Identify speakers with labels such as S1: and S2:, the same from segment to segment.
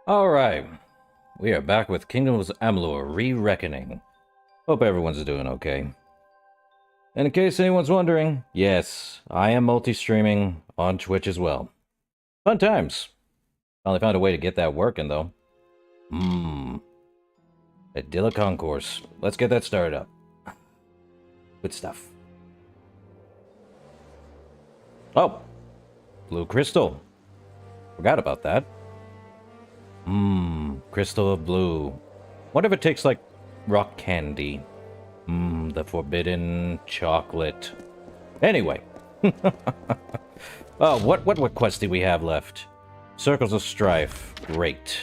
S1: Alright, we are back with Kingdoms of Amalur Re-Reckoning. Hope everyone's doing okay. And in case anyone's wondering, yes, I am multi-streaming on Twitch as well. Fun times. Finally found a way to get that working, though. Idyllic Concourse. Let's get that started up. Good stuff. Oh! Blue Crystal. Forgot about that. Crystal of Blue. What if it tastes like rock candy? The forbidden chocolate. Anyway. Oh, what quest do we have left? Circles of Strife. Great.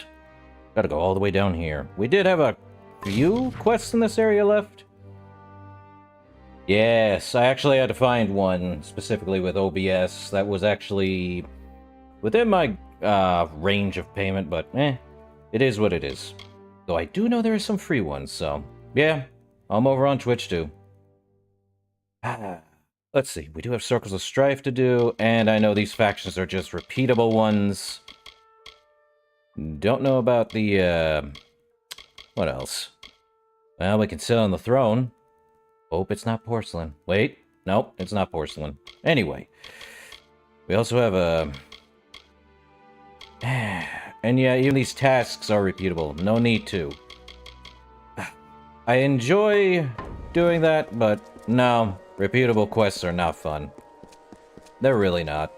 S1: Gotta go all the way down here. We did have a few quests in this area left. Yes, I actually had to find one specifically with OBS that was actually within my range of payment, but it is what it is. Though I do know there are some free ones, so yeah, I'm over on Twitch too. Let's see, we do have Circles of Strife to do, and I know these factions are just repeatable ones. Don't know about the, what else? Well, we can sit on the throne. Hope it's not porcelain. Wait, nope, it's not porcelain. Anyway, we also have a... And yeah, even these tasks are repeatable. No need to. I enjoy doing that, but no, repeatable quests are not fun. They're really not.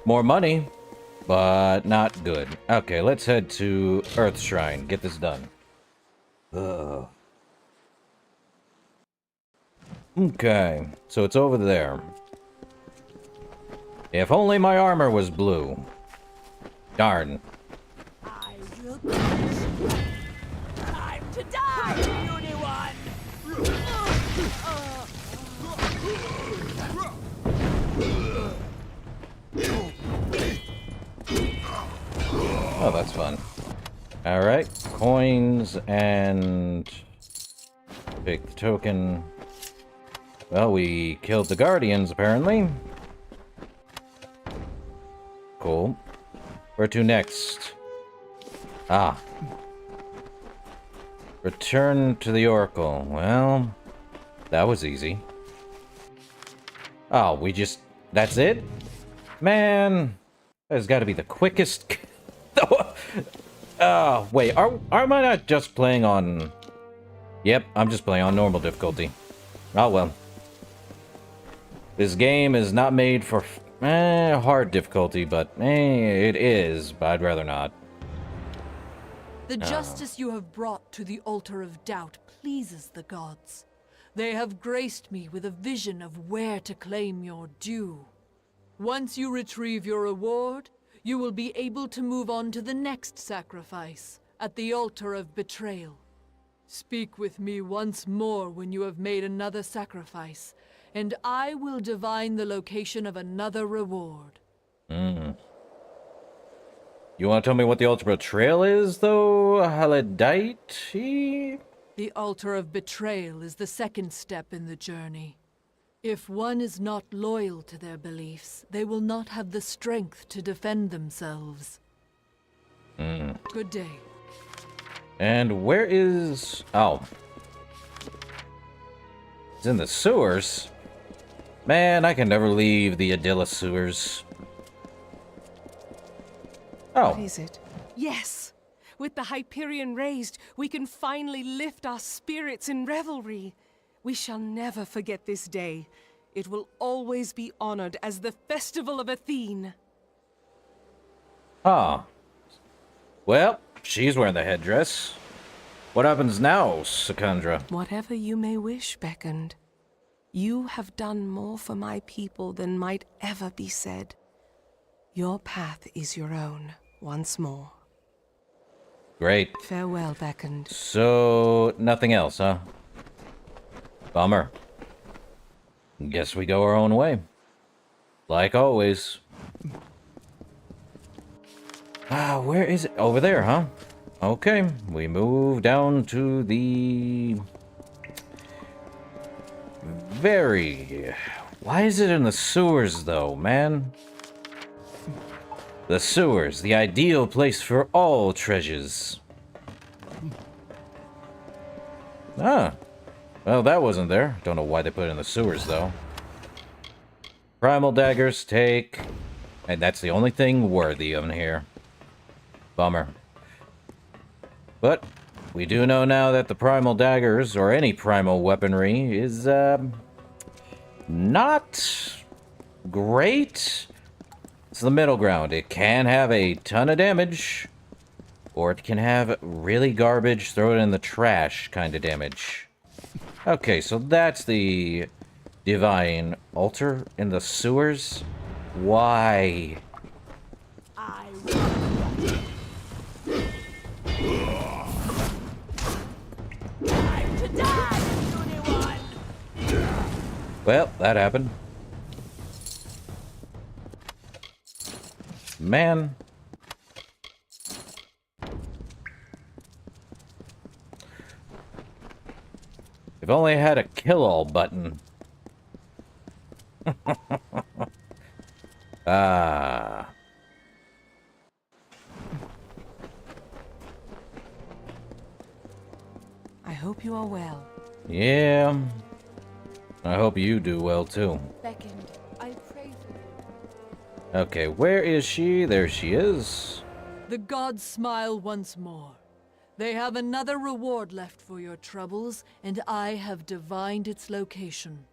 S1: More money, but not good. Okay, let's head to Earth Shrine. Get this done. Ugh. Okay, so it's over there. If only my armor was blue. Darn.
S2: I will crush. Time to die, puny one!
S1: Oh, that's fun. Alright, coins and... Pick the token. Well, we killed the Guardians, apparently. Cool. Where to next? Ah. Return to the Oracle. Well, that was easy. Oh, we just... That's it? Man, that has got to be the quickest... Wait, am I not just playing on... Yep, I'm just playing on normal difficulty. Oh, well. This game is not made for hard difficulty, but it is, but I'd rather not.
S2: The justice you have brought to the altar of doubt pleases the gods. They have graced me with a vision of where to claim your due. Once you retrieve your reward, you will be able to move on to the next sacrifice, at the altar of betrayal. Speak with me once more when you have made another sacrifice, and I will divine the location of another reward.
S1: You want to tell me what the altar betrayal is, though, Haladite?
S2: The altar of betrayal is the second step in the journey. If one is not loyal to their beliefs, they will not have the strength to defend themselves. Good day.
S1: And where is... Oh. It's in the sewers? Man, I can never leave the Adilla sewers. Oh.
S3: What is it? Yes! With the Hyperion raised, we can finally lift our spirits in revelry. We shall never forget this day. It will always be honored as the Festival of Athene.
S1: Ah. Well, she's wearing the headdress. What happens now, Secundra?
S3: Whatever you may wish, Beckoned. You have done more for my people than might ever be said. Your path is your own, once more.
S1: Great.
S3: Farewell, Beckoned.
S1: So, nothing else, huh? Bummer. Guess we go our own way. Like always. Where is it? Over there, huh? Okay, we move down to the... Why is it in the sewers, though, man? The sewers, the ideal place for all treasures. Ah. Well, that wasn't there. Don't know why they put it in the sewers, though. Primal daggers take... And that's the only thing worthy of here. Bummer. But we do know now that the primal daggers, or any primal weaponry, is, not great. It's the middle ground. It can have a ton of damage, or it can have really garbage, throw it in the trash kind of damage. Okay, so that's the divine altar in the sewers. Why?
S2: I Time to die, puny one!
S1: Well, that happened. Man. If only I had a kill-all button. Ah.
S3: I hope you are well.
S1: Yeah. I hope you do well, too.
S2: Beckoned, I pray for you.
S1: Okay, where is she? There she is.
S2: The gods smile once more. They have another reward left for your troubles, and I have divined its location.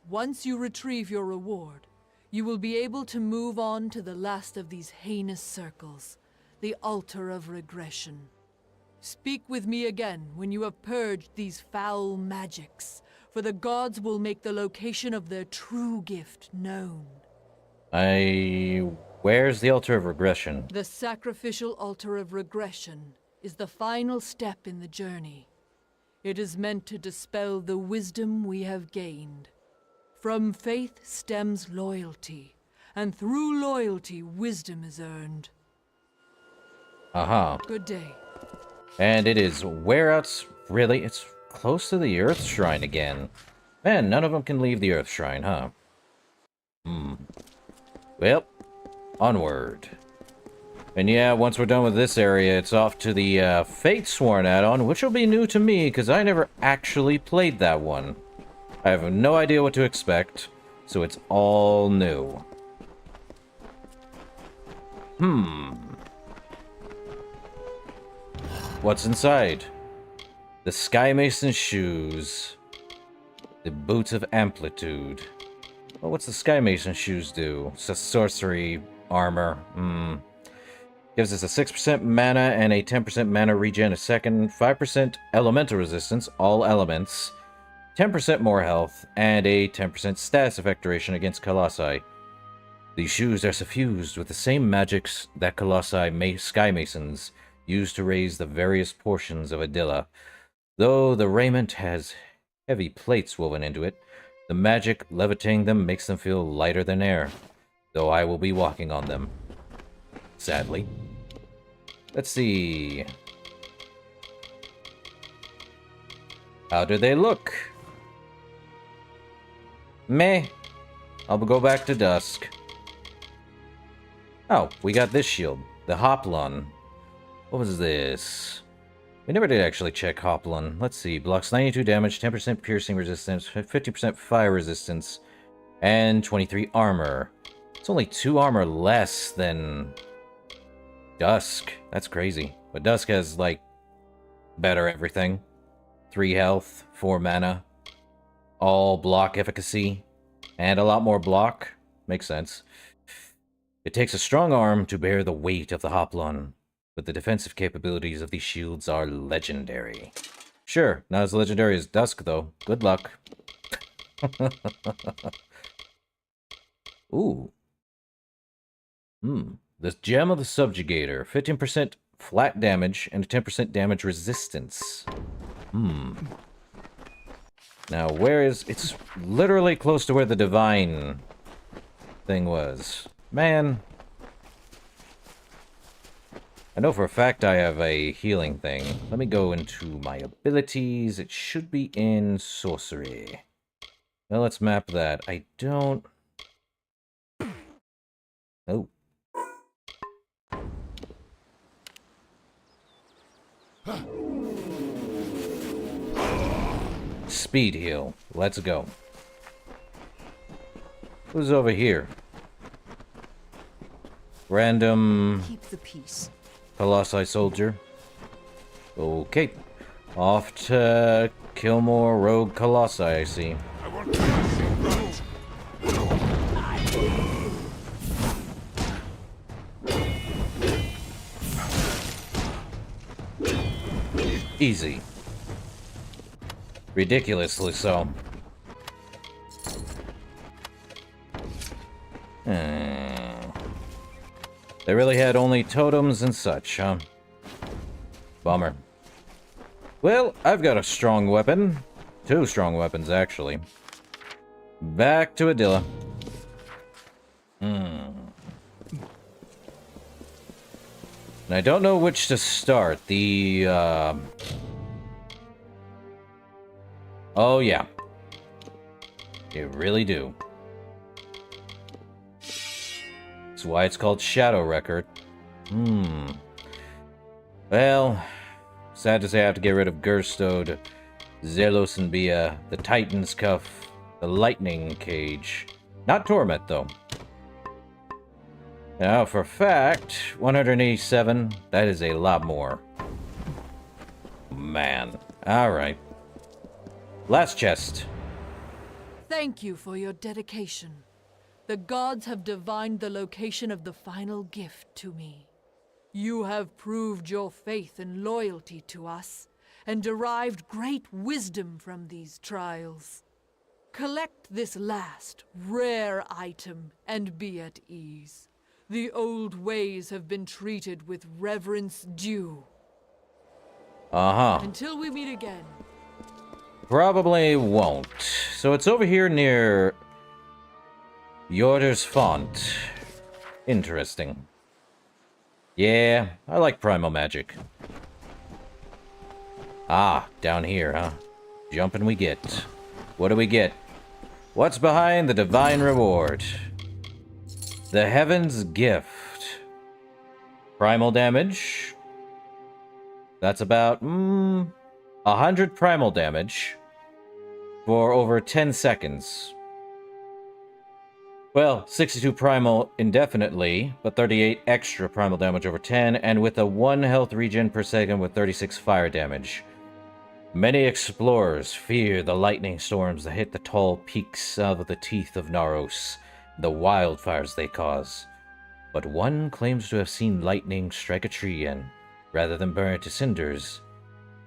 S2: Once you retrieve your reward, you will be able to move on to the last of these heinous circles, the altar of regression. Speak with me again when you have purged these foul magics, for the gods will make the location of their true gift known.
S1: Where's the altar of regression?
S2: The sacrificial altar of regression is the final step in the journey. It is meant to dispel the wisdom we have gained. From faith stems loyalty, and through loyalty, wisdom is earned.
S1: Aha.
S2: Good day.
S1: And it is whereouts. Really? It's close to the Earth Shrine again. Man, none of them can leave the Earth Shrine, huh? Well, onward. And yeah, once we're done with this area, it's off to the Fatesworn add-on, which will be new to me, because I never actually played that one. I have no idea what to expect, so it's all new. What's inside? The Sky Mason shoes. The boots of amplitude. Well, what's the Sky Mason shoes do? It's a sorcery armor. Gives us a 6% mana and a 10% mana regen a second, 5% elemental resistance, all elements, 10% more health, and a 10% status effect duration against Colossi. These shoes are suffused with the same magics that Colossi Sky Masons use to raise the various portions of Adilla. Though the raiment has heavy plates woven into it, the magic levitating them makes them feel lighter than air, though I will be walking on them. Sadly. Let's see. How do they look? Meh. I'll go back to dusk. Oh, we got this shield. The Hoplon. What was this? We never did actually check Hoplon. Let's see. Blocks 92 damage, 10% piercing resistance, 50% fire resistance, and 23 armor. It's only 2 armor less than Dusk. That's crazy. But Dusk has, like, better everything. 3 health, 4 mana, all block efficacy, and a lot more block. Makes sense. It takes a strong arm to bear the weight of the Hoplon, but the defensive capabilities of these shields are legendary. Sure, not as legendary as Dusk, though. Good luck. Ooh. The Gem of the Subjugator. 15% flat damage and 10% damage resistance. Now, where is... It's literally close to where the Divine thing was. Man. I know for a fact I have a healing thing. Let me go into my abilities. It should be in Sorcery. Well, let's map that. I don't... Oh. Speed heal. Let's go. Who's over here? Random
S2: Keep the peace.
S1: Colossi soldier. Okay. Off to kill more rogue Colossi, I see.
S4: I want to right.
S1: Easy. Ridiculously so. They really had only totems and such, huh? Bummer. Well, I've got a strong weapon. 2 strong weapons, actually. Back to Adilla. And I don't know which to start. Oh, yeah. You really do. That's why it's called Shadow Record. Well, sad to say I have to get rid of Gerstode, Zelos and Bia, the Titan's Cuff, the Lightning Cage. Not Torment, though. Now, for fact, 187, that is a lot more. Man. Alright. Last chest.
S2: Thank you for your dedication. The gods have divined the location of the final gift to me. You have proved your faith and loyalty to us, and derived great wisdom from these trials. Collect this last, rare item, and be at ease. The old ways have been treated with reverence due.
S1: Uh-huh.
S2: Until we meet again.
S1: Probably won't. So it's over here near Yorder's Font. Interesting. Yeah, I like primal magic. Ah, down here, huh? Jumping we get. What do we get? What's behind the divine reward? The Heaven's Gift. Primal damage. That's about, 100 primal damage for over 10 seconds. Well, 62 primal indefinitely, but 38 extra primal damage over 10, and with a 1 health regen per second with 36 fire damage. Many explorers fear the lightning storms that hit the tall peaks of the teeth of Naros, the wildfires they cause. But one claims to have seen lightning strike a tree and, rather than burn it to cinders,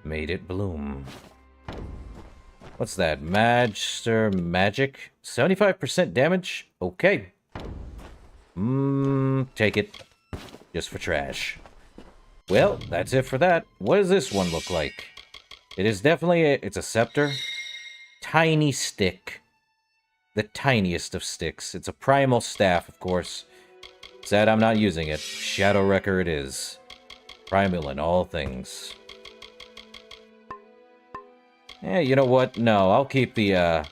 S1: made it bloom. What's that? Magister Magic? 75% damage? Okay. Take it. Just for trash. Well, that's it for that. What does this one look like? It is definitely it's a scepter. Tiny stick. The tiniest of sticks. It's a primal staff, of course. Sad I'm not using it. Shadow Wrecker it is. Primal in all things. Yeah, you know what? No, I'll keep the,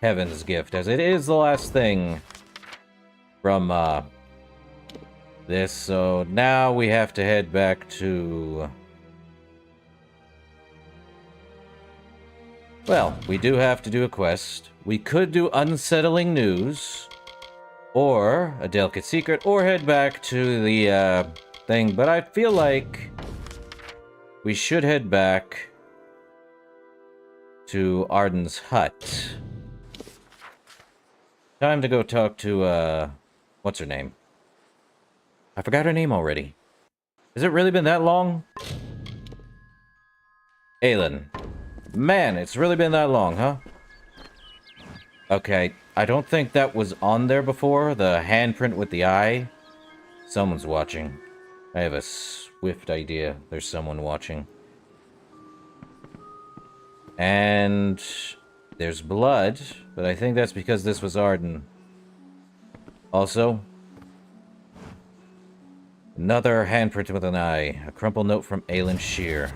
S1: Heaven's Gift, as it is the last thing from, this. So now we have to head back to... Well, we do have to do a quest. We could do Unsettling News, or a Delicate Secret, or head back to the, thing, but I feel like we should head back to Arden's hut. Time to go talk to, what's her name? I forgot her name already. Has it really been that long? Aelin. Man, it's really been that long, huh? Okay, I don't think that was on there before, the handprint with the eye. Someone's watching. I have a swift idea there's someone watching. And there's blood, but I think that's because this was Arden. Also, another handprint with an eye. A crumpled note from Aelin Shear.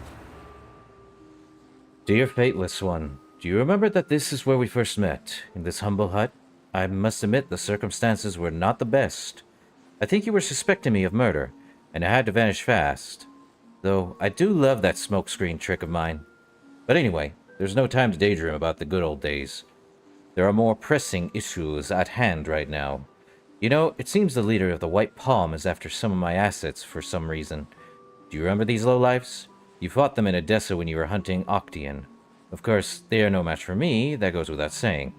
S1: Dear Fateless One, do you remember that this is where we first met? In this humble hut? I must admit the circumstances were not the best. I think you were suspecting me of murder, and I had to vanish fast. Though I do love that smokescreen trick of mine. But anyway, there's no time to daydream about the good old days. There are more pressing issues at hand right now. You know, it seems the leader of the White Palm is after some of my assets for some reason. Do you remember these lowlifes? You fought them in Odessa when you were hunting Octian. Of course, they are no match for me, that goes without saying.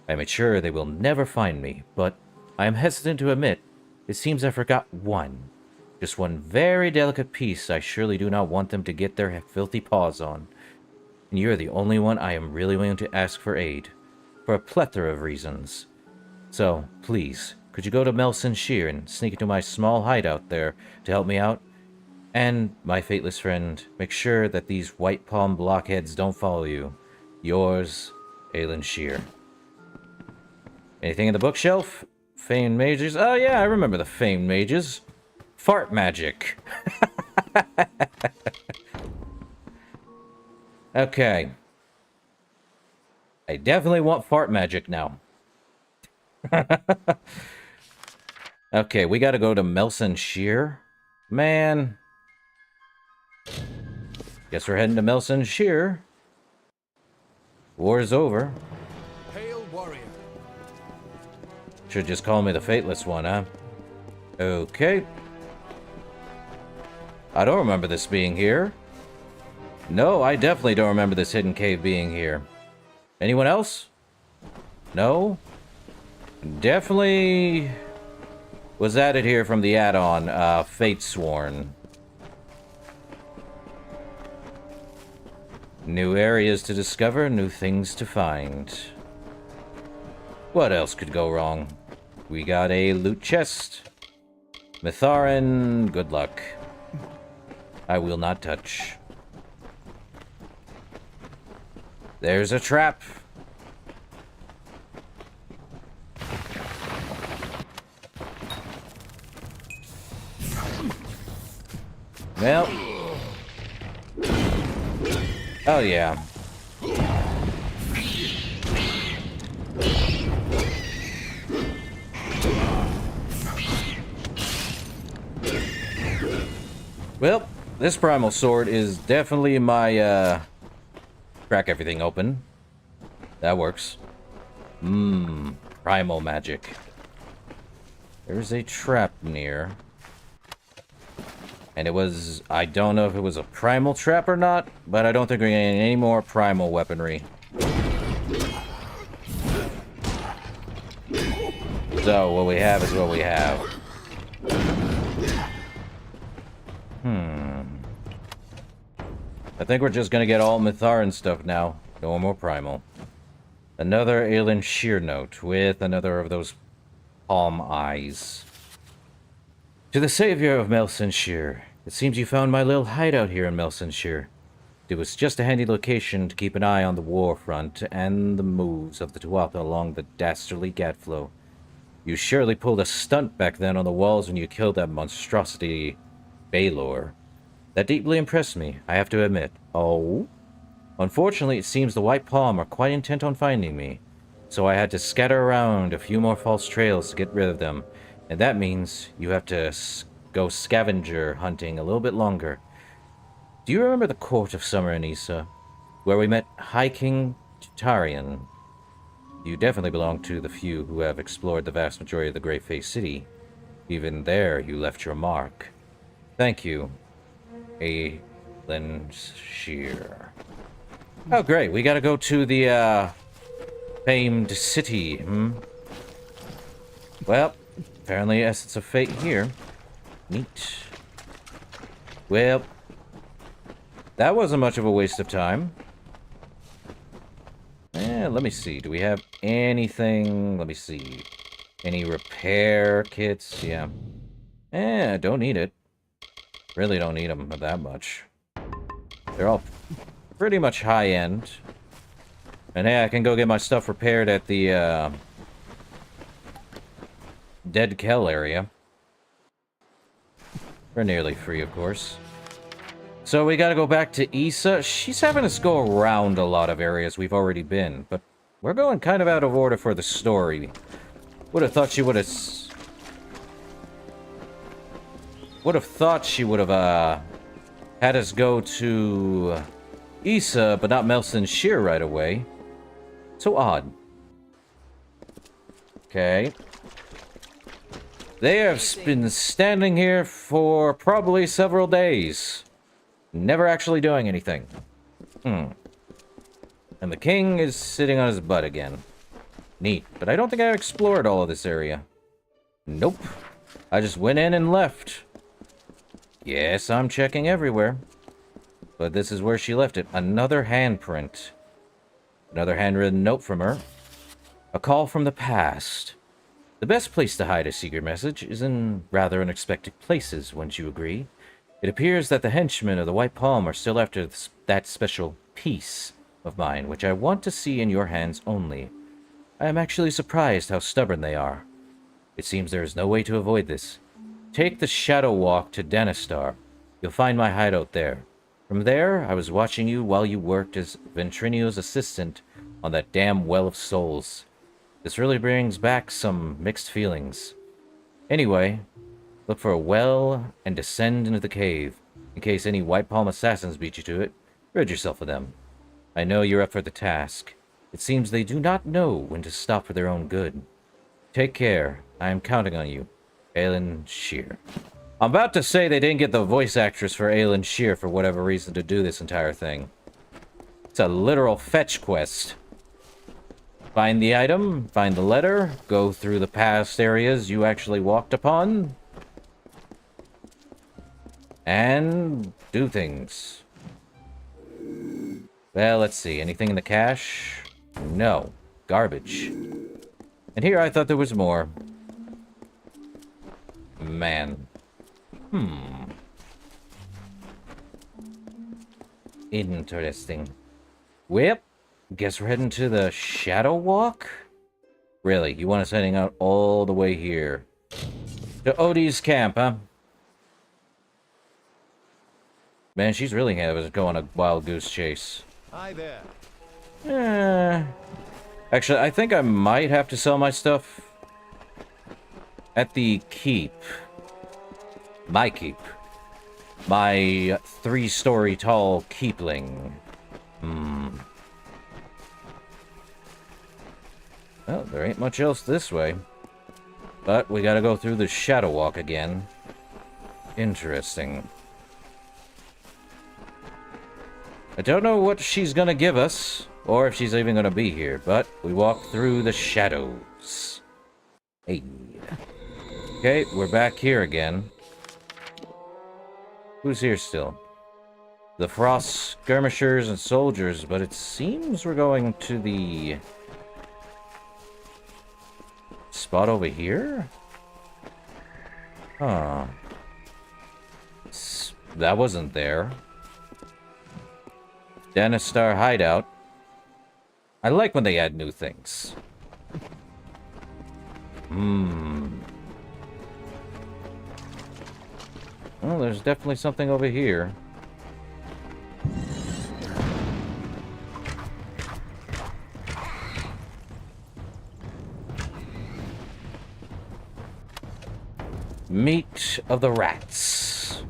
S1: I am sure they will never find me, but I am hesitant to admit, it seems I forgot one. Just one very delicate piece I surely do not want them to get their filthy paws on. And you're the only one I am really willing to ask for aid. For a plethora of reasons. So, please, could you go to Melson Shear and sneak into my small hideout there to help me out? And, my fateless friend, make sure that these White Palm blockheads don't follow you. Yours, Aelin Shear. Anything in the bookshelf? Famed mages? Oh yeah, I remember the famed mages. Fart magic. Okay. I definitely want fart magic now. Okay, we gotta go to Melson Shear. Man. Guess we're heading to Melson Shear. War's over.
S4: Hail warrior.
S1: Should just call me the Fateless One, huh? Okay. I don't remember this being here. No, I definitely don't remember this hidden cave being here. Anyone else? No? Definitely was added here from the add-on, Fatesworn. New areas to discover, new things to find. What else could go wrong? We got a loot chest. Mitharin, good luck. I will not touch. There's a trap. Well. Oh, yeah. Well, this primal sword is definitely my, crack everything open. That works. Primal magic. There's a trap near. And it was... I don't know if it was a primal trap or not, but I don't think we're getting any more primal weaponry. So, what we have is what we have. I think we're just gonna get all Mitharin stuff now. No more primal. Another Aelin Shear note with another of those palm eyes. To the savior of Melson Shear, it seems you found my little hideout here in Melson Shear. It was just a handy location to keep an eye on the war front and the moves of the Tuatha along the dastardly Gatflow. You surely pulled a stunt back then on the walls when you killed that monstrosity, Baelor. That deeply impressed me, I have to admit. Oh? Unfortunately, it seems the White Palm are quite intent on finding me, so I had to scatter around a few more false trails to get rid of them, and that means you have to go scavenger hunting a little bit longer. Do you remember the Court of Summer in Issa, where we met High King Tutarian? You definitely belong to the few who have explored the vast majority of the Great Face City. Even there, you left your mark. Thank you, Aelin Shear. Oh, great. We gotta go to the, famed city, Well, apparently Essence of Fate here. Neat. Well, that wasn't much of a waste of time. Let me see. Do we have anything? Let me see. Any repair kits? Yeah. Don't need it. Really don't need them that much. They're all pretty much high-end. And hey, I can go get my stuff repaired at the, Dead Kell area. For nearly free, of course. So we gotta go back to Issa. She's having us go around a lot of areas we've already been, but we're going kind of out of order for the story. Would have thought she would have... had us go to Issa, but not Melson Shear right away. So odd. Okay. They have been standing here for probably several days. Never actually doing anything. And the king is sitting on his butt again. Neat. But I don't think I've explored all of this area. Nope. I just went in and left. Yes, I'm checking everywhere. But this is where she left it. Another handprint. Another handwritten note from her. A call from the past. The best place to hide a secret message is in rather unexpected places, wouldn't you agree? It appears that the henchmen of the White Palm are still after that special piece of mine, which I want to see in your hands only. I am actually surprised how stubborn they are. It seems there is no way to avoid this. Take the Shadow Walk to Denistar. You'll find my hideout there. From there, I was watching you while you worked as Ventrinio's assistant on that damn Well of Souls. This really brings back some mixed feelings. Anyway, look for a well and descend into the cave. In case any White Palm assassins beat you to it, rid yourself of them. I know you're up for the task. It seems they do not know when to stop for their own good. Take care. I am counting on you. Aelin Shear. I'm about to say they didn't get the voice actress for Aelin Shear for whatever reason to do this entire thing. It's a literal fetch quest. Find the item, find the letter, go through the past areas you actually walked upon, and do things. Well, let's see. Anything in the cache? No. Garbage. And here I thought there was more. Man. Interesting. Well, guess we're heading to the Shadow Walk? Really? You want us heading out all the way here? To Odie's camp, huh? Man, she's really going a wild goose chase.
S4: Hi there.
S1: Actually, I think I might have to sell my stuff at the keep. My keep. My 3-story tall keepling. Well, there ain't much else this way. But we gotta go through the Shadow Walk again. Interesting. I don't know what she's gonna give us, or if she's even gonna be here, but we walk through the shadows. Hey. Okay, we're back here again. Who's here still? The Frost skirmishers and soldiers, but it seems we're going to the spot over here? Huh. That wasn't there. Denistar hideout. I like when they add new things. Well, there's definitely something over here. Meat of the rats.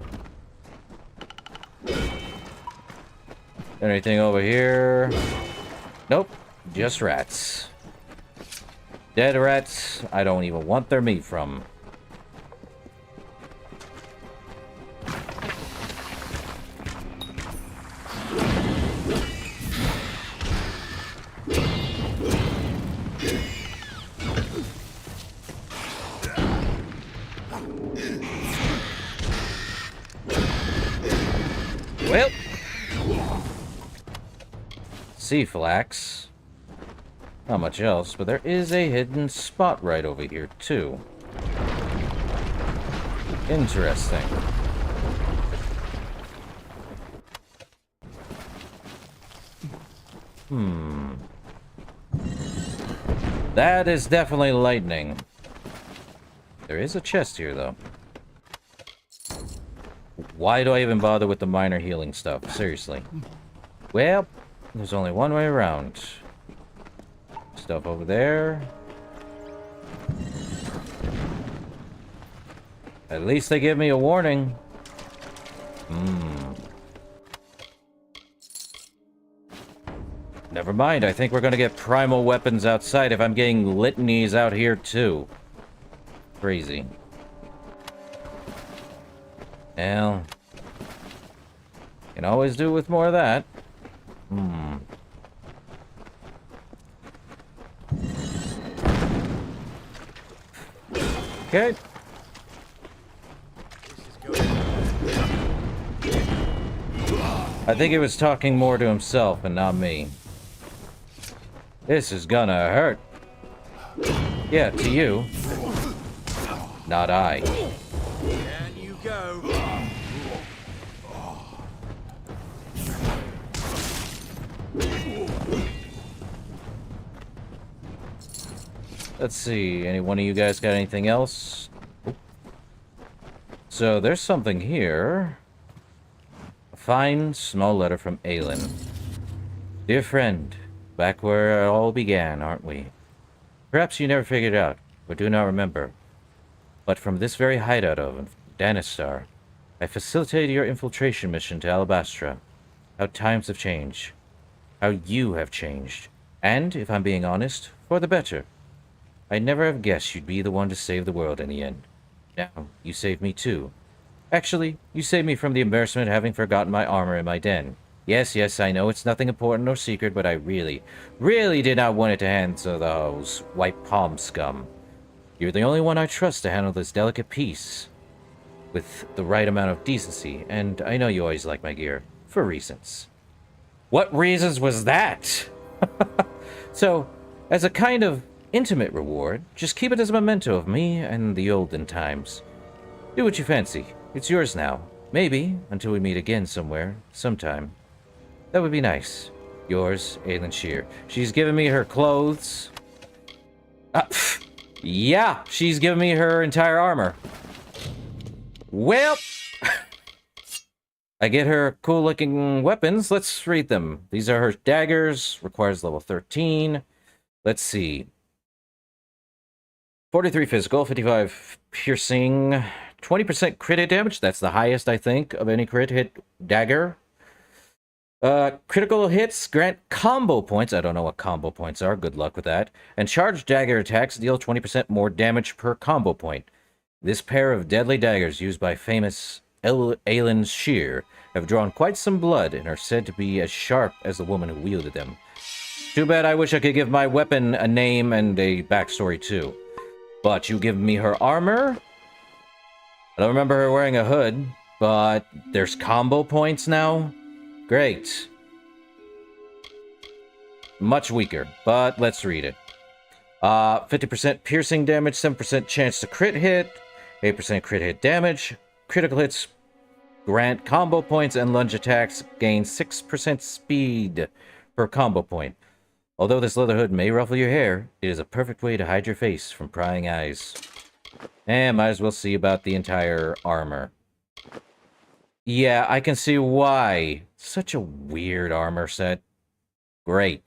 S1: Anything over here? Nope, just rats. Dead rats, I don't even want their meat from. Well, sea flax. Not much else, but there is a hidden spot right over here, too. Interesting. That is definitely lightning. There is a chest here, though. Why do I even bother with the minor healing stuff? Seriously. Well, there's only one way around. Stuff over there. At least they give me a warning. Never mind, I think we're gonna get primal weapons outside if I'm getting litanies out here too. Crazy. Well, can always do with more of that. Okay. I think he was talking more to himself and not me. This is gonna hurt. Yeah, to you. Not I.
S4: Down you go.
S1: Let's see, any one of you guys got anything else? So there's something here. A fine, small letter from Aelin. Dear friend, back where it all began, aren't we? Perhaps you never figured out, or do not remember. But from this very hideout of Danistar, I facilitated your infiltration mission to Alabastra. How times have changed. How you have changed. And, if I'm being honest, for the better. I never have guessed you'd be the one to save the world in the end. Now, you saved me too. Actually, you saved me from the embarrassment of having forgotten my armor in my den. Yes, I know it's nothing important or secret, but I really did not want it to hand to those white palm scum. You're the only one I trust to handle this delicate piece with the right amount of decency, and I know you always like my gear, for reasons. What reasons was that? So, as a kind of intimate reward, just keep it as a memento of me and the olden times. Do what you fancy. It's yours now. Maybe, until we meet again somewhere, sometime. That would be nice. Yours, Aelin Shear. She's given me her clothes. Yeah, she's given me her entire armor. Well, I get her cool-looking weapons. Let's read them. These are her daggers. Requires level 13. Let's see. 43 physical, 55 piercing, 20% crit hit damage. That's the highest, I think, of any crit hit dagger. Critical hits grant combo points. I don't know what combo points are. Good luck with that. And charged dagger attacks deal 20% more damage per combo point. This pair of deadly daggers used by famous Aelin Shear have drawn quite some blood and are said to be as sharp as the woman who wielded them. Too bad I wish I could give my weapon a name and a backstory too. But you give me her armor? I don't remember her wearing a hood, but there's combo points now? Great. Much weaker, but let's read it. 50% piercing damage, 7% chance to crit hit, 8% crit hit damage. Critical hits grant combo points, and lunge attacks gain 6% speed per combo point. Although this leather hood may ruffle your hair, it is a perfect way to hide your face from prying eyes. And might as well see about the entire armor. Yeah, I can see why. Such a weird armor set. Great.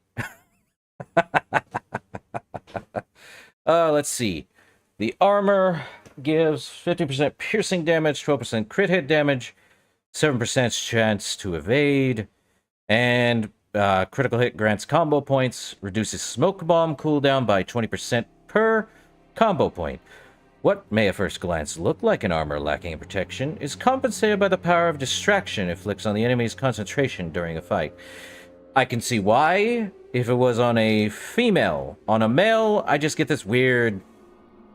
S1: Let's see. The armor gives 50% piercing damage, 12% crit hit damage, 7% chance to evade, and critical hit grants combo points, reduces smoke bomb cooldown by 20% per combo point. What may at first glance look like an armor lacking in protection is compensated by the power of distraction inflicts on the enemy's concentration during a fight. I can see why, if it was on a female. On a male, I just get this weird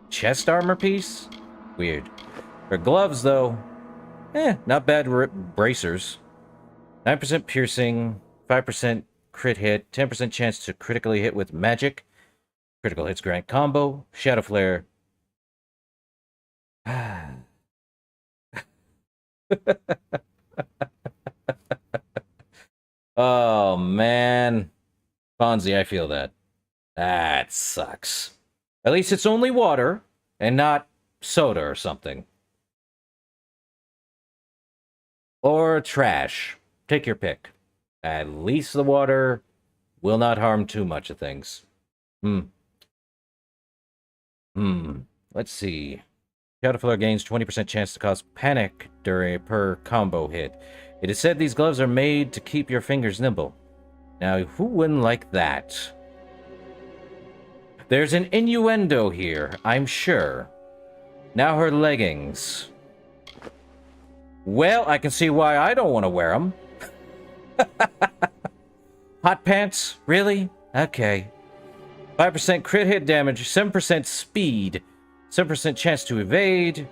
S1: chest armor piece. Weird. For gloves, though, not bad bracers. 9% piercing, 5% crit hit, 10% chance to critically hit with magic. Critical hits grant combo, shadow flare. Oh, man. Fonzie, I feel that. That sucks. At least it's only water, and not soda or something. Or trash. Take your pick. At least the water will not harm too much of things. Let's see. Shadowflare gains 20% chance to cause panic per combo hit. It is said these gloves are made to keep your fingers nimble. Now, who wouldn't like that? There's an innuendo here, I'm sure. Now her leggings. Well, I can see why I don't want to wear them. Hot pants? Really? Okay. 5% crit hit damage, 7% speed, 7% chance to evade.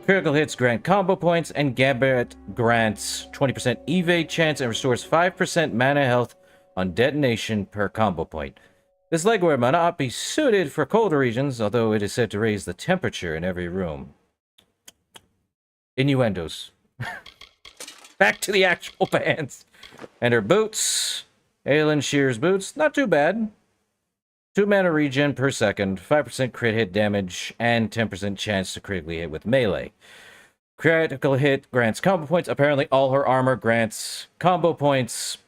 S1: Critical hits grant combo points, and Gambit grants 20% evade chance and restores 5% mana health on detonation per combo point. This legwear might not be suited for colder regions, although it is said to raise the temperature in every room. Innuendos. Back to the actual pants. And her boots. Aelin Shear's boots. Not too bad. 2 mana regen per second, 5% crit hit damage, and 10% chance to critically hit with melee. Critical hit grants combo points. Apparently all her armor grants combo points.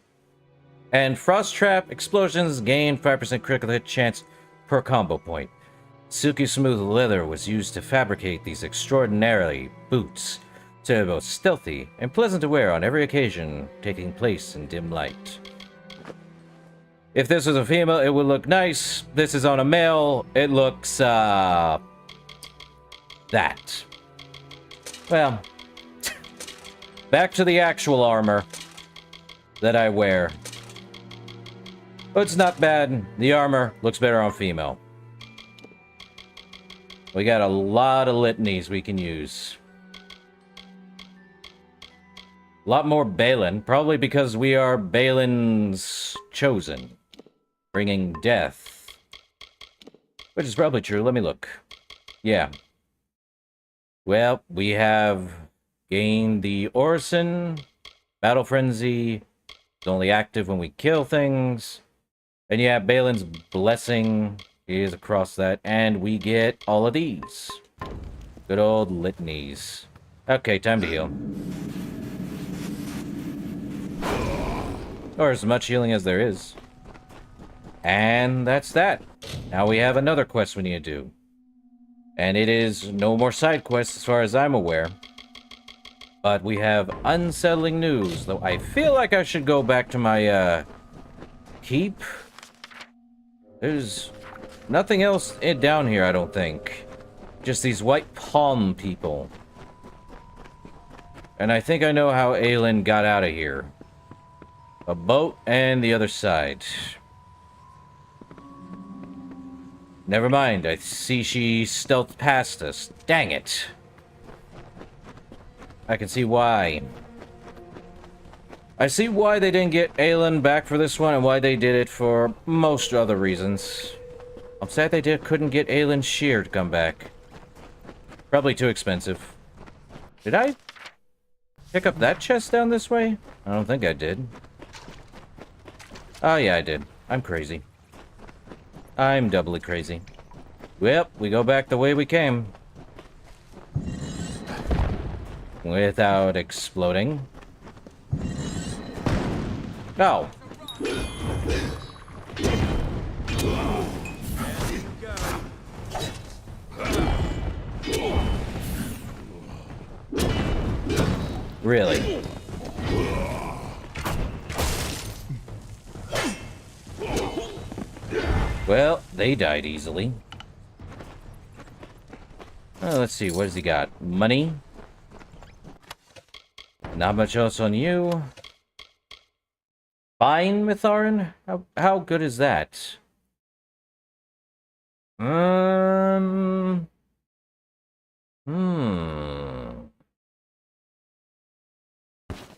S1: And Frost Trap explosions gain 5% critical hit chance per combo point. Silky smooth leather was used to fabricate these extraordinarily boots, to be both stealthy and pleasant to wear on every occasion, taking place in dim light. If this was a female, it would look nice. This is on a male, it looks, that. Well, back to the actual armor that I wear. It's not bad. The armor looks better on female. We got a lot of litanies we can use. A lot more Balin, probably because we are Balin's chosen. Bringing death. Which is probably true. Let me look. Yeah. Well, we have gained the Orison. Battle Frenzy. It's only active when we kill things. And yeah, Balin's Blessing is across that. And we get all of these. Good old litanies. Okay, time to heal. Or as much healing as there is. And that's that. Now we have another quest we need to do. And it is no more side quests as far as I'm aware. But we have unsettling news. Though I feel like I should go back to my, keep. There's nothing else down here, I don't think. Just these white palm people. And I think I know how Aelin got out of here. A boat and the other side. Never mind, I see she stealthed past us. Dang it. I can see why. I see why they didn't get Aelin back for this one and why they did it for most other reasons. I'm sad they couldn't get Aelin Shear to come back. Probably too expensive. Did I pick up that chest down this way? I don't think I did. Oh yeah, I did. I'm crazy. I'm doubly crazy. Well, we go back the way we came. Without exploding. Oh. Really? Well, they died easily. Let's see, what has he got? Money? Not much else on you. Fine, Mitharin? How good is that?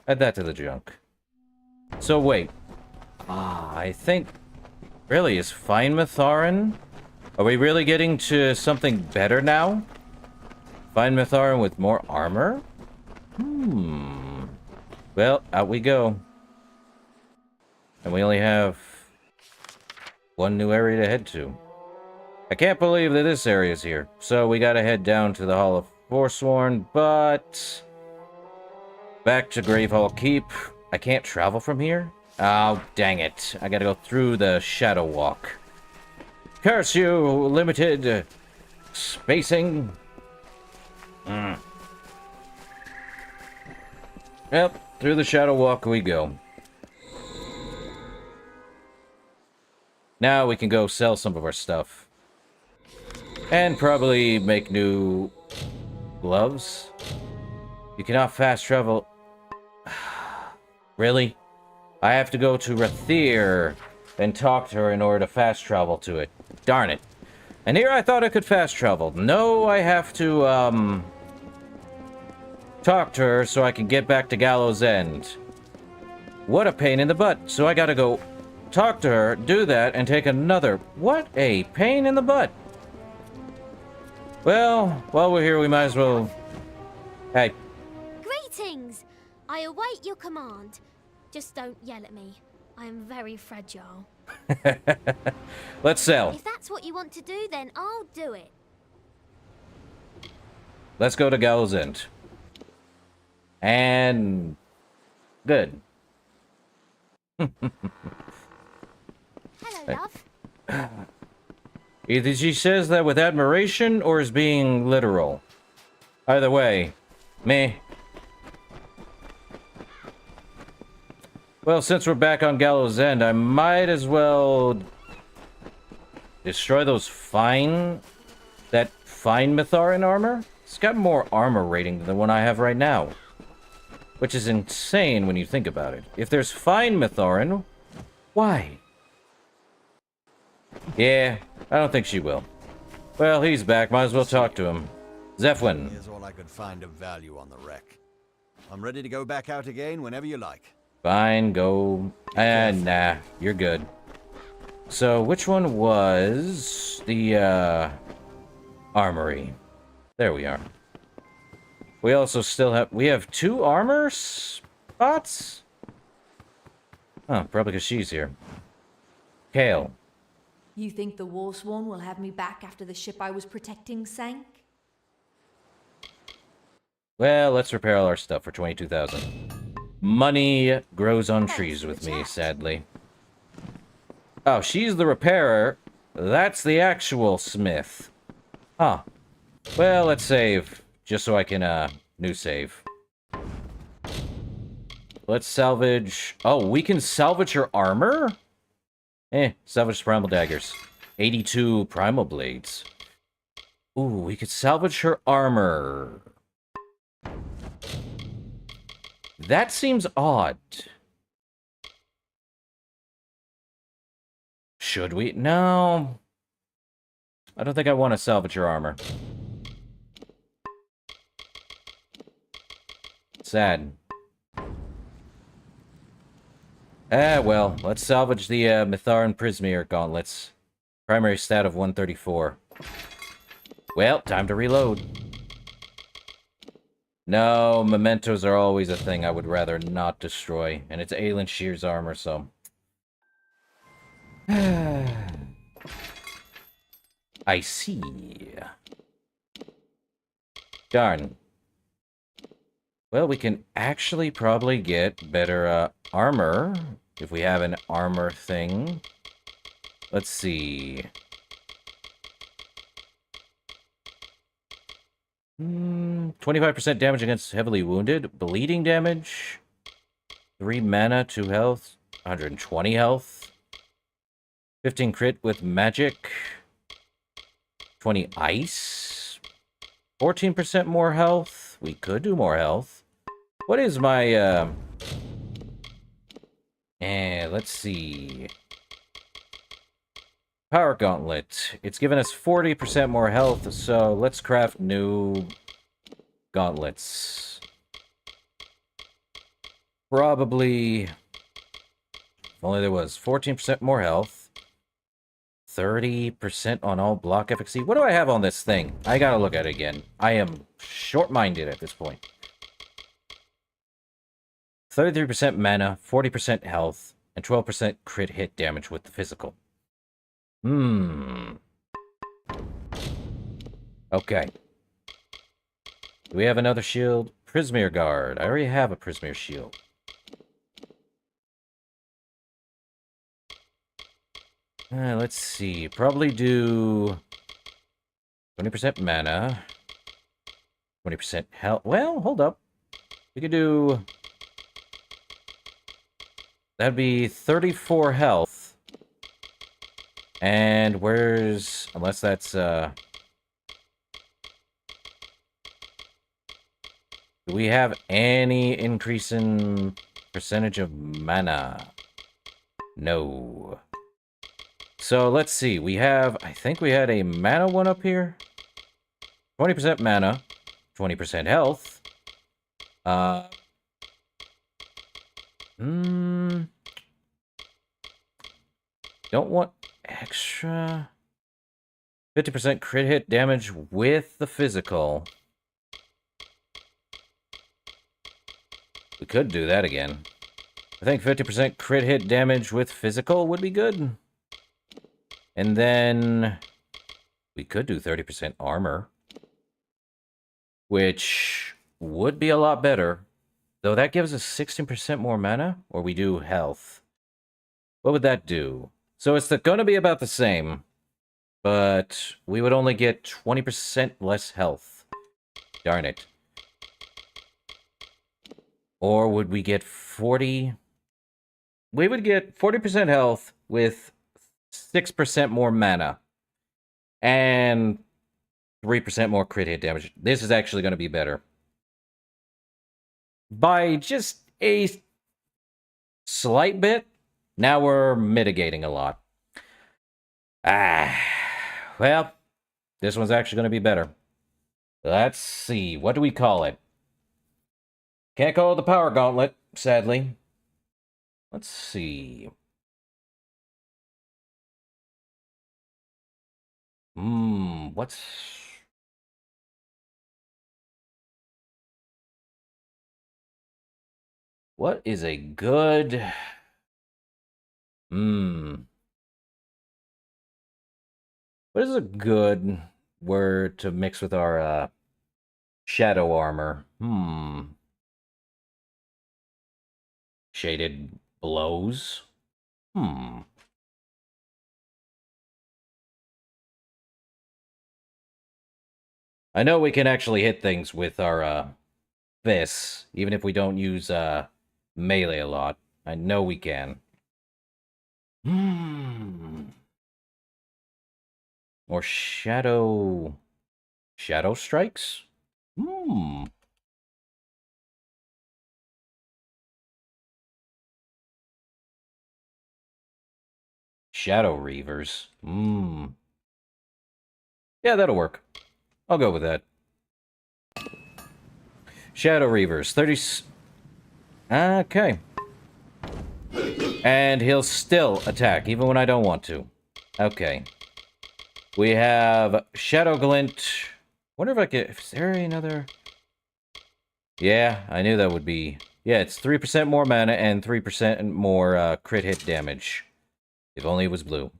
S1: Add that to the junk. So wait. I think... Really, is Fine Mitharin? Are we really getting to something better now? Fine Mitharin with more armor? Well, out we go. And we only have one new area to head to. I can't believe that this area is here. So we gotta head down to the Hall of Forsworn, but... Back to Gravehall Keep. I can't travel from here? Oh, dang it. I gotta go through the Shadow Walk. Curse you, limited spacing. Yep, through the Shadow Walk we go. Now we can go sell some of our stuff. And probably make new gloves. You cannot fast travel. Really? I have to go to Rathir and talk to her in order to fast travel to it. Darn it. And here I thought I could fast travel. No, I have to, talk to her so I can get back to Gallows End. What a pain in the butt. So I gotta go talk to her, do that, and take another... What a pain in the butt. Well, while we're here, we might as well... Hey.
S5: Greetings! I await your command. Just don't yell at me. I am very fragile.
S1: Let's sell.
S5: If that's what you want to do, then I'll do it.
S1: Let's go to Gallows End. And... Good.
S5: Hello, love.
S1: Either she says that with admiration or is being literal. Either way, meh. Well, since we're back on Gallows End, I might as well destroy those that fine Mitharan armor. It's got more armor rating than the one I have right now. Which is insane when you think about it. If there's fine Mitharan, why? Yeah, I don't think she will. Well, he's back. Might as well talk to him. Zephwin.
S4: Here's all I could find of value on the wreck. I'm ready to go back out again whenever you like.
S1: Fine, go. Nah, you're good. So, which one was the, armory? There we are. We also still have... We have 2 armor spots? Oh, probably because she's here. Kale.
S6: You think the Warsworn will have me back after the ship I was protecting sank?
S1: Well, let's repair all our stuff for 22,000. Money grows on trees with me, sadly. Oh, she's the repairer. That's the actual smith. Huh. Well, let's save. Just so I can, new save. Let's salvage... Oh, we can salvage her armor? Salvage primal daggers. 82 primal blades. Ooh, we could salvage her armor. That seems odd. Should we? No. I don't think I want to salvage her armor. Sad. Well, let's salvage the Mitharan Prismere gauntlets. Primary stat of 134. Well, time to reload. No, mementos are always a thing I would rather not destroy. And it's Aelin Shear's armor, so... I see. Darn. Well, we can actually probably get better armor if we have an armor thing. Let's see. 25% damage against heavily wounded. Bleeding damage. 3 mana, 2 health. 120 health. 15 crit with magic. 20 ice. 14% more health. We could do more health. What is my, let's see. Power Gauntlet. It's given us 40% more health, so let's craft new gauntlets. Probably... If only there was 14% more health. 30% on all block efficacy. What do I have on this thing? I gotta look at it again. I am short-minded at this point. 33% mana, 40% health, and 12% crit hit damage with the physical. Okay. Do we have another shield? Prismere Guard. I already have a Prismere shield. Let's see. Probably do 20% mana. 20% health. Well, hold up. We could do... That'd be 34 health. And where's... Unless that's, Do we have any increase in percentage of mana? No. So, let's see. We have... I think we had a mana one up here. 20% mana. 20% health. Don't want extra... 50% crit hit damage with the physical. We could do that again. I think 50% crit hit damage with physical would be good. And then... we could do 30% armor. Which would be a lot better. Though that gives us 16% more mana, or we do health. What would that do? So it's going to be about the same, but we would only get 20% less health. Darn it. Or would we get 40? We would get 40% health with 6% more mana. And 3% more crit hit damage. This is actually going to be better. By just a slight bit, now we're mitigating a lot. Well, this one's actually going to be better. Let's see, what do we call it? Can't call it the Power Gauntlet, sadly. Let's see. What's... what is a good... what is a good word to mix with our, shadow armor? Shaded blows? I know we can actually hit things with our, fists, even if we don't use, melee a lot. I know we can. Or shadow... shadow strikes? Shadow Reavers. Yeah, that'll work. I'll go with that. Shadow Reavers. 30... okay. And he'll still attack, even when I don't want to. Okay. We have Shadow Glint. Wonder if I could... is there another... yeah, I knew that would be... yeah, it's 3% more mana and 3% more crit hit damage. If only it was blue.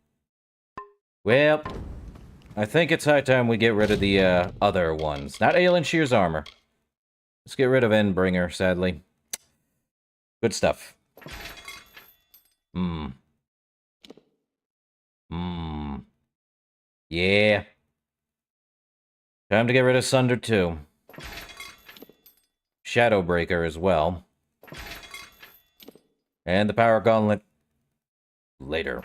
S1: Well, I think it's high time we get rid of the other ones. Not Aelin Shear's armor. Let's get rid of Endbringer, sadly. Good stuff. Yeah. Time to get rid of Sunder too. Shadowbreaker as well. And the Power Gauntlet later.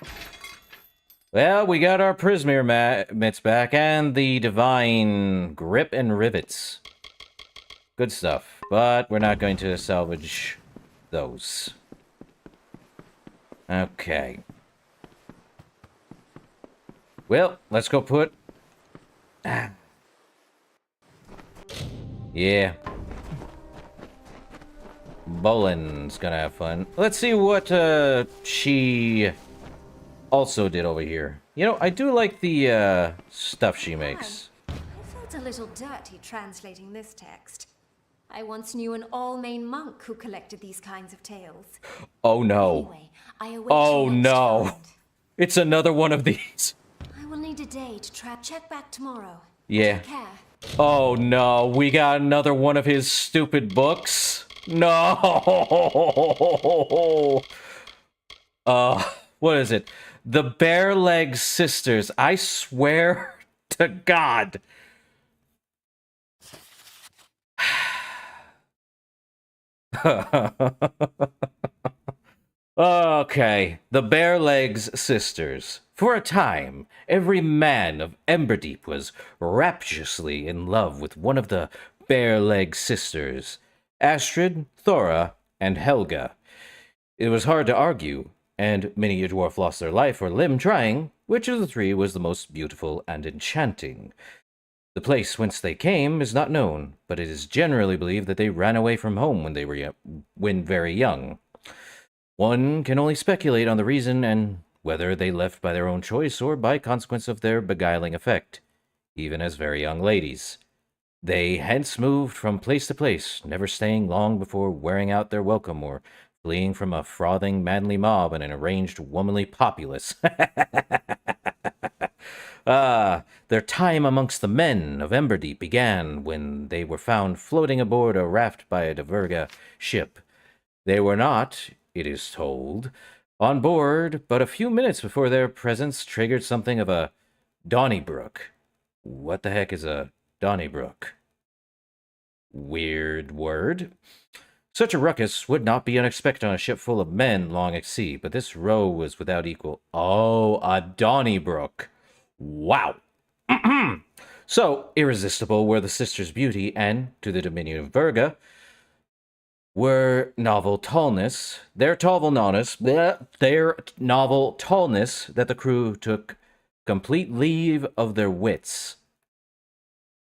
S1: Well, we got our Prismere mitts back and the Divine Grip and Rivets. Good stuff, but we're not going to salvage those. Okay. Well, let's go put... yeah. Bolin's gonna have fun. Let's see what she also did over here. You know, I do like the stuff she makes.
S7: I felt a little dirty translating this text. I once knew an All-Main monk who collected these kinds of tales.
S1: Oh no.
S7: Anyway, I await
S1: Oh
S7: your next
S1: no.
S7: find.
S1: It's another one of these.
S7: I will need a day to check back tomorrow.
S1: Yeah.
S7: Take care.
S1: Oh no, we got another one of his stupid books. No. What is it? The Bare Leg Sisters. I swear to God. Okay, the Barelegs sisters. For a time, every man of Emberdeep was rapturously in love with one of the Bareleg sisters, Astrid, Thora, and Helga. It was hard to argue, and many a dwarf lost their life or limb trying which of the three was the most beautiful and enchanting. The place whence they came is not known, but it is generally believed that they ran away from home when they were when very young. One can only speculate on the reason and whether they left by their own choice or by consequence of their beguiling effect, even as very young ladies. They hence moved from place to place, never staying long before wearing out their welcome or fleeing from a frothing, manly mob and an arranged, womanly populace. Their time amongst the men of Emberdeep began when they were found floating aboard a raft by a Diverga ship. They were not, it is told, on board but a few minutes before their presence triggered something of a Donnybrook. What the heck is a Donnybrook? Weird word. Such a ruckus would not be unexpected on a ship full of men long at sea, but this row was without equal. Oh, a Donnybrook. Wow. So irresistible were the sisters' beauty, and, to the dominion of Verga, were novel tallness, their novel tallness, that the crew took complete leave of their wits.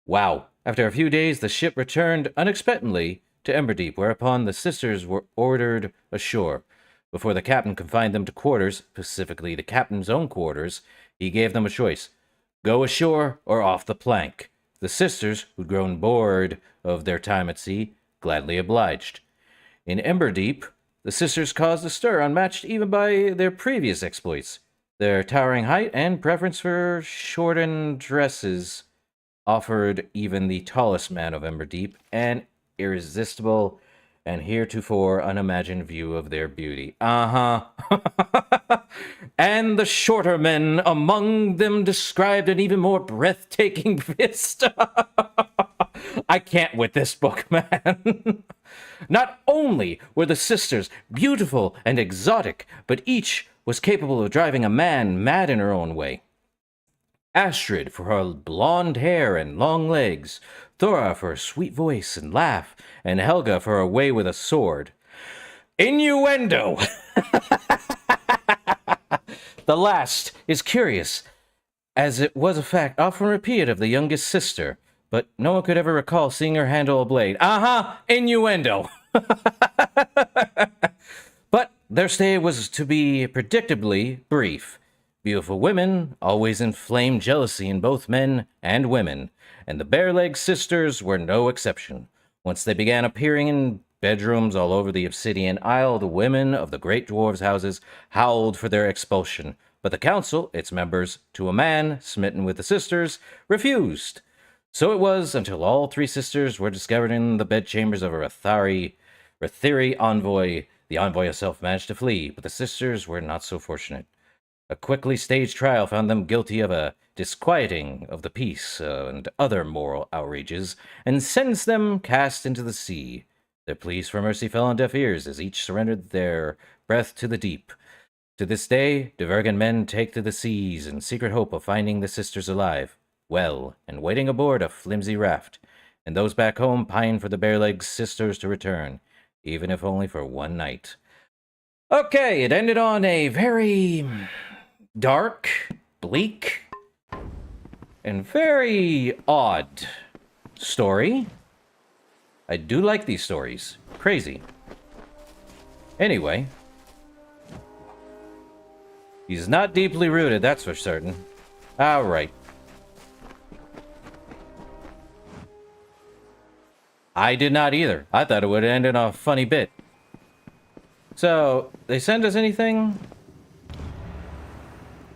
S1: Wow. After a few days, the ship returned unexpectedly to Emberdeep, whereupon the sisters were ordered ashore. Before the captain confined them to quarters, specifically the captain's own quarters, he gave them a choice: go ashore or off the plank. The sisters, who'd grown bored of their time at sea, gladly obliged. In Emberdeep, the sisters caused a stir unmatched even by their previous exploits. Their towering height and preference for shortened dresses offered even the tallest man of Emberdeep an irresistible and heretofore unimagined view of their beauty. And the shorter men among them described an even more breathtaking vista. I can't with this book, man. Not only were the sisters beautiful and exotic, but each was capable of driving a man mad in her own way. Astrid for her blonde hair and long legs, Thora for her sweet voice and laugh, and Helga for her way with a sword. Innuendo! The last is curious, as it was a fact often repeated of the youngest sister, but no one could ever recall seeing her handle a blade. Innuendo! But their stay was to be predictably brief. Beautiful women always inflame jealousy in both men and women, and the Bareleg sisters were no exception. Once they began appearing in bedrooms all over the Obsidian Isle, the women of the great dwarves' houses howled for their expulsion, but the council, its members, to a man smitten with the sisters, refused. So it was until all three sisters were discovered in the bedchambers of a Rathiri envoy. The envoy himself managed to flee, but the sisters were not so fortunate. A quickly staged trial found them guilty of a disquieting of the peace and other moral outrages, and sentenced them cast into the sea. Their pleas for mercy fell on deaf ears as each surrendered their breath to the deep. To this day, Divergan men take to the seas in secret hope of finding the sisters alive, well, and waiting aboard a flimsy raft, and those back home pine for the Bareleg sisters to return, even if only for one night. Okay, it ended on a very dark, bleak, and very odd story. I do like these stories. Crazy. Anyway. He's not deeply rooted, that's for certain. Alright. I did not either. I thought it would end in a funny bit. So, they send us anything?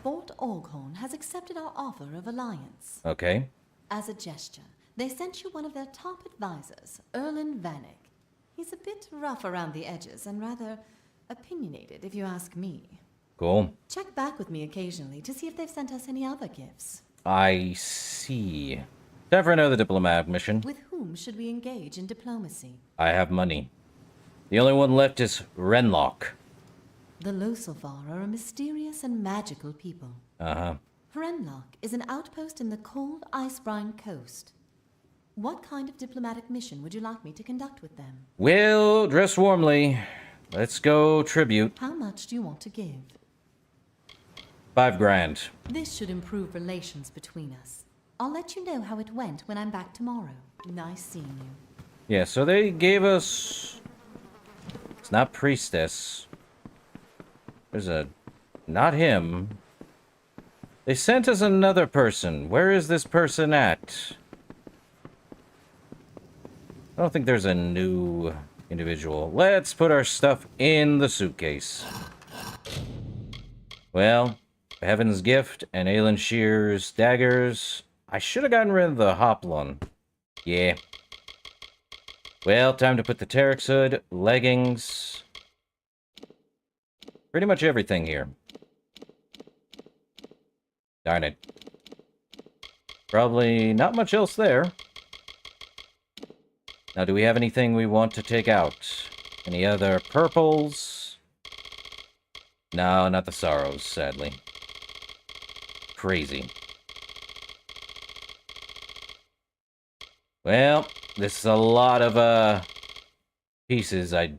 S8: Fort Orghorn has accepted our offer of alliance.
S1: Okay.
S8: As a gesture, they sent you one of their top advisors, Erlen Vanek. He's a bit rough around the edges and rather opinionated, if you ask me.
S1: Cool.
S8: Check back with me occasionally to see if they've sent us any other gifts.
S1: I see. Time for another diplomatic mission.
S8: With whom should we engage in diplomacy?
S1: I have money. The only one left is Renlock.
S8: The Losilvar are a mysterious and magical people.
S1: Uh-huh.
S8: Hrenlock is an outpost in the cold Icebrine coast. What kind of diplomatic mission would you like me to conduct with them?
S1: Well, dress warmly. Let's go tribute.
S8: How much do you want to give?
S1: 5 grand.
S8: This should improve relations between us. I'll let you know how it went when I'm back tomorrow. Nice seeing you.
S1: Yeah, so they gave us... It's not priestess. There's a... Not him. They sent us another person. Where is this person at? I don't think there's a new individual. Let's put our stuff in the suitcase. Well, Heaven's Gift and Aelin Shear's daggers. I should have gotten rid of the Hoplon. Yeah. Well, time to put the Terex hood, leggings. Pretty much everything here. Darn it. Probably not much else there. Now, do we have anything we want to take out? Any other purples? No, not the Sorrows, sadly. Crazy. Well, this is a lot of, pieces I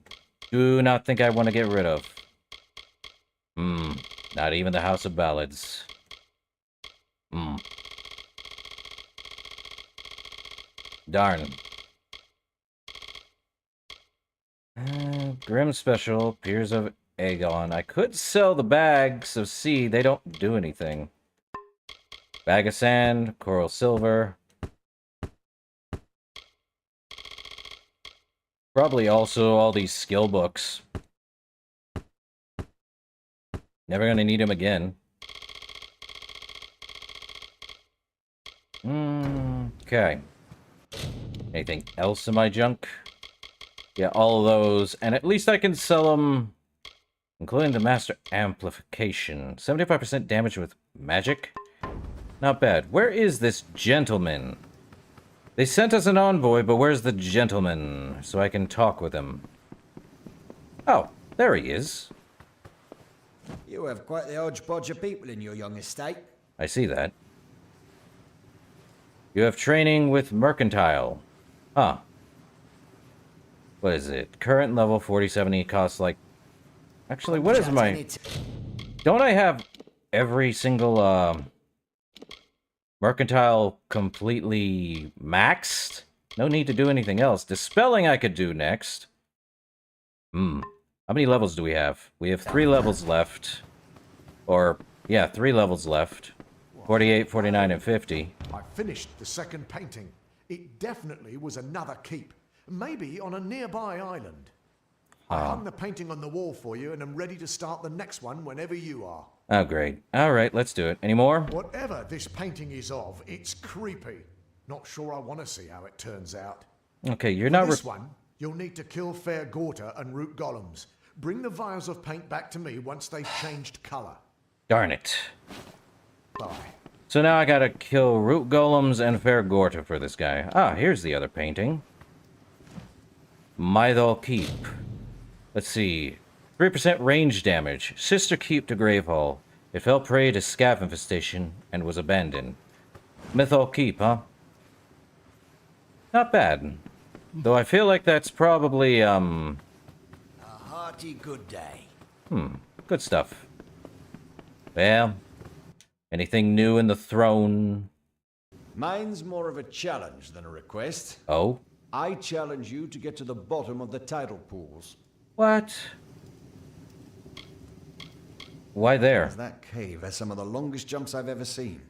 S1: do not think I want to get rid of. Not even the House of Ballads. Darn. Grim Special, Piers of Aegon. I could sell the bags of seed. They don't do anything. Bag of sand, coral silver. Probably also all these skill books. Never gonna need them again. Okay. Anything else in my junk? Yeah, all of those. And at least I can sell them, including the Master Amplification. 75% damage with magic? Not bad. Where is this gentleman? They sent us an envoy, but where's the gentleman? So I can talk with him. Oh, there he is.
S4: You have quite the hodgepodge of people in your young estate.
S1: I see that. You have training with Mercantile. Huh. What is it? Current level 4070 costs like... Actually, what is my... Don't I have every single, Mercantile completely maxed? No need to do anything else. Dispelling I could do next. How many levels do we have? We have 3 levels left. Or, yeah, 3 levels left. 48, 49, and 50.
S9: I finished the second painting. It definitely was another keep. Maybe on a nearby island. I hung the painting on the wall for you and am ready to start the next one whenever you are.
S1: Oh, great. Alright, let's do it. Any more?
S9: Whatever this painting is of, it's creepy. Not sure I want to see how it turns out.
S1: Okay, you're
S9: For
S1: not...
S9: this one, you'll need to kill Fair Gorta and Root Golems. Bring the vials of paint back to me once they've changed colour.
S1: Darn it.
S9: Bye.
S1: So now I gotta kill Root Golems and Fair Gorta for this guy. Ah, here's the other painting. Mythal Keep. Let's see. 3% range damage. Sister Keep to Gravehall. It fell prey to scav infestation and was abandoned. Mythal Keep, huh? Not bad. Though I feel like that's probably,
S4: A hearty good day.
S1: good stuff. Well, anything new in the throne?
S4: Mine's more of a challenge than a request.
S1: Oh?
S4: I challenge you to get to the bottom of the tidal pools.
S1: What? Why there?
S4: That cave has some of the longest jumps I've ever seen.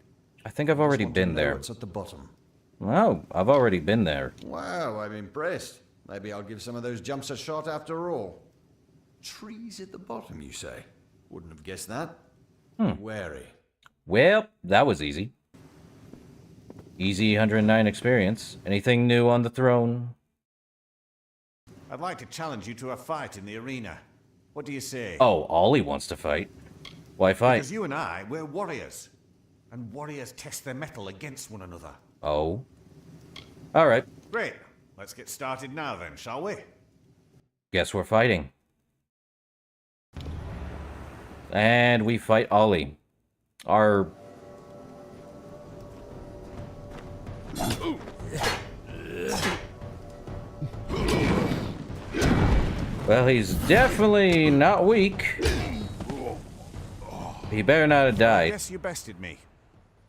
S1: I think I've already
S4: Just want to
S1: been
S4: know
S1: there.
S4: what's at the bottom.
S1: Oh, I've already been there.
S4: Wow, I'm impressed. Maybe I'll give some of those jumps a shot after all. Trees at the bottom, you say? Wouldn't have guessed that. Wary.
S1: Well, that was easy. Easy 109 experience. Anything new on the throne?
S10: I'd like to challenge you to a fight in the arena. What do you say?
S1: Oh, Ollie wants to fight. Why fight?
S10: Because you and I, we're warriors. And warriors test their mettle against one another.
S1: Oh. Alright.
S10: Great. Let's get started now then, shall we?
S1: Guess we're fighting. And we fight Ollie. Our... Well, he's definitely not weak. He better not have died.
S10: Yes, you bested me.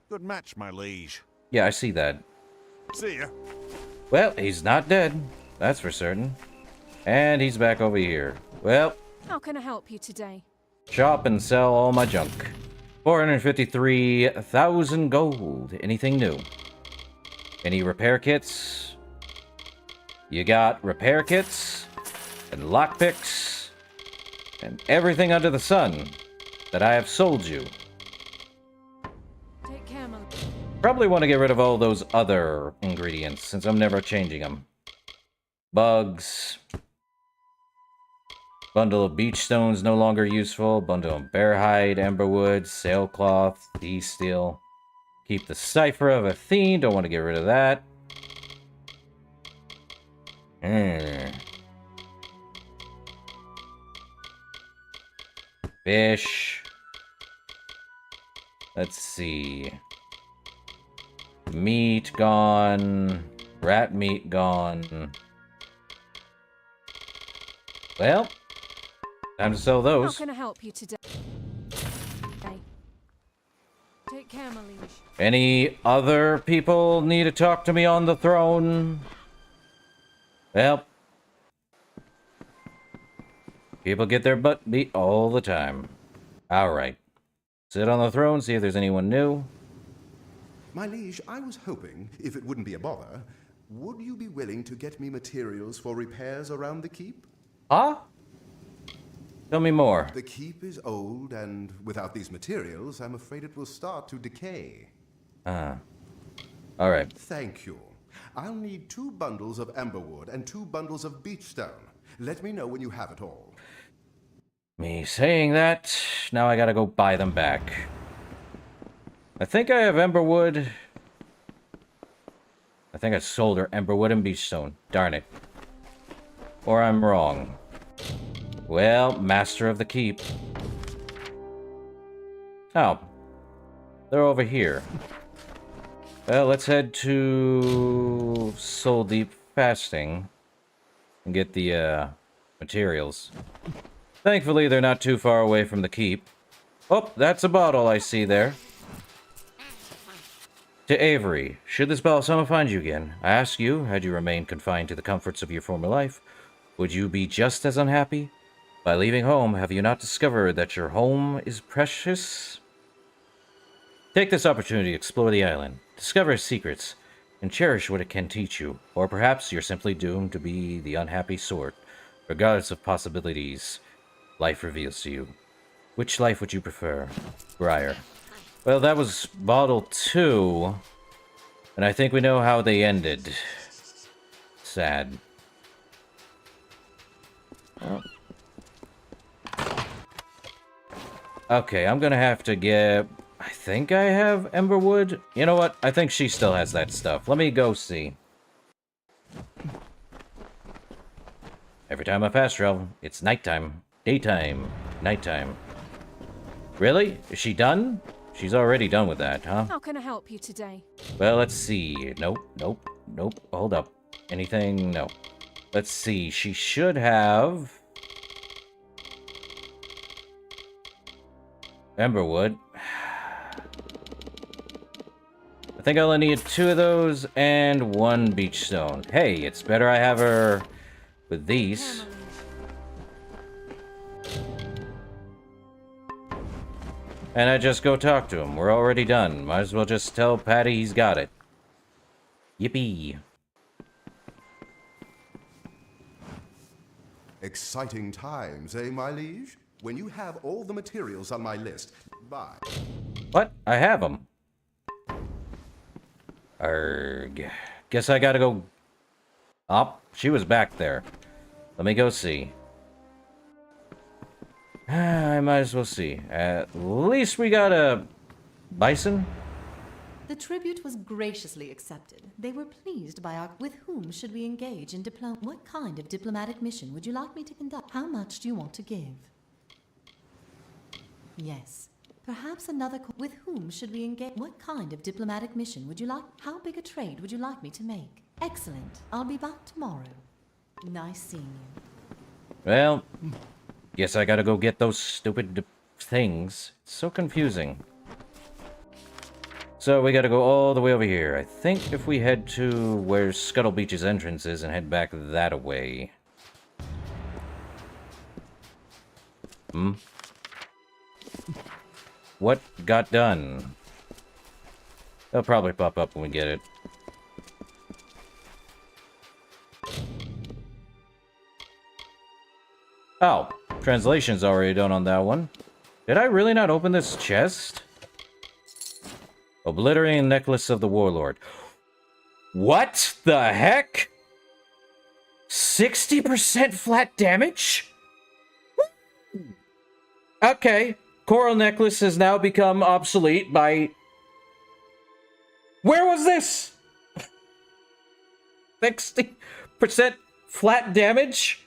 S10: Good match, my liege.
S1: Yeah, I see that.
S10: See ya.
S1: Well, he's not dead. That's for certain. And he's back over here. Well,
S3: How can I help you today?
S1: shop and sell all my junk. 453,000 gold. Anything new? Any repair kits? You got repair kits and lockpicks and everything under the sun that I have sold you.
S3: Take care, my...
S1: Probably want to get rid of all those other ingredients since I'm never changing them. Bugs. Bundle of beach stones no longer useful. Bundle of bear hide, emberwood, sailcloth, tea steel. Keep the cipher of Athene. Don't want to get rid of that. Fish. Let's see. Meat gone. Rat meat gone. Well, time to sell
S3: How
S1: those.
S3: can I help you today? Take care, my liege.
S1: Any other people need to talk to me on the throne? Well, people get their butt beat all the time. Alright. Sit on the throne, see if there's anyone new.
S11: My liege, I was hoping, if it wouldn't be a bother, would you be willing to get me materials for repairs around the keep?
S1: Huh? Tell me more.
S11: The keep is old, and without these materials, I'm afraid it will start to decay.
S1: Alright.
S11: Thank you. I'll need 2 bundles of emberwood and 2 bundles of beachstone. Let me know when you have it all.
S1: Me saying that, now I gotta go buy them back. I think I have emberwood. I think I sold her emberwood and beachstone. Darn it. Or I'm wrong. Well, master of the keep. Oh. They're over here. Well, let's head to Soul Deep Fasting and get the materials. Thankfully, they're not too far away from the keep. Oh, that's a bottle I see there. To Avery, should this balsam find you again, I ask you, had you remained confined to the comforts of your former life, would you be just as unhappy? By leaving home, have you not discovered that your home is precious? Take this opportunity to explore the island, discover its secrets, and cherish what it can teach you. Or perhaps you're simply doomed to be the unhappy sort. Regardless of possibilities, life reveals to you. Which life would you prefer? Briar. Well, that was bottle 2, and I think we know how they ended. Sad. Oh. Okay, I'm gonna have to get... I think I have emberwood. You know what? I think she still has that stuff. Let me go see. Every time I fast travel, it's nighttime. Daytime. Nighttime. Really? Is she done? She's already done with that, huh?
S3: How can I help you today?
S1: Well, let's see. Nope, nope, nope. Hold up. Anything? No. Let's see. She should have... Emberwood. I think I only need 2 of those and 1 beach stone. Hey, it's better I have her with these. And I just go talk to him. We're already done. Might as well just tell Patty he's got it. Yippee.
S11: Exciting times, eh, my liege? When you have all the materials on my list, bye.
S1: What? I have them. Arrgh. Guess I gotta go... Oh, she was back there. Let me go see. I might as well see. At least we got a... bison?
S8: The tribute was graciously accepted. They were pleased by our... With whom should we engage in What kind of diplomatic mission would you like me to conduct? How much do you want to give? Yes. Perhaps another... With whom should we engage? What kind of diplomatic mission would you like? How big a trade would you like me to make? Excellent. I'll be back tomorrow. Nice seeing you.
S1: Well, guess I gotta go get those stupid things. It's so confusing. So we gotta go all the way over here. I think if we head to where Scuttle Beach's entrance is and head back that way. What got done? They'll probably pop up when we get it. Oh, translation's already done on that one. Did I really not open this chest? Obliterating Necklace of the Warlord. What the heck? 60% flat damage? Okay. Coral Necklace has now become obsolete by... Where was this? 60% flat damage?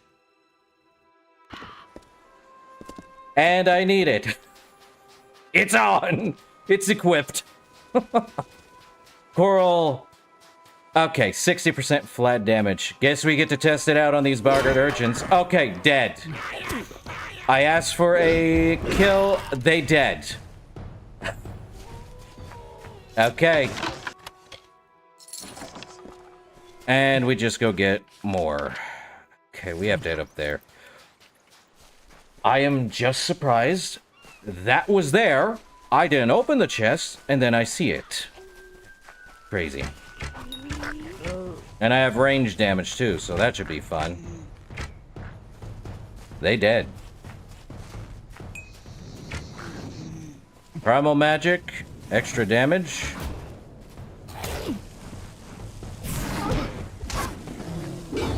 S1: And I need it. It's on! It's equipped. Coral... Okay, 60% flat damage. Guess we get to test it out on these bartered urchins. Okay, dead. I asked for a kill, they dead. Okay. And we just go get more. Okay, we have to head up there. I am just surprised that was there. I didn't open the chest, and then I see it. Crazy. And I have range damage too, so that should be fun. They dead. Primal magic, extra damage.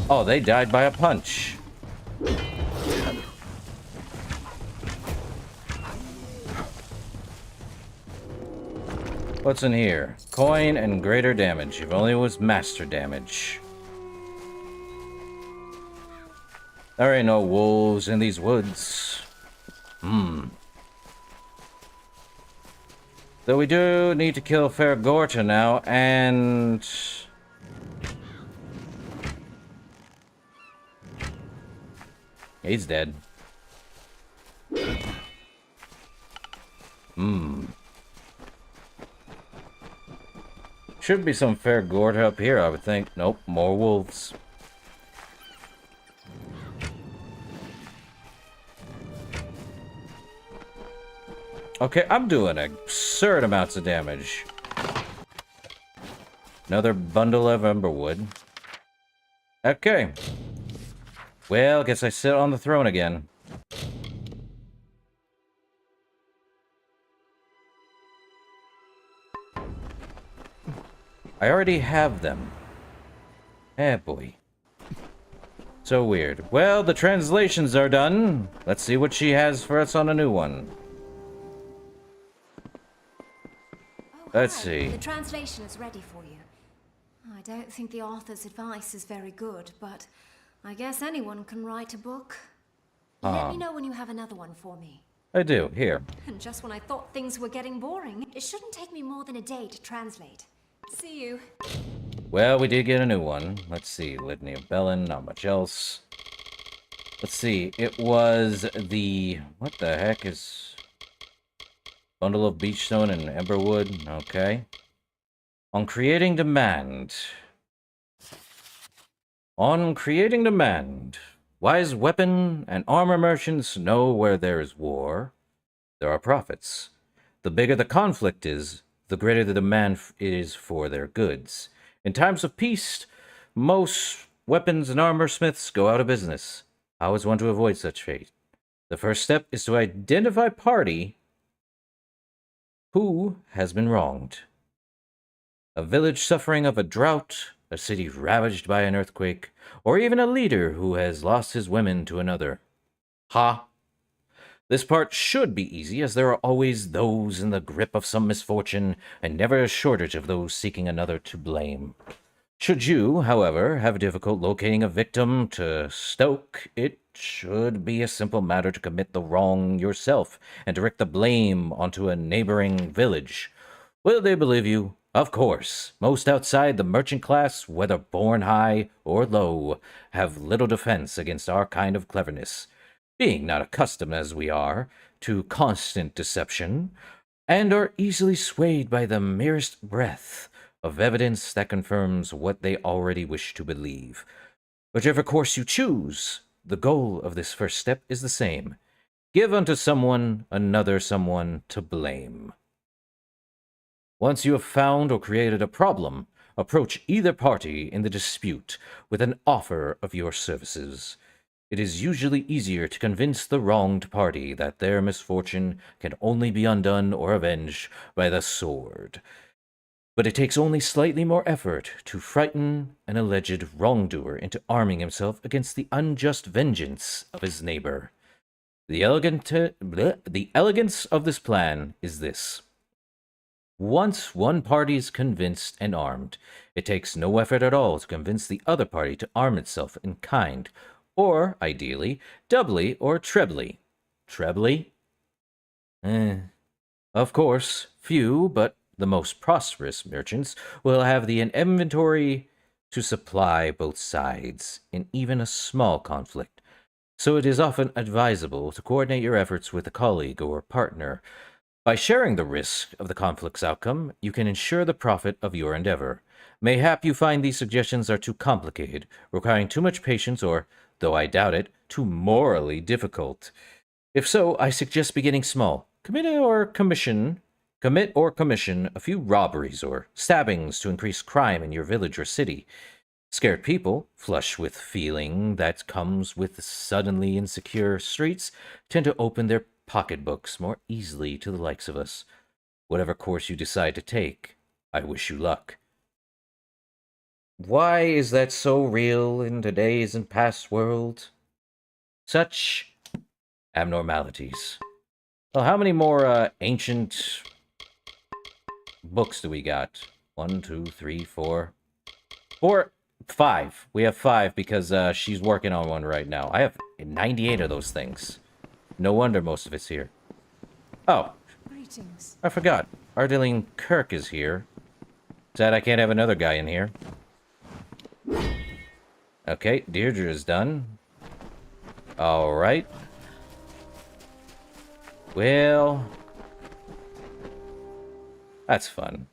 S1: Oh, they died by a punch. What's in here? Coin and greater damage. If only it was master damage. There ain't no wolves in these woods. Though we do need to kill Fergorta now, and... He's dead. Should be some Fergorta up here, I would think. Nope, more wolves. Okay, I'm doing absurd amounts of damage. Another bundle of Emberwood. Okay. Well, guess I sit on the throne again. I already have them. Eh, boy. So weird. Well, the translations are done. Let's see what she has for us on a new one. Let's see.
S7: The translation is ready for you. I don't think the author's advice is very good, but I guess anyone can write a book. Let me know when you have another one for me.
S1: I do. Here.
S7: And just when I thought things were getting boring, it shouldn't take me more than a day to translate. See you.
S1: Well, we did get a new one. Let's see. Litany of Bellin, not much else. Let's see. It was the... What the heck is... Bundle of Beachstone and Emberwood. Okay. On creating demand. On creating demand. Wise weapon and armor merchants know where there is war, there are profits. The bigger the conflict is, the greater the demand is for their goods. In times of peace, most weapons and armor smiths go out of business. How is one to avoid such fate? The first step is to identify party who has been wronged. A village suffering of a drought, a city ravaged by an earthquake, or even a leader who has lost his women to another. Ha! This part should be easy, as there are always those in the grip of some misfortune, and never a shortage of those seeking another to blame. Should you, however, have difficult locating a victim to stoke, it should be a simple matter to commit the wrong yourself and direct the blame onto a neighboring village. Will they believe you? Of course. Most outside the merchant class, whether born high or low, have little defense against our kind of cleverness, being not accustomed as we are to constant deception, and are easily swayed by the merest breath of evidence that confirms what they already wish to believe. Whichever course you choose, the goal of this first step is the same. Give unto someone another someone to blame. Once you have found or created a problem, approach either party in the dispute with an offer of your services. It is usually easier to convince the wronged party that their misfortune can only be undone or avenged by the sword. But it takes only slightly more effort to frighten an alleged wrongdoer into arming himself against the unjust vengeance of his neighbor. The elegance of this plan is this. Once one party is convinced and armed, it takes no effort at all to convince the other party to arm itself in kind, or, ideally, doubly or trebly. Trebly? Of course, few, but the most prosperous merchants will have the inventory to supply both sides in even a small conflict, so it is often advisable to coordinate your efforts with a colleague or partner. By sharing the risk of the conflict's outcome, you can ensure the profit of your endeavor. Mayhap you find these suggestions are too complicated, requiring too much patience, or, though I doubt it, too morally difficult. If so, I suggest beginning small. Commit or commission a few robberies or stabbings to increase crime in your village or city. Scared people, flush with feeling that comes with suddenly insecure streets, tend to open their pocketbooks more easily to the likes of us. Whatever course you decide to take, I wish you luck. Why is that so real in today's and past world? Such abnormalities. Well, how many more ancient books do we got? 1, 2, 3, 4. 5. We have 5 because she's working on one right now. I have 98 of those things. No wonder most of it's here. Oh.
S3: Greetings.
S1: I forgot. Ardeline Kirk is here. Sad I can't have another guy in here. Okay, Deirdre is done. Alright. Well, that's fun.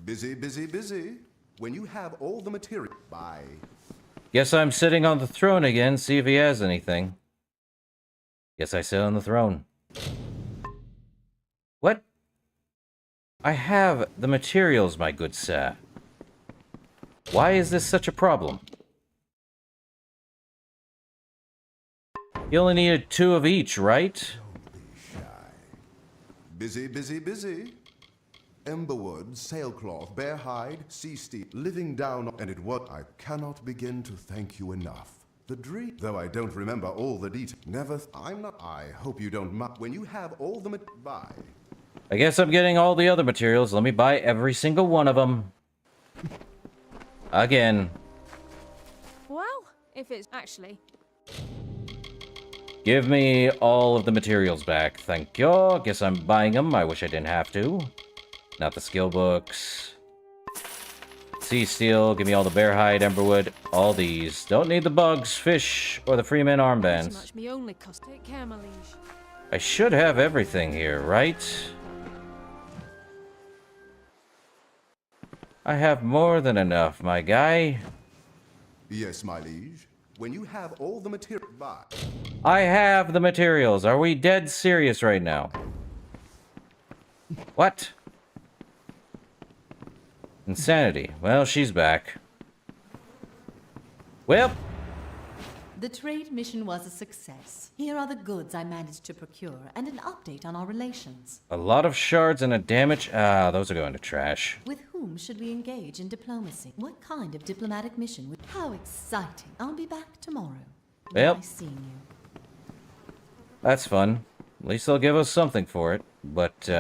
S11: Busy, busy, busy. When you have all the material, bye.
S1: Guess I'm sitting on the throne again, see if he has anything. Guess I sit on the throne. What? I have the materials, my good sir. Why is this such a problem? You only needed 2 of each, right?
S11: Don't be shy. Busy, busy, busy. Emberwood, sailcloth, bear hide, sea steel, living down, and it was. I cannot begin to thank you enough. The dream, though I don't remember all the details. I'm not. I hope you don't mind. When you have all the bye.
S1: I guess I'm getting all the other materials. Let me buy every single one of them. Again.
S3: Well, if it's actually...
S1: Give me all of the materials back. Thank you. Guess I'm buying them. I wish I didn't have to. Not the skill books. Sea steel. Give me all the bear hide, emberwood. All these. Don't need the bugs, fish, or the freeman armbands.
S3: Much me only cost. Take care, my liege.
S1: I should have everything here, right? I have more than enough, my guy.
S11: Yes, my liege. When you have all the material, bye.
S1: I have the materials. Are we dead serious right now? What? Insanity. Well, she's back. Well.
S8: The trade mission was a success. Here are the goods I managed to procure, and an update on our relations.
S1: A lot of shards and a damage. Ah, those are going to trash.
S8: With whom should we engage in diplomacy? What kind of diplomatic mission would... How exciting. I'll be back tomorrow.
S1: Well.
S8: Nice seeing you.
S1: That's fun. At least they'll give us something for it. But,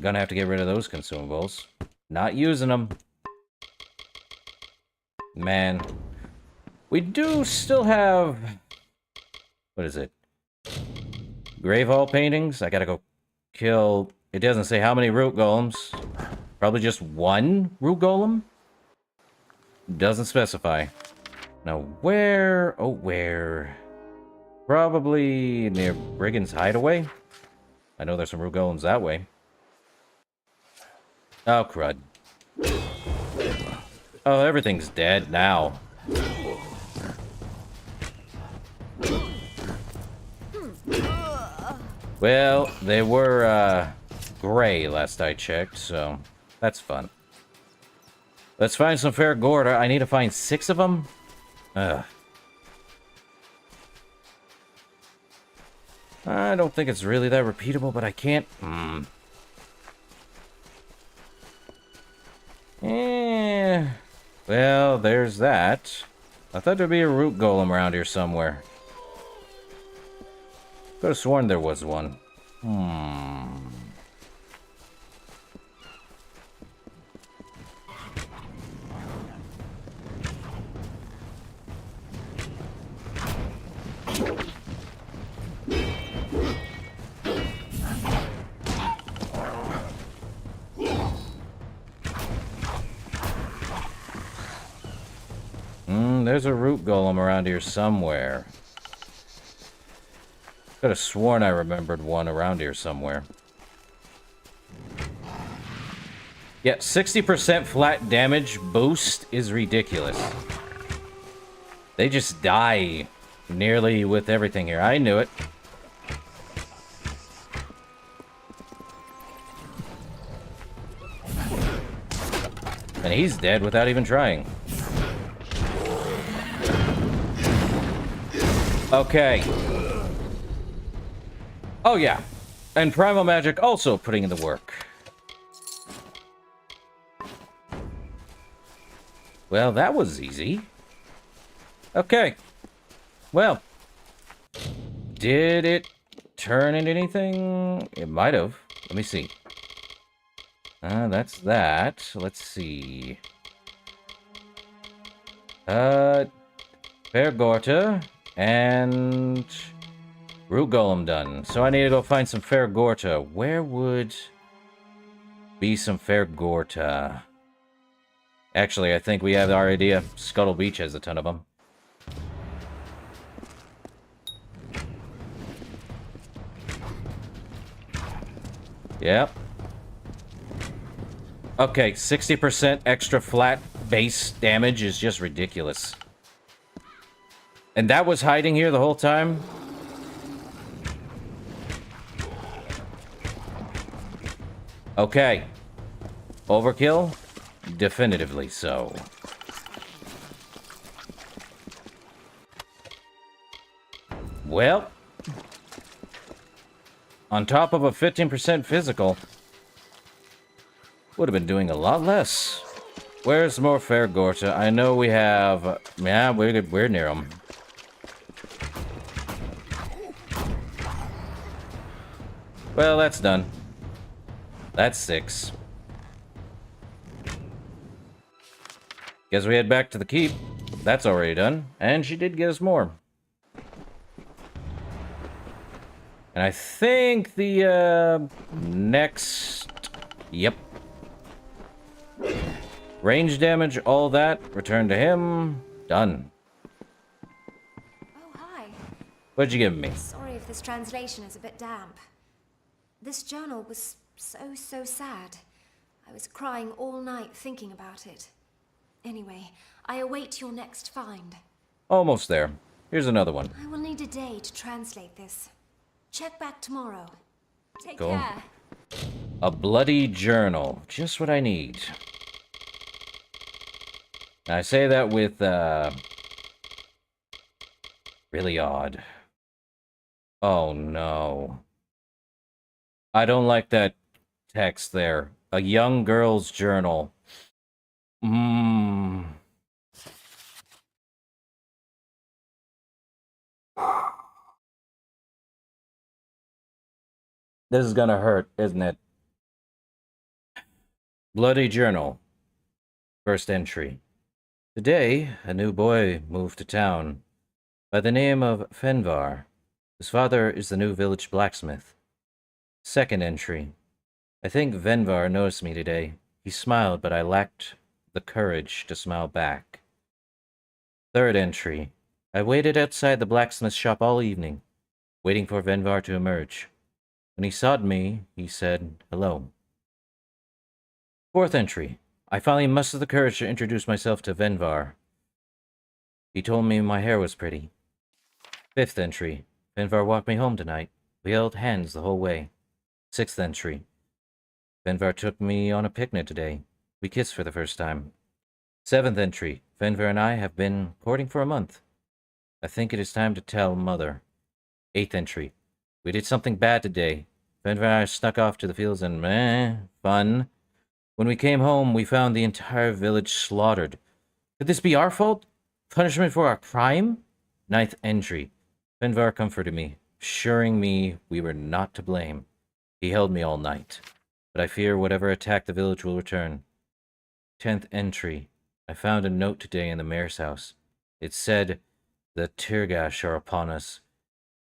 S1: Gonna have to get rid of those consumables. Not using them. Man. We do still have... What is it? Grave Hall paintings? I gotta go kill... It doesn't say how many root golems. Probably just one root golem? Doesn't specify. Now where... Oh, where... Probably near Brigand's Hideaway? I know there's some root golems that way. Oh, crud. Oh, everything's dead now. Well, they were, gray last I checked, so that's fun. Let's find some Faragorda. I need to find 6 of them? Ugh. I don't think it's really that repeatable, but I can't... Well, there's that. I thought there'd be a root golem around here somewhere. Could have sworn there was one. There's a root golem around here somewhere. Could have sworn I remembered one around here somewhere. Yeah, 60% flat damage boost is ridiculous. They just die nearly with everything here. I knew it. And he's dead without even trying. Okay. Oh, yeah. And Primal Magic also putting in the work. Well, that was easy. Okay. Well. Did it turn into anything? It might have. Let me see. That's that. Let's see. Faragorta and root golem done. So I need to go find some Faragorta. Where would be some Faragorta? Actually, I think we have our idea. Scuttle Beach has a ton of them. Yep. Okay, 60% extra flat base damage is just ridiculous. And that was hiding here the whole time? Okay. Overkill? Definitively so. Well. On top of a 15% physical. Would have been doing a lot less. Where's more Faragorta? I know we have... Yeah, we're near them. Well, that's done. That's 6. Guess we head back to the keep. That's already done. And she did get us more. And I think the, next... Yep. Range damage, all that. Return to him. Done.
S7: Oh, hi.
S1: What'd you give me?
S7: Sorry if this translation is a bit damp. This journal was so sad. I was crying all night thinking about it. Anyway, I await your next find.
S1: Almost there. Here's another one.
S7: I will need a day to translate this. Check back tomorrow. Take
S1: Cool.
S7: care.
S1: A bloody journal. Just what I need. I say that with, really odd. Oh, no. I don't like that text there. A young girl's journal. This is gonna hurt, isn't it? Bloody Journal. First entry. Today, a new boy moved to town by the name of Fenvar. His father is the new village blacksmith. Second entry. I think Venvar noticed me today. He smiled, but I lacked the courage to smile back. Third entry. I waited outside the blacksmith's shop all evening, waiting for Venvar to emerge. When he saw me, he said, hello. Fourth entry. I finally mustered the courage to introduce myself to Venvar. He told me my hair was pretty. Fifth entry. Venvar walked me home tonight. We held hands the whole way. Sixth entry. Venvar took me on a picnic today. We kissed for the first time. Seventh entry. Venvar and I have been courting for a month. I think it is time to tell Mother. Eighth entry. We did something bad today. Venvar and I snuck off to the fields and fun. When we came home, we found the entire village slaughtered. Could this be our fault? Punishment for our crime? Ninth entry. Venvar comforted me, assuring me we were not to blame. He held me all night, but I fear whatever attack the village will return. 10th entry. I found a note today in the mayor's house. It said, the Tirgash are upon us.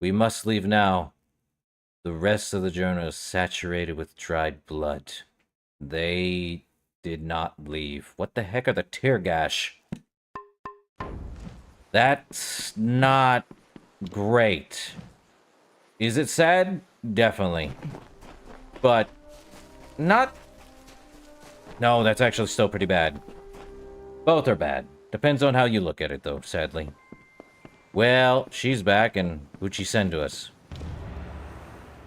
S1: We must leave now. The rest of the journal is saturated with dried blood. They did not leave. What the heck are the Tirgash? That's not great. Is it sad? Definitely. But not... No, that's actually still pretty bad. Both are bad. Depends on how you look at it, though, sadly. Well, she's back, and who'd she send to us?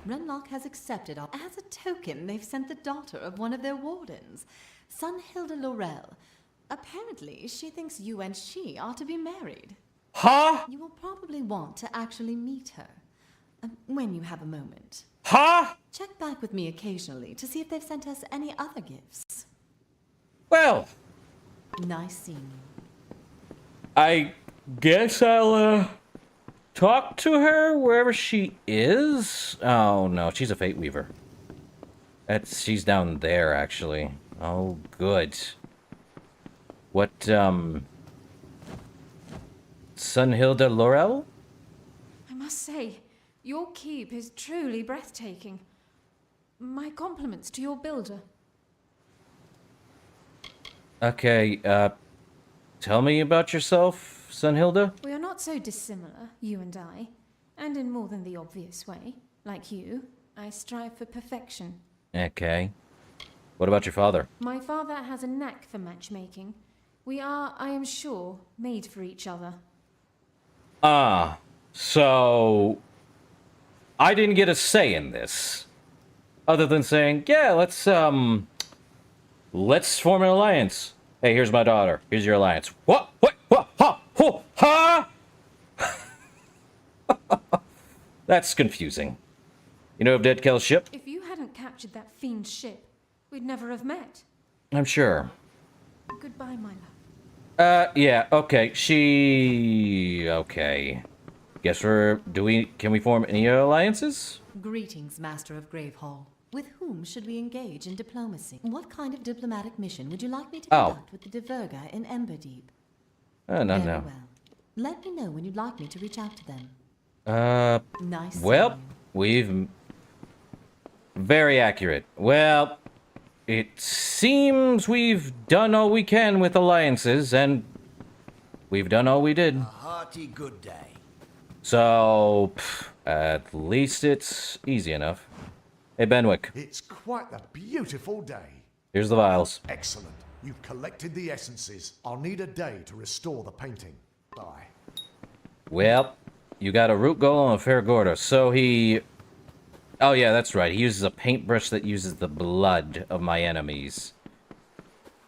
S8: Renlock has accepted our... As a token, they've sent the daughter of one of their wardens, Sunhilda Laurel. Apparently, she thinks you and she are to be married.
S1: Huh?
S8: You will probably want to actually meet her, when you have a moment.
S1: Huh?
S8: Check back with me occasionally to see if they've sent us any other gifts.
S1: Well,
S8: nice seeing you.
S1: I guess I'll, talk to her wherever she is. Oh, no, she's a Fate Weaver. She's down there, actually. Oh, good. What, Sunhilda Laurel?
S7: I must say, your keep is truly breathtaking. My compliments to your builder.
S1: Okay, tell me about yourself, Sunhilda.
S7: We are not so dissimilar, you and I, and in more than the obvious way. Like you, I strive for perfection.
S1: Okay. What about your father?
S7: My father has a knack for matchmaking. We are, I am sure, made for each other.
S1: Ah, so... I didn't get a say in this. Other than saying, yeah, let's form an alliance. Hey, here's my daughter. Here's your alliance. What? Ha? That's confusing. You know of Dead Kell's ship?
S7: If you hadn't captured that fiend's ship, we'd never have met.
S1: I'm sure.
S7: Goodbye, my love.
S1: Yeah, okay. Okay. Guess can we form any alliances?
S8: Greetings, Master of Gravehall. With whom should we engage in diplomacy? What kind of diplomatic mission would you like me to conduct with the Diverga in Emberdeep?
S1: No.
S8: Very well. Let me know when you'd like me to reach out to them. Nice.
S1: Well, we've... Very accurate. Well, it seems we've done all we can with alliances, and we've done all we did.
S12: A hearty good day.
S1: So, at least it's easy enough. Hey, Benwick.
S9: It's quite a beautiful day.
S1: Here's the vials.
S9: Excellent. You've collected the essences. I'll need a day to restore the painting. Bye.
S1: Well, you got a root golem and a Faragorda, so he... Oh yeah, that's right. He uses a paintbrush that uses the blood of my enemies.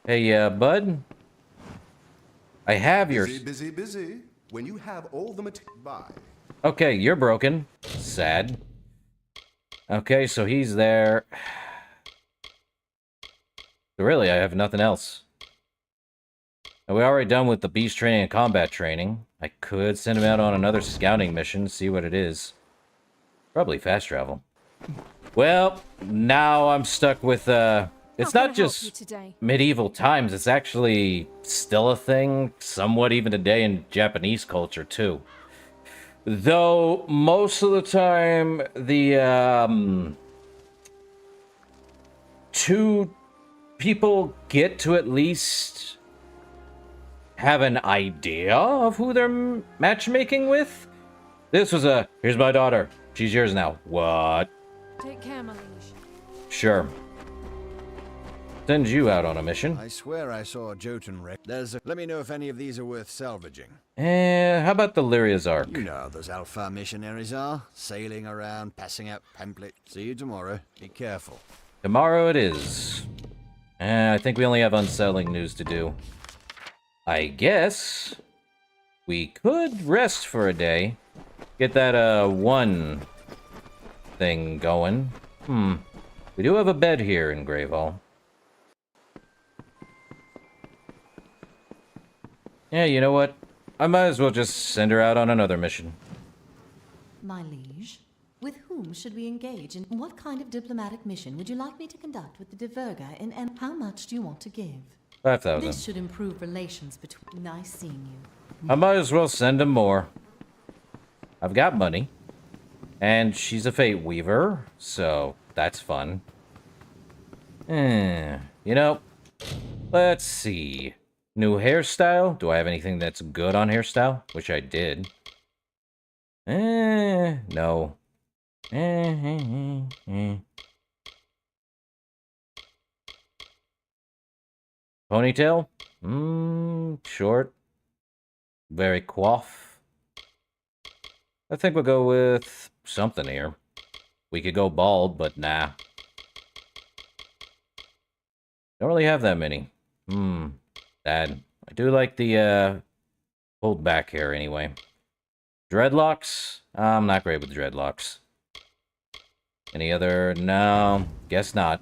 S1: Hey, bud? I have your...
S11: Busy. When you have all the material... Bye.
S1: Okay, you're broken. Sad. Okay, so he's there. So really, I have nothing else. And we're already done with the beast training and combat training. I could send him out on another scouting mission, see what it is. Probably fast travel. Well, now I'm stuck with, It's
S12: How can
S1: not
S12: I help
S1: just
S12: you today?
S1: medieval times, it's actually still a thing, somewhat even today in Japanese culture, too. Though, most of the time, the, two people get to at least have an idea of who they're matchmaking with. This was a, here's my daughter. She's yours now. What?
S12: Take care, my liege.
S1: Sure. Send you out on a mission.
S4: I swear I saw a Jotun wreck. Let me know if any of these are worth salvaging.
S1: How about the Lyria's Ark?
S4: You know how those alpha missionaries are. Sailing around, passing out pamphlets. See you tomorrow. Be careful.
S1: Tomorrow it is. I think we only have unsettling news to do. I guess we could rest for a day. Get that, one thing going. We do have a bed here in Gravehall. Yeah, you know what? I might as well just send her out on another mission.
S8: My liege, with whom should we engage, and what kind of diplomatic mission would you like me to conduct with the Diverga, and how much do you want to give?
S1: 5,000.
S8: This should improve relations between... Nice seeing you.
S1: I might as well send him more. I've got money. And she's a Fate Weaver, so that's fun. You know, let's see. New hairstyle? Do I have anything that's good on hairstyle? Which I did. No. Ponytail? Short. Very coif. I think we'll go with something here. We could go bald, but nah. Don't really have that many. Sad. I do like the, pulled back hair anyway. Dreadlocks? I'm not great with dreadlocks. Any other? No. Guess not.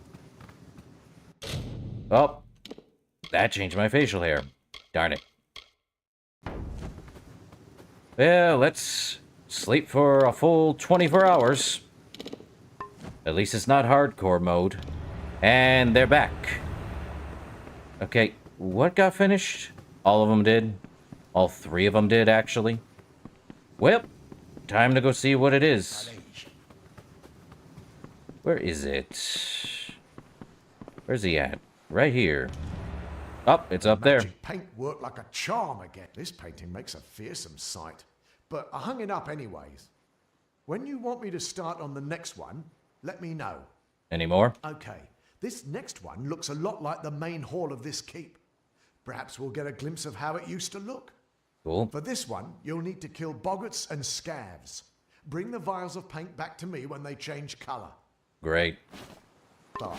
S1: Oh. That changed my facial hair. Darn it. Well, let's sleep for a full 24 hours. At least it's not hardcore mode. And they're back. Okay, what got finished? All of them did? All three of them did, actually? Well, time to go see what it is. Where is it? Where's he at? Right here. Oh, it's up there.
S9: Magic paint worked like a charm again. This painting makes a fearsome sight. But I hung it up anyways. When you want me to start on the next one, let me know.
S1: Any more?
S9: Okay, this next one looks a lot like the main hall of this keep. Perhaps we'll get a glimpse of how it used to look.
S1: Cool.
S9: For this one, you'll need to kill boggarts and scavs. Bring the vials of paint back to me when they change color.
S1: Great.
S9: Bye.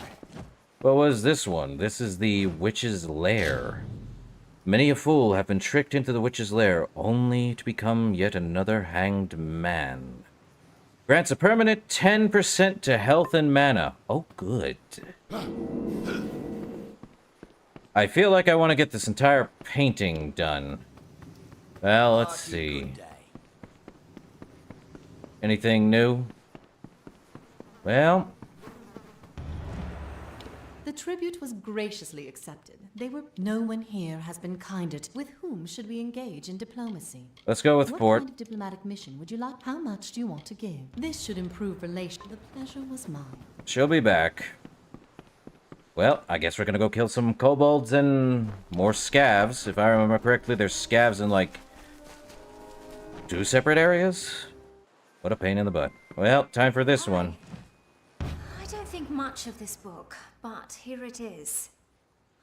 S1: What was this one? This is the Witch's Lair. Many a fool have been tricked into the Witch's Lair, only to become yet another hanged man. Grants a permanent 10% to health and mana. Oh, good. I feel like I want to get this entire painting done. Well, let's see. Anything new? Well...
S8: The tribute was graciously accepted. No one here has been kinder to... With whom should we engage in diplomacy?
S1: Let's go with Port.
S8: What kind of diplomatic mission would you like? How much do you want to give? This should improve relations. The pleasure was mine.
S1: She'll be back. Well, I guess we're gonna go kill some kobolds and more scavs. If I remember correctly, there's scavs in, like, 2 separate areas? What a pain in the butt. Well, time for this one.
S7: I don't think much of this book, but here it is.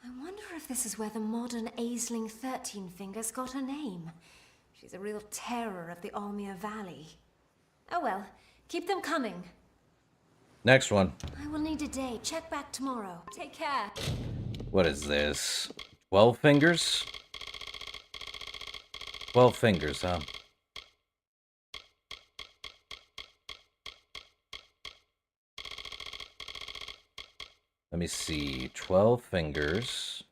S7: I wonder if this is where the modern Aisling 13 Fingers got her name. She's a real terror of the Almere Valley. Oh well, keep them coming.
S1: Next one.
S7: I will need a day. Check back tomorrow. Take care.
S1: What is this? 12 fingers? 12 fingers, huh? Let me see. 12 fingers.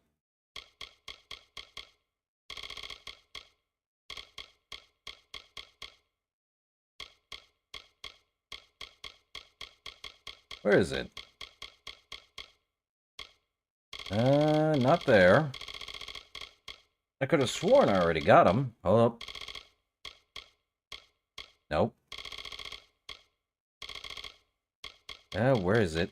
S1: Where is it? Not there. I could have sworn I already got him. Hold up. Nope. Where is it?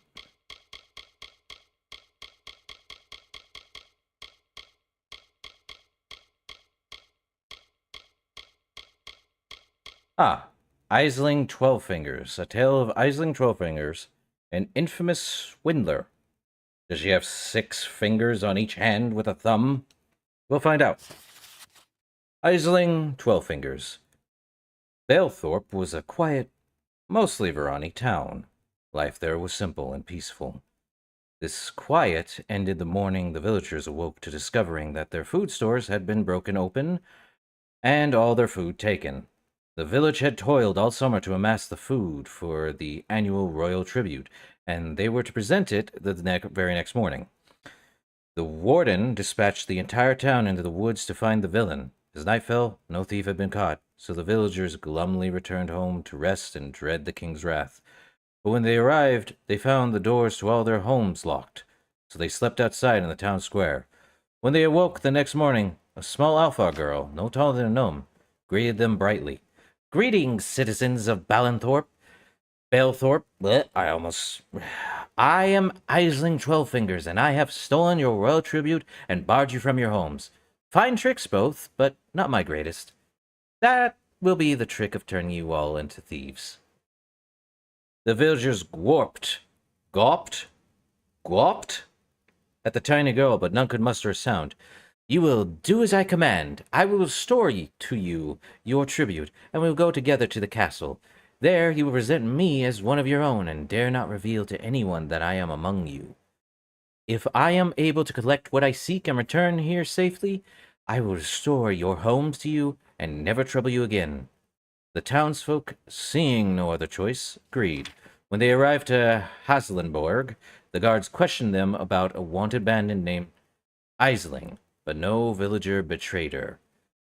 S1: Ah, Aisling Twelvefingers. A tale of Aisling Twelvefingers, an infamous swindler. Does she have 6 fingers on each hand with a thumb? We'll find out. Aisling Twelvefingers. Balethorpe was a quiet, mostly Verani town. Life there was simple and peaceful. This quiet ended the morning the villagers awoke to discovering that their food stores had been broken open and all their food taken. The village had toiled all summer to amass the food for the annual royal tribute, and they were to present it the very next morning. The warden dispatched the entire town into the woods to find the villain. As night fell, no thief had been caught, so the villagers glumly returned home to rest and dread the king's wrath. But when they arrived, they found the doors to all their homes locked, so they slept outside in the town square. When they awoke the next morning, a small alpha girl, no taller than a gnome, greeted them brightly. "Greetings, citizens of Balethorpe. I am Aisling Twelvefingers, and I have stolen your royal tribute and barred you from your homes. Fine tricks both, but not my greatest. That will be the trick of turning you all into thieves." The villagers gawped at the tiny girl, but none could muster a sound. "You will do as I command. I will restore to you your tribute, and we will go together to the castle. There you will present me as one of your own, and dare not reveal to anyone that I am among you. If I am able to collect what I seek and return here safely, I will restore your homes to you and never trouble you again." The townsfolk, seeing no other choice, agreed. When they arrived to Haslenborg, the guards questioned them about a wanted bandit named Aisling, but no villager betrayed her.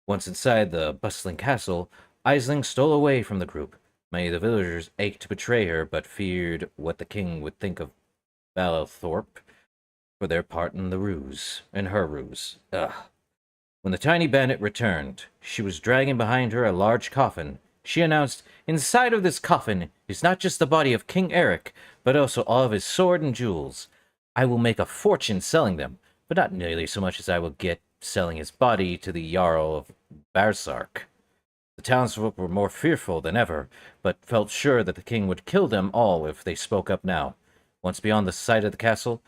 S1: Once inside the bustling castle, Aisling stole away from the group. Many of the villagers ached to betray her, but feared what the king would think of Balethorpe for their part in her ruse. When the tiny bandit returned, she was dragging behind her a large coffin. She announced, "Inside of this coffin is not just the body of King Eric, but also all of his sword and jewels. I will make a fortune selling them, but not nearly so much as I will get selling his body to the Jarl of Barsark." The townsfolk were more fearful than ever, but felt sure that the king would kill them all if they spoke up now. Once beyond the sight of the castle,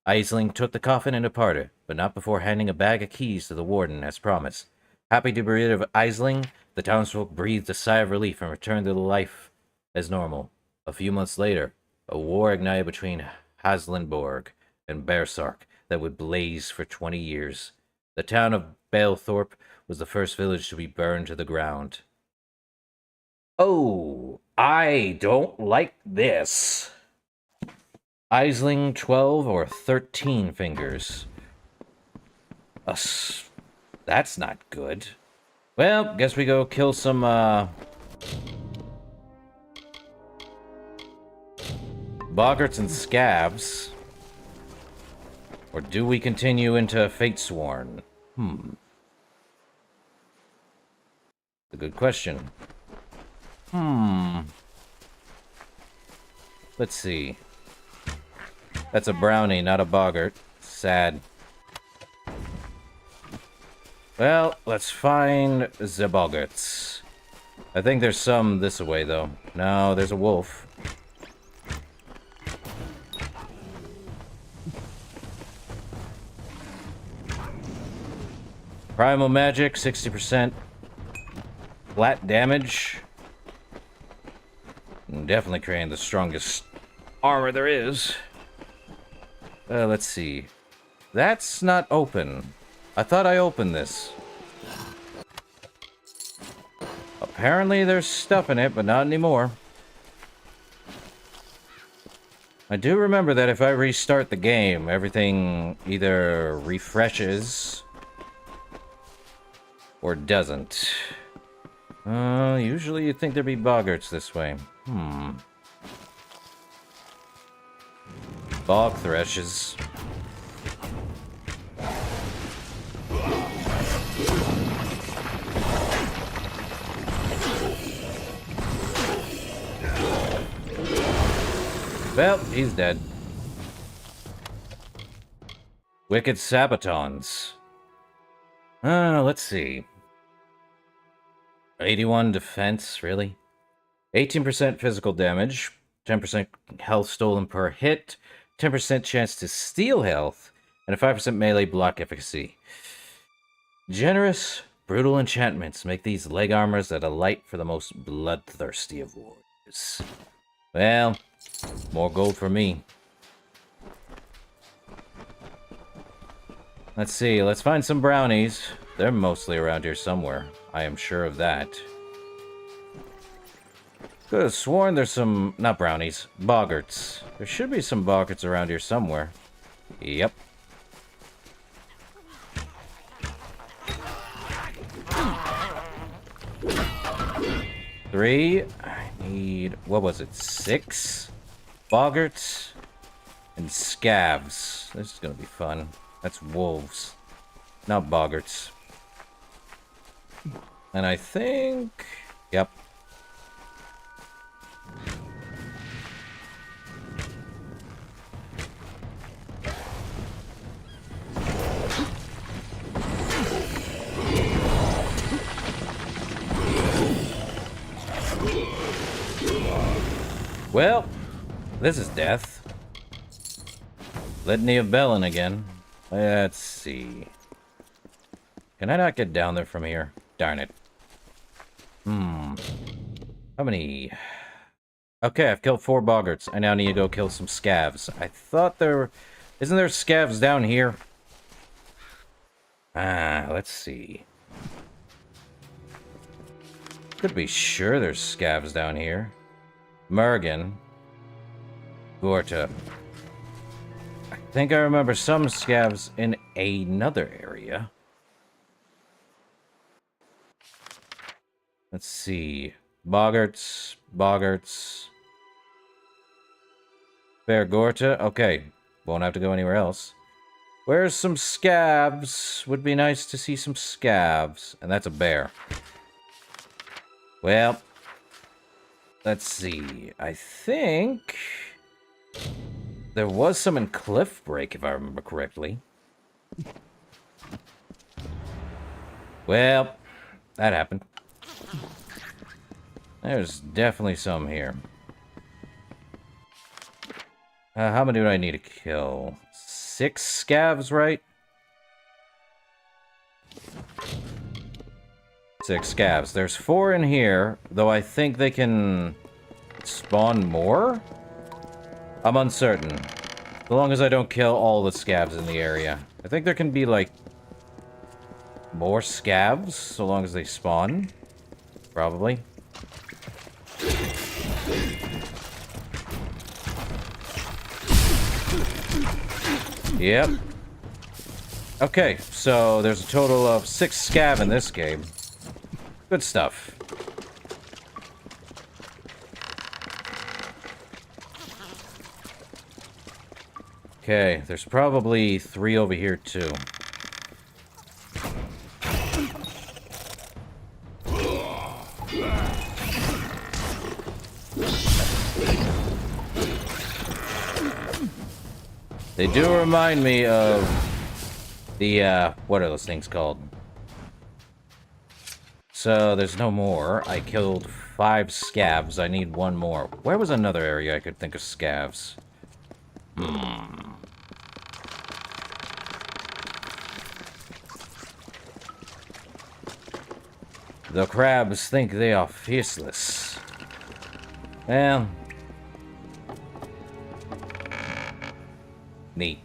S1: Aisling took the coffin and departed, but not before handing a bag of keys to the warden as promised. Happy to be rid of Aisling, the townsfolk breathed a sigh of relief and returned to life as normal. A few months later, a war ignited between Haslenborg and Barsark that would blaze for 20 years. The town of Balethorpe was the first village to be burned to the ground. Oh, I don't like this. Aisling 12 or 13 fingers. That's not good. Well, guess we go kill some, boggarts and scabs. Or do we continue into Fatesworn? A good question. Let's see. That's a brownie, not a boggart. Sad. Well, let's find the boggarts. I think there's some this way, though. No, there's a wolf. Primal magic, 60%. Flat damage. Definitely creating the strongest armor there is. Let's see. That's not open. I thought I opened this. Apparently there's stuff in it, but not anymore. I do remember that if I restart the game, everything either refreshes or doesn't. Usually you'd think there'd be boggarts this way. Bog threshes. Well, he's dead. Wicked Sabatons. Let's see. 81 defense, really? 18% physical damage, 10% health stolen per hit, 10% chance to steal health, and a 5% melee block efficacy. Generous, brutal enchantments make these leg armors a delight for the most bloodthirsty of warriors. Well, more gold for me. Let's see, let's find some brownies. They're mostly around here somewhere. I am sure of that. Could have sworn there's some... not brownies. Boggarts. There should be some boggarts around here somewhere. Yep. Three. I need... what was it? 6? Boggarts. And scavs. This is gonna be fun. That's wolves. Not boggarts. And I think... yep. Well, this is death. Litany of Bellin again. Let's see. Can I not get down there from here? Darn it. How many? Okay, I've killed 4 boggarts. I now need to go kill some scavs. I thought there... isn't there scavs down here? Let's see. Could be sure there's scavs down here. Mergen. Gorta. I think I remember some scavs in another area. Let's see. Boggarts. Boggarts. Fair Gorta. Okay. Won't have to go anywhere else. Where's some scavs? Would be nice to see some scavs. And that's a bear. Well. Let's see. I think... there was some in Cliffbreak, if I remember correctly. Well, that happened. There's definitely some here. How many do I need to kill? 6 scavs, right? 6 scavs. There's 4 in here, though I think they can spawn more? I'm uncertain. As long as I don't kill all the scavs in the area. I think there can be, like, more scavs, so long as they spawn. Probably. Yep. Okay, so there's a total of 6 scav in this game. Good stuff. Okay, there's probably 3 over here, too. They do remind me of the, what are those things called? So, there's no more. I killed 5 scavs. I need 1 more. Where was another area I could think of scavs? The crabs think they are fierceless. Well... neat.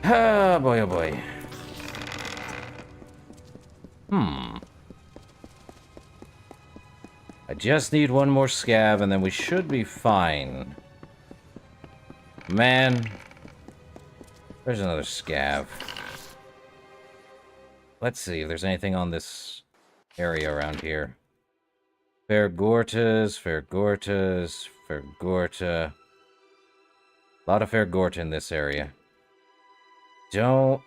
S1: Oh boy, oh boy. I just need 1 more scav and then we should be fine. Man. There's another scav. Let's see if there's anything on this area around here. Fair Gortas, Fair Gortas, Fair Gorta. A lot of Fair Gorta in this area. Don't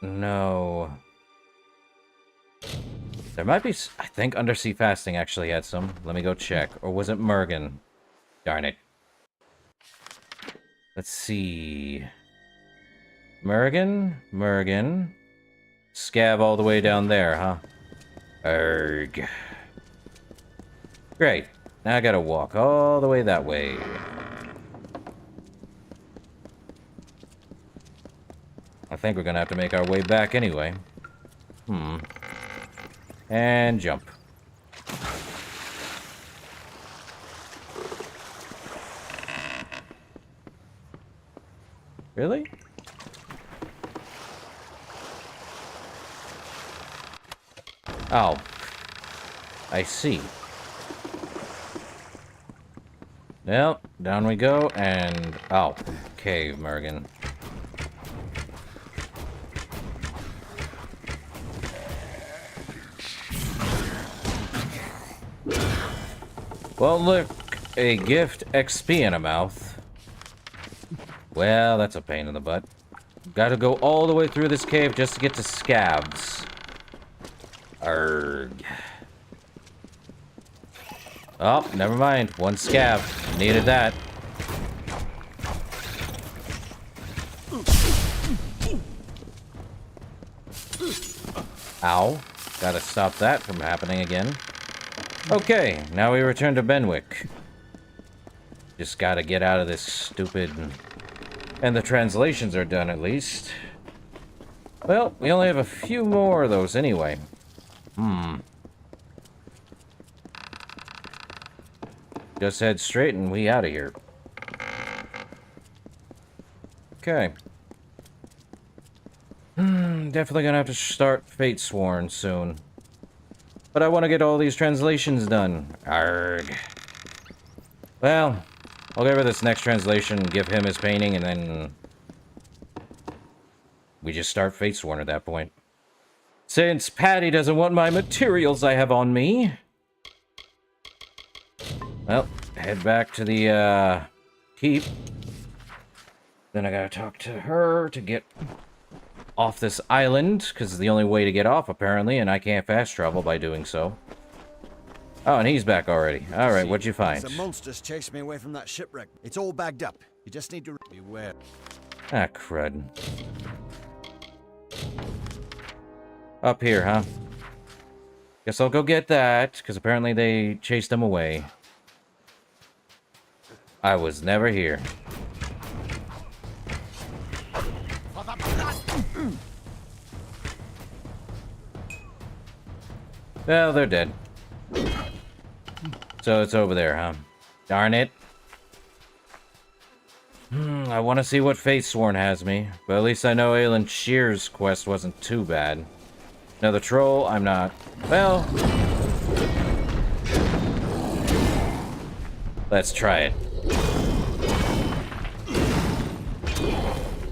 S1: know. There might be... I think Undersea Fasting actually had some. Let me go check. Or was it Mergen? Darn it. Let's see... Mergen? Mergen. Scav all the way down there, huh? Erg. Great. Now I gotta walk all the way that way. I think we're gonna have to make our way back anyway. And jump. Really? Oh. I see. Well, down we go, and... Oh, cave, Mergen. Well, look, a gift XP in a mouth. Well, that's a pain in the butt. Gotta go all the way through this cave just to get to scabs. Arrgh. Oh, never mind. One scab. Needed that. Ow. Gotta stop that from happening again. Okay, now we return to Benwick. Just gotta get out of this stupid... And the translations are done, at least. Well, we only have a few more of those anyway. Just head straight and we out of here. Okay. Definitely gonna have to start Fate Sworn soon. But I want to get all these translations done. Arrgh. Well, I'll give her this next translation, give him his painting, and then... we just start Fate Sworn at that point. Since Patty doesn't want my materials I have on me... Well, head back to the, keep. Then I gotta talk to her to get off this island, because it's the only way to get off, apparently, and I can't fast travel by doing so. Oh, and he's back already. Alright, what'd you find?
S4: Some monsters chased me away from that shipwreck. It's all bagged up. You just need to beware.
S1: Ah, crud. Up here, huh? Guess I'll go get that, because apparently they chased him away. I was never here. Well, they're dead. So it's over there, huh? Darn it. I want to see what Fate Sworn has me. But at least I know Aelin Shear's quest wasn't too bad. Another troll? I'm not. Well... let's try it.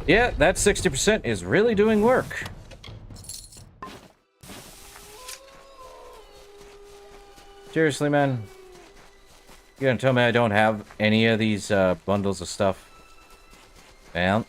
S1: Yeah, that 60% is really doing work. Seriously, man? You gonna tell me I don't have any of these bundles of stuff? Well...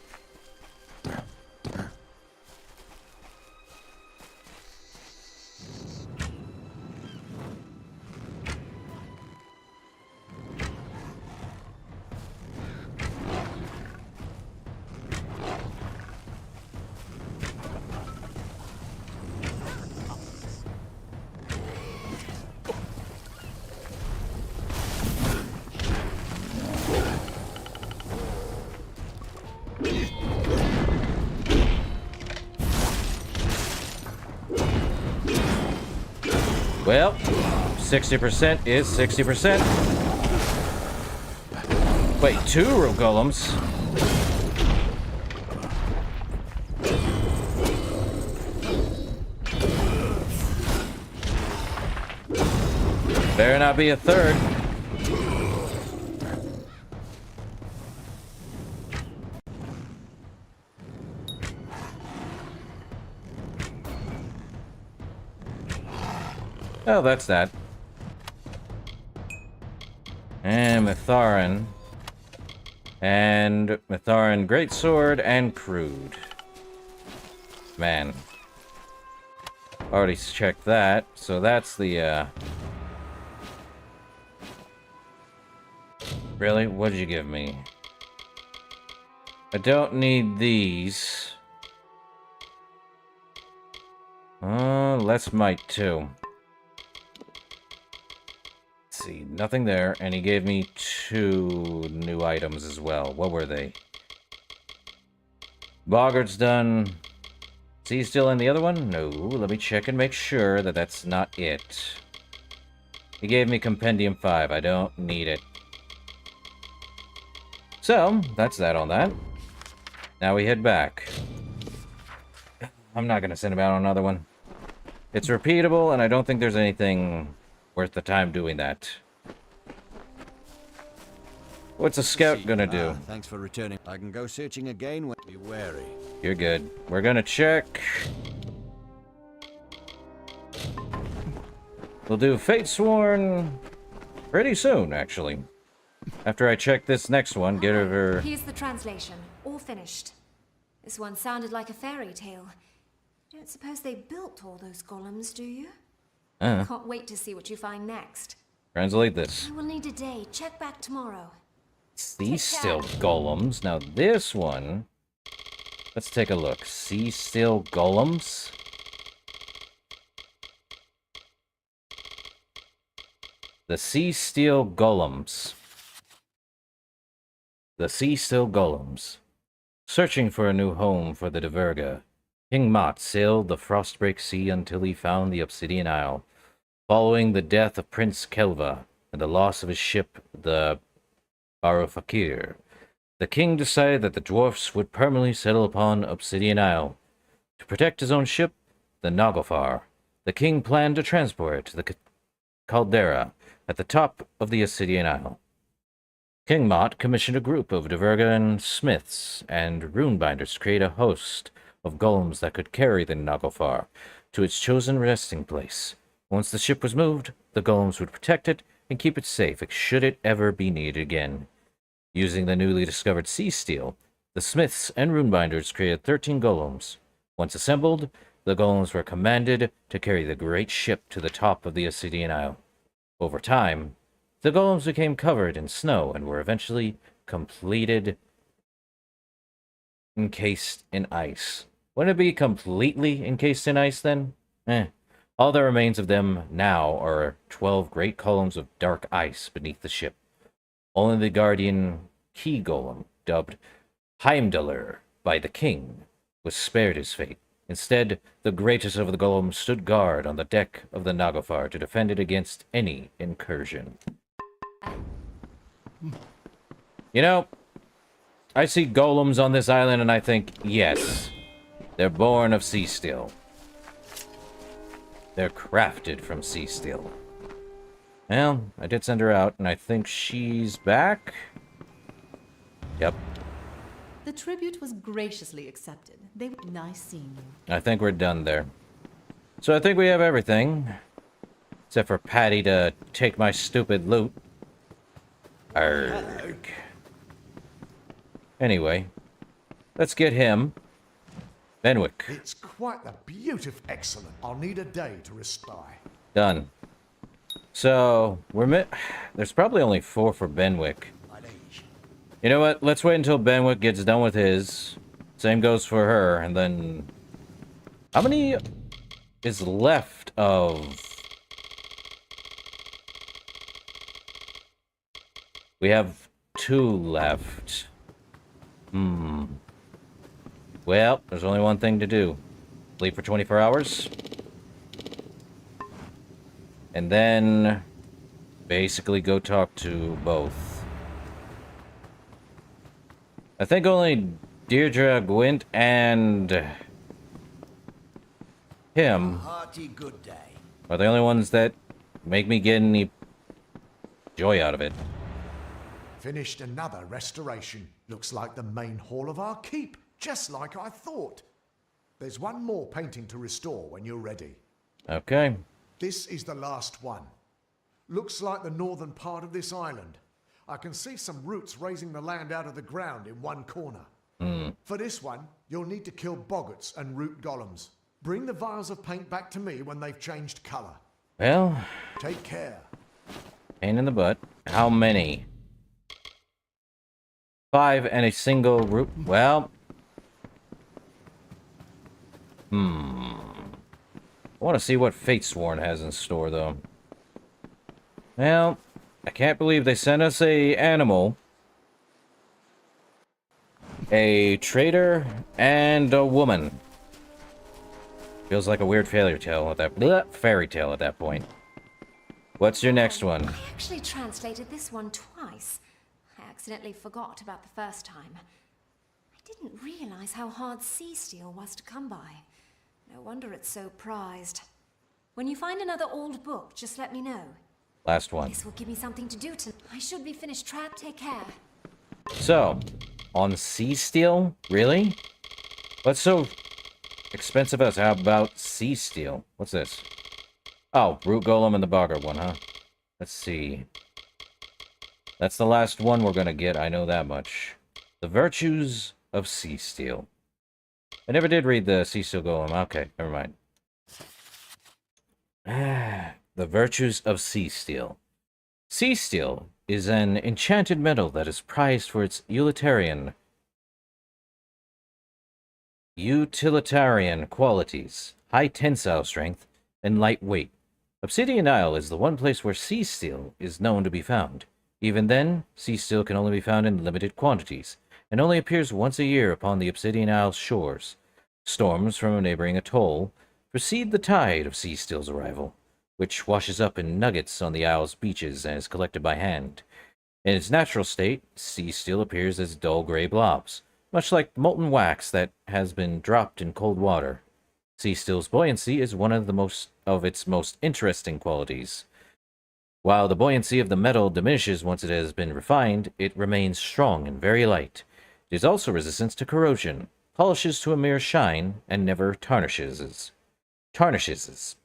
S1: Well, 60% is 60%. Wait, 2 rogue golems? Better not be a third. Oh, that's that. And Mitharan. And Mitharan Greatsword and Crude. Man. Already checked that, so that's the, Really? What did you give me? I don't need these. Less might too. Let's see, nothing there, and he gave me 2 new items as well. What were they? Boggart's done. Is he still in the other one? No, let me check and make sure that that's not it. He gave me Compendium 5, I don't need it. So, that's that on that. Now we head back. I'm not gonna send him out on another one. It's repeatable, and I don't think there's anything worth the time doing that. What's a scout gonna do?
S4: Thanks for returning. I can go searching again when... Be wary.
S1: You're good. We're gonna check. We'll do Fate Sworn pretty soon, actually. After I check this next one, get over...
S7: Here's the translation. All finished. This one sounded like a fairy tale. Don't suppose they built all those golems, do you? Can't wait to see what you find next.
S1: Translate this.
S7: I will need a day. Check back tomorrow.
S1: These still golems. Now this one... Let's take a look. Sea still golems? The sea steel golems. The sea still golems. Searching for a new home for the Diverga, King Mott sailed the Frostbreak Sea until he found the Obsidian Isle. Following the death of Prince Kelva and the loss of his ship, the Barofakir, the king decided that the dwarfs would permanently settle upon Obsidian Isle. To protect his own ship, the Nagofar, the king planned to transport it to the caldera at the top of the Obsidian Isle. King Mott commissioned a group of Divergan smiths and runebinders to create a host of golems that could carry the Nagofar to its chosen resting place. Once the ship was moved, the golems would protect it and keep it safe should it ever be needed again. Using the newly discovered sea steel, the smiths and runebinders created 13 golems. Once assembled, the golems were commanded to carry the great ship to the top of the Obsidian Isle. Over time, the golems became covered in snow and were eventually completed encased in ice. Wouldn't it be completely encased in ice then? All that remains of them now are 12 great columns of dark ice beneath the ship. Only the guardian key golem, dubbed Heimdallr by the king, was spared his fate. Instead, the greatest of the golems stood guard on the deck of the Nagofar to defend it against any incursion. You know, I see golems on this island and I think, yes, they're born of sea steel. They're crafted from sea steel. Well, I did send her out, and I think she's back? Yep.
S8: The tribute was graciously accepted. They were nice seeing you.
S1: I think we're done there. So I think we have everything. Except for Patty to take my stupid loot. Arrgh. Anyway, let's get him. Benwick.
S9: It's quite the beautiful... Excellent. I'll need a day to respire.
S1: Done. So, there's probably only 4 for Benwick. You know what? Let's wait until Benwick gets done with his. Same goes for her, and then... How many is left of... We have 2 left. Well, there's only one thing to do. Sleep for 24 hours. And then basically go talk to both. I think only Deirdre, Gwent, and him are the only ones that make me get any joy out of it.
S9: Finished another restoration. Looks like the main hall of our keep. Just like I thought. There's one more painting to restore when you're ready.
S1: Okay.
S9: This is the last one. Looks like the northern part of this island. I can see some roots raising the land out of the ground in one corner. For this one, you'll need to kill boggarts and root golems. Bring the vials of paint back to me when they've changed colour.
S1: Well,
S9: Take care.
S1: pain in the butt. How many? 5 and a single root. Well. I want to see what Fatesworn has in store, though. Well, I can't believe they sent us a animal, a trader, and a woman. Feels like a weird fairy tale at that point. What's your next one?
S7: I actually translated this one twice. I accidentally forgot about the first time. I didn't realize how hard sea steel was to come by. No wonder it's so prized. When you find another old book, just let me know.
S1: Last one.
S7: This will give me something to do tonight. I should be finished. Take care.
S1: So, on sea steel? Really? What's so expensive as how about sea steel? What's this? Oh, Root Golem and the Boggart one, huh? Let's see. That's the last one we're gonna get, I know that much. The Virtues of Sea Steel. I never did read the Sea Steel Golem. Okay, never mind. The Virtues of Sea Steel. Sea steel is an enchanted metal that is prized for its utilitarian qualities, high tensile strength, and light weight. Obsidian Isle is the one place where sea steel is known to be found. Even then, sea steel can only be found in limited quantities, and only appears once a year upon the Obsidian Isle's shores. Storms from a neighboring atoll precede the tide of sea steel's arrival, which washes up in nuggets on the isle's beaches and is collected by hand. In its natural state, sea steel appears as dull gray blobs, much like molten wax that has been dropped in cold water. Sea steel's buoyancy is one of its most interesting qualities. While the buoyancy of the metal diminishes once it has been refined, it remains strong and very light. It is also resistant to corrosion, polishes to a mere shine, and never tarnishes. Tarnishes?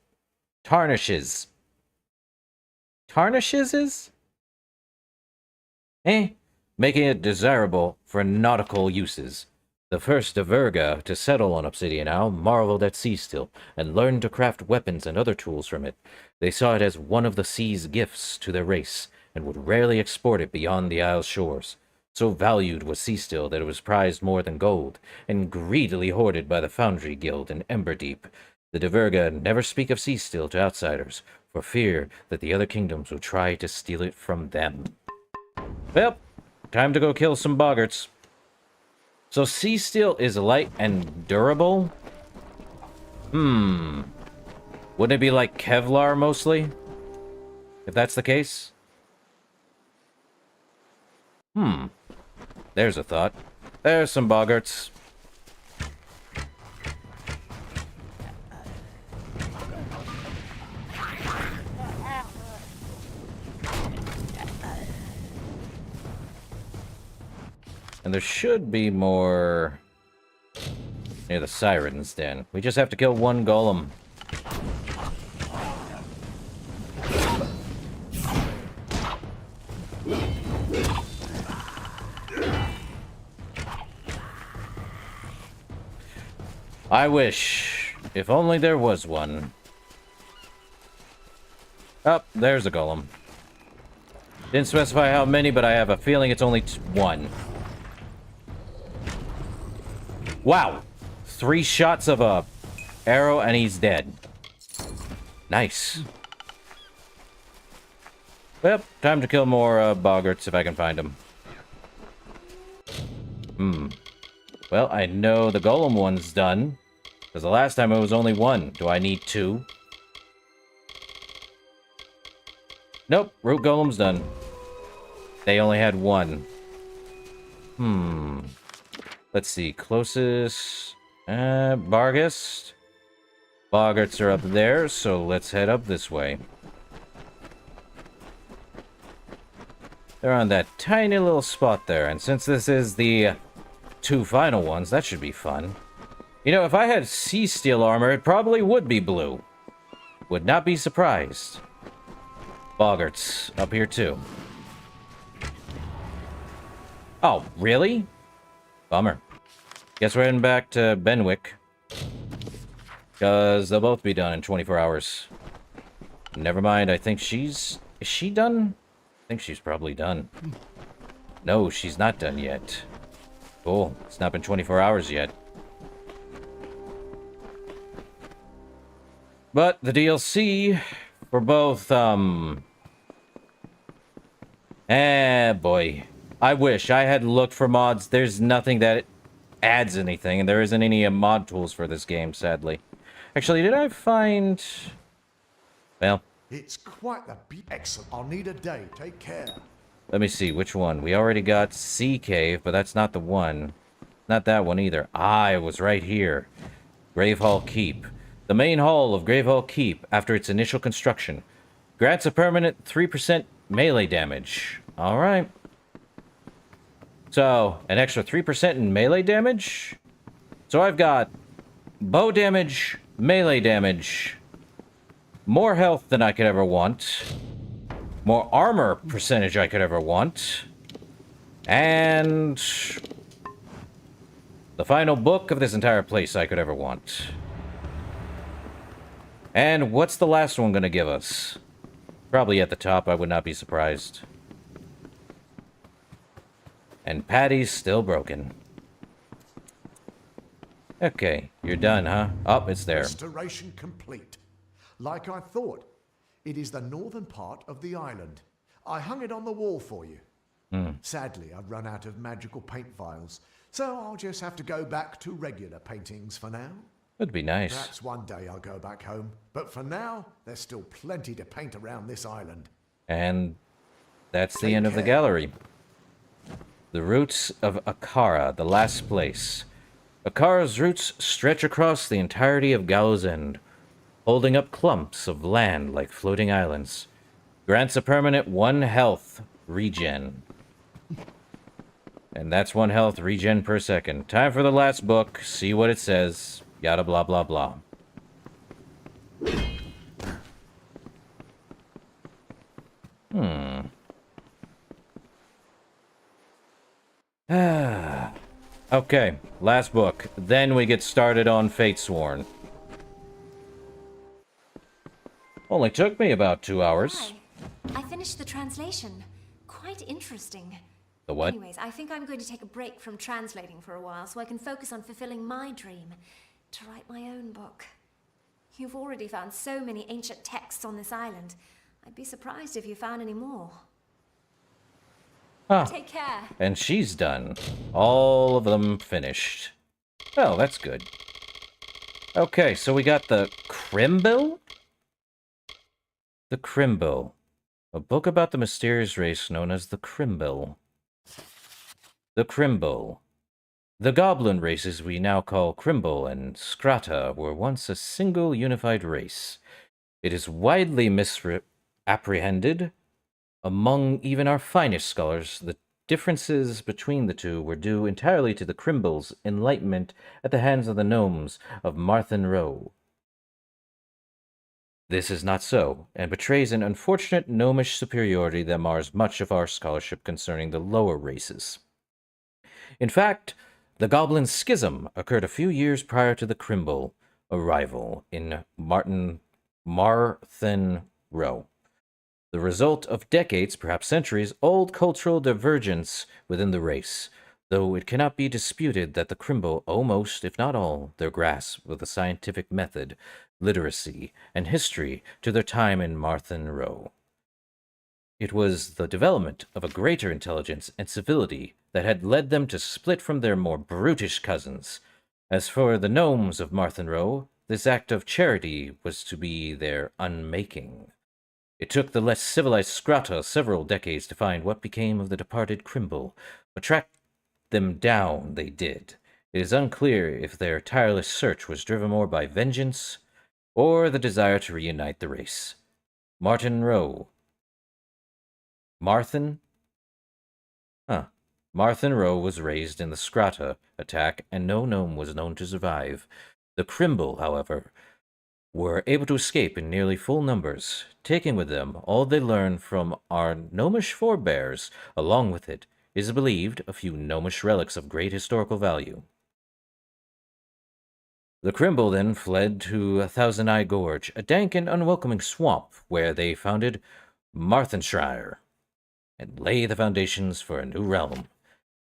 S1: Making it desirable for nautical uses. The first Diverga to settle on Obsidian Isle marveled at sea steel and learned to craft weapons and other tools from it. They saw it as one of the sea's gifts to their race and would rarely export it beyond the isle's shores. So valued was sea steel that it was prized more than gold and greedily hoarded by the Foundry Guild in Emberdeep. The Diverga never speak of sea steel to outsiders for fear that the other kingdoms would try to steal it from them. Well, time to go kill some boggarts. So sea steel is light and durable? Wouldn't it be like Kevlar mostly? If that's the case? There's a thought. There's some boggarts. And there should be more near the Siren's Den. We just have to kill one golem. I wish. If only there was one. Oh, there's a golem. Didn't specify how many, but I have a feeling it's only one. Wow! 3 shots of a arrow and he's dead. Nice. Well, time to kill more boggarts if I can find them. Well, I know the golem one's done. Because the last time it was only 1. Do I need 2? Nope, root golem's done. They only had 1. Let's see, closest... Barghest? Boggarts are up there, so let's head up this way. They're on that tiny little spot there, and since this is the 2 final ones, that should be fun. You know, if I had sea steel armor, it probably would be blue. Would not be surprised. Boggarts up here too. Oh, really? Bummer. Guess we're heading back to Benwick. Because they'll both be done in 24 hours. Never mind, I think she's... Is she done? I think she's probably done. No, she's not done yet. Cool. It's not been 24 hours yet. But the DLC for both, boy. I wish I had looked for mods. There's nothing that adds anything, and there isn't any mod tools for this game, sadly. Actually, did I find... Well...
S9: It's quite the excellent. I'll need a day. Take care.
S1: Let me see, which one? We already got Sea Cave, but that's not the one. Not that one either. Ah, it was right here. Grave Hall Keep. The main hall of Grave Hall Keep, after its initial construction, grants a permanent 3% melee damage. Alright. So, an extra 3% in melee damage? So I've got bow damage, melee damage, more health than I could ever want, more armor percentage I could ever want, and the final book of this entire place I could ever want. And what's the last one gonna give us? Probably at the top, I would not be surprised. And Patty's still broken. Okay, you're done, huh? Oh, it's there.
S9: Restoration complete. Like I thought, it is the northern part of the island. I hung it on the wall for you. Sadly, I've run out of magical paint vials, so I'll just have to go back to regular paintings for now.
S1: That'd be nice.
S9: Perhaps one day I'll go back home, but for now, there's still plenty to paint around this island.
S1: And that's the end of the gallery. The roots of Akara, the last place. Akara's roots stretch across the entirety of Gallows End, holding up clumps of land like floating islands. Grants a permanent 1 health regen. And that's 1 health regen per second. Time for the last book. See what it says. Yada blah blah blah. Okay, last book. Then we get started on Fatesworn. Only took me about 2 hours.
S7: Hi. I finished the translation. Quite interesting.
S1: The what?
S7: Anyways, I think I'm going to take a break from translating for a while so I can focus on fulfilling my dream, to write my own book. You've already found so many ancient texts on this island. I'd be surprised if you found any more.
S1: Huh.
S7: Take care.
S1: And she's done. All of them finished. Well, that's good. Okay, so we got the Crimble? The Crimble. A book about the mysterious race known as the Crimble. The Crimble. The goblin races we now call Crimble and Scrata were once a single unified race. It is widely misapprehended among even our finest scholars. The differences between the two were due entirely to the Crimble's enlightenment at the hands of the gnomes of Marthen Row. This is not so, and betrays an unfortunate gnomish superiority that mars much of our scholarship concerning the lower races. In fact, the Goblin Schism occurred a few years prior to the Crimble arrival in Marthen Row, the result of decades, perhaps centuries, old cultural divergence within the race, though it cannot be disputed that the Crimble owe most, if not all, their grasp of the scientific method, literacy, and history to their time in Marthen Row. It was the development of a greater intelligence and civility that had led them to split from their more brutish cousins. As for the gnomes of Marthen Row, this act of charity was to be their unmaking. It took the less civilized Scrata several decades to find what became of the departed Crimble, but track them down they did. It is unclear if their tireless search was driven more by vengeance or the desire to reunite the race. Marthen Row. Marthen Row was raised in the Scrata attack, and no gnome was known to survive. The Crimble, however, were able to escape in nearly full numbers, taking with them all they learned from our gnomish forebears. Along with it is believed a few gnomish relics of great historical value. The Crimble then fled to Thousand Eye Gorge, a dank and unwelcoming swamp where they founded Marthenshire and lay the foundations for a new realm.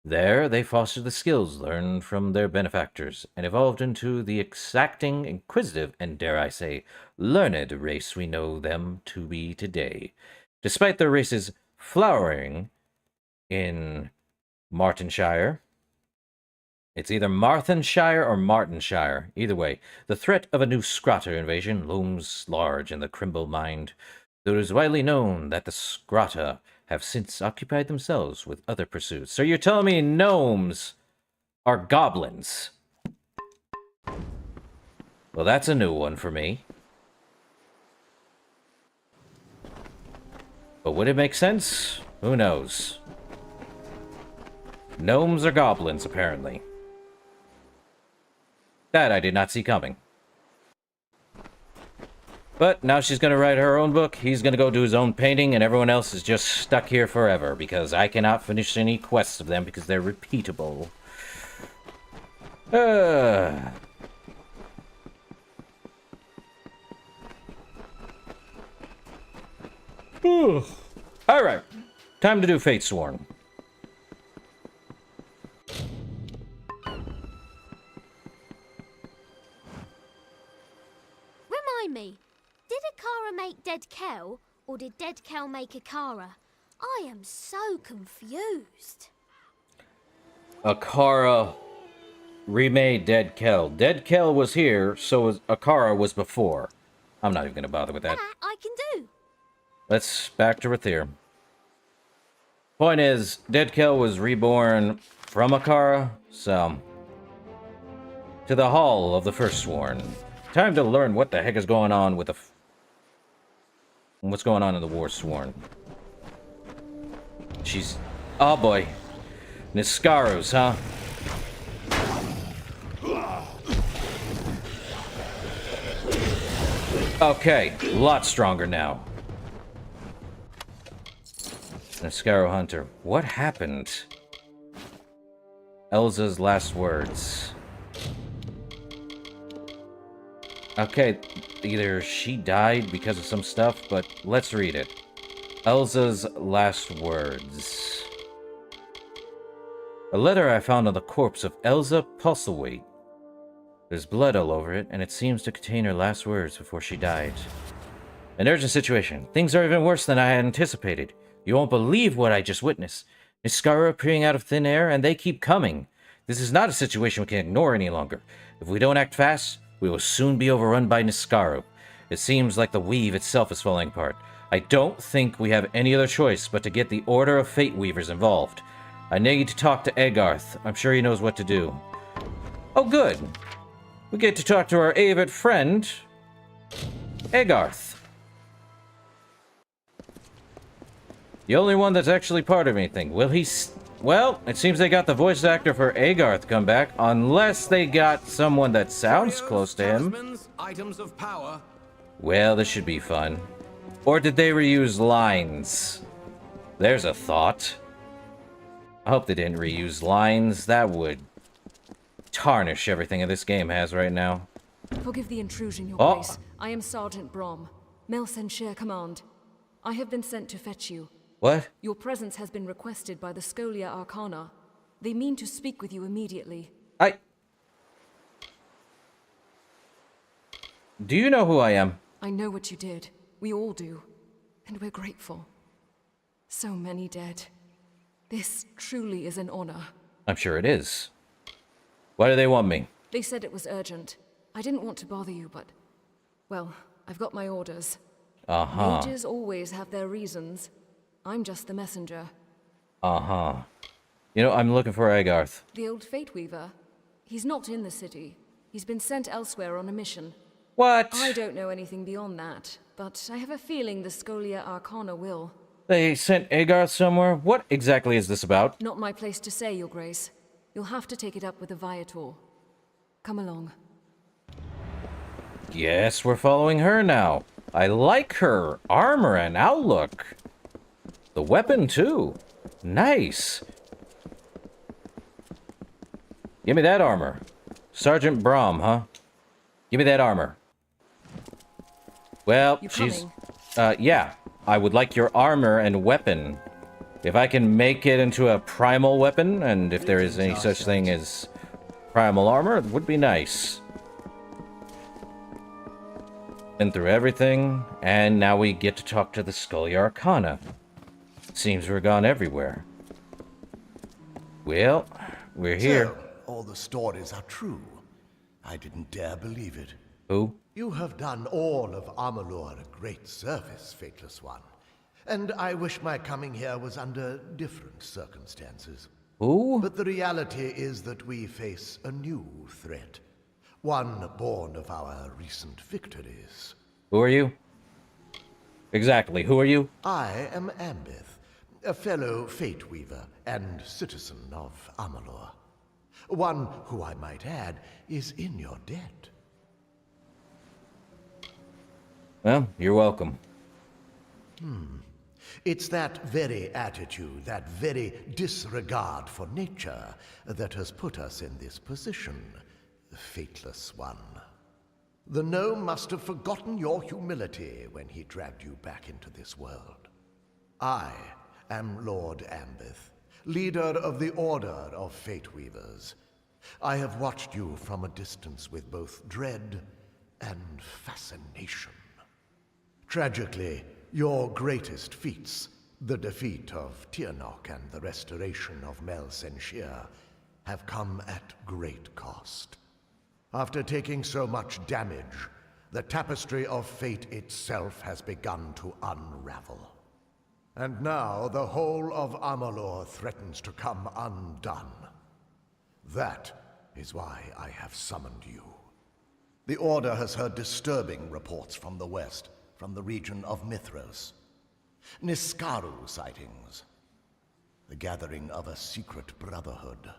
S1: There, they fostered the skills learned from their benefactors and evolved into the exacting, inquisitive, and, dare I say, learned race we know them to be today. Despite their race's flowering in Martenshire, it's either Marthenshire or Martinshire. Either way, the threat of a new Scrotter invasion looms large in the Crimble mind. Though it is widely known that the Scrotta have since occupied themselves with other pursuits. So you're telling me gnomes are goblins? Well, that's a new one for me. But would it make sense? Who knows? Gnomes are goblins, apparently. That I did not see coming. But now she's going to write her own book, he's going to go do his own painting, and everyone else is just stuck here forever, because I cannot finish any quests of them because they're repeatable. Alright, time to do Fate Sworn.
S5: Remind me, did Akara make Dead Kel, or did Dead Kel make Akara? I am so confused.
S1: Akara remade Dead Kel. Dead Kel was here, so Akara was before. I'm not even going to bother with that.
S5: That I can do.
S1: Let's back to Rathir. Point is, Dead Kel was reborn from Akara, so... To the Hall of the First-Sworn. Time to learn what the heck is going on with the... What's going on in the War Sworn. She's... Oh boy. Niskaros, huh? Okay, a lot stronger now. Niskaro Hunter. What happened? Elza's last words. Okay, either she died because of some stuff, but let's read it. Elza's last words. A letter I found on the corpse of Elza Pusselwaite. There's blood all over it, and it seems to contain her last words before she died. An urgent situation. Things are even worse than I had anticipated. You won't believe what I just witnessed. Niskara appearing out of thin air, and they keep coming. This is not a situation we can ignore any longer. If we don't act fast, we will soon be overrun by Niskaro. It seems like the weave itself is falling apart. I don't think we have any other choice but to get the Order of Fate Weavers involved. I need to talk to Egarth. I'm sure he knows what to do. Oh, good. We get to talk to our avid friend, Egarth. The only one that's actually part of anything. Will he... Well, it seems they got the voice actor for Egarth come back, unless they got someone that sounds close to him.
S12: Items of power.
S1: Well, this should be fun. Or did they reuse lines? There's a thought. I hope they didn't reuse lines. That would tarnish everything this game has right now.
S13: Forgive the intrusion, Your
S1: Oh.
S13: Grace. I am Sergeant Brom, Melsenshire Command. I have been sent to fetch you.
S1: What?
S13: Your presence has been requested by the Scholia Arcana. They mean to speak with you immediately.
S1: Do you know who I am?
S13: I know what you did. We all do. And we're grateful. So many dead. This truly is an honor.
S1: I'm sure it is. Why do they want me?
S13: They said it was urgent. I didn't want to bother you, but... Well, I've got my orders.
S1: Uh-huh.
S13: Mages always have their reasons. I'm just the messenger.
S1: Uh-huh. You know, I'm looking for Egarth.
S13: The old Fate Weaver. He's not in the city. He's been sent elsewhere on a mission.
S1: What?
S13: I don't know anything beyond that, but I have a feeling the Scholia Arcana will.
S1: They sent Egarth somewhere? What exactly is this about?
S13: Not my place to say, Your Grace. You'll have to take it up with the Viator. Come along.
S1: Yes, we're following her now. I like her armor and outlook. The weapon, too. Nice. Give me that armor. Sergeant Brom, huh? Give me that armor. Well,
S13: You
S1: she's...
S13: coming?
S1: Yeah. I would like your armor and weapon. If I can make it into a primal weapon, and if there is any such thing as primal armor, it would be nice. Been through everything, and now we get to talk to the Scully Arcana. Seems we're gone everywhere. Well, we're here.
S9: So, all the stories are true. I didn't dare believe it.
S1: Who?
S9: You have done all of Amalur a great service, Faithless One. And I wish my coming here was under different circumstances.
S1: Who?
S9: But the reality is that we face a new threat. One born of our recent victories.
S1: Who are you? Exactly, who are you?
S9: I am Ambith, a fellow Fate Weaver and citizen of Amalur. One who, I might add, is in your debt.
S1: Well, you're welcome.
S9: It's that very attitude, that very disregard for nature, that has put us in this position, Faithless One. The gnome must have forgotten your humility when he dragged you back into this world. I am Lord Ambith, leader of the Order of Fate Weavers. I have watched you from a distance with both dread and fascination. Tragically, your greatest feats, the defeat of Tirnoch and the restoration of Mel Senshir, have come at great cost. After taking so much damage, the tapestry of fate itself has begun to unravel. And now the whole of Amalur threatens to come undone. That is why I have summoned you. The Order has heard disturbing reports from the west, from the region of Mithros. Niskaru sightings. The gathering of a secret brotherhood.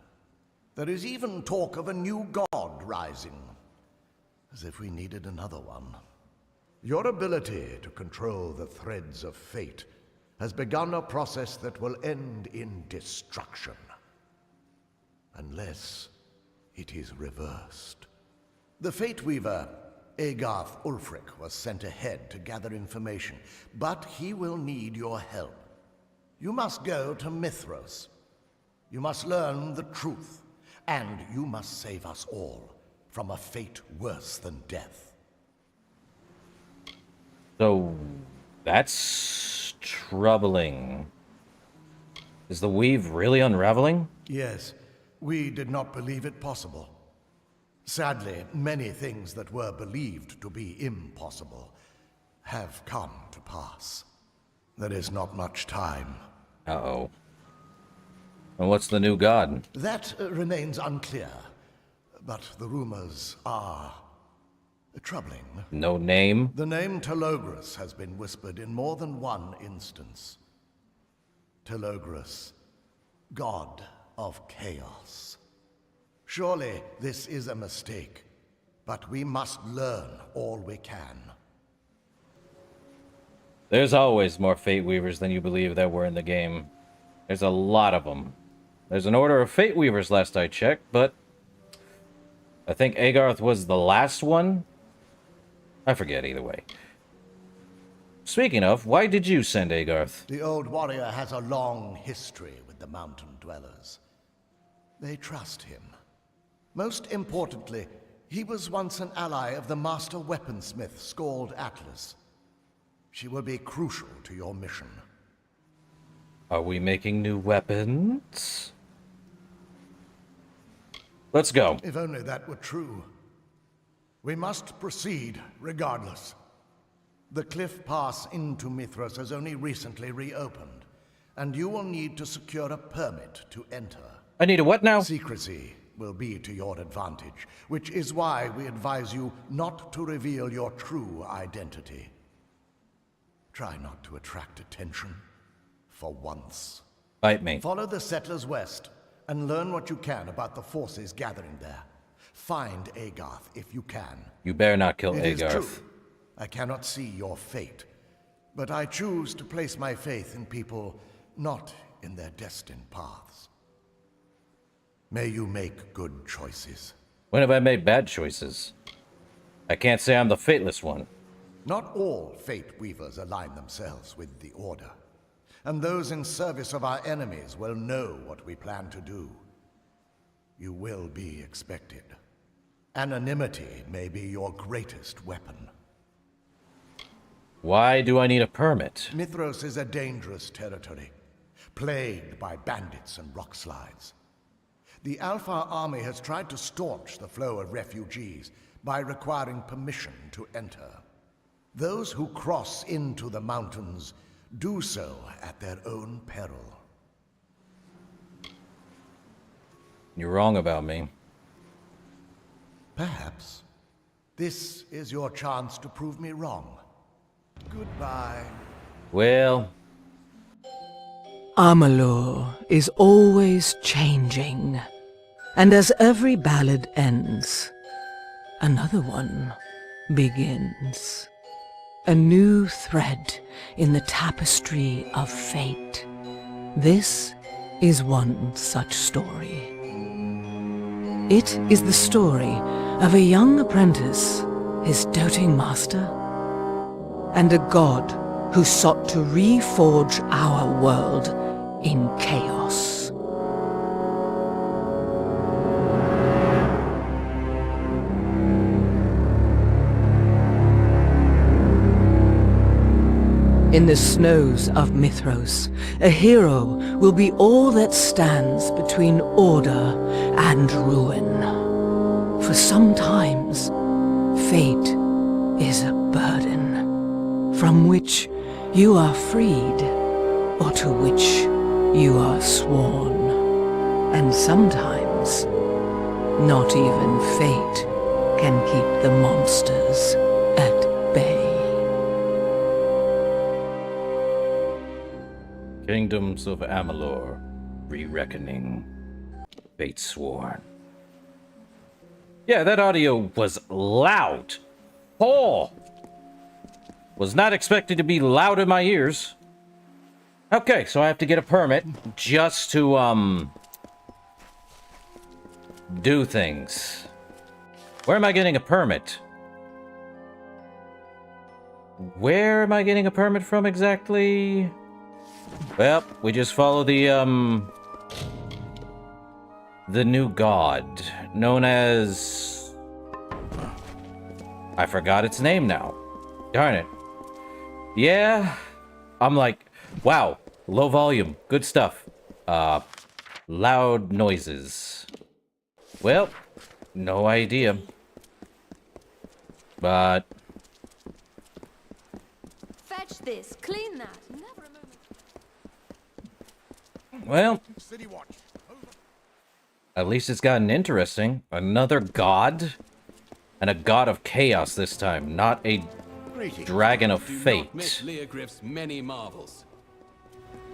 S9: There is even talk of a new god rising. As if we needed another one. Your ability to control the threads of fate has begun a process that will end in destruction. Unless it is reversed. The Fate Weaver, Agarth Ulfric, was sent ahead to gather information, but he will need your help. You must go to Mithros. You must learn the truth, and you must save us all from a fate worse than death.
S1: So, that's troubling. Is the weave really unraveling?
S9: Yes, we did not believe it possible. Sadly, many things that were believed to be impossible have come to pass. There is not much time.
S1: Uh-oh. And what's the new god?
S9: That remains unclear, but the rumors are troubling.
S1: No name?
S9: The name Telogris has been whispered in more than one instance. Telogris, god of chaos. Surely this is a mistake, but we must learn all we can.
S1: There's always more Fate Weavers than you believe that were in the game. There's a lot of them. There's an order of Fate Weavers last I checked, but I think Agarth was the last one? I forget either way. Speaking of, why did you send Agarth?
S9: The old warrior has a long history with the mountain dwellers. They trust him. Most importantly, he was once an ally of the master weaponsmith Scald Atlas. She will be crucial to your mission.
S1: Are we making new weapons? Let's go.
S9: If only that were true. We must proceed regardless. The cliff pass into Mithras has only recently reopened, and you will need to secure a permit to enter.
S1: I need a what now?
S9: Secrecy will be to your advantage, which is why we advise you not to reveal your true identity. Try not to attract attention, for once.
S1: Bite me.
S9: Follow the settlers west, and learn what you can about the forces gathering there. Find Agarth if you can.
S1: You better not kill
S9: It is
S1: Agarth.
S9: true. I cannot see your fate, but I choose to place my faith in people not in their destined paths. May you make good choices.
S1: When have I made bad choices? I can't say I'm the fateless one.
S9: Not all Fate Weavers align themselves with the Order, and those in service of our enemies will know what we plan to do. You will be expected. Anonymity may be your greatest weapon.
S1: Why do I need a permit?
S9: Mithros is a dangerous territory, plagued by bandits and rock slides. The Alpha army has tried to staunch the flow of refugees by requiring permission to enter. Those who cross into the mountains do so at their own peril.
S1: You're wrong about me.
S9: Perhaps. This is your chance to prove me wrong. Goodbye.
S1: Well...
S12: Amalur is always changing. And as every ballad ends, another one begins. A new thread in the tapestry of fate. This is one such story. It is the story of a young apprentice, his doting master, and a god who sought to reforge our world in chaos. In the snows of Mithros, a hero will be all that stands between order and ruin. For sometimes, fate is a burden, from which you are freed, or to which you are sworn. And sometimes, not even fate can keep the monsters at bay.
S1: Kingdoms of Amalur, Re-Reckoning, Fate Sworn. Yeah, that audio was loud. Oh! Was not expected to be loud in my ears. Okay, so I have to get a permit just to, do things. Where am I getting a permit? Where am I getting a permit from exactly? Well, we just follow the new god, known as... I forgot its name now. Darn it. Yeah, I'm like, wow, low volume, good stuff. Loud noises. Well, no idea. But...
S7: Fetch this, clean that.
S1: Well, at least it's gotten interesting. Another god? And a god of chaos this time, not a dragon of fate.
S14: Many marvels.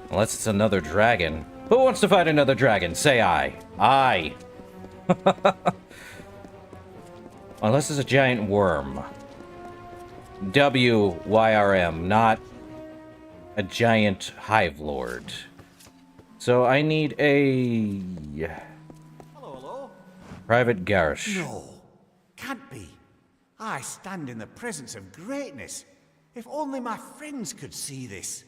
S1: Unless it's another dragon. Who wants to fight another dragon? Say I. I. Unless it's a giant worm. WYRM, not a giant hive lord. So I need a...
S10: Hello?
S1: Private Garish.
S10: No, can't be. I stand in the presence of greatness. If only my friends could see this.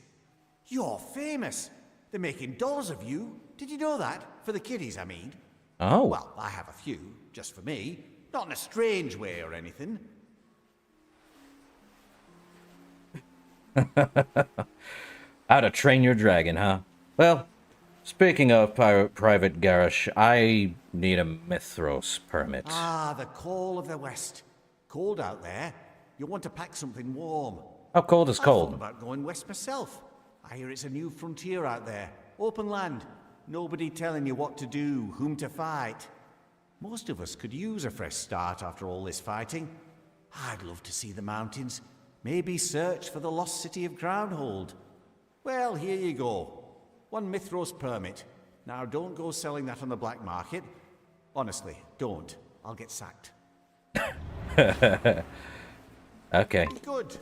S10: You're famous. They're making dolls of you. Did you know that? For the kiddies, I mean.
S1: Oh.
S10: Well, I have a few, just for me. Not in a strange way or anything.
S1: How to train your dragon, huh? Well... Speaking of Private Garish, I need a Mithros permit.
S10: Ah, the call of the West. Cold out there. You want to pack something warm.
S1: How cold is
S10: I
S1: cold?
S10: thought about going west myself. I hear it's a new frontier out there. Open land. Nobody telling you what to do, whom to fight. Most of us could use a fresh start after all this fighting. I'd love to see the mountains. Maybe search for the lost city of Groundhold. Well, here you go. 1 Mithros permit. Now, don't go selling that on the black market. Honestly, don't. I'll get sacked.
S1: Okay.
S10: Good.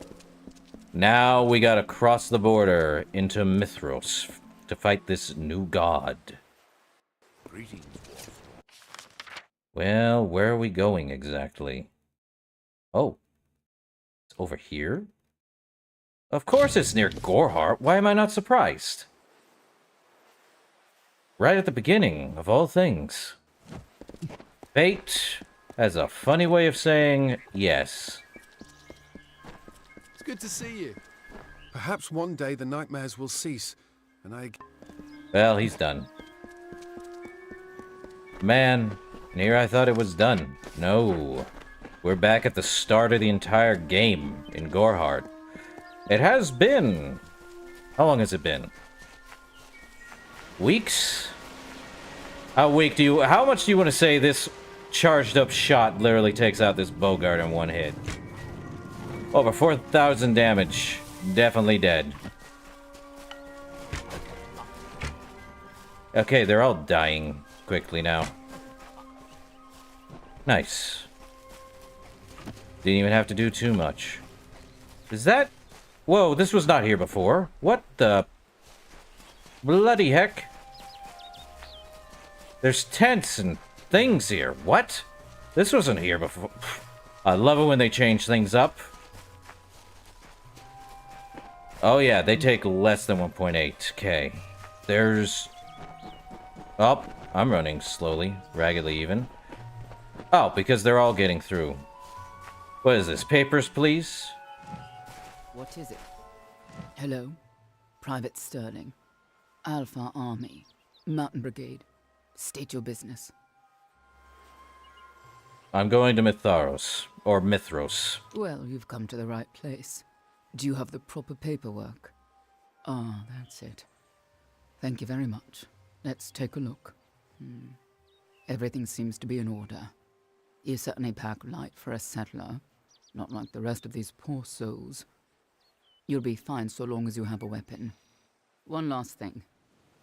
S1: Now we gotta cross the border into Mithros to fight this new god.
S11: Greetings.
S1: Well, where are we going exactly? Oh. It's over here? Of course it's near Gorhart. Why am I not surprised? Right at the beginning, of all things. Fate has a funny way of saying yes.
S15: It's good to see you. Perhaps one day the nightmares will cease, and I...
S1: Well, he's done. Man, and here I thought it was done. No. We're back at the start of the entire game in Gorhart. It has been... How long has it been? Weeks? How much do you want to say this charged up shot literally takes out this Bogart in one hit? Over 4,000 damage. Definitely dead. Okay, they're all dying quickly now. Nice. Didn't even have to do too much. Is that... Whoa, this was not here before. What the... bloody heck? There's tents and things here. What? This wasn't here before. I love it when they change things up. Oh yeah, they take less than 1.8k. There's... Oh, I'm running slowly. Raggedly even. Oh, because they're all getting through. What is this? Papers, please?
S16: What is it? Hello? Private Sterling. Alpha Army. Mountain Brigade. State your business.
S1: I'm going to Mitharos. Or Mithros.
S16: Well, you've come to the right place. Do you have the proper paperwork? Ah, that's it. Thank you very much. Let's take a look. Everything seems to be in order. You certainly pack light for a settler. Not like the rest of these poor souls. You'll be fine so long as you have a weapon. One last thing.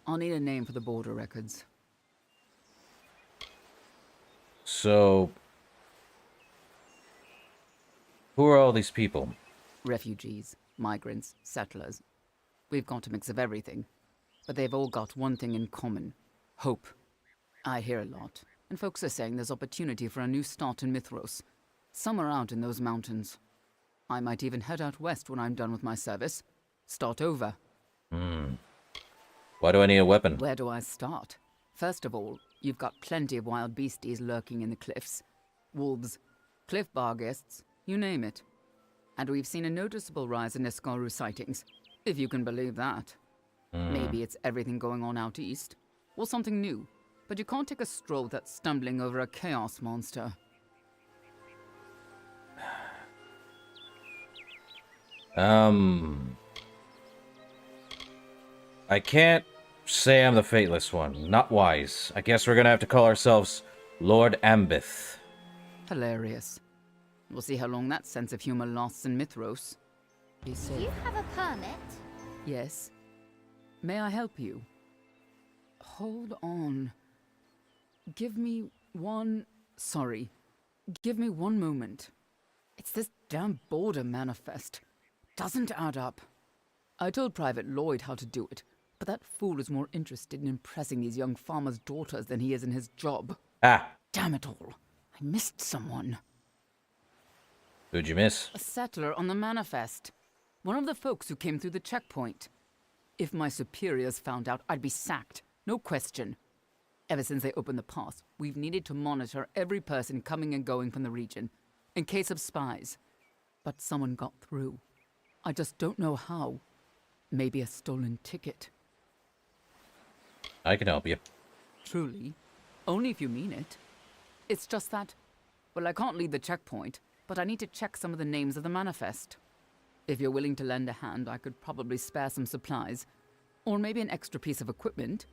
S16: I'll need a name for the border records.
S1: So... who are all these people?
S16: Refugees, migrants, settlers. We've got a mix of everything. But they've all got one thing in common. Hope. I hear a lot. And folks are saying there's opportunity for a new start in Mithros. Somewhere out in those mountains. I might even head out west when I'm done with my service. Start over.
S1: Why do I need a weapon?
S16: Where do I start? First of all, you've got plenty of wild beasties lurking in the cliffs. Wolves, cliff barghests, you name it. And we've seen a noticeable rise in Eskaru sightings, if you can believe that. Maybe it's everything going on out east, or something new. But you can't take a stroll without stumbling over a chaos monster.
S1: I can't say I'm the Fateless one. Not wise. I guess we're gonna have to call ourselves Lord Ambith.
S16: Hilarious. We'll see how long that sense of humor lasts in Mithros. Be safe.
S5: Do you have a permit?
S16: Yes. May I help you? Hold on. Give me one... Sorry. Give me one moment. It's this damn border manifest. Doesn't add up. I told Private Lloyd how to do it, but that fool is more interested in impressing these young farmers' daughters than he is in his job.
S1: Ah.
S16: Damn it all. I missed someone.
S1: Who'd you miss?
S16: A settler on the manifest. One of the folks who came through the checkpoint. If my superiors found out, I'd be sacked. No question. Ever since they opened the pass, we've needed to monitor every person coming and going from the region, in case of spies. But someone got through. I just don't know how. Maybe a stolen ticket.
S1: I can help you.
S16: Truly. Only if you mean it. It's just that, well, I can't leave the checkpoint, but I need to check some of the names of the manifest. If you're willing to lend a hand, I could probably spare some supplies. Or maybe an extra piece of equipment.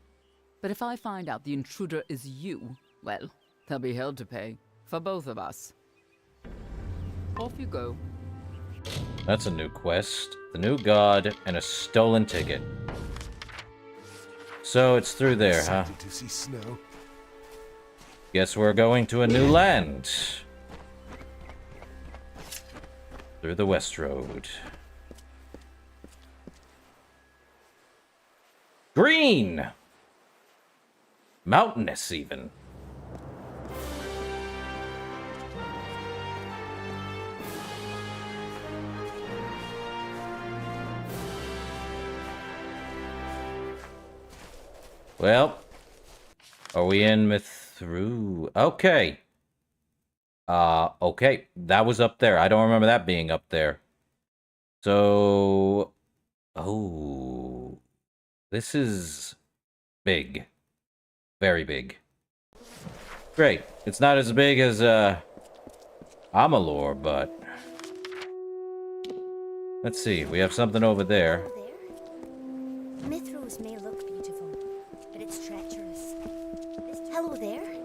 S16: But if I find out the intruder is you, well, there'll be hell to pay. For both of us. Off you go.
S1: That's a new quest. The new god and a stolen ticket. So it's through there, huh?
S15: To see snow.
S1: Guess we're going to a new land. Through the West Road. Green! Mountainous, even. Well, are we in Mithru? Okay. Okay. That was up there. I don't remember that being up there. So... Oh... This is... big. Very big. Great. It's not as big as, Amalur, but... Let's see. We have something over there.
S5: Mithros may look beautiful, but it's treacherous. Hello there.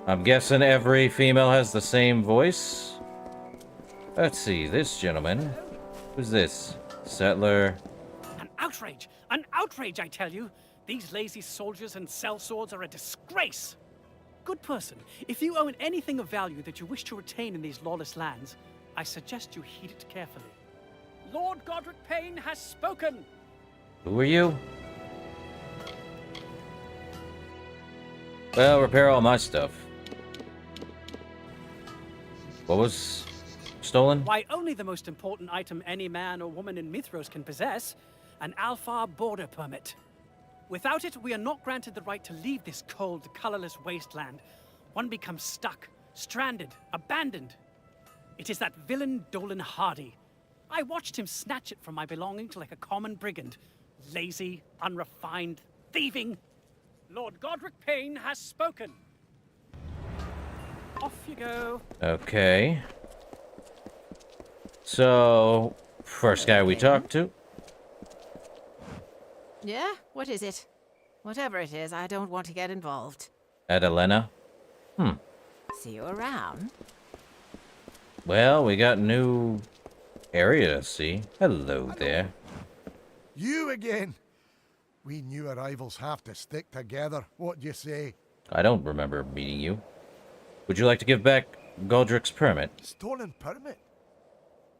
S1: I'm guessing every female has the same voice? Let's see. This gentleman. Who's this? Settler.
S17: An outrage! An outrage, I tell you! These lazy soldiers and sellswords are a disgrace! Good person, if you own anything of value that you wish to retain in these lawless lands, I suggest you heed it carefully. Lord Godric Payne has spoken!
S1: Who are you? Well, repair all my stuff. What was stolen?
S17: Why, only the most important item any man or woman in Mithros can possess, an Alfar border permit. Without it, we are not granted the right to leave this cold, colorless wasteland. One becomes stuck, stranded, abandoned. It is that villain Dolan Hardy. I watched him snatch it from my belongings like a common brigand. Lazy, unrefined, thieving. Lord Godric Payne has spoken. Off you go.
S1: Okay. So, first guy we talked to.
S18: Yeah? What is it? Whatever it is, I don't want to get involved.
S1: Adelena.
S18: See you around.
S1: Well, we got new area to see. Hello there.
S9: You again? We new arrivals have to stick together. What do you say?
S1: I don't remember meeting you. Would you like to give back Godric's permit?
S9: Stolen permit?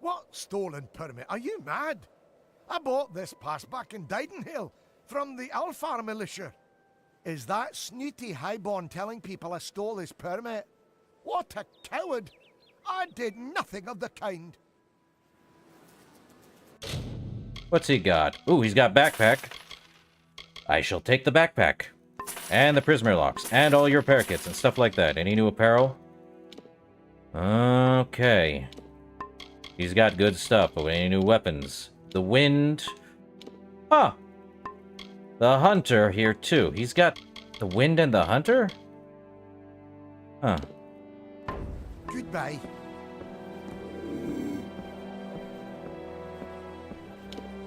S9: What stolen permit? Are you mad? I bought this pass back in Didenhill from the Alfar militia. Is that snooty highborn telling people I stole his permit? What a coward! I did nothing of the kind.
S1: What's he got? Ooh, he's got backpack. I shall take the backpack. And the prisoner locks. And all your parakeets and stuff like that. Any new apparel? Okay. He's got good stuff, but any new weapons? The wind. Huh. The hunter here, too. He's got the wind and the hunter? Huh.
S9: Goodbye.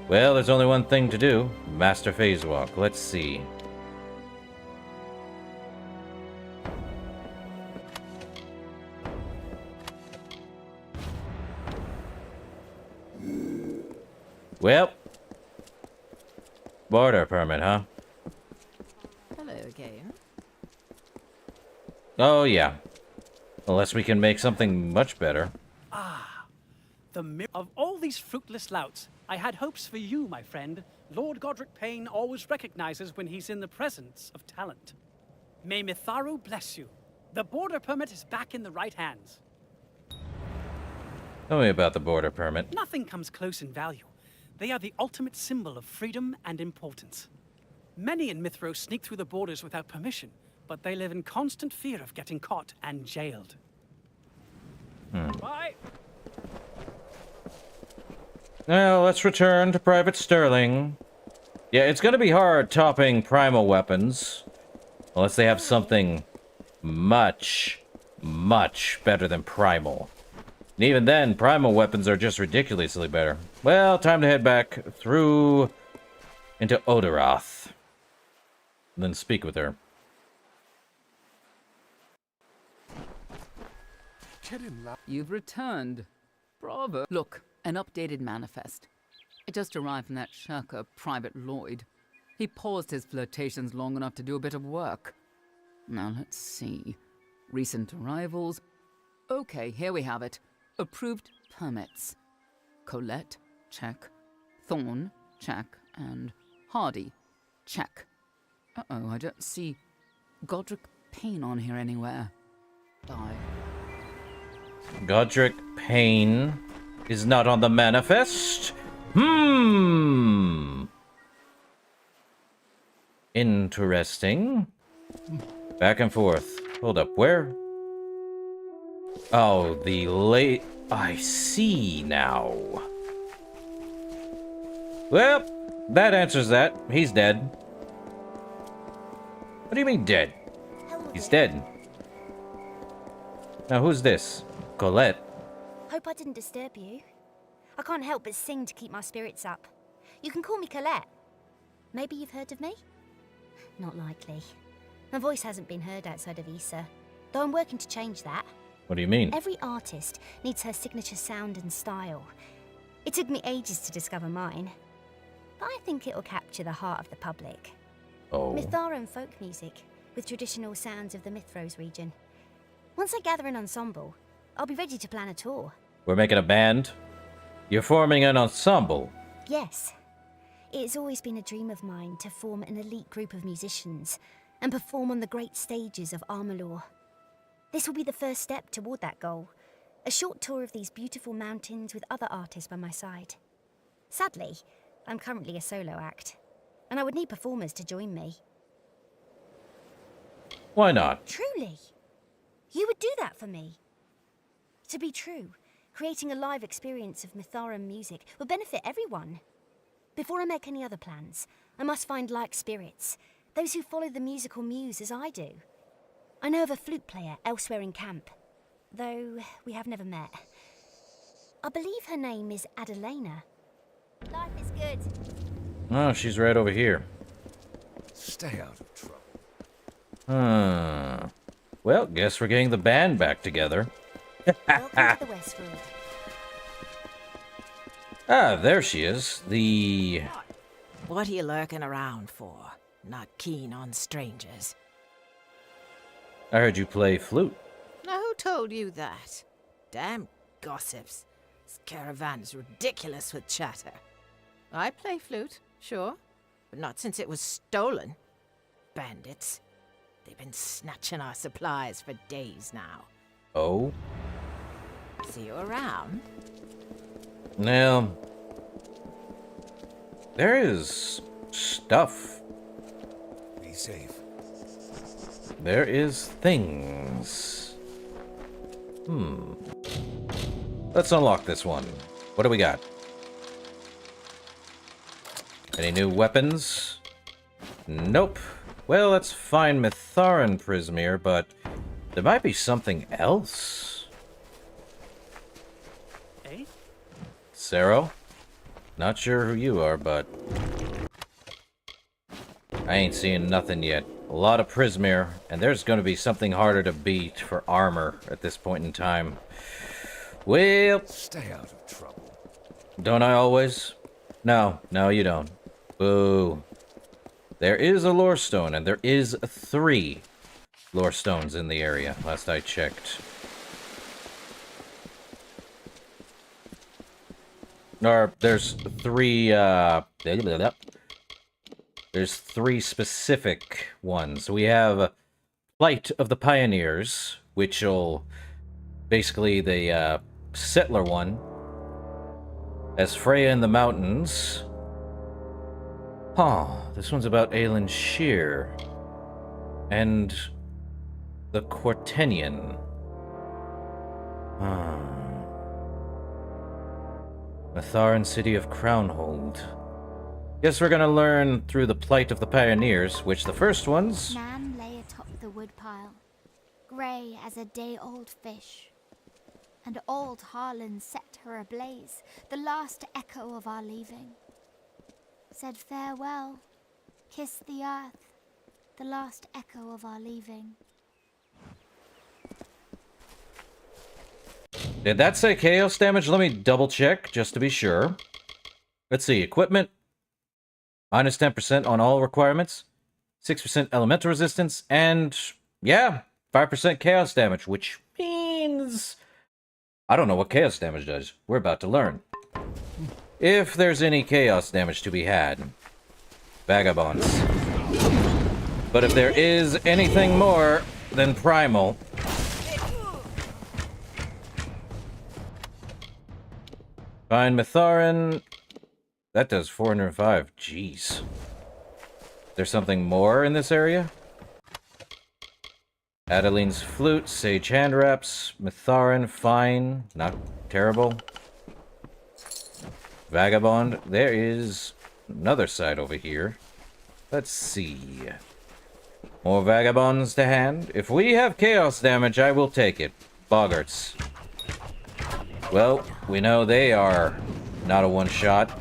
S1: Well, there's only one thing to do. Master Phase Walk. Let's see. Well. Border permit, huh?
S18: Hello again.
S1: Oh, yeah. Unless we can make something much better.
S17: The mirror of all these fruitless louts. I had hopes for you, my friend. Lord Godric Payne always recognizes when he's in the presence of talent. May Mitharu bless you. The border permit is back in the right hands.
S1: Tell me about the border permit.
S17: Nothing comes close in value. They are the ultimate symbol of freedom and importance. Many in Mithros sneak through the borders without permission, but they live in constant fear of getting caught and jailed. Bye.
S1: Now, let's return to Private Sterling. Yeah, it's gonna be hard topping primal weapons. Unless they have something much, much better than primal. And even then, primal weapons are just ridiculously better. Well, time to head back through into Odorath. And then speak with her.
S16: You've returned. Bravo. Look, an updated manifest. It just arrived from that shirker, Private Lloyd. He paused his flirtations long enough to do a bit of work. Now, let's see. Recent arrivals. Okay, here we have it. Approved permits. Colette, check. Thorn, check. And Hardy, check. Uh-oh, I don't see Godric Payne on here anywhere.
S1: Godric Payne is not on the manifest? Interesting. Back and forth. Hold up, where? Oh, the late... I see now. Well, that answers that. He's dead. What do you mean dead? He's dead. Now who's this? Colette.
S19: Hope I didn't disturb you. I can't help but sing to keep my spirits up. You can call me Colette. Maybe you've heard of me? Not likely. My voice hasn't been heard outside of Issa, though I'm working to change that.
S1: What do you mean?
S19: Every artist needs her signature sound and style. It took me ages to discover mine, but I think it'll capture the heart of the public.
S1: Oh.
S19: Mitharan folk music, with traditional sounds of the Mithros region. Once I gather an ensemble, I'll be ready to plan a tour.
S1: We're making a band? You're forming an ensemble?
S19: Yes. It's always been a dream of mine to form an elite group of musicians and perform on the great stages of Amalur. This will be the first step toward that goal. A short tour of these beautiful mountains with other artists by my side. Sadly, I'm currently a solo act, and I would need performers to join me.
S1: Why not?
S19: Truly? You would do that for me? To be true, creating a live experience of Mitharan music would benefit everyone. Before I make any other plans, I must find like spirits, those who follow the musical muse as I do. I know of a flute player elsewhere in camp, though we have never met. I believe her name is Adelena. Life is good.
S1: Oh, she's right over here.
S9: Stay out of trouble.
S1: Well, guess we're getting the band back together.
S19: Welcome to the Westwood.
S1: Ah, there she is. The...
S18: What are you lurking around for? Not keen on strangers.
S1: I heard you play flute.
S18: Now, who told you that? Damn gossips. This caravan is ridiculous with chatter. I play flute, sure, but not since it was stolen. Bandits. They've been snatching our supplies for days now.
S1: Oh?
S18: See you around?
S1: Now, there is stuff.
S9: Be safe.
S1: There is things. Let's unlock this one. What do we got? Any new weapons? Nope. Well, let's find Mitharan Prismere, but there might be something else.
S17: Eh?
S1: Sero? Not sure who you are, but I ain't seeing nothing yet. A lot of Prismere, and there's going to be something harder to beat for armor at this point in time. Well,
S9: stay out of trouble.
S1: Don't I always? No, you don't. Boo. There is a lore stone, and there is 3 lore stones in the area, last I checked. Or, there's 3, there's 3 specific ones. We have Plight of the Pioneers, which will basically the settler one. As Freya in the Mountains. Huh, this one's about Aelin Shear. And the Quartenian. Mitharan City of Crownhold. Guess we're gonna learn through the Plight of the Pioneers, which the first ones...
S5: Nan lay atop the woodpile, grey as a day-old fish. And old Harlan set her ablaze, the last echo of our leaving. Said farewell, kissed the earth, the last echo of our leaving.
S1: Did that say chaos damage? Let me double check, just to be sure. Let's see, equipment. Minus 10% on all requirements. 6% elemental resistance, and yeah, 5% chaos damage, which means... I don't know what chaos damage does. We're about to learn. If there's any chaos damage to be had. Vagabonds. But if there is anything more than primal... Find Mitharan. That does 405. Jeez. There's something more in this area? Adeline's flute, sage hand wraps, Mitharin, fine, not terrible. Vagabond, there is another side over here. Let's see. More vagabonds to hand. If we have chaos damage, I will take it. Boggarts. Well, we know they are not a one-shot.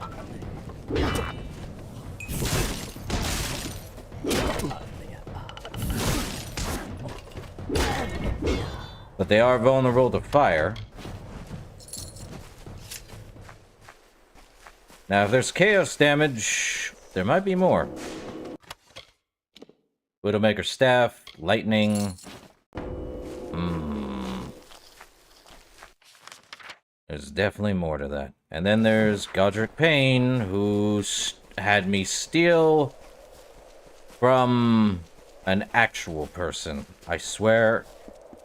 S1: But they are vulnerable to fire. Now, if there's chaos damage, there might be more. Widowmaker staff, lightning. There's definitely more to that. And then there's Godric Payne, who had me steal from an actual person. I swear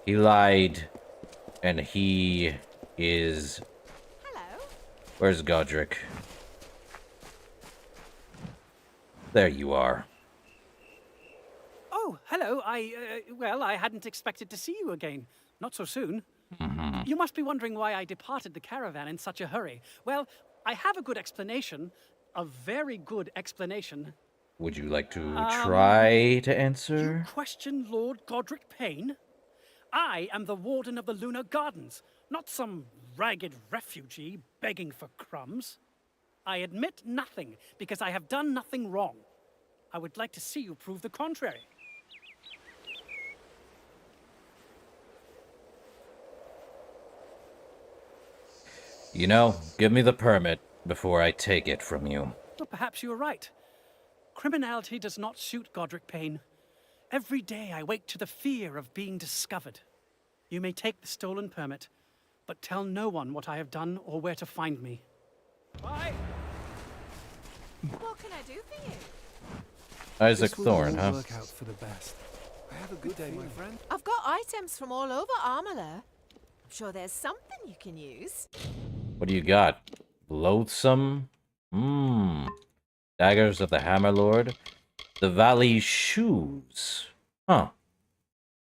S1: he lied, and he is...
S18: Hello?
S1: Where's Godric? There you are.
S17: Oh, hello. Well, I hadn't expected to see you again. Not so soon. You must be wondering why I departed the caravan in such a hurry. Well, I have a good explanation. A very good explanation.
S1: Would you like to try to answer?
S17: You question Lord Godric Payne? I am the Warden of the Lunar Gardens, not some ragged refugee begging for crumbs. I admit nothing, because I have done nothing wrong. I would like to see you prove the contrary.
S1: You know, give me the permit before I take it from you.
S17: Well, perhaps you are right. Criminality does not suit Godric Payne. Every day I wake to the fear of being discovered. You may take the stolen permit, but tell no one what I have done or where to find me. Bye!
S18: What can I do for you?
S1: Isaac
S15: This will
S1: Thorne,
S15: all
S1: huh?
S15: work out for the best. Have a good day, my friend.
S18: I've got items from all over Amalur. I'm sure there's something you can use.
S1: What do you got? Loathsome? Daggers of the Hammer Lord. The Valley Shoes. Huh.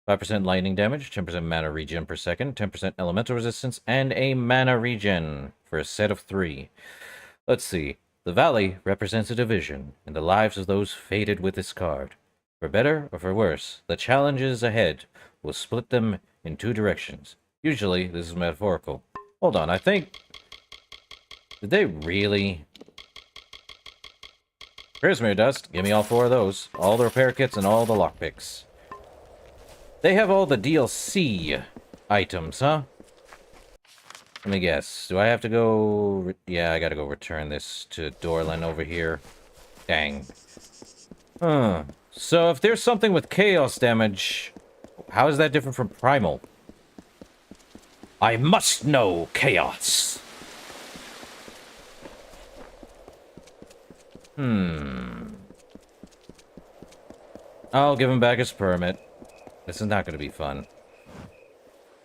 S1: 5% lightning damage, 10% mana regen per second, 10% elemental resistance, and a mana regen for a set of 3. Let's see. The Valley represents a division in the lives of those fated with this card. For better or for worse, the challenges ahead will split them in 2 directions. Usually, this is metaphorical. Hold on, I think... Did they really... Prismere Dust, give me all 4 of those. All the repair kits and all the lockpicks. They have all the DLC items, huh? Let me guess. Do I have to go... Yeah, I gotta go return this to Dorlan over here. Dang. So if there's something with chaos damage, how is that different from primal? I must know chaos. I'll give him back his permit. This is not going to be fun.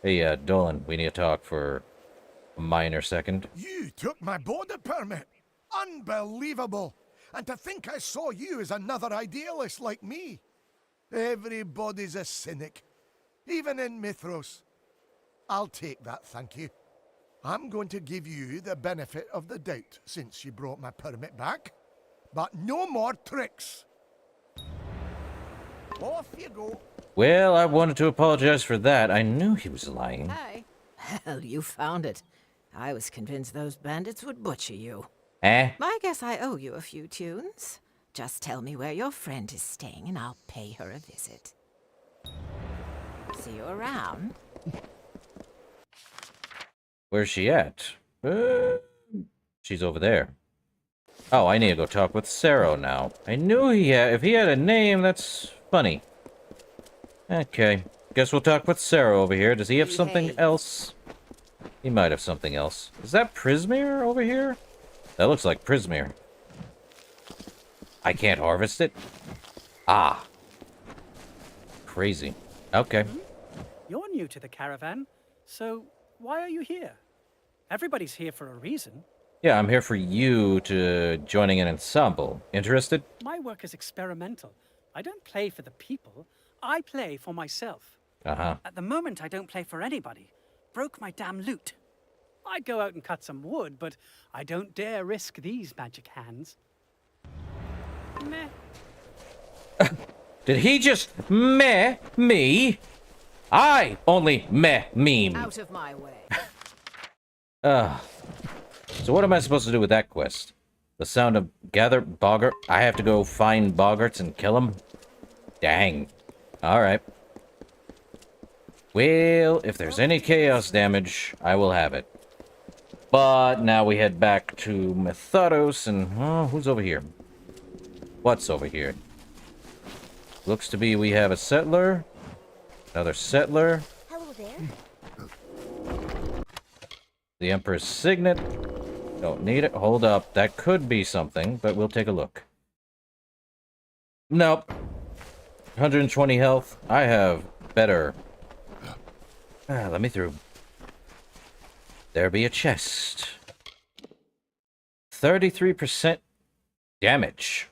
S1: Hey, Dolan, we need to talk for a minor second.
S9: You took my border permit. Unbelievable. And to think I saw you as another idealist like me. Everybody's a cynic. Even in Mithros. I'll take that, thank you. I'm going to give you the benefit of the doubt since you brought my permit back. But no more tricks. Off you go.
S1: Well, I wanted to apologize for that. I knew he was lying.
S18: Hi. Hell, you found it. I was convinced those bandits would butcher you.
S1: Eh?
S18: I guess I owe you a few tunes. Just tell me where your friend is staying and I'll pay her a visit. See you around.
S1: Where's she at? She's over there. Oh, I need to go talk with Sero now. I knew he had... If he had a name, that's funny. Okay. Guess we'll talk with Sero over here. Does he have something else? He might have something else. Is that Prismere over here? That looks like Prismere. I can't harvest it? Ah. Crazy. Okay.
S17: You're new to the caravan, so why are you here? Everybody's here for a reason.
S1: Yeah, I'm here for you to joining an ensemble. Interested?
S17: My work is experimental. I don't play for the people. I play for myself.
S1: Uh-huh.
S17: At the moment, I don't play for anybody. Broke my damn lute. I'd go out and cut some wood, but I don't dare risk these magic hands. Meh.
S1: Did he just meh me? I only meh meme.
S18: Out of my way.
S1: So what am I supposed to do with that quest? The sound of gather boggart. I have to go find boggarts and kill them? Dang. Alright. Well, if there's any chaos damage, I will have it. But now we head back to Metharos and... oh, who's over here? What's over here? Looks to be we have a settler. Another settler.
S19: Hello there.
S1: The Emperor's Signet. Don't need it. Hold up. That could be something, but we'll take a look. Nope. 120 health. I have better. Let me through. There be a chest. 33% damage.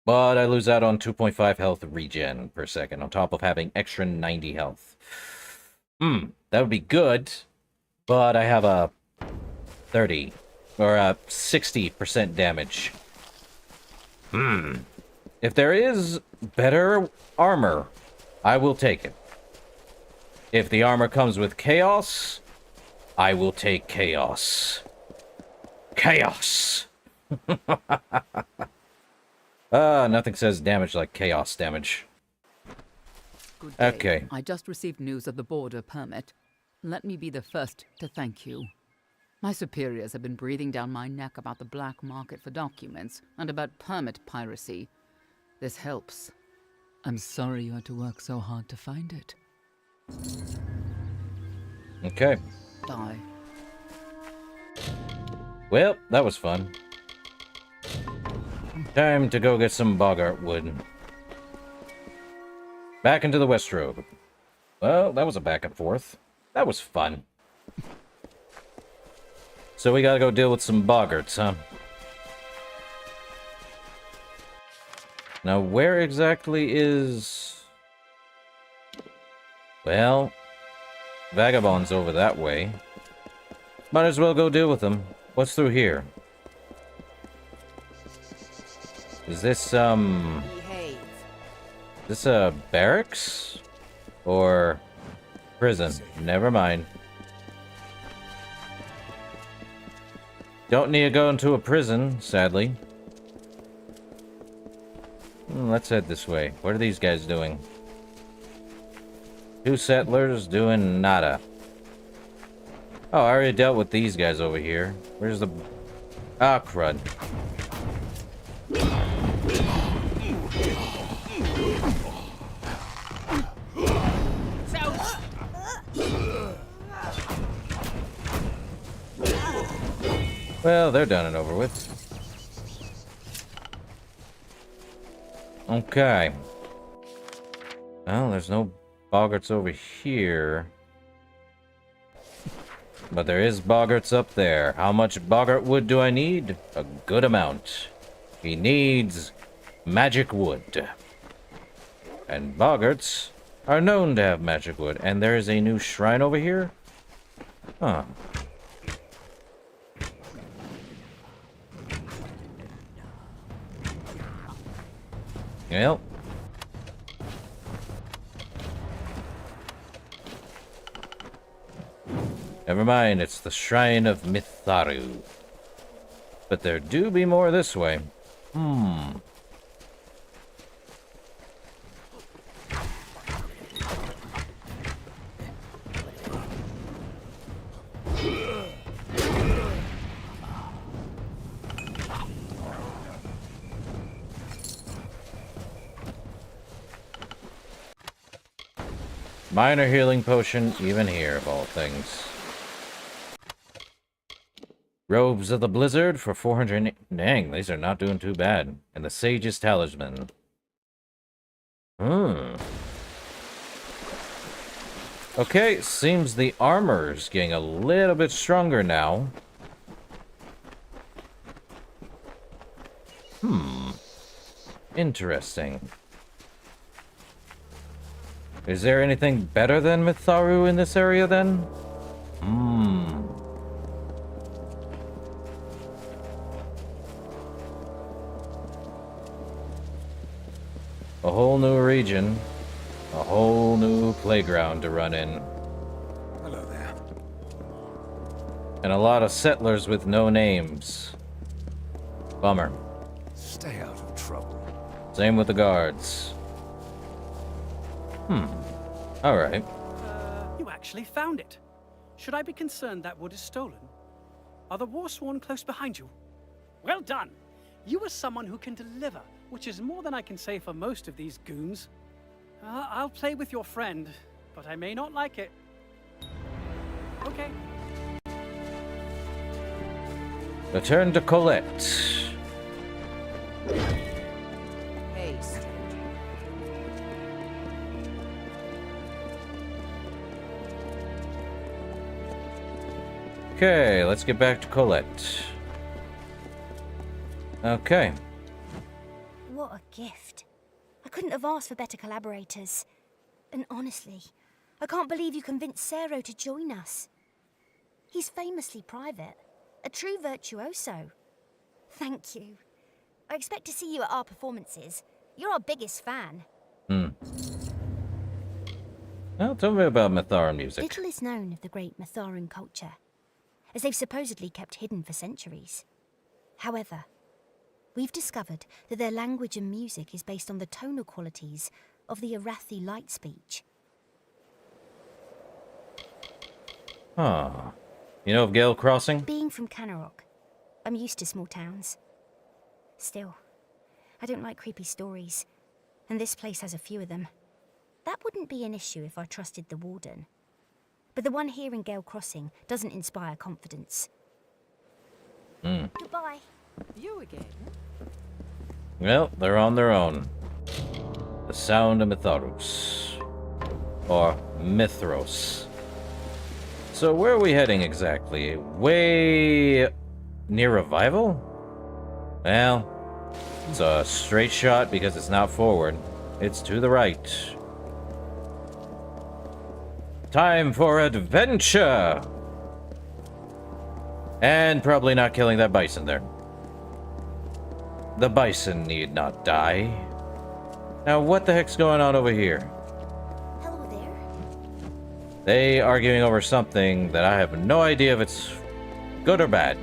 S1: But I lose out on 2.5 health regen per second, on top of having extra 90 health. That would be good, but I have a 30 or a 60% damage. If there is better armor, I will take it. If the armor comes with chaos, I will take chaos. Chaos! Nothing says damage like chaos damage.
S16: Good day.
S1: Okay.
S16: I just received news of the border permit. Let me be the first to thank you. My superiors have been breathing down my neck about the black market for documents and about permit piracy. This helps. I'm sorry you had to work so hard to find it.
S1: Okay.
S16: Die.
S1: Well, that was fun. Time to go get some boggart wood. Back into the West Road. Well, that was a back and forth. That was fun. So we gotta go deal with some boggarts, huh? Now, where exactly is... well, Vagabond's over that way. Might as well go deal with them. What's through here? Is this,
S18: Behave.
S1: Is this a barracks? Or prison? Never mind. Don't need to go into a prison, sadly. Let's head this way. What are these guys doing? Two settlers doing nada. Oh, I already dealt with these guys over here. Where's the... ah, crud. Well, they're done and over with. Okay. Well, there's no boggarts over here. But there is boggarts up there. How much boggart wood do I need? A good amount. He needs magic wood. And boggarts are known to have magic wood. And there is a new shrine over here? Huh. Well. Never mind, it's the Shrine of Mitharu. But there do be more this way. Minor healing potion, even here, of all things. Robes of the Blizzard for 400... dang, these are not doing too bad. And the Sage's Talisman. Okay, seems the armor's getting a little bit stronger now. Interesting. Is there anything better than Mitharu in this area, then? Hmm. A whole new region. A whole new playground to run in.
S15: Hello there.
S1: And a lot of settlers with no names. Bummer.
S15: Stay out of trouble.
S1: Same with the guards. Alright.
S17: You actually found it. Should I be concerned that wood is stolen? Are the Warsworn close behind you? Well done! You are someone who can deliver, which is more than I can say for most of these goons. I'll play with your friend, but I may not like it. Okay.
S1: Return to Colette.
S18: Hey, stranger.
S1: Okay, let's get back to Colette. Okay.
S19: What a gift. I couldn't have asked for better collaborators. And honestly, I can't believe you convinced Cero to join us. He's famously private, a true virtuoso. Thank you. I expect to see you at our performances. You're our biggest fan.
S1: Well, tell me about Mitharan music.
S19: Little is known of the great Mitharan culture, as they've supposedly kept hidden for centuries. However, we've discovered that their language and music is based on the tonal qualities of the Arathi light speech.
S1: Ah. You know of Gale Crossing?
S19: Being from Canarok, I'm used to small towns. Still, I don't like creepy stories, and this place has a few of them. That wouldn't be an issue if I trusted the warden. But the one here in Gale Crossing doesn't inspire confidence. Goodbye.
S18: You again?
S1: Well, they're on their own. The sound of Mitharus. Or Mithros. So where are we heading exactly? Way near Revival? Well, it's a straight shot because it's not forward. It's to the right. Time for adventure! And probably not killing that bison there. The bison need not die. Now, what the heck's going on over here?
S19: Hello there.
S1: They arguing over something that I have no idea if it's good or bad.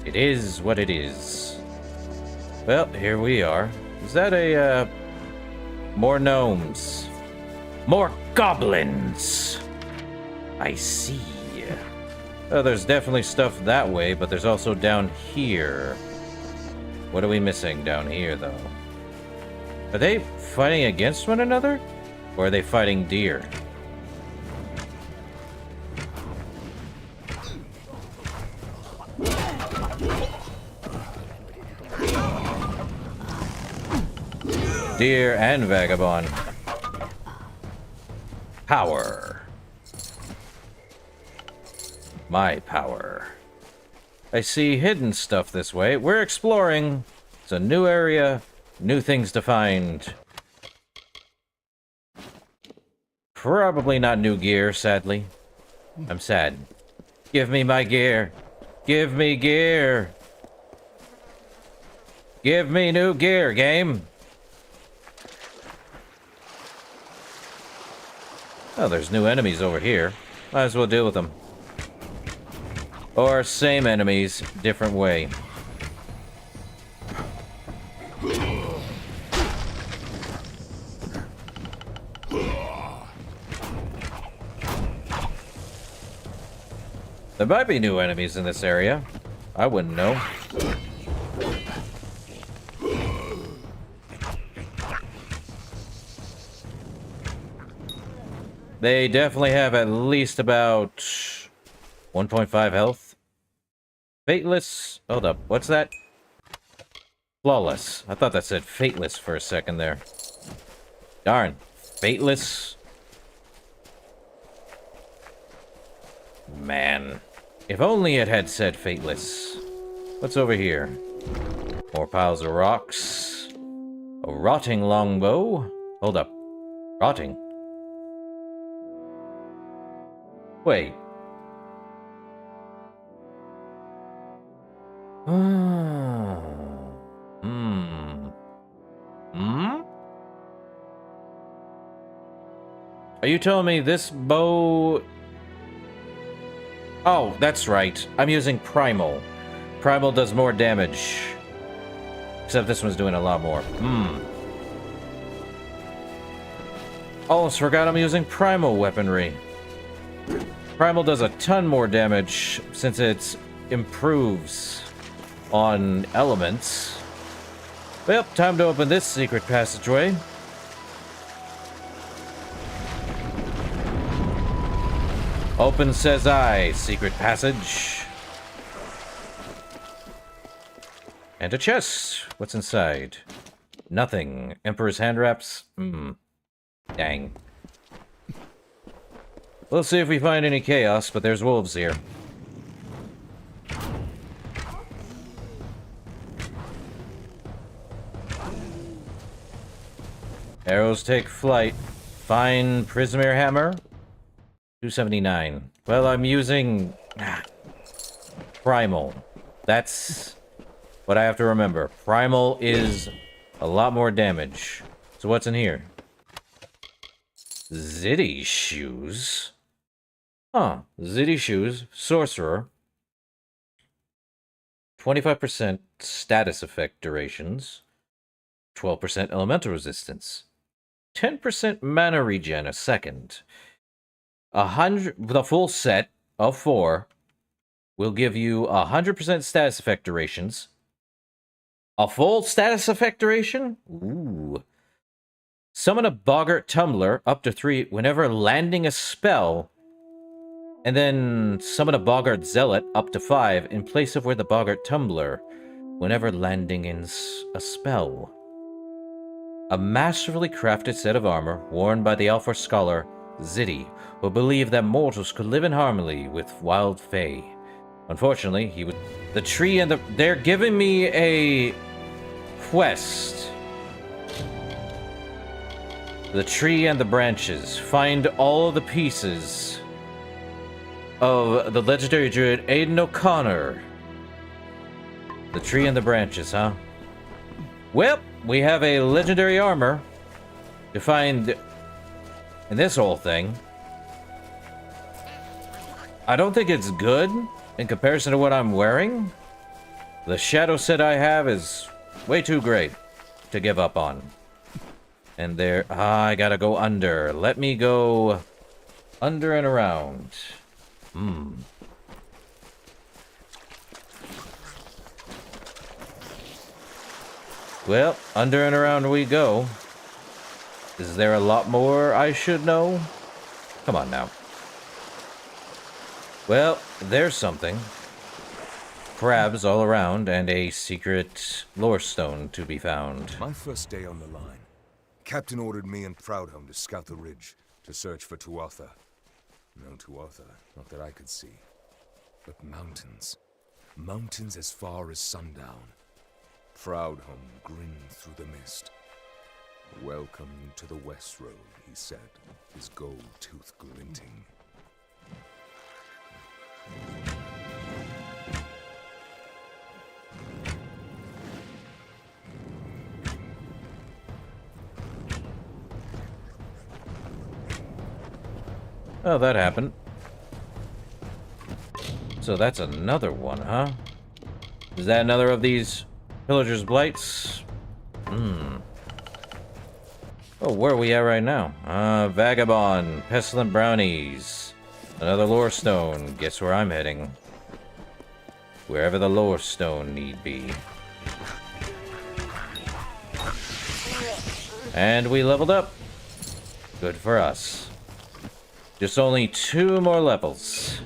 S1: It is what it is. Well, here we are. Is that a, more gnomes? More goblins! I see. Oh, there's definitely stuff that way, but there's also down here. What are we missing down here, though? Are they fighting against one another? Or are they fighting deer? Deer and vagabond. Power. My power. I see hidden stuff this way. We're exploring. It's a new area, new things to find. Probably not new gear, sadly. I'm sad. Give me my gear. Give me gear. Give me new gear, game. Oh, there's new enemies over here. Might as well deal with them. Or same enemies, different way. There might be new enemies in this area. I wouldn't know. They definitely have at least about 1.5 health. Fateless. Hold up. What's that? Flawless. I thought that said fateless for a second there. Darn. Fateless. Man. If only it had said fateless. What's over here? More piles of rocks. A rotting longbow. Hold up. Rotting? Wait. Are you telling me this bow... Oh, that's right. I'm using Primal. Primal does more damage. Except this one's doing a lot more. Almost forgot I'm using Primal weaponry. Primal does a ton more damage since it improves on elements. Well, time to open this secret passageway. Open, says I, secret passage. And a chest. What's inside? Nothing. Emperor's hand wraps? Dang. We'll see if we find any chaos, but there's wolves here. Arrows take flight. Fine Prismere hammer. 279. Well, I'm using... Primal. That's what I have to remember. Primal is a lot more damage. So what's in here? Zitty shoes? Huh. Zitty shoes. Sorcerer. 25% status effect durations. 12% elemental resistance. 10% mana regen a second. 100, the full set of 4 will give you 100% status effect durations. A full status effect duration? Ooh. Summon a Boggart Tumbler up to 3 whenever landing a spell. And then summon a Boggart Zealot up to 5 in place of where the Boggart Tumbler whenever landing in a spell. A masterfully crafted set of armor worn by the Alpha scholar Ziddy, who believed that mortals could live in harmony with wild fae. Unfortunately, he was... The tree and the... They're giving me a quest. The tree and the branches. Find all of the pieces of the legendary druid Aidan O'Connor. The tree and the branches, huh? Well, we have a legendary armor to find in this whole thing. I don't think it's good in comparison to what I'm wearing. The shadow set I have is way too great to give up on. And there... I gotta go under. Let me go under and around. Well, under and around we go. Is there a lot more I should know? Come on now. Well, there's something. Crabs all around and a secret lore stone to be found.
S20: My first day on the line. Captain ordered me and Proudhome to scout the ridge, to search for Tuatha. No Tuatha, not that I could see. But mountains. Mountains as far as sundown. Proudhome grinned through the mist. Welcome to the West Road, he said, his gold tooth glinting.
S1: Oh, that happened. So that's another one, huh? Is that another of these Pillager's Blights? Oh, where are we at right now? Vagabond, Pestilent Brownies. Another lore stone. Guess where I'm heading. Wherever the lore stone need be. And we leveled up. Good for us. Just only 2 more levels.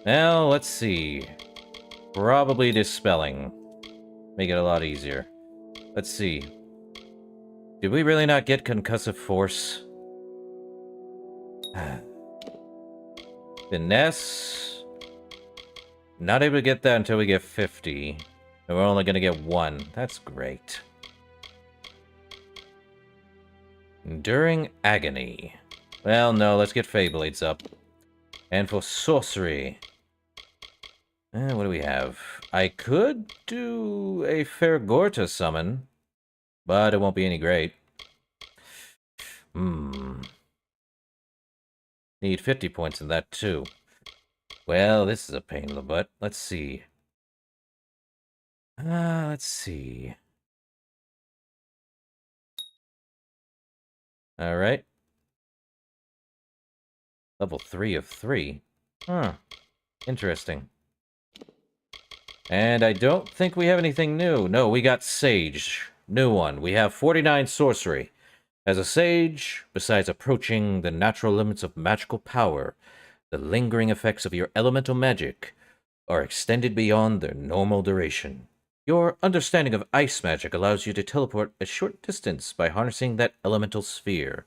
S1: Well, let's see. Probably Dispelling. Make it a lot easier. Let's see. Did we really not get Concussive Force? Finesse. Not able to get that until we get 50. And we're only going to get 1. That's great. Enduring Agony. Well, no, let's get Feyblades up. And for sorcery... what do we have? I could do a Fergorta summon, but it won't be any great. Need 50 points in that, too. Well, this is a pain in the butt. Let's see. Let's see. Alright. Level 3 of 3. Huh. Interesting. And I don't think we have anything new. No, we got Sage. New one. We have 49 sorcery. As a sage, besides approaching the natural limits of magical power, the lingering effects of your elemental magic are extended beyond their normal duration. Your understanding of ice magic allows you to teleport a short distance by harnessing that elemental sphere.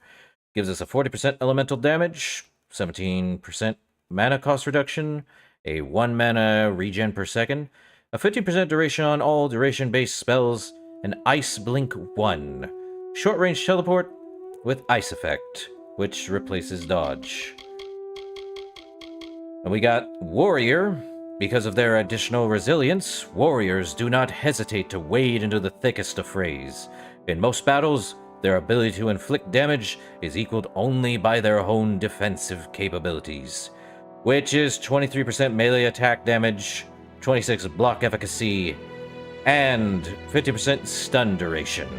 S1: Gives us a 40% elemental damage, 17% mana cost reduction, a 1 mana regen per second, a 15% duration on all duration-based spells, an Ice Blink 1. Short-range teleport with Ice Effect, which replaces dodge. And we got Warrior. Because of their additional resilience, warriors do not hesitate to wade into the thickest of frays. In most battles, their ability to inflict damage is equaled only by their own defensive capabilities, which is 23% melee attack damage, 26 block efficacy, and 50% stun duration.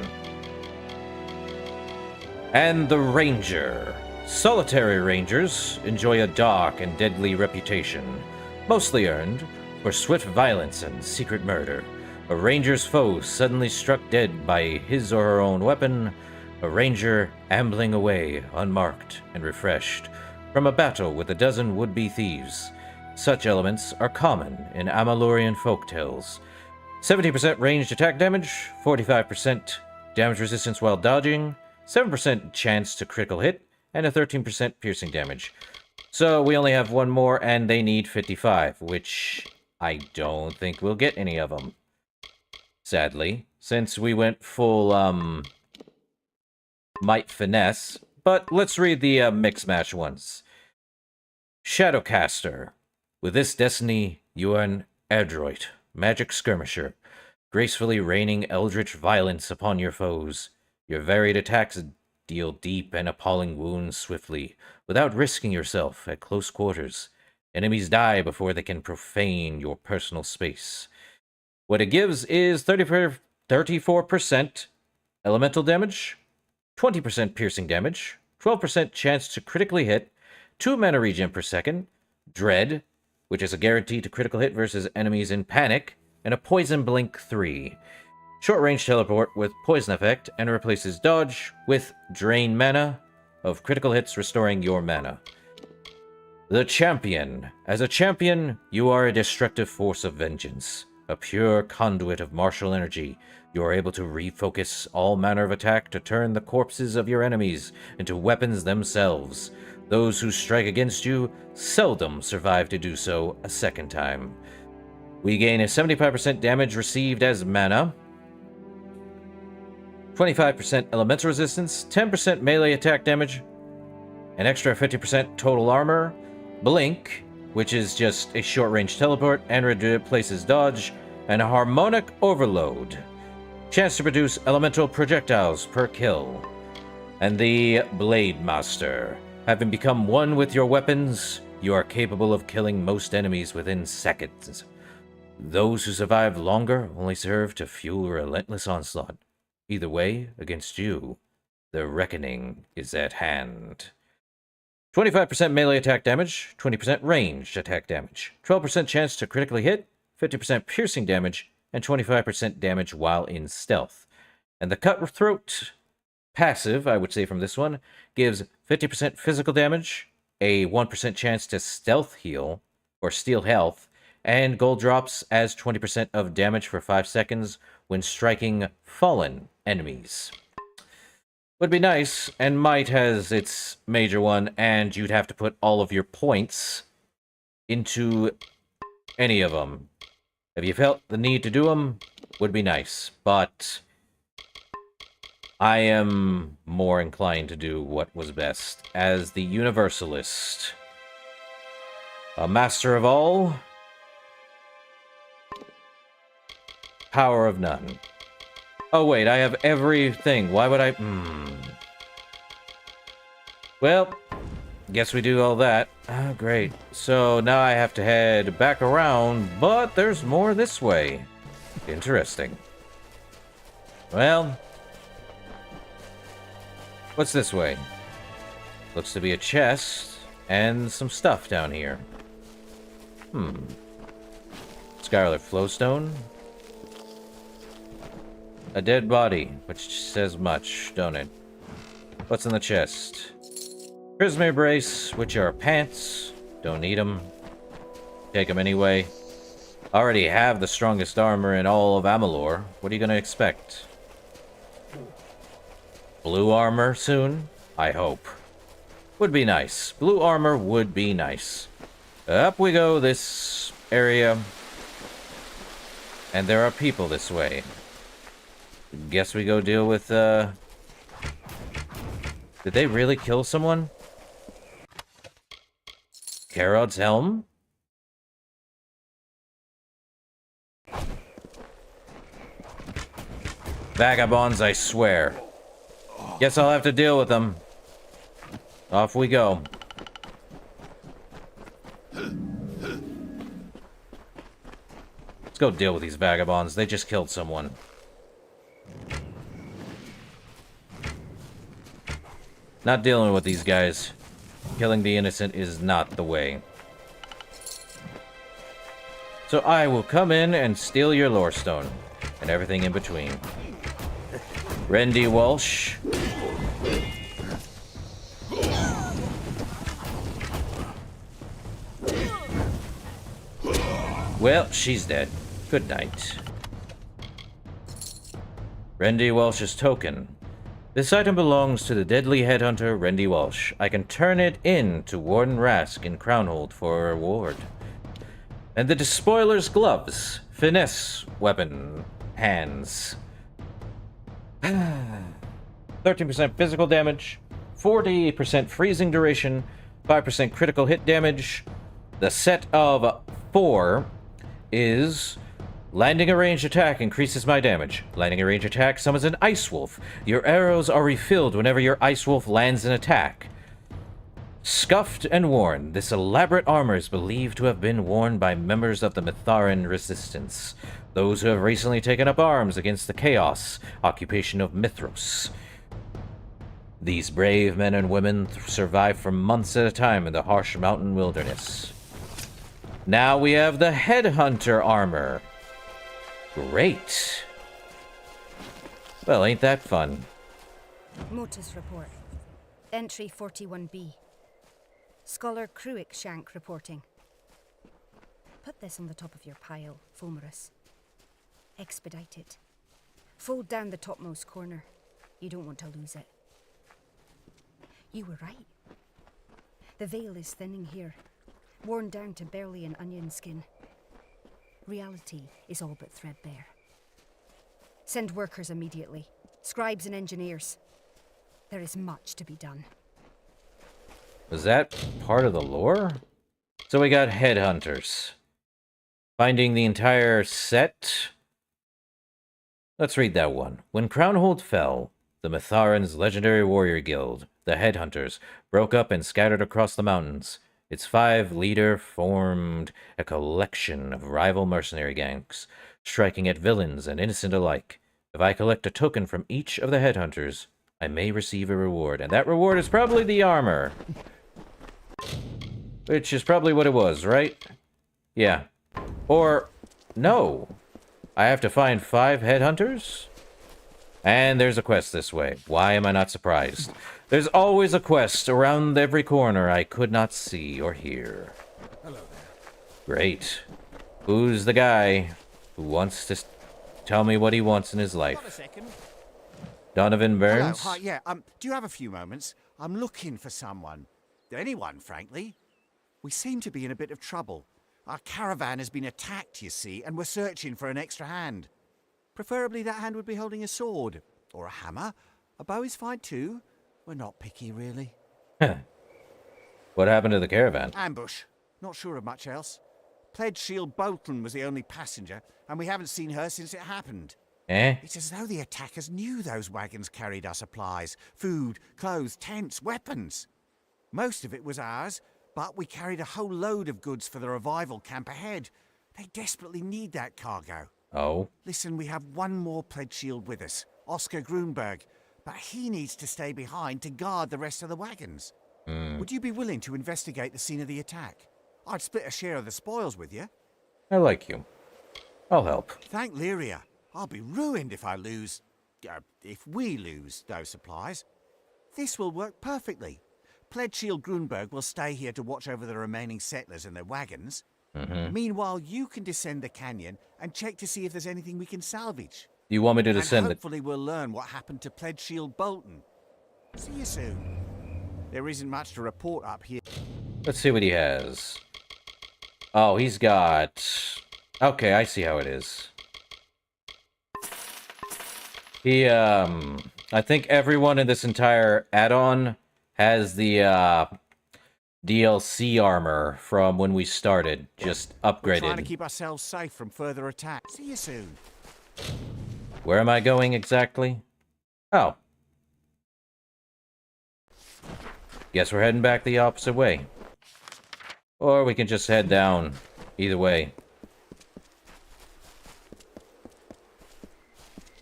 S1: And the Ranger. Solitary Rangers enjoy a dark and deadly reputation, mostly earned for swift violence and secret murder. A ranger's foe suddenly struck dead by his or her own weapon, a ranger ambling away, unmarked and refreshed, from a battle with a dozen would-be thieves. Such elements are common in Amalurian folktales. 70% ranged attack damage, 45% damage resistance while dodging, 7% chance to critical hit, and a 13% piercing damage. So we only have one more, and they need 55, which I don't think we'll get any of them. Sadly, since we went full, Might Finesse. But let's read the mix-match ones. Shadowcaster. With this destiny, you are an adroit, magic skirmisher, gracefully raining eldritch violence upon your foes. Your varied attacks deal deep and appalling wounds swiftly, without risking yourself at close quarters. Enemies die before they can profane your personal space. What it gives is 34% elemental damage, 20% piercing damage, 12% chance to critically hit, 2 mana regen per second, Dread, which is a guarantee to critical hit versus enemies in panic, and a Poison Blink 3. Short-range teleport with Poison Effect, and replaces dodge with Drain Mana of critical hits, restoring your mana. The Champion. As a champion, you are a destructive force of vengeance. A pure conduit of martial energy, you are able to refocus all manner of attack to turn the corpses of your enemies into weapons themselves. Those who strike against you seldom survive to do so a second time. We gain a 75% damage received as mana, 25% elemental resistance, 10% melee attack damage, an extra 50% total armor, Blink, which is just a short-range teleport and replaces dodge, and a Harmonic Overload. Chance to produce elemental projectiles per kill. And the Blade Master. Having become one with your weapons, you are capable of killing most enemies within seconds. Those who survive longer only serve to fuel relentless onslaught. Either way, against you, the reckoning is at hand. 25% melee attack damage, 20% ranged attack damage, 12% chance to critically hit, 50% piercing damage, and 25% damage while in stealth. And the Cutthroat passive, I would say from this one, gives 50% physical damage, a 1% chance to stealth heal, or steal health, and gold drops as 20% of damage for 5 seconds when striking fallen enemies. Would be nice, and Might has its major one, and you'd have to put all of your points into any of them. If you felt the need to do them, would be nice, but I am more inclined to do what was best as the Universalist. A master of all, power of none. Oh wait, I have everything. Why would I... Well, guess we do all that. Ah, great. So now I have to head back around, but there's more this way. Interesting. Well, what's this way? Looks to be a chest and some stuff down here. Scarlet Flowstone. A dead body, which says much, don't it? What's in the chest? Prisoner brace, which are pants. Don't need them. Take them anyway. Already have the strongest armor in all of Amalur. What are you gonna expect? Blue armor soon? I hope. Would be nice. Blue armor would be nice. Up we go this area. And there are people this way. Guess we go deal with, Did they really kill someone? Karod's helm? Vagabonds, I swear. Guess I'll have to deal with them. Off we go. Let's go deal with these vagabonds. They just killed someone. Not dealing with these guys. Killing the innocent is not the way. So I will come in and steal your lore stone. And everything in between. Rendy Walsh. Well, she's dead. Good night. Rendy Walsh's token. This item belongs to the deadly headhunter Rendy Walsh. I can turn it in to Warden Rask in Crownhold for a reward. And the Despoiler's gloves. Finesse weapon. Hands. 13% physical damage. 40% freezing duration. 5% critical hit damage. The set of 4 is... Landing a ranged attack increases my damage. Landing a ranged attack summons an Ice Wolf. Your arrows are refilled whenever your Ice Wolf lands an attack. Scuffed and worn. This elaborate armor is believed to have been worn by members of the Mitharan Resistance, those who have recently taken up arms against the Chaos occupation of Mithros. These brave men and women survive for months at a time in the harsh mountain wilderness. Now we have the Headhunter armor. Great. Well, ain't that fun?
S19: Motus report. Entry 41B. Scholar Cruikshank reporting. Put this on the top of your pile, Fulmerus. Expedite it. Fold down the topmost corner. You don't want to lose it. You were right. The veil is thinning here, worn down to barely an onion skin. Reality is all but threadbare. Send workers immediately. Scribes and engineers. There is much to be done.
S1: Was that part of the lore? So we got headhunters. Finding the entire set. Let's read that one. When Crownhold fell, the Mitharan's legendary warrior guild, the Headhunters, broke up and scattered across the mountains. Its 5 leader formed a collection of rival mercenary gangs, striking at villains and innocent alike. If I collect a token from each of the Headhunters, I may receive a reward, and that reward is probably the armor. Which is probably what it was, right? Yeah. Or, no. I have to find 5 Headhunters? And there's a quest this way. Why am I not surprised? There's always a quest around every corner I could not see or hear.
S15: Hello there.
S1: Great. Who's the guy who wants to tell me what he wants in his life?
S10: Got a second?
S1: Donovan Burns?
S10: Hello, hi, yeah, do you have a few moments? I'm looking for someone. Anyone, frankly. We seem to be in a bit of trouble. Our caravan has been attacked, you see, and we're searching for an extra hand. Preferably that hand would be holding a sword, or a hammer, A bow is fine too. We're not picky, really.
S1: What happened to the caravan?
S10: Ambush. Not sure of much else. Pledge Shield Bolton was the only passenger, and we haven't seen her since it happened.
S1: Eh?
S10: It's as though the attackers knew those wagons carried our supplies. Food, clothes, tents, weapons. Most of it was ours, but we carried a whole load of goods for the revival camp ahead. They desperately need that cargo.
S1: Oh?
S10: Listen, we have one more Pledge Shield with us, Oscar Grunberg, but he needs to stay behind to guard the rest of the wagons. Would you be willing to investigate the scene of the attack? I'd split a share of the spoils with you.
S1: I like you. I'll help.
S10: Thank Lyria. I'll be ruined if if we lose those supplies. This will work perfectly. Pledge Shield Grunberg will stay here to watch over the remaining settlers and their wagons. Meanwhile, you can descend the canyon and check to see if there's anything we can salvage.
S1: You want me to descend
S10: and
S1: it?
S10: hopefully we'll learn what happened to Pledge Shield Bolton. See you soon. There isn't much to report up here.
S1: Let's see what he has. Oh, he's got... Okay, I see how it is. He, I think everyone in this entire add-on has the, DLC armor from when we started, just upgraded.
S10: We're trying to keep ourselves safe from further attacks. See you soon.
S1: Where am I going exactly? Oh. Guess we're heading back the opposite way. Or we can just head down. Either way.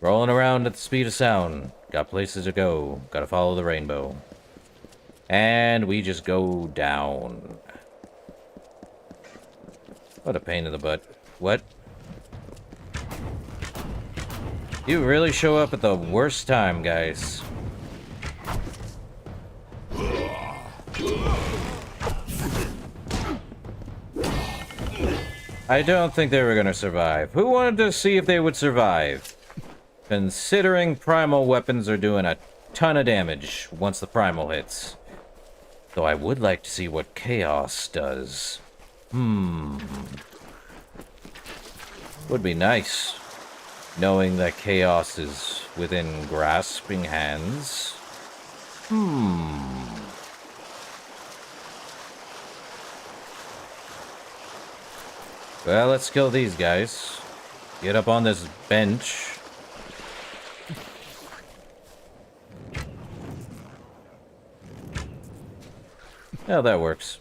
S1: Rolling around at the speed of sound. Got places to go. Gotta follow the rainbow. And we just go down. What a pain in the butt. What? You really show up at the worst time, guys. I don't think they were gonna survive. Who wanted to see if they would survive? Considering primal weapons are doing a ton of damage once the primal hits. Though I would like to see what chaos does. Would be nice. Knowing that chaos is within grasping hands. Well, let's kill these guys. Get up on this bench. Yeah, that works.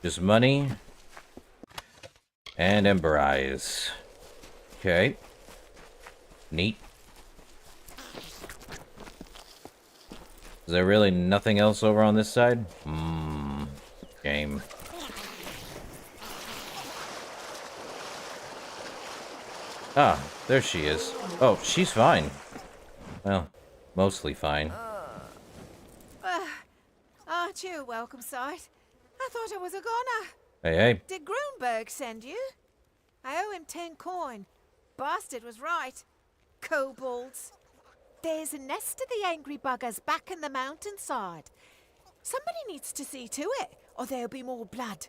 S1: Just money. And Ember Eyes. Okay. Neat. Is there really nothing else over on this side? Shame. Ah, there she is. Oh, she's fine. Well, mostly fine.
S18: Aren't you a welcome sight? I thought I was a goner.
S1: Hey, hey.
S18: Did Grunberg send you? I owe him 10 coin. Bastard was right. Kobolds. There's a nest of the angry buggers back in the mountainside. Somebody needs to see to it, or there'll be more blood.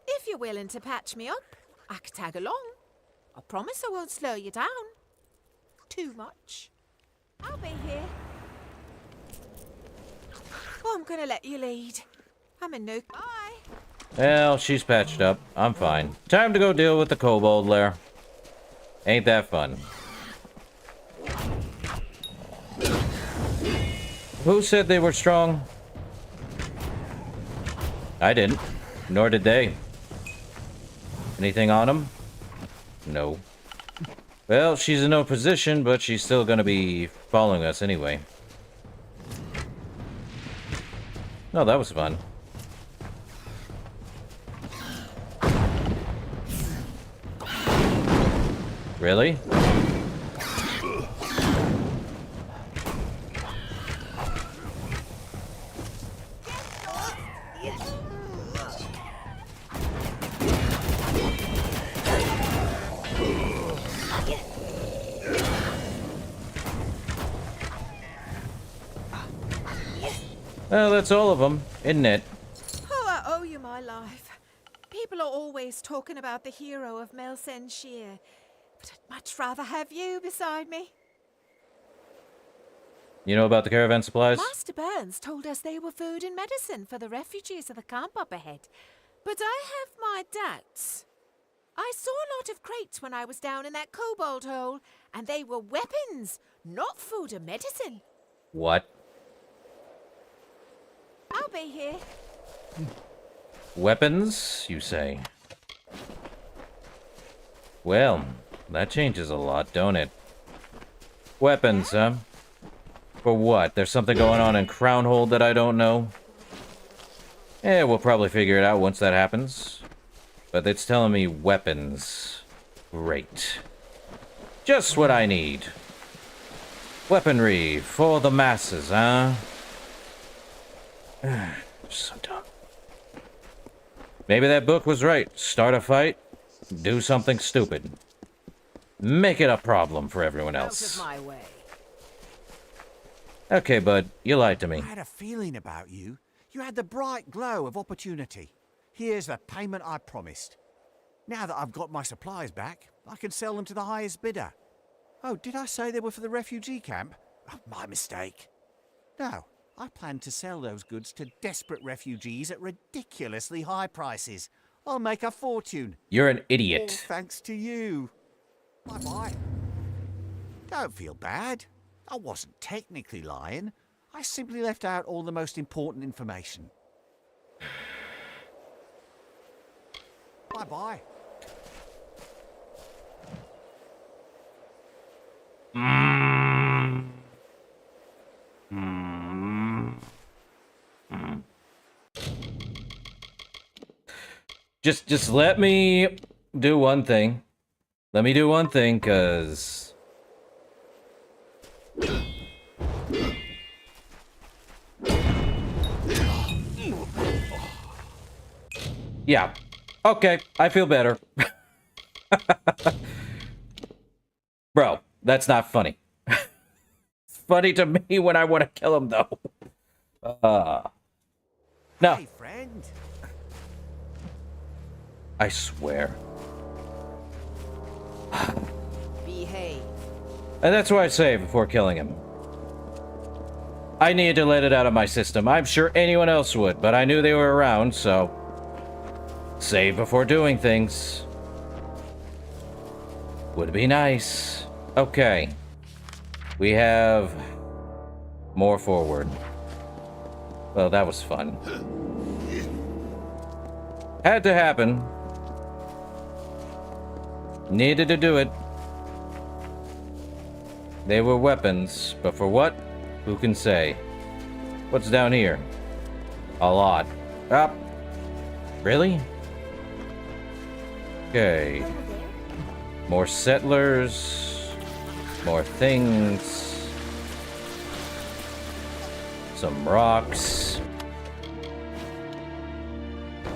S18: If you're willing to patch me up, I could tag along. I promise I won't slow you down. Too much. I'll be here. Oh, I'm gonna let you lead. I'm in no... Bye.
S1: Well, she's patched up. I'm fine. Time to go deal with the kobold lair. Ain't that fun. Who said they were strong? I didn't. Nor did they. Anything on them? No. Well, she's in no position, but she's still gonna be following us anyway. No, that was fun. Really? Well, that's all of them, isn't it?
S18: Oh, I owe you my life. People are always talking about the hero of Melsen Shear, but I'd much rather have you beside me.
S1: You know about the caravan supplies?
S18: Master Burns told us they were food and medicine for the refugees of the camp up ahead. But I have my doubts. I saw a lot of crates when I was down in that kobold hole, and they were weapons, not food and medicine.
S1: What?
S18: I'll be here.
S1: Weapons, you say? Well, that changes a lot, don't it? Weapons, huh? For what? There's something going on in Crownhold that I don't know? Eh, we'll probably figure it out once that happens. But it's telling me weapons. Great. Just what I need. Weaponry for the masses, huh? So dumb. Maybe that book was right. Start a fight, do something stupid. Make it a problem for everyone else.
S10: Out of my way.
S1: Okay, bud, you lied to me.
S10: I had a feeling about you. You had the bright glow of opportunity. Here's the payment I promised. Now that I've got my supplies back, I can sell them to the highest bidder. Oh, did I say they were for the refugee camp? Oh, my mistake. No, I plan to sell those goods to desperate refugees at ridiculously high prices. I'll make a fortune.
S1: You're an
S10: All
S1: idiot.
S10: thanks to you. Bye-bye. Don't feel bad. I wasn't technically lying. I simply left out all the most important information. Bye-bye.
S1: Just let me do one thing. Let me do one thing, cause yeah. Okay, I feel better. Bro, that's not funny. It's funny to me when I want to kill him, though. No.
S10: Hey, friend.
S1: I swear.
S18: Behave.
S1: And that's why I say before killing him. I needed to let it out of my system. I'm sure anyone else would, but I knew they were around, so... Save before doing things. Would be nice. Okay. We have... more forward. Well, that was fun. Had to happen. Needed to do it. They were weapons, but for what? Who can say? What's down here? A lot. Up. Really? Okay. More settlers. More things. Some rocks.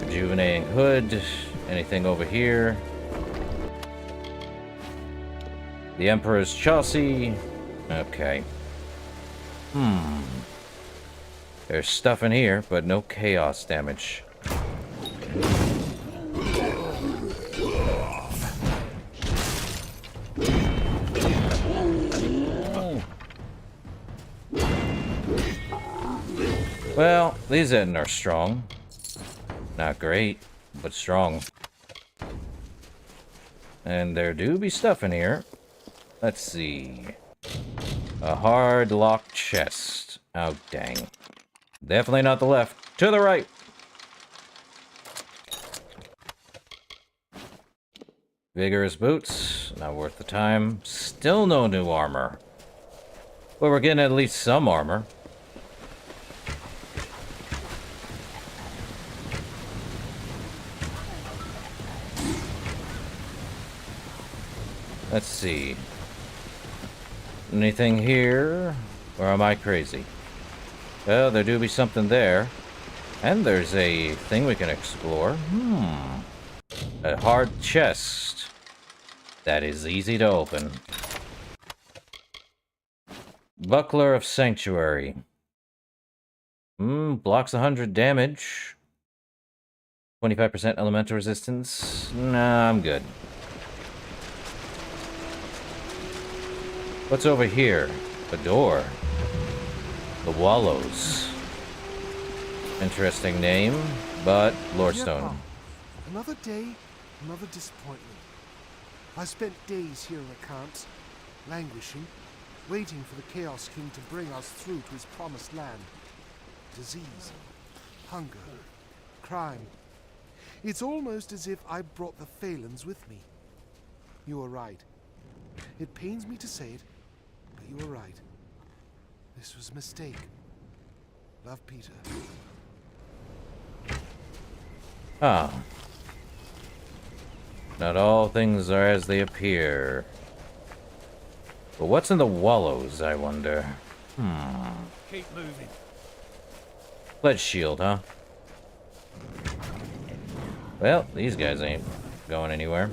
S1: Rejuvenating hood. Anything over here? The Emperor's chassis. Okay. There's stuff in here, but no chaos damage. Well, these Eden are strong. Not great, but strong. And there do be stuff in here. Let's see. A hard locked chest. Oh, dang. Definitely not the left. To the right! Vigorous boots. Not worth the time. Still no new armor. Well, we're getting at least some armor. Let's see. Anything here? Or am I crazy? Well, there do be something there. And there's a thing we can explore. A hard chest. That is easy to open. Buckler of Sanctuary. Blocks 100 damage. 25% elemental resistance. Nah, I'm good. What's over here? A door. The Wallows. Interesting name, but Lorestone.
S15: Another day, another disappointment. I spent days here in the camps, languishing, waiting for the Chaos King to bring us through to his promised land. Disease, hunger, crime. It's almost as if I brought the Phalans with me. You were right. It pains me to say it, but you were right. This was a mistake. Love, Peter.
S1: Ah. Not all things are as they appear. But what's in the Wallows, I wonder?
S17: Keep moving.
S1: Pledge shield, huh? Well, these guys ain't going anywhere.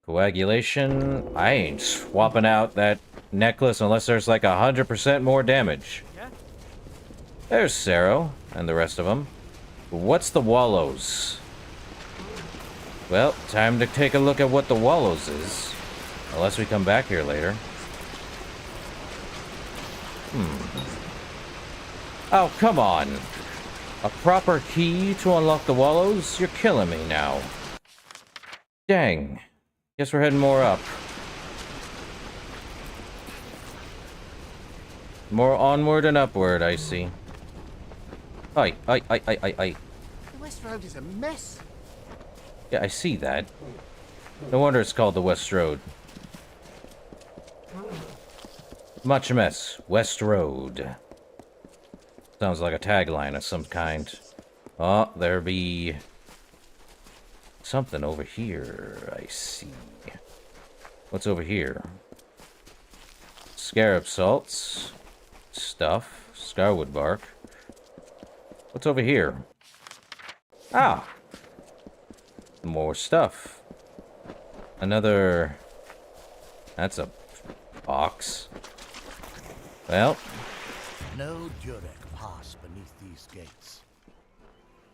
S1: Coagulation. I ain't swapping out that necklace unless there's like 100% more damage.
S17: Yeah?
S1: There's Saro and the rest of them. What's the Wallows? Well, time to take a look at what the Wallows is. Unless we come back here later. Oh, come on. A proper key to unlock the Wallows? You're killing me now. Dang. Guess we're heading more up. More onward and upward, I see. Aye.
S15: The West Road is a mess.
S1: Yeah, I see that. No wonder it's called the West Road. Much a mess. West Road. Sounds like a tagline of some kind. Oh, there be something over here, I see. What's over here? Scarab salts. Stuff. Scarwood bark. What's over here? Ah! More stuff. Another... That's a box. Well...
S9: No Durek pass beneath these gates.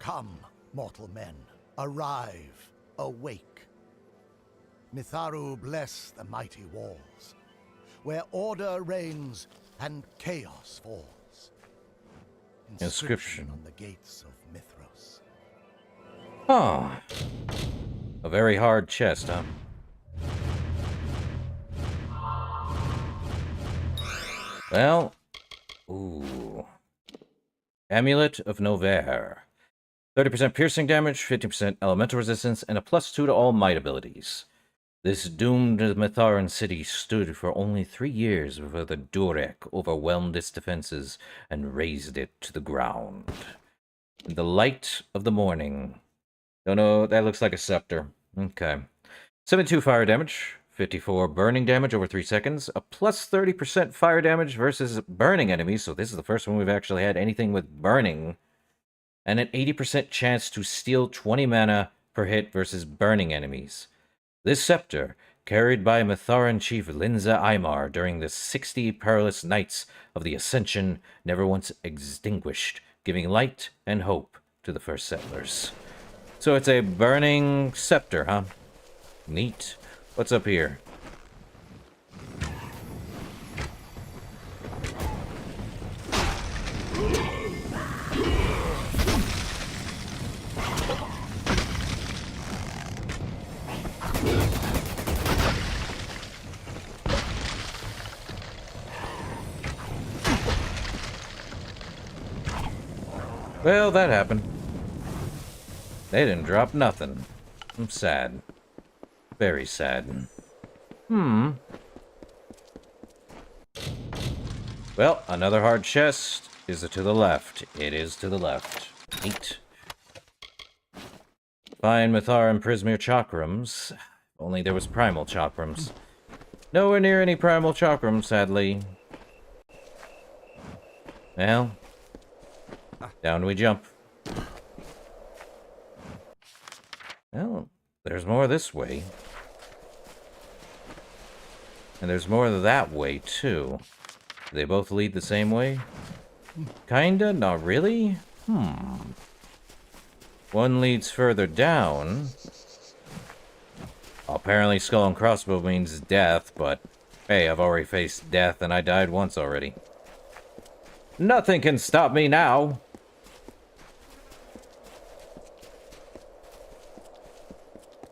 S9: Come, mortal men, arrive, awake. Mitharu bless the mighty walls, where order reigns and chaos falls.
S1: Inscription
S9: on the gates of Mithros.
S1: Huh. A very hard chest, huh? Well... Ooh. Amulet of Novair. 30% piercing damage, 50% elemental resistance, and a +2 to all might abilities. This doomed Mitharan city stood for only 3 years before the Durek overwhelmed its defenses and razed it to the ground. In the light of the morning. Don't know, that looks like a scepter. Okay. 72 fire damage, 54 burning damage over 3 seconds, a +30% fire damage versus burning enemies, so this is the first one we've actually had anything with burning, and an 80% chance to steal 20 mana per hit versus burning enemies. This scepter, carried by Mitharan chief Linza Aymar during the 60 perilous nights of the Ascension, never once extinguished, giving light and hope to the first settlers. So it's a burning scepter, huh? Neat. What's up here? Well, that happened. They didn't drop nothing. I'm sad. Very sad. Well, another hard chest. Is it to the left? It is to the left. Neat. Fine Mithar and Prismir chakrams. Only there was primal chakrams. Nowhere near any primal chakrams, sadly. Well, down we jump. Well, there's more this way. And there's more that way, too. Do they both lead the same way? Kinda? Not really? One leads further down. Apparently skull and crossbow means death, but Hey, I've already faced death and I died once already. Nothing can stop me now.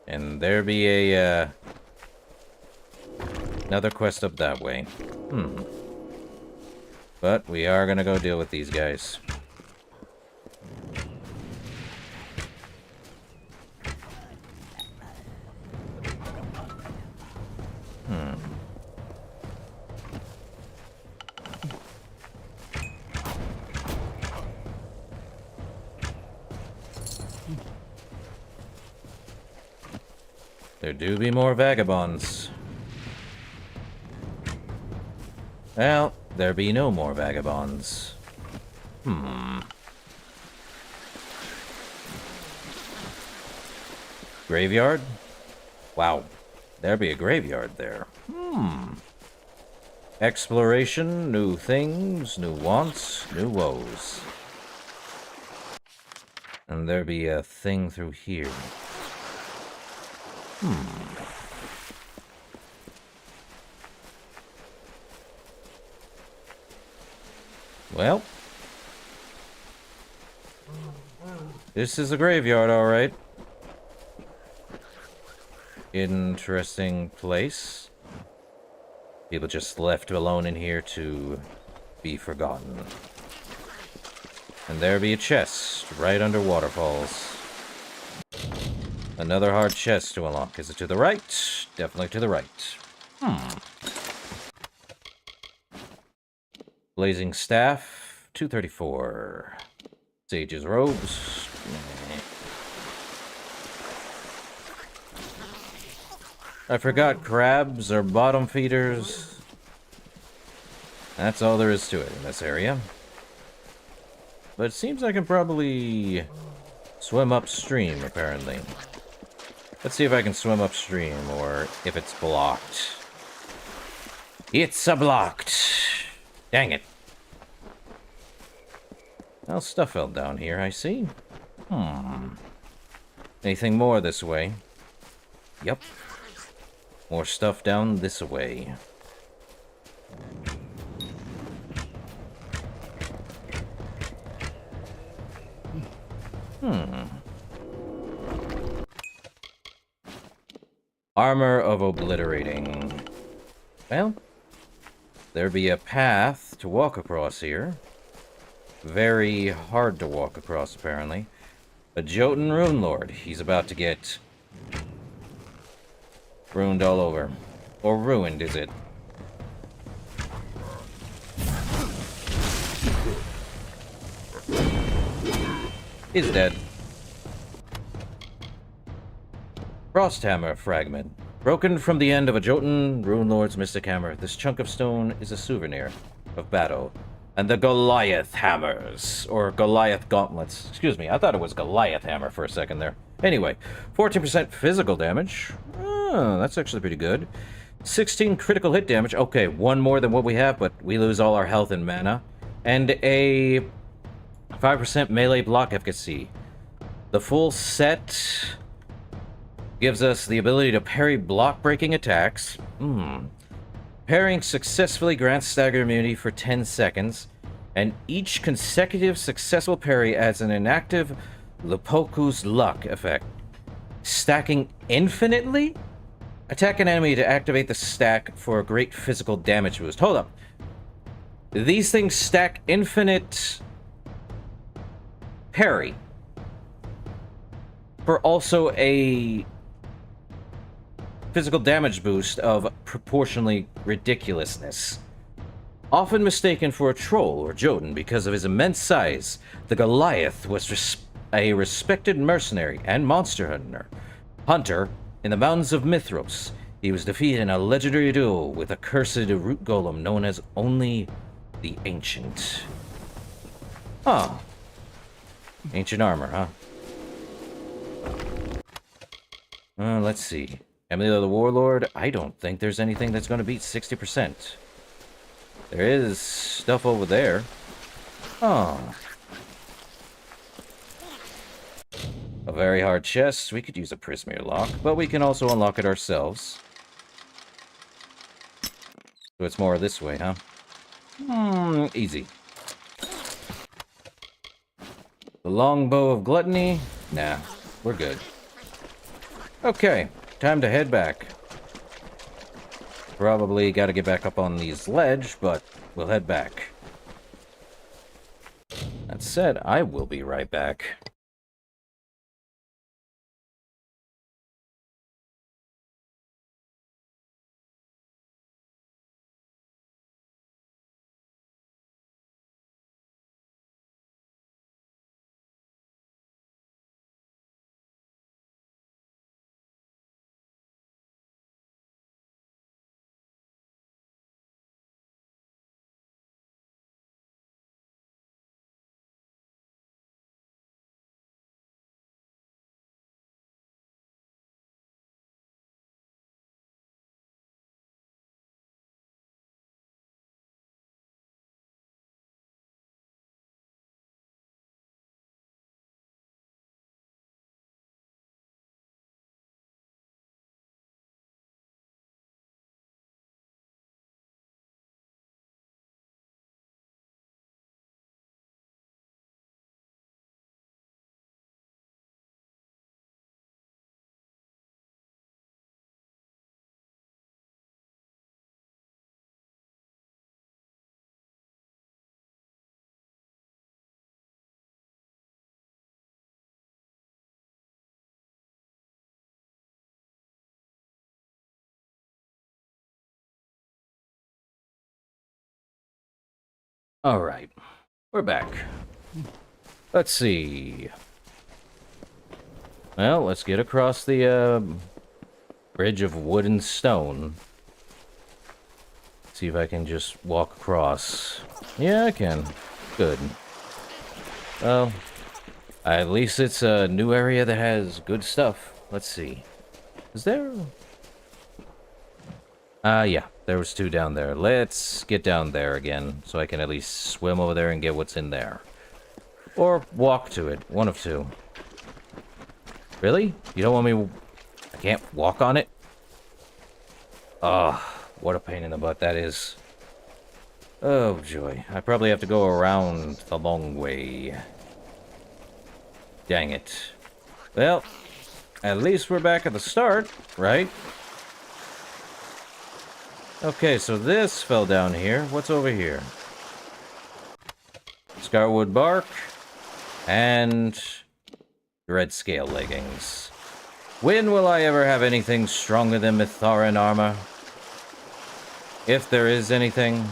S1: And there be a, another quest up that way. But we are gonna go deal with these guys. There do be more vagabonds. Well, there be no more vagabonds. Graveyard? Wow. There be a graveyard there. Exploration, new things, new wants, new woes. And there be a thing through here. Well. This is a graveyard, alright. Interesting place. People just left alone in here to be forgotten. And there be a chest right under waterfalls. Another hard chest to unlock. Is it to the right? Definitely to the right. Blazing Staff, 234. Sage's Robes. I forgot crabs are bottom feeders. That's all there is to it in this area. But it seems I can probably swim upstream, apparently. Let's see if I can swim upstream, or if it's blocked. It's blocked! Dang it. Well, stuff fell down here, I see. Anything more this way? Yep. More stuff down this way. Armor of Obliterating. Well, there be a path to walk across here. Very hard to walk across, apparently. A Jotun Rune Lord. He's about to get ruined all over. Or ruined, is it? He's dead. Frosthammer Fragment. Broken from the end of a Jotun Rune Lord's mystic hammer, this chunk of stone is a souvenir of battle. And the Goliath Hammers, or Goliath Gauntlets. Excuse me, I thought it was Goliath Hammer for a second there. Anyway, 14% physical damage. Oh, that's actually pretty good. 16 critical hit damage. Okay, one more than what we have, but we lose all our health and mana. And a 5% melee block efficacy. The full set gives us the ability to parry block-breaking attacks. Parrying successfully grants stagger immunity for 10 seconds, and each consecutive successful parry adds an inactive Lupoku's Luck effect. Stacking infinitely? Attack an enemy to activate the stack for a great physical damage boost. Hold up. These things stack infinite parry for also a physical damage boost of proportionally ridiculousness. Often mistaken for a troll or Jotun because of his immense size, the Goliath was a respected mercenary and monster hunter in the mountains of Mithros. He was defeated in a legendary duel with a cursed root golem known as Only the Ancient. Oh. Ancient armor, huh? Let's see. Amalur the Warlord, I don't think there's anything that's going to beat 60%. There is stuff over there. Oh. A very hard chest. We could use a Prismere lock, but we can also unlock it ourselves. So it's more this way, huh? Easy. The longbow of gluttony? Nah, we're good. Okay, time to head back. Probably gotta get back up on these ledge, but we'll head back. That said, I will be right back. Alright, we're back. Let's see. Well, let's get across the bridge of wood and stone. See if I can just walk across. Yeah, I can. Good. Well, at least it's a new area that has good stuff. Let's see. Is there... yeah, there was 2 down there. Let's get down there again, so I can at least swim over there and get what's in there. Or walk to it. One of 2. Really? You don't want me... I can't walk on it? Ugh, what a pain in the butt that is. Oh, joy. I probably have to go around the long way. Dang it. Well, at least we're back at the start, right? Okay, so this fell down here. What's over here? Scarwood bark and red scale leggings. When will I ever have anything stronger than Mitharan armor? If there is anything.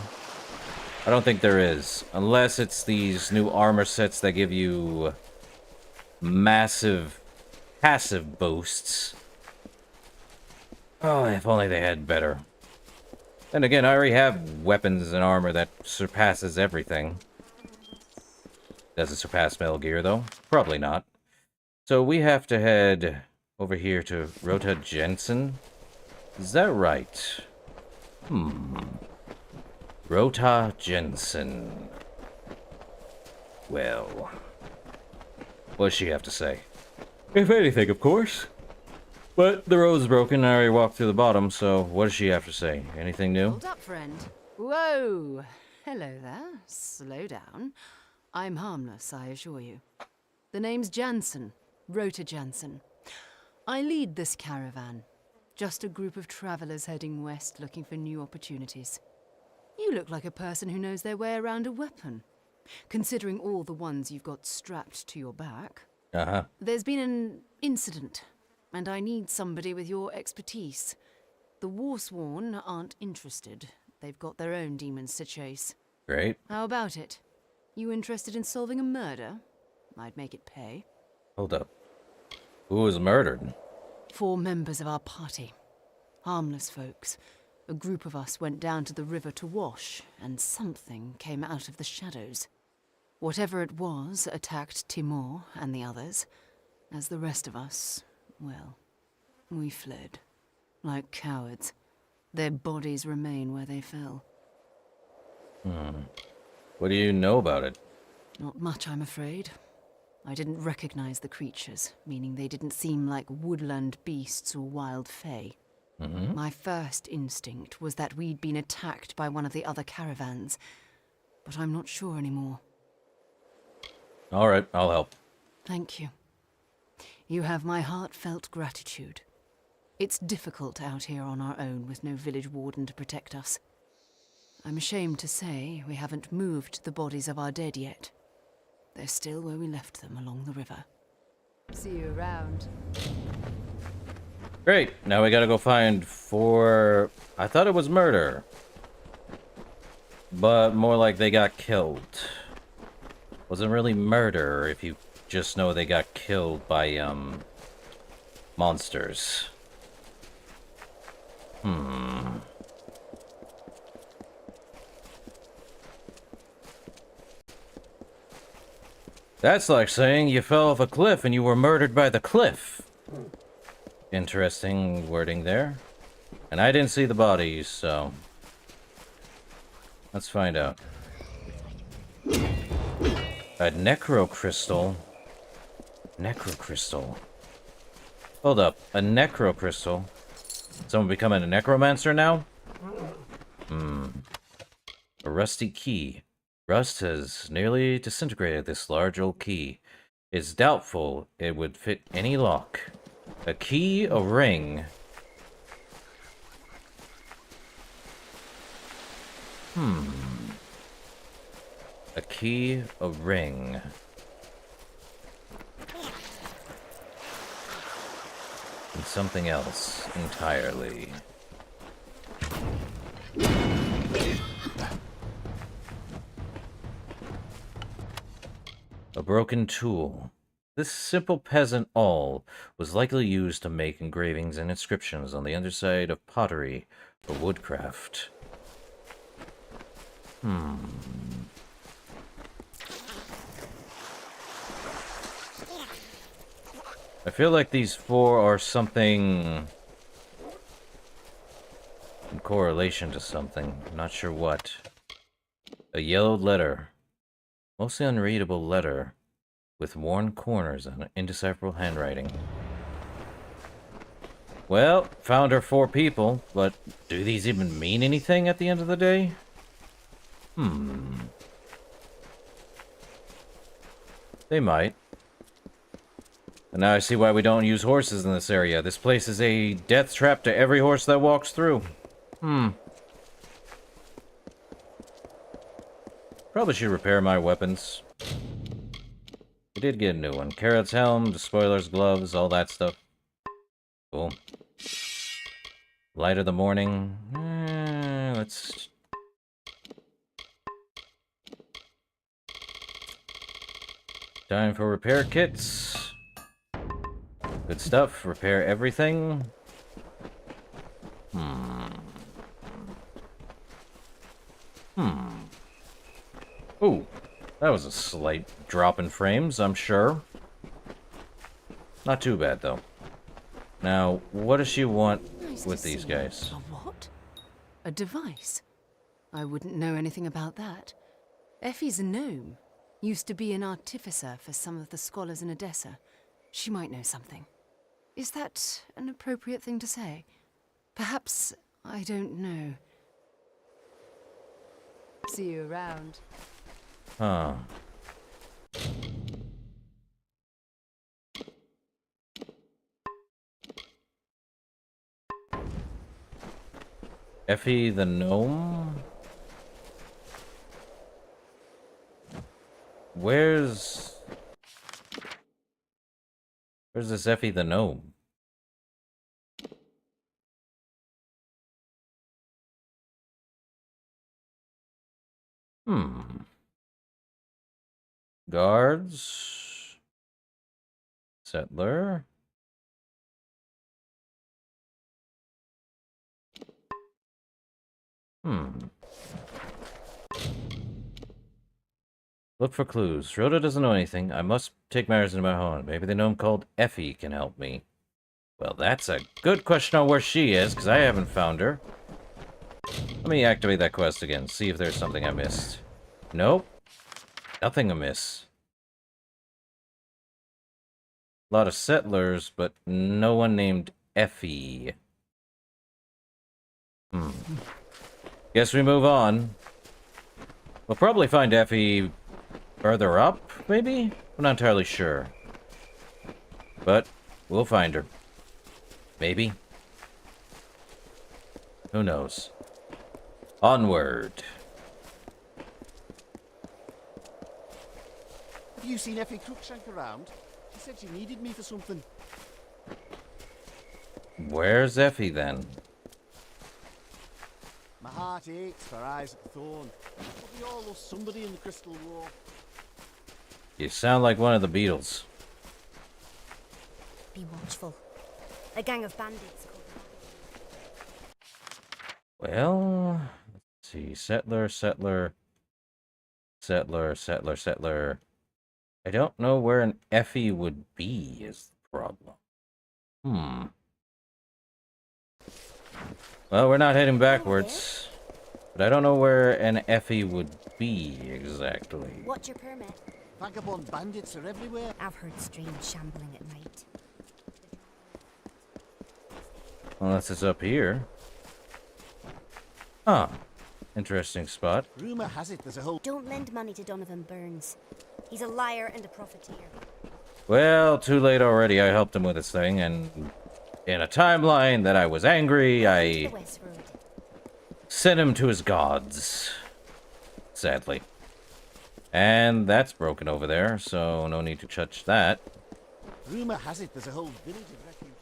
S1: I don't think there is. Unless it's these new armor sets that give you massive passive boosts. Oh, if only they had better. Then again, I already have weapons and armor that surpasses everything. Does it surpass Metal Gear, though? Probably not. So we have to head over here to Rota Jensen. Is that right? Rota Jensen. Well, what does she have to say? If anything, of course. But the road's broken, I already walked through the bottom, so what does she have to say? Anything new?
S8: Hold up, friend. Whoa! Hello there. Slow down. I'm harmless, I assure you. The name's Jansen. Rota Jansen. I lead this caravan. Just a group of travelers heading west looking for new opportunities. You look like a person who knows their way around a weapon. Considering all the ones you've got strapped to your back.
S1: Uh-huh.
S8: There's been an incident, and I need somebody with your expertise. The Warsworn aren't interested. They've got their own demons to chase.
S1: Great.
S8: How about it? You interested in solving a murder? I'd make it pay.
S1: Hold up. Who was murdered?
S8: 4 members of our party. Harmless folks. A group of us went down to the river to wash, and something came out of the shadows. Whatever it was attacked Timur and the others. As the rest of us, well, we fled. Like cowards. Their bodies remain where they fell.
S1: What do you know about it?
S8: Not much, I'm afraid. I didn't recognize the creatures, meaning they didn't seem like woodland beasts or wild fae. My first instinct was that we'd been attacked by one of the other caravans, but I'm not sure anymore.
S1: All right, I'll help.
S8: Thank you. You have my heartfelt gratitude. It's difficult out here on our own with no village warden to protect us. I'm ashamed to say we haven't moved the bodies of our dead yet. They're still where we left them along the river.
S6: See you around.
S1: Great. Now we gotta go find 4... I thought it was murder. But more like they got killed. Wasn't really murder if you just know they got killed by, monsters. That's like saying you fell off a cliff and you were murdered by the cliff. Interesting wording there. And I didn't see the bodies, so... let's find out. A necrocrystal? Necrocrystal. Hold up. A necrocrystal? Someone becoming a necromancer now? A rusty key. Rust has nearly disintegrated this large old key. It's doubtful it would fit any lock. A key, a ring. A key, a ring. And something else entirely. A broken tool. This simple peasant awl was likely used to make engravings and inscriptions on the underside of pottery or woodcraft. I feel like these 4 are something in correlation to something. I'm not sure what. A yellowed letter. Mostly unreadable letter with worn corners and indecipherable handwriting. Well, found our 4 people, but do these even mean anything at the end of the day? They might. And now I see why we don't use horses in this area. This place is a death trap to every horse that walks through. Probably should repair my weapons. We did get a new one. Carrot's helm, the spoiler's gloves, all that stuff. Cool. Light of the morning. Let's... time for repair kits. Good stuff. Repair everything. Ooh, that was a slight drop in frames, I'm sure. Not too bad, though. Now, what does she want with these guys?
S8: A what? A device? I wouldn't know anything about that. Effie's a gnome. Used to be an artificer for some of the scholars in Odessa. She might know something. Is that an appropriate thing to say? Perhaps I don't know.
S6: See you around.
S1: Huh. Effie the gnome? Where's this Effie the gnome? Guards? Settler? Look for clues. Rhoda doesn't know anything. I must take matters into my own. Maybe the gnome called Effie can help me. Well, that's a good question on where she is, because I haven't found her. Let me activate that quest again, see if there's something I missed. Nope. Nothing amiss. A lot of settlers, but no one named Effie. Guess we move on. We'll probably find Effie further up, maybe? I'm not entirely sure. But we'll find her. Maybe. Who knows? Onward.
S15: Have you seen Effie Cruikshank around? She said she needed me for something.
S1: Where's Effie then?
S15: My heart aches for Isaac Thorne. But we all lost somebody in the Crystal War.
S1: You sound like one of the Beatles.
S19: Be watchful. A gang of bandits called
S1: Well, let's see. Settler. I don't know where an Effie would be is the problem. Well, we're not heading backwards. But I don't know where an Effie would be exactly.
S19: What's your permit?
S15: Vagabond bandits are everywhere.
S19: I've heard strange shambling at night.
S1: Unless it's up here. Huh. Interesting spot.
S15: Rumor has it there's a whole...
S19: Don't lend money to Donovan Burns. He's a liar and a profiteer.
S1: Well, too late already. I helped him with his thing, and in a timeline that I was angry, I sent him to his gods. Sadly. And that's broken over there, so no need to touch that.
S15: Rumor has it there's a whole village of refugees.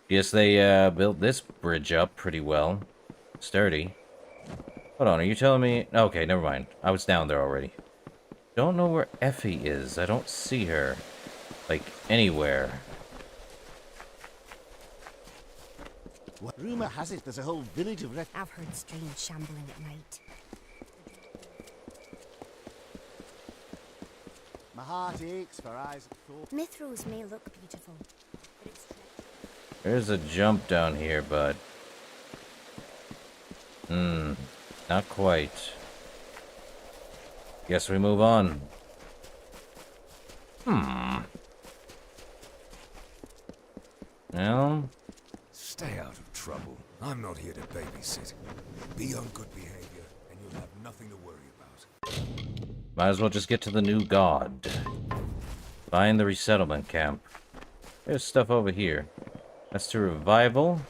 S1: Yes, they built this bridge up pretty well. Sturdy. Hold on, are you telling me... Okay, never mind. I was down there already. Don't know where Effie is. I don't see her. Like, anywhere.
S15: What? Rumor has it there's a whole village of
S19: I've heard strange shambling at night.
S15: My heart aches for Isaac Thorne.
S19: Mithros may look beautiful, but it's...
S1: There's a jump down here, but... not quite. Guess we move on. Well...
S20: Stay out of trouble. I'm not here to babysit. Be on good behavior, and you'll have nothing to worry about.
S1: Might as well just get to the new god. Find the resettlement camp. There's stuff over here. That's to revival.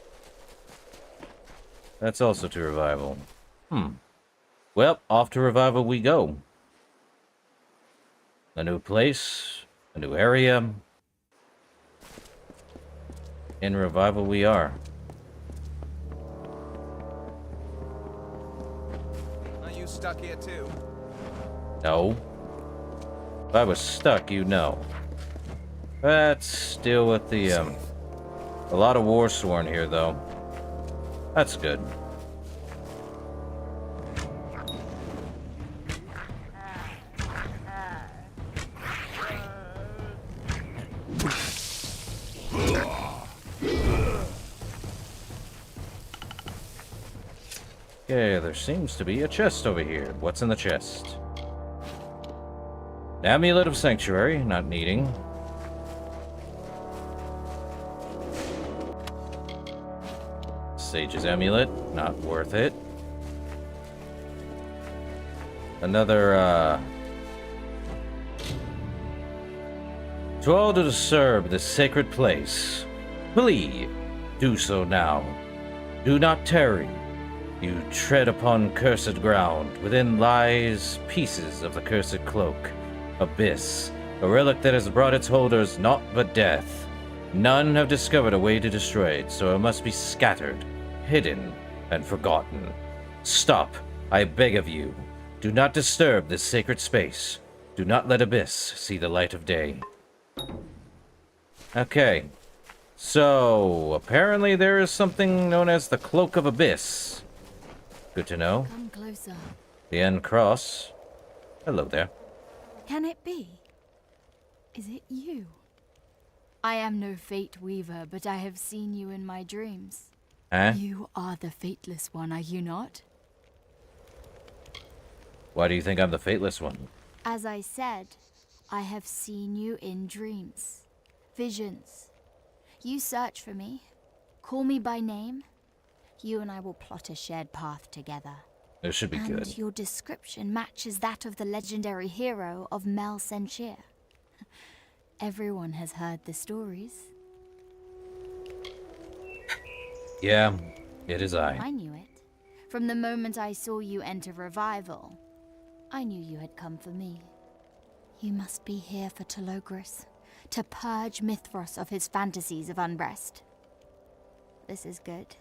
S1: That's also to revival. Well, off to revival we go. A new place, a new area. In revival we are.
S21: Are you stuck here too?
S1: No. If I was stuck, you know. Let's deal with the, a lot of war sworn here, though. That's good. Okay, there seems to be a chest over here. What's in the chest? An amulet of sanctuary, not needing. Sage's amulet, not worth it. Another, To all to disturb this sacred place, flee. Do so now. Do not tarry. You tread upon cursed ground. Within lies pieces of the cursed cloak. Abyss, a relic that has brought its holders naught but death. None have discovered a way to destroy it, so it must be scattered, hidden, and forgotten. Stop, I beg of you. Do not disturb this sacred space. Do not let Abyss see the light of day. Okay. So, apparently there is something known as the Cloak of Abyss. Good to know.
S6: Come closer.
S1: The End Cross. Hello there.
S6: Can it be? Is it you? I am no fate weaver, but I have seen you in my dreams.
S1: Huh?
S6: You are the Fateless One, are you not?
S1: Why do you think I'm the Fateless One?
S6: As I said, I have seen you in dreams. Visions. You search for me. Call me by name. You and I will plot a shared path together.
S1: This should be
S6: and
S1: good.
S6: Your description matches that of the legendary hero of Mel Senshir. Everyone has heard the stories.
S1: Yeah, it is I.
S6: I knew it. From the moment I saw you enter Revival, I knew you had come for me. You must be here for Telogris, to purge Mithros of his fantasies of unrest. This is good.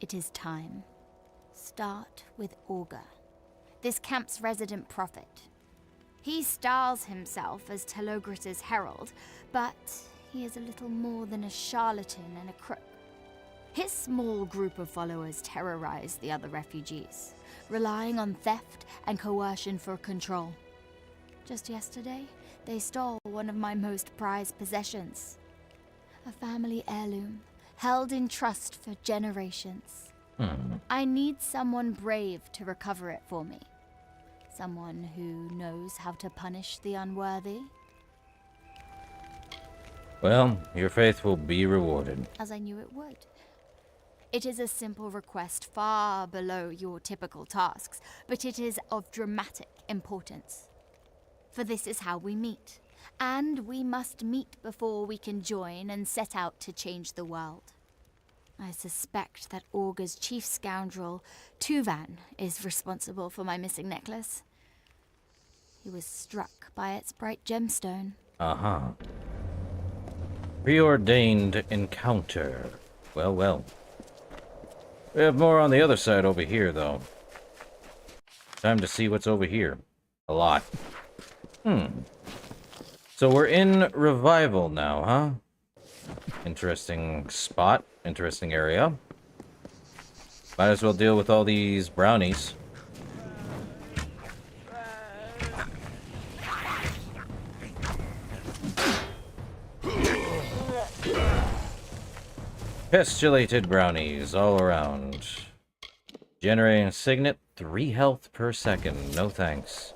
S6: It is time. Start with Augur, this camp's resident prophet. He styles himself as Telogris' herald, but he is a little more than a charlatan and a crook. His small group of followers terrorize the other refugees, relying on theft and coercion for control. Just yesterday, they stole one of my most prized possessions. A family heirloom, held in trust for generations. I need someone brave to recover it for me. Someone who knows how to punish the unworthy.
S1: Well, your faith will be rewarded.
S6: As I knew it would. It is a simple request far below your typical tasks, but it is of dramatic importance. For this is how we meet, and we must meet before we can join and set out to change the world. I suspect that Augur's chief scoundrel, Tuvan, is responsible for my missing necklace. He was struck by its bright gemstone.
S1: Uh-huh. Preordained encounter. Well, well. We have more on the other side over here, though. Time to see what's over here. A lot. So we're in Revival now, huh? Interesting spot. Interesting area. Might as well deal with all these brownies. Pestulated brownies all around. Generating a signet, 3 health per second. No thanks.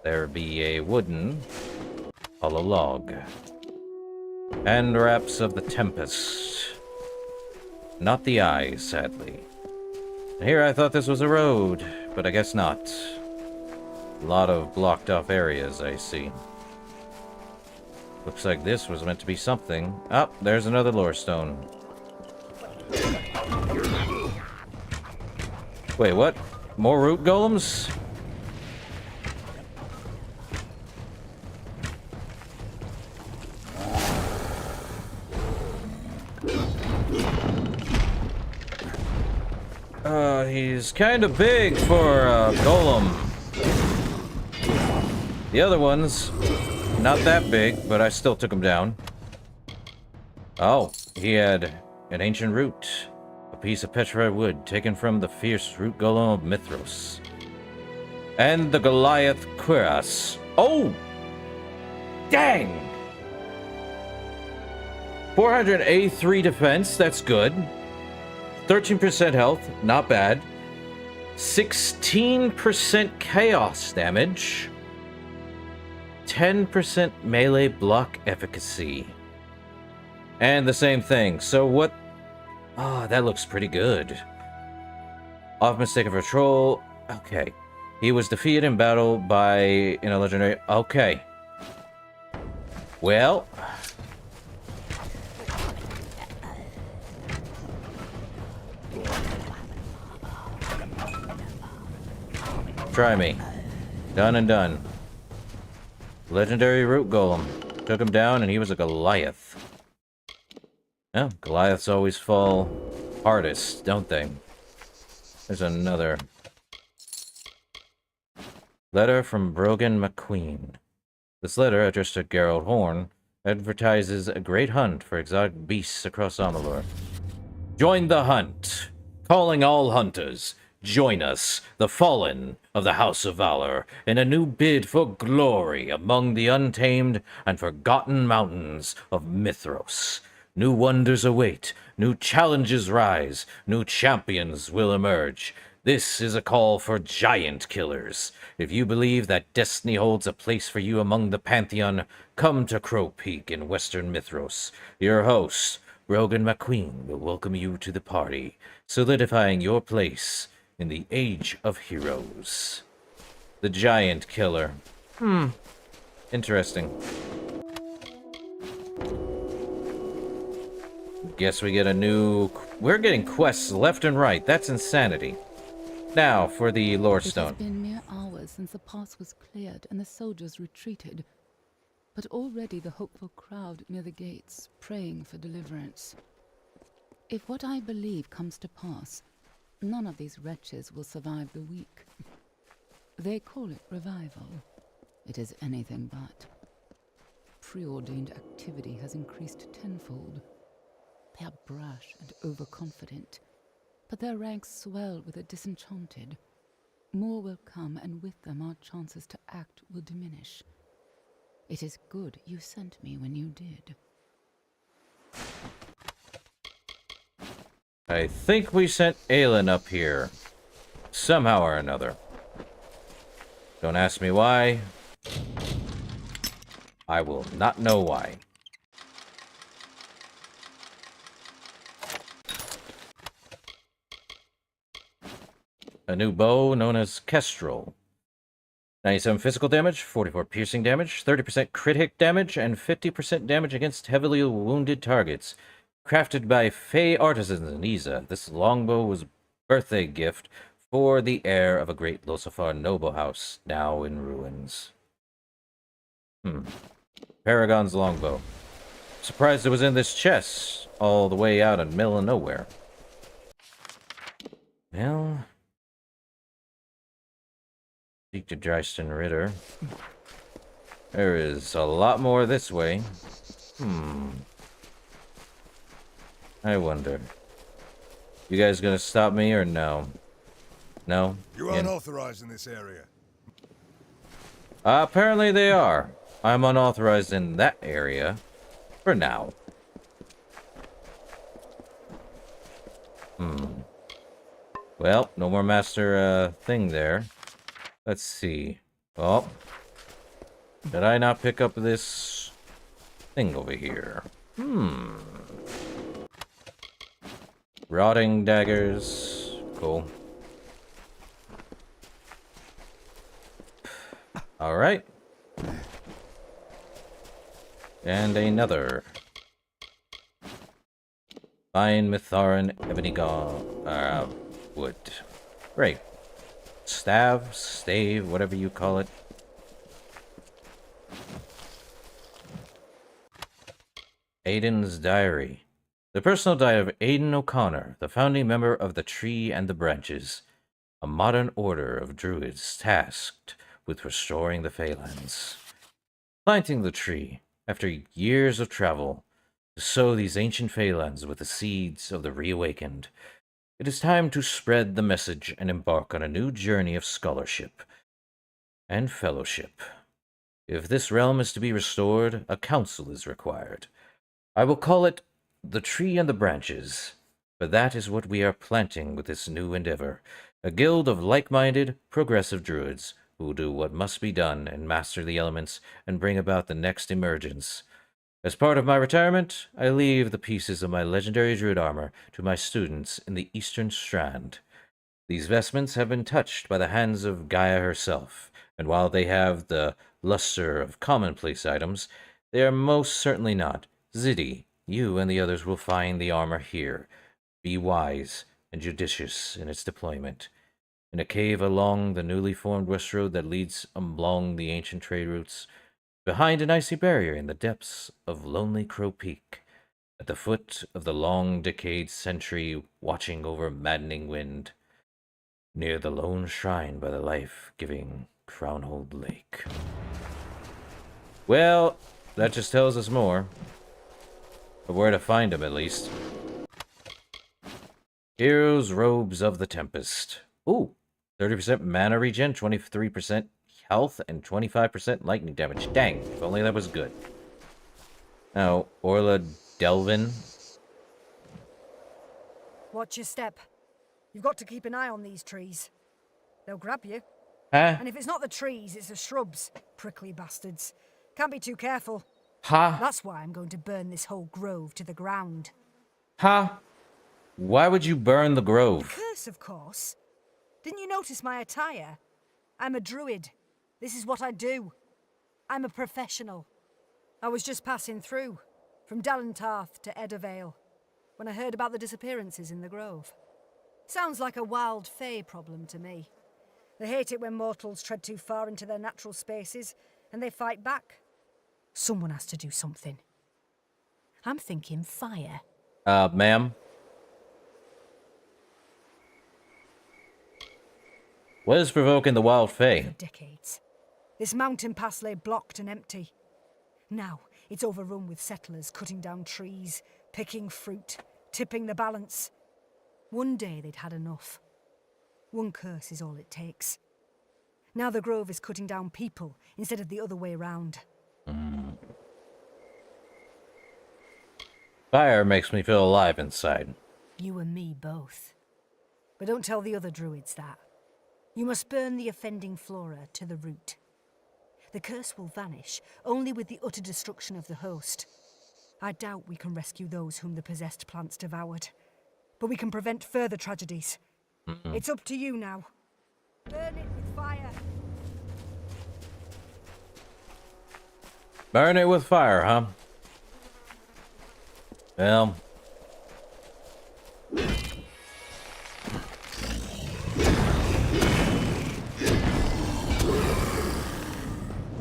S1: There be a wooden hollow log. Hand wraps of the Tempest. Not the eyes, sadly. And here I thought this was a road, but I guess not. A lot of blocked off areas, I see. Looks like this was meant to be something. Oh, there's another lore stone. Wait, what? More root golems? He's kind of big for a golem. The other ones, not that big, but I still took him down. Oh, he had an ancient root. A piece of petrified wood taken from the fierce root golem of Mithros. And the Goliath cuirass. Oh! Dang! 483 defense, that's good. 13% health, not bad. 16% chaos damage. 10% melee block efficacy. And the same thing. So what? Oh, that looks pretty good. Off mistaken for troll. Okay. He was defeated in battle by in a legendary. Okay. Well. Try me. Done and done. Legendary root golem. Took him down and he was a Goliath. Yeah, Goliaths always fall hardest, don't they? There's another. Letter from Brogan McQueen. This letter, addressed to Geralt Horn, advertises a great hunt for exotic beasts across Amalur. Join the hunt. Calling all hunters. Join us, the fallen of the House of Valor, in a new bid for glory among the untamed and forgotten mountains of Mithros. New wonders await, new challenges rise, new champions will emerge. This is a call for giant killers. If you believe that destiny holds a place for you among the Pantheon, come to Crow Peak in western Mithros. Your host, Rogan McQueen will welcome you to the party, solidifying your place in the Age of Heroes. The Giant Killer. Interesting. Guess we get a new... We're getting quests left and right. That's insanity. Now, for the lore stone.
S16: It has been mere hours since the pass was cleared and the soldiers retreated. But already the hopeful crowd near the gates, praying for deliverance. If what I believe comes to pass, none of these wretches will survive the week. They call it revival. It is anything but. Preordained activity has increased tenfold. They are brash and overconfident, but their ranks swell with the disenchanted. More will come, and with them our chances to act will diminish. It is good you sent me when you did.
S1: I think we sent Aelin up here. Somehow or another. Don't ask me why. I will not know why. A new bow known as Kestrel. 97 physical damage, 44 piercing damage, 30% crit hit damage, and 50% damage against heavily wounded targets. Crafted by Fey artisans in Isa, this longbow was a birthday gift for the heir of a great Losafar noble house, now in ruins. Paragon's longbow. Surprised it was in this chest, all the way out in the middle of nowhere. Well... Speak to Dryston Ritter. There is a lot more this way. I wonder. You guys gonna stop me or no? No?
S20: You're unauthorized in this area.
S1: Apparently they are. I'm unauthorized in that area. For now. Well, no more master thing there. Let's see. Oh. Did I not pick up this thing over here? Rotting daggers. Cool. Alright. And another. Fine Mitharan Ebony wood. Great. Stav, stave, whatever you call it. Aiden's diary. The personal diary of Aiden O'Connor, the founding member of the Tree and the Branches, a modern order of druids tasked with restoring the Feylands. Planting the tree, after years of travel, to sow these ancient Feylands with the seeds of the reawakened. It is time to spread the message and embark on a new journey of scholarship and fellowship. If this realm is to be restored, a council is required. I will call it the Tree and the Branches, for that is what we are planting with this new endeavor. A guild of like-minded, progressive druids who will do what must be done and master the elements and bring about the next emergence. As part of my retirement, I leave the pieces of my legendary druid armor to my students in the Eastern Strand. These vestments have been touched by the hands of Gaia herself, and while they have the luster of commonplace items, they are most certainly not. Ziddy, you and the others will find the armor here. Be wise and judicious in its deployment. In a cave along the newly formed west road that leads along the ancient trade routes, behind an icy barrier in the depths of Lonely Crow Peak, at the foot of the long decayed sentry watching over maddening wind, near the lone shrine by the life-giving Crownhold Lake. Well, that just tells us more. Of where to find him, at least. Heroes Robes of the Tempest. Ooh, 30% mana regen, 23% health, and 25% lightning damage. Dang, if only that was good. Now, Orla Delvin.
S2: Watch your step. You've got to keep an eye on these trees. They'll grab you.
S1: Huh?
S2: And if it's not the trees, it's the shrubs. Prickly bastards. Can't be too careful.
S1: Ha!
S2: That's why I'm going to burn this whole grove to the ground.
S1: Huh? Why would you burn the grove?
S2: Curse, of course. Didn't you notice my attire? I'm a druid. This is what I do. I'm a professional. I was just passing through, from Dalentarth to Eddervale, when I heard about the disappearances in the grove. Sounds like a wild fae problem to me. They hate it when mortals tread too far into their natural spaces, and they fight back. Someone has to do something. I'm thinking fire.
S1: Ma'am? What is provoking the wild fae?
S2: For decades. This mountain pass lay blocked and empty. Now, it's overrun with settlers cutting down trees, picking fruit, tipping the balance. One day they'd had enough. One curse is all it takes. Now the grove is cutting down people instead of the other way round.
S1: Fire makes me feel alive inside.
S2: You and me both. But don't tell the other druids that. You must burn the offending flora to the root. The curse will vanish only with the utter destruction of the host. I doubt we can rescue those whom the possessed plants devoured. But we can prevent further tragedies. It's up to you now. Burn it with fire.
S1: Burn it with fire, huh? Well...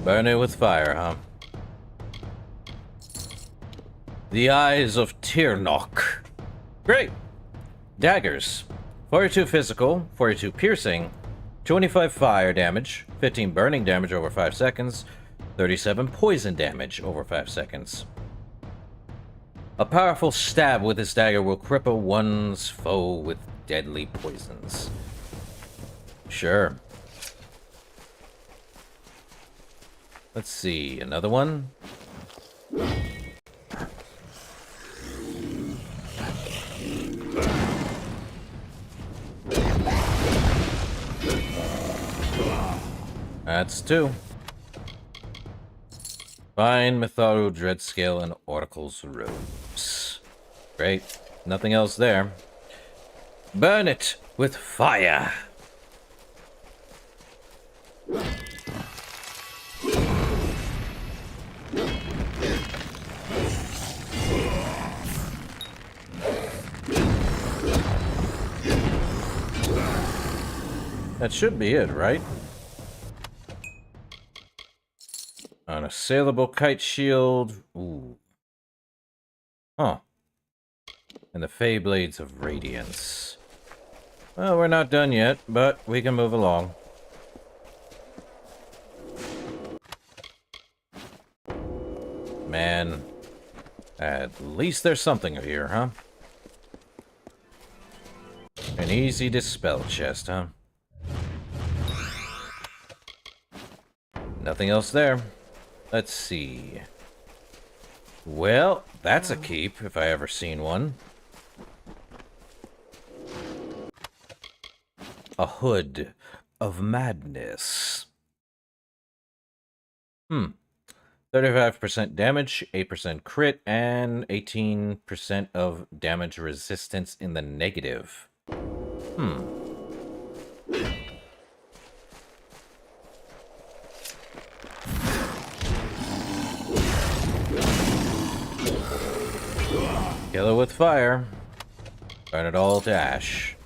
S1: burn it with fire, huh? The Eyes of Tirnoch. Great! Daggers. 42 physical, 42 piercing, 25 fire damage, 15 burning damage over 5 seconds, 37 poison damage over 5 seconds. A powerful stab with this dagger will cripple one's foe with deadly poisons. Sure. Let's see, another one? That's 2. Fine, Mitharu, Dreadscale, and Oracle's Robes. Great. Nothing else there. Burn it with fire! That should be it, right? Unassailable kite shield. Ooh. Huh. And the Fey Blades of Radiance. Well, we're not done yet, but we can move along. Man. At least there's something here, huh? An easy dispel chest, huh? Nothing else there. Let's see. Well, that's a keep, if I ever seen one. A Hood of Madness. 35% damage, 8% crit, and 18% of damage resistance in the negative. Kill it with fire. Burn it all to ash.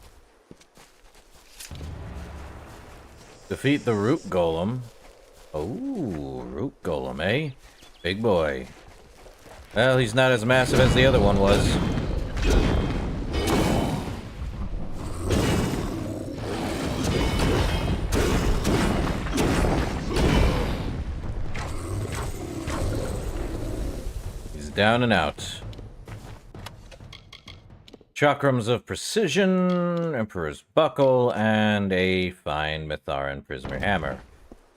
S1: Defeat the Root Golem. Oh, Root Golem, eh? Big boy. Well, he's not as massive as the other one was. He's down and out. Chakrams of Precision, Emperor's Buckle, and a fine Mitharan Prisoner Hammer.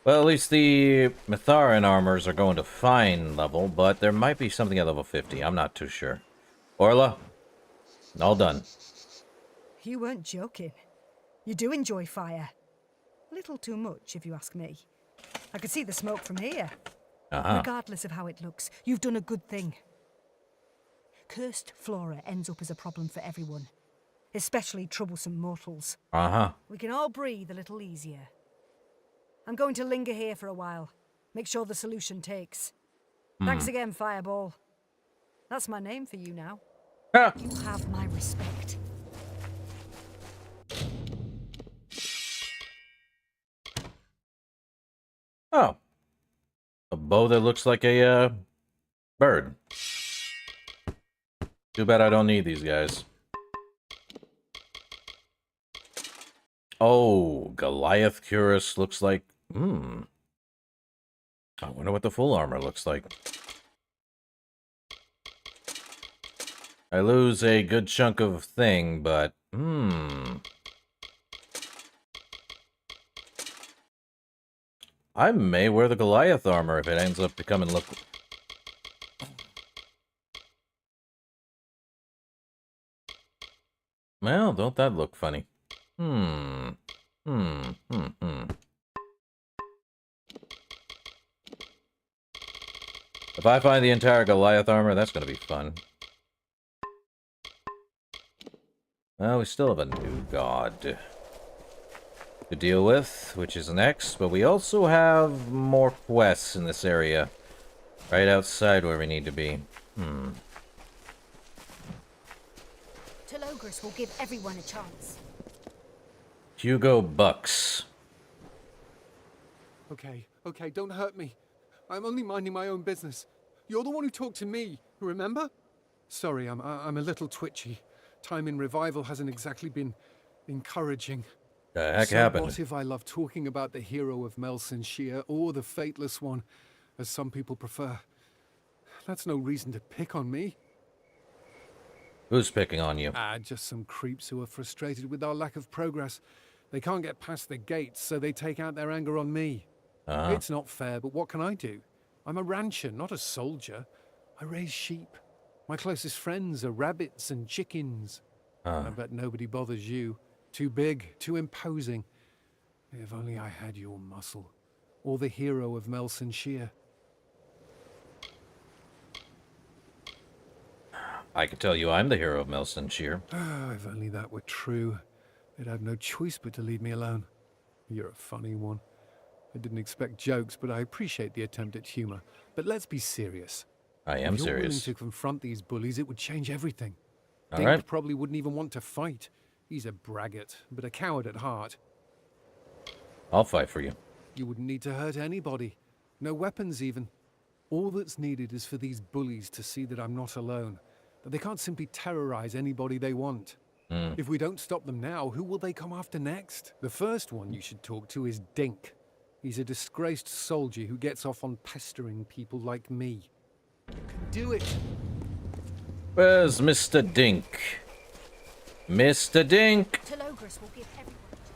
S1: Well, at least the Mitharan armors are going to fine level, but there might be something at level 50. I'm not too sure. Orla, all done.
S2: You weren't joking. You do enjoy fire. A little too much, if you ask me. I could see the smoke from here. Regardless of how it looks, you've done a good thing. Cursed flora ends up as a problem for everyone, especially troublesome mortals.
S1: Uh-huh.
S2: We can all breathe a little easier. I'm going to linger here for a while. Make sure the solution takes. Thanks again, Fireball. That's my name for you now. You have my respect.
S1: Oh. A bow that looks like a, bird. Too bad I don't need these guys. Oh, Goliath Cuirass looks like... I wonder what the full armor looks like. I lose a good chunk of thing, but... I may wear the Goliath armor if it ends up becoming look... Well, don't that look funny? If I find the entire Goliath armor, that's gonna be fun. Well, we still have a new god to deal with, which is next, but we also have more quests in this area. Right outside where we need to be.
S19: Telogris will give everyone a chance.
S1: Hugo Bucks.
S3: Okay, don't hurt me. I'm only minding my own business. You're the one who talked to me, remember? Sorry, I'm a little twitchy. Time in Revival hasn't exactly been encouraging.
S1: The heck
S3: So
S1: happened?
S3: what if I love talking about the hero of Melsenshire, or the Fateless One, as some people prefer? That's no reason to pick on me.
S1: Who's picking on you?
S3: Just some creeps who are frustrated with our lack of progress. They can't get past the gates, so they take out their anger on me. It's not fair, but what can I do? I'm a rancher, not a soldier. I raise sheep. My closest friends are rabbits and chickens. I bet nobody bothers you. Too big, too imposing. If only I had your muscle. Or the hero of Melsenshire.
S1: I can tell you I'm the hero of Melsenshire.
S3: If only that were true. They'd have no choice but to leave me alone. You're a funny one. I didn't expect jokes, but I appreciate the attempt at humor. But let's be serious.
S1: I am
S3: if you're willing
S1: serious.
S3: to confront these bullies, it would change everything.
S1: All
S3: Dink
S1: right.
S3: probably wouldn't even want to fight. He's a braggart, but a coward at heart.
S1: I'll fight for you.
S3: You wouldn't need to hurt anybody. No weapons even. All that's needed is for these bullies to see that I'm not alone. That they can't simply terrorize anybody they want. If we don't stop them now, who will they come after next? The first one you should talk to is Dink. He's a disgraced soldier who gets off on pestering people like me. You can do it.
S1: Where's Mr. Dink? Mr. Dink!
S19: Telogris will give everyone a chance.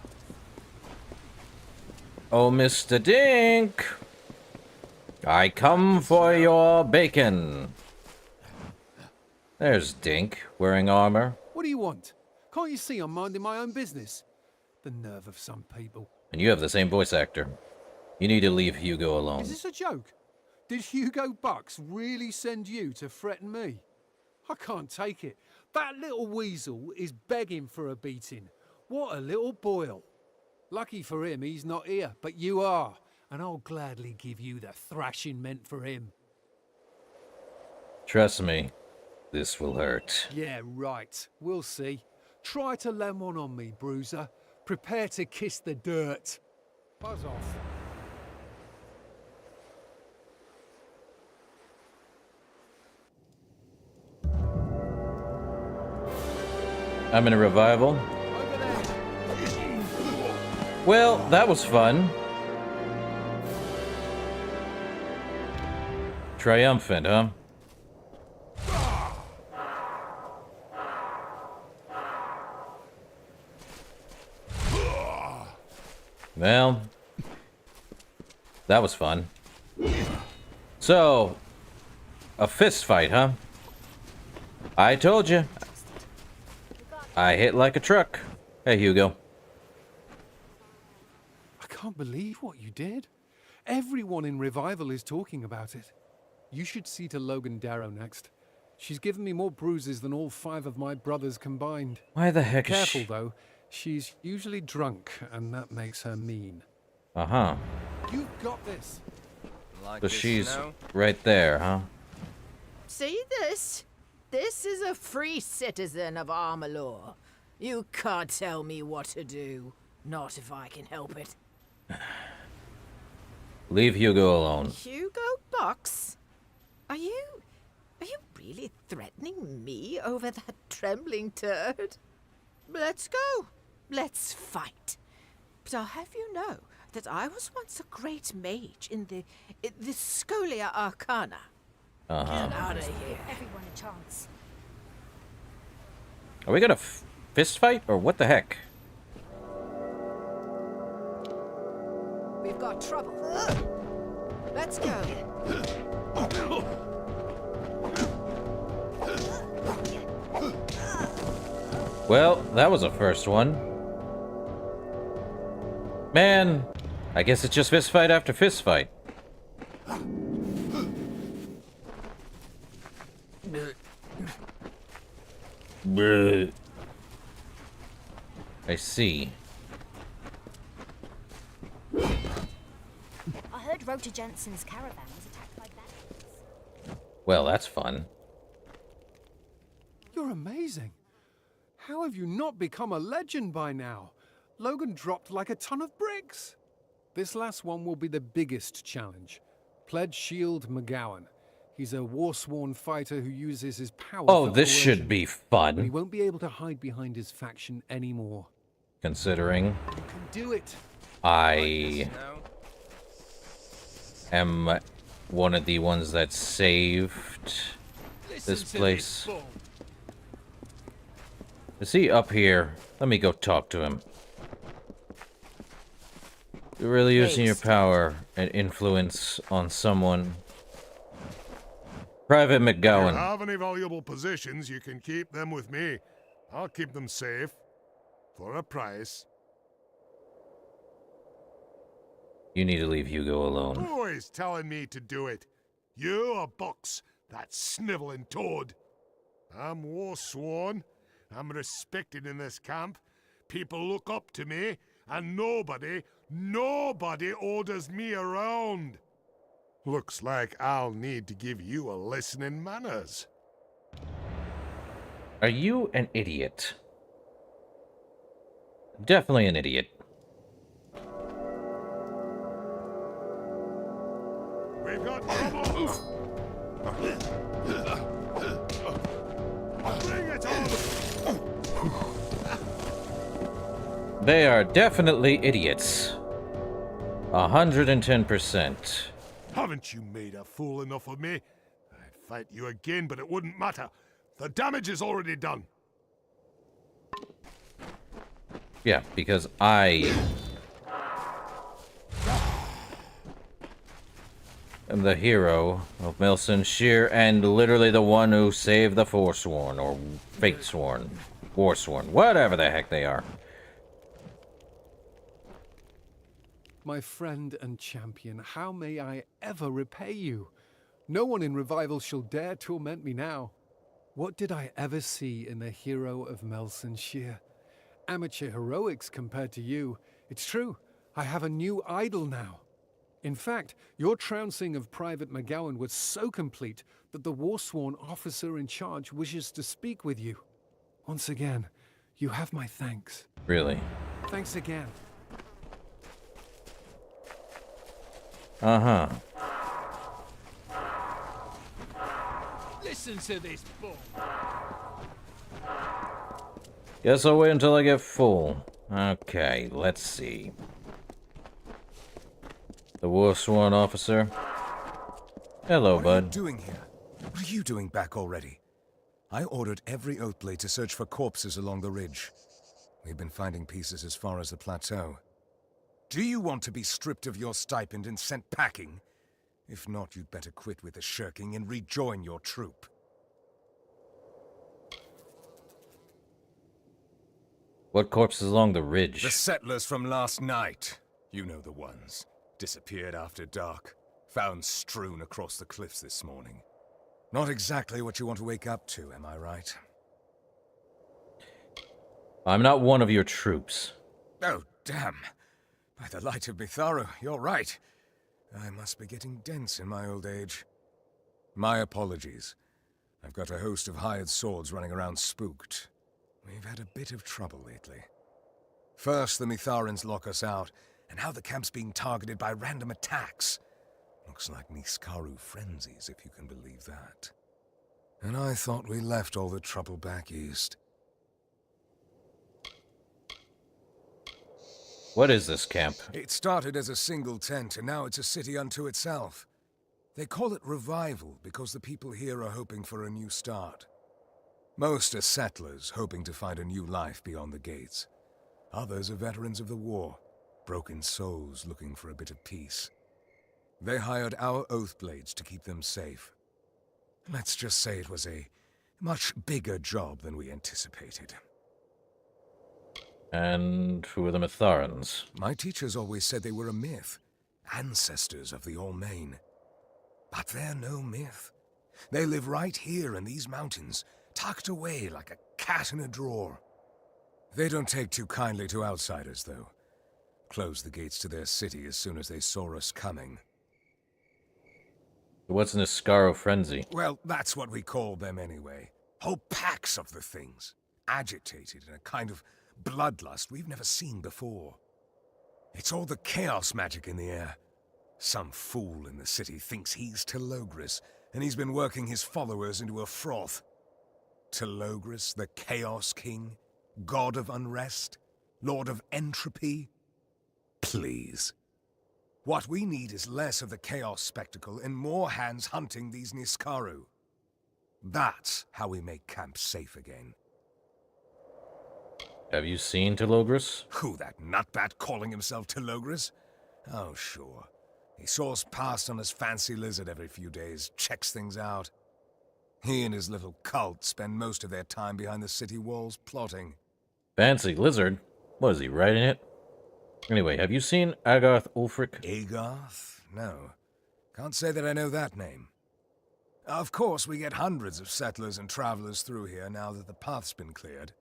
S1: Oh, Mr. Dink! I come for your bacon. There's Dink, wearing armor.
S3: What do you want? Can't you see I'm minding my own business? The nerve of some people.
S1: And you have the same voice actor. You need to leave Hugo alone.
S3: Is this a joke? Did Hugo Bucks really send you to threaten me? I can't take it. That little weasel is begging for a beating. What a little boil. Lucky for him, he's not here, but you are. And I'll gladly give you the thrashing meant for him.
S1: Trust me, this will hurt.
S3: Yeah, right. We'll see. Try to land one on me, bruiser. Prepare to kiss the dirt. Buzz off.
S1: I'm in a revival. Well, that was fun. Triumphant, huh? Well, that was fun. So, a fist fight, huh? I told you. I hit like a truck. Hey, Hugo.
S3: I can't believe what you did. Everyone in Revival is talking about it. You should see to Logan Darrow next. She's given me more bruises than all 5 of my brothers combined.
S1: Why the heck is
S3: Careful,
S1: she...
S3: though. She's usually drunk, and that makes her mean.
S1: Uh-huh.
S3: You've got this.
S1: So she's right there, huh?
S18: See this? This is a free citizen of Amalur. You can't tell me what to do. Not if I can help it.
S1: Leave Hugo alone.
S18: Hugo Box? Are you really threatening me over that trembling turd? Let's go. Let's fight. But I'll have you know that I was once a great mage in the Scholia Arcana. Get out of here.
S2: Everyone a chance.
S1: Are we gonna fist fight or what the heck?
S18: We've got trouble. Let's go.
S1: Well, that was a first one. Man, I guess it's just fist fight after fist fight. I see.
S19: I heard Rota Jensen's caravan was attacked by bandits.
S1: Well, that's fun.
S3: You're amazing. How have you not become a legend by now? Logan dropped like a ton of bricks. This last one will be the biggest challenge. Pledge Shield McGowan. He's a war-sworn fighter who uses his power for
S1: this
S3: coercion.
S1: should be
S3: But he
S1: fun.
S3: won't be able to hide behind his faction anymore.
S1: Considering
S3: You can do it.
S1: I am one of the ones that saved this place. Is he up here? Let me go talk to him. You're really using your power and influence on someone. Private
S4: If you
S1: McGowan.
S4: have any valuable positions, you can keep them with me. I'll keep them safe. For a price.
S1: You need to leave Hugo alone.
S4: Who is telling me to do it? You or Box, that sniveling toad? I'm war-sworn. I'm respected in this camp. People look up to me, and nobody orders me around. Looks like I'll need to give you a lesson in manners.
S1: Are you an idiot? Definitely an idiot.
S4: We've got trouble! Bring it on!
S1: They are definitely idiots. 110%.
S4: Haven't you made a fool enough of me? I'd fight you again, but it wouldn't matter. The damage is already done.
S1: Yeah, because I am the hero of Milson Shear and literally the one who saved the Forsworn, or Fatesworn, Warsworn, whatever the heck they are.
S3: My friend and champion, how may I ever repay you? No one in Revival shall dare torment me now. What did I ever see in the hero of Melson Shear? Amateur heroics compared to you. It's true, I have a new idol now. In fact, your trouncing of Private McGowan was so complete that the Warsworn officer in charge wishes to speak with you. Once again, you have my thanks.
S1: Really?
S3: Thanks again.
S1: Uh-huh.
S14: Listen to this bull.
S1: Guess I'll wait until I get full. Okay, let's see. The Warsworn officer. Hello,
S20: What are
S1: bud.
S20: you doing here? What are you doing back already? I ordered every Oatblade to search for corpses along the ridge. We've been finding pieces as far as the plateau. Do you want to be stripped of your stipend and sent packing? If not, you'd better quit with the shirking and rejoin your troop.
S1: What corpses along the ridge?
S20: The settlers from last night. You know the ones. Disappeared after dark. Found strewn across the cliffs this morning. Not exactly what you want to wake up to, am I right?
S1: I'm not one of your troops.
S20: Oh, damn. By the light of Mitharu, you're right. I must be getting dense in my old age. My apologies. I've got a host of hired swords running around spooked. We've had a bit of trouble lately. First, the Mitharans lock us out, and now the camp's being targeted by random attacks. Looks like Niskaru frenzies, if you can believe that. And I thought we left all the trouble back east.
S1: What is this camp?
S20: It started as a single tent, and now it's a city unto itself. They call it Revival because the people here are hoping for a new start. Most are settlers hoping to find a new life beyond the gates. Others are veterans of the war, broken souls looking for a bit of peace. They hired our Oathblades to keep them safe. Let's just say it was a much bigger job than we anticipated.
S1: And who are the Mitharans?
S20: My teachers always said they were a myth, ancestors of the All-Main. But they're no myth. They live right here in these mountains, tucked away like a cat in a drawer. They don't take too kindly to outsiders, though. Closed the gates to their city as soon as they saw us coming.
S1: What's an Niskaru frenzy?
S20: Well, that's what we call them anyway. Whole packs of the things, agitated in a kind of bloodlust we've never seen before. It's all the chaos magic in the air. Some fool in the city thinks he's Telogris, and he's been working his followers into a froth. Telogris, the Chaos King? God of unrest? Lord of entropy? Please. What we need is less of the chaos spectacle and more hands hunting these Niskaru. That's how we make camp safe again.
S1: Have you seen Telogris?
S20: Who, that nutbat calling himself Telogris? Oh, sure. He soars past on his fancy lizard every few days, checks things out. He and his little cult spend most of their time behind the city walls plotting.
S1: Fancy lizard? What is he, riding it? Anyway, have you seen Agarth Ulfric?
S20: Agarth? No. Can't say that I know that name. Of course, we get hundreds of settlers and travelers through here now that the path's been cleared.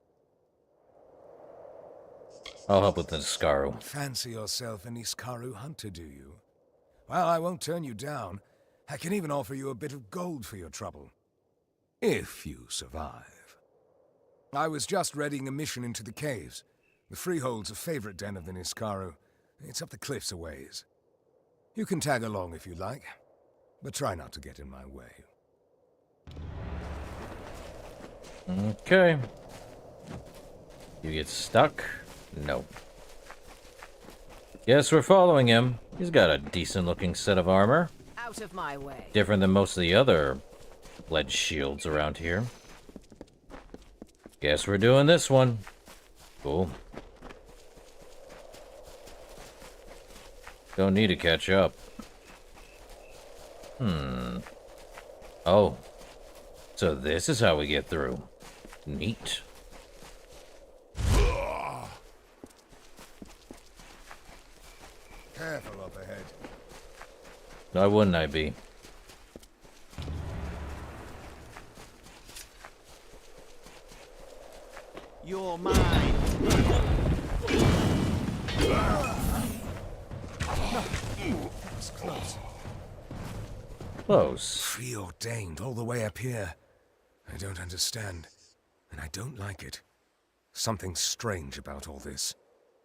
S1: I'll help with the Niskaru.
S20: Fancy yourself a Niskaru hunter, do you? Well, I won't turn you down. I can even offer you a bit of gold for your trouble. If you survive. I was just readying a mission into the caves. The Freehold's a favorite den of the Niskaru. It's up the cliffs a ways. You can tag along if you like, but try not to get in my way.
S1: Okay. You get stuck? No. Guess we're following him. He's got a decent-looking set of armor.
S18: Out of my way.
S1: Different than most of the other lead shields around here. Guess we're doing this one. Cool. Don't need to catch up. Oh. So this is how we get through. Neat.
S20: Careful up ahead.
S1: Why wouldn't I be?
S10: You're mine.
S20: That was close.
S1: Close.
S20: Preordained all the way up here. I don't understand, and I don't like it. Something strange about all this.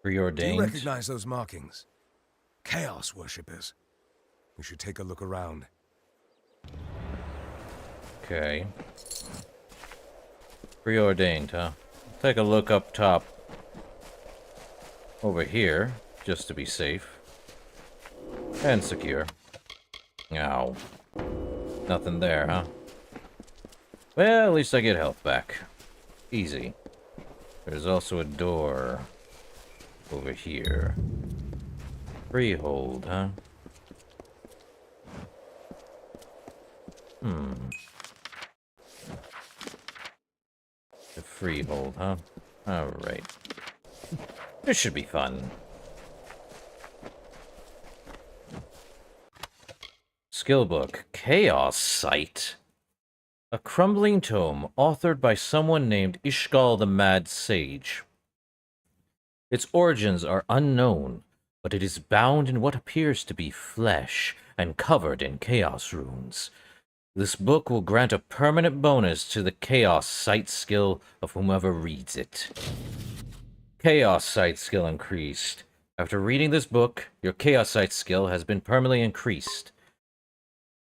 S1: Preordained?
S20: Do you recognize those markings? Chaos worshippers. We should take a look around.
S1: Okay. Preordained, huh? Take a look up top. Over here, just to be safe. And secure. Ow. Nothing there, huh? Well, at least I get health back. Easy. There's also a door over here. Freehold, huh? The freehold, huh? Alright. This should be fun. Skill book. Chaos Sight. A crumbling tome authored by someone named Ishgal the Mad Sage. Its origins are unknown, but it is bound in what appears to be flesh and covered in chaos runes. This book will grant a permanent bonus to the Chaos Sight skill of whomever reads it. Chaos Sight skill increased. After reading this book, your Chaos Sight skill has been permanently increased.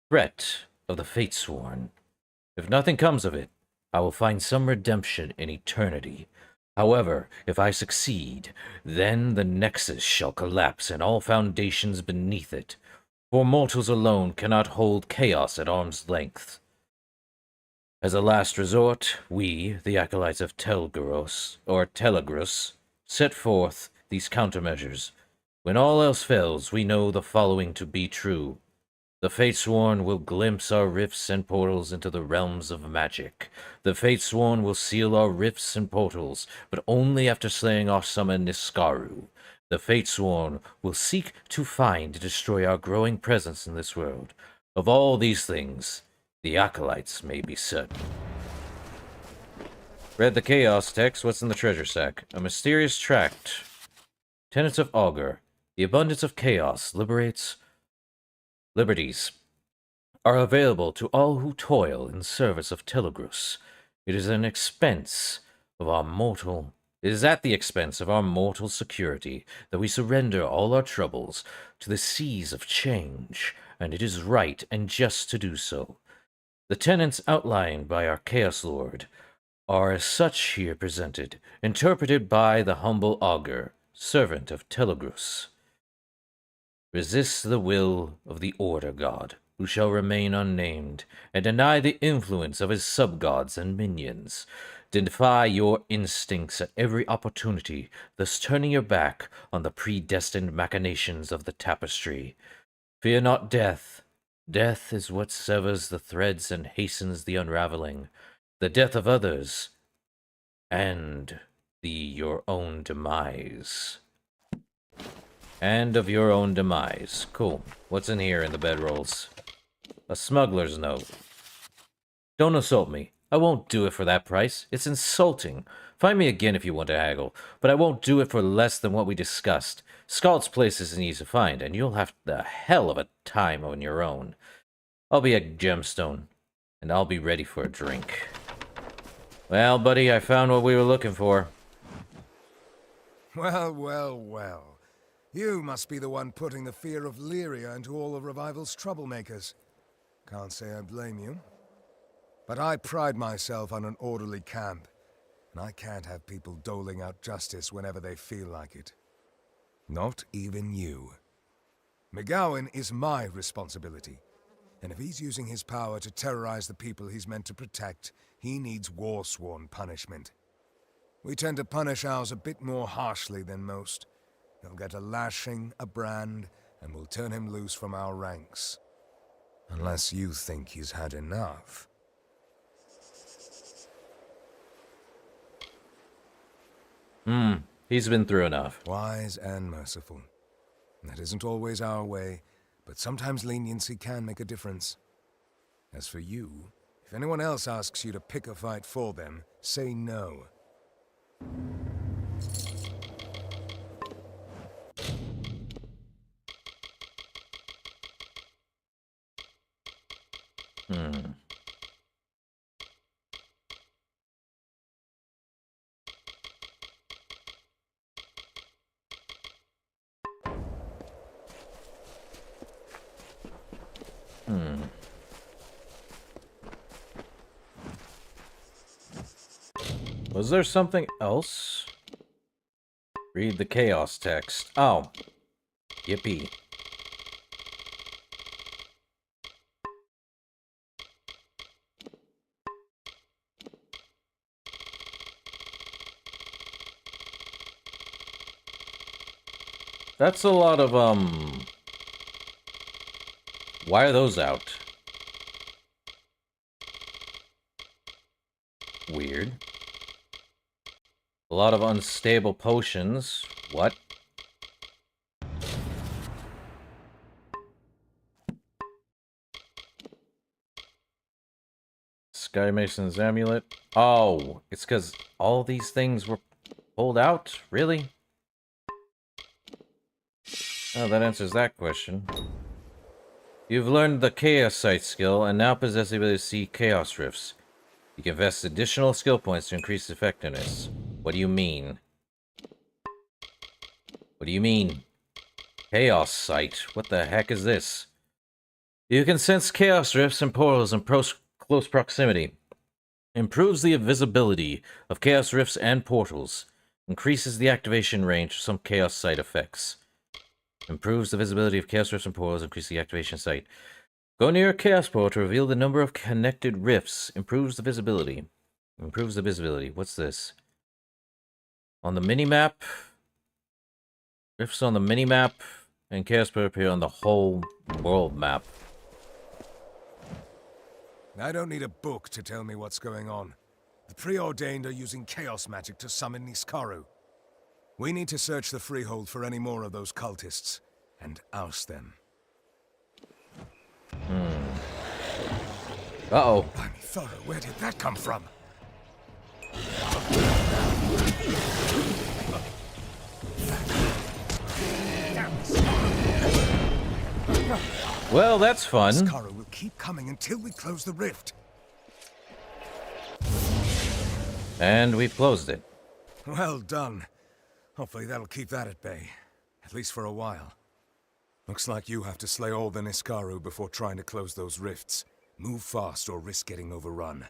S1: Threat of the Fatesworn. If nothing comes of it, I will find some redemption in eternity. However, if I succeed, then the Nexus shall collapse and all foundations beneath it, for mortals alone cannot hold chaos at arm's length. As a last resort, we, the Acolytes of Telegrus, set forth these countermeasures. When all else fails, we know the following to be true. The Fatesworn will glimpse our rifts and portals into the realms of magic. The Fatesworn will seal our rifts and portals, but only after slaying our summon Niskaru. The Fatesworn will seek to find and destroy our growing presence in this world. Of all these things, the Acolytes may be certain. Read the Chaos text. What's in the treasure sack? A mysterious tract. Tenets of Augur. The abundance of chaos liberties are available to all who toil in service of Telegrus. It is at the expense of our mortal security that we surrender all our troubles to the seas of change, and it is right and just to do so. The tenets outlined by our Chaos Lord are as such here presented, interpreted by the humble Augur, servant of Telegrus. Resist the will of the Order God, who shall remain unnamed, and deny the influence of his sub-gods and minions. Defy your instincts at every opportunity, thus turning your back on the predestined machinations of the tapestry. Fear not death. Death is what severs the threads and hastens the unraveling. The death of others, and your own demise. And of your own demise. Cool. What's in here in the bedrolls? A smuggler's note. Don't assault me. I won't do it for that price. It's insulting. Find me again if you want to haggle, but I won't do it for less than what we discussed. Scald's place isn't easy to find, and you'll have the hell of a time on your own. I'll be a gemstone, and I'll be ready for a drink. Well, buddy, I found what we were looking for.
S20: Well, well, well. You must be the one putting the fear of Lyria into all of Revival's troublemakers. Can't say I blame you. But I pride myself on an orderly camp, and I can't have people doling out justice whenever they feel like it. Not even you. McGowan is my responsibility, and if he's using his power to terrorize the people he's meant to protect, he needs Warsworn punishment. We tend to punish ours a bit more harshly than most. He'll get a lashing, a brand, and we'll turn him loose from our ranks. Unless you think he's had enough.
S1: He's been through enough.
S20: Wise and merciful. That isn't always our way, but sometimes leniency can make a difference. As for you, if anyone else asks you to pick a fight for them, say no.
S1: Was there something else? Read the chaos text. Oh. Yippee. That's a lot of, why are those out? Weird. A lot of unstable potions. What? Sky Mason's amulet. Oh, it's because all these things were pulled out? Really? Oh, that answers that question. You've learned the Chaos Sight skill, and now possess the ability to see Chaos Rifts. You can invest additional skill points to increase effectiveness. What do you mean? What do you mean? Chaos Sight? What the heck is this? You can sense Chaos Rifts and portals in close proximity. Improves the visibility of Chaos Rifts and portals. Increases the activation range of some Chaos Sight effects. Improves the visibility of Chaos Rifts and portals, increase the activation sight. Go near a Chaos Portal to reveal the number of connected rifts. Improves the visibility. Improves the visibility. What's this? On the minimap. Rifts on the minimap. And Chaos Portal appear on the whole world map.
S20: I don't need a book to tell me what's going on. The Preordained are using chaos magic to summon Niskaru. We need to search the Freehold for any more of those cultists, and oust them.
S1: Uh-oh.
S20: Blimey, Thorough, where did that come from?
S1: Well, that's fun.
S20: Niskaru will keep coming until we close the rift.
S1: And we've closed it.
S20: Well done. Hopefully that'll keep that at bay. At least for a while. Looks like you have to slay all the Niskaru before trying to close those rifts. Move fast or risk getting overrun.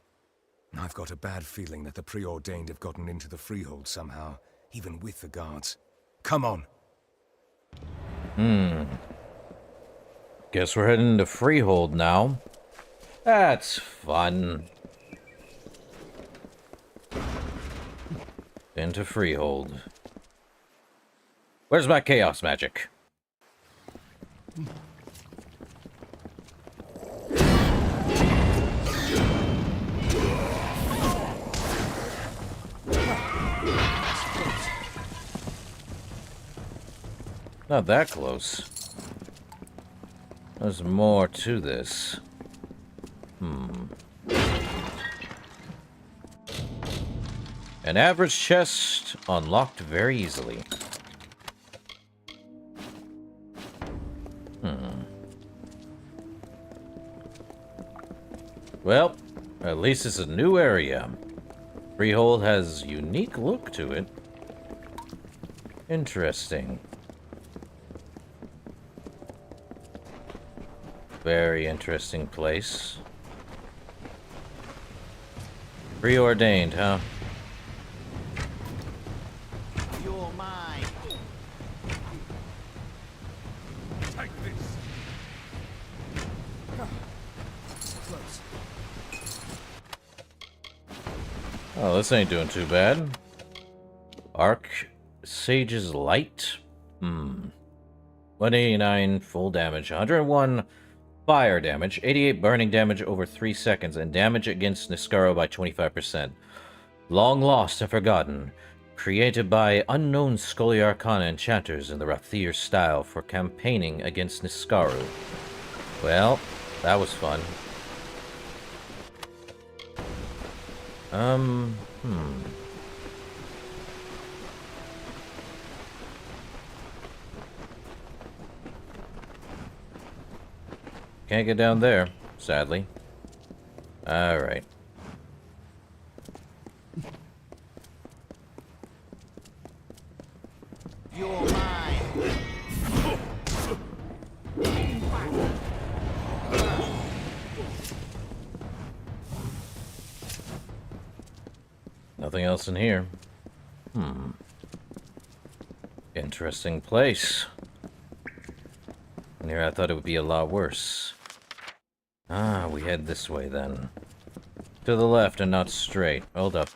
S20: I've got a bad feeling that the Preordained have gotten into the Freehold somehow, even with the guards. Come on.
S1: Guess we're heading to Freehold now. That's fun. Into Freehold. Where's my chaos magic? Not that close. There's more to this. An average chest unlocked very easily. Well, at least it's a new area. Freehold has unique look to it. Interesting. Very interesting place. Preordained, huh?
S10: You're mine.
S20: Take this. Close.
S1: Oh, this ain't doing too bad. Arc Sage's Light? 189 full damage, 101 fire damage, 88 burning damage over 3 seconds, and damage against Niskaru by 25%. Long lost and forgotten. Created by unknown Scully Arcana enchanters in the Rathir style for campaigning against Niskaru. Well, that was fun. Can't get down there, sadly. Alright.
S10: You're mine.
S1: Nothing else in here. Interesting place. And here I thought it would be a lot worse. Ah, we head this way then. To the left and not straight. Hold up.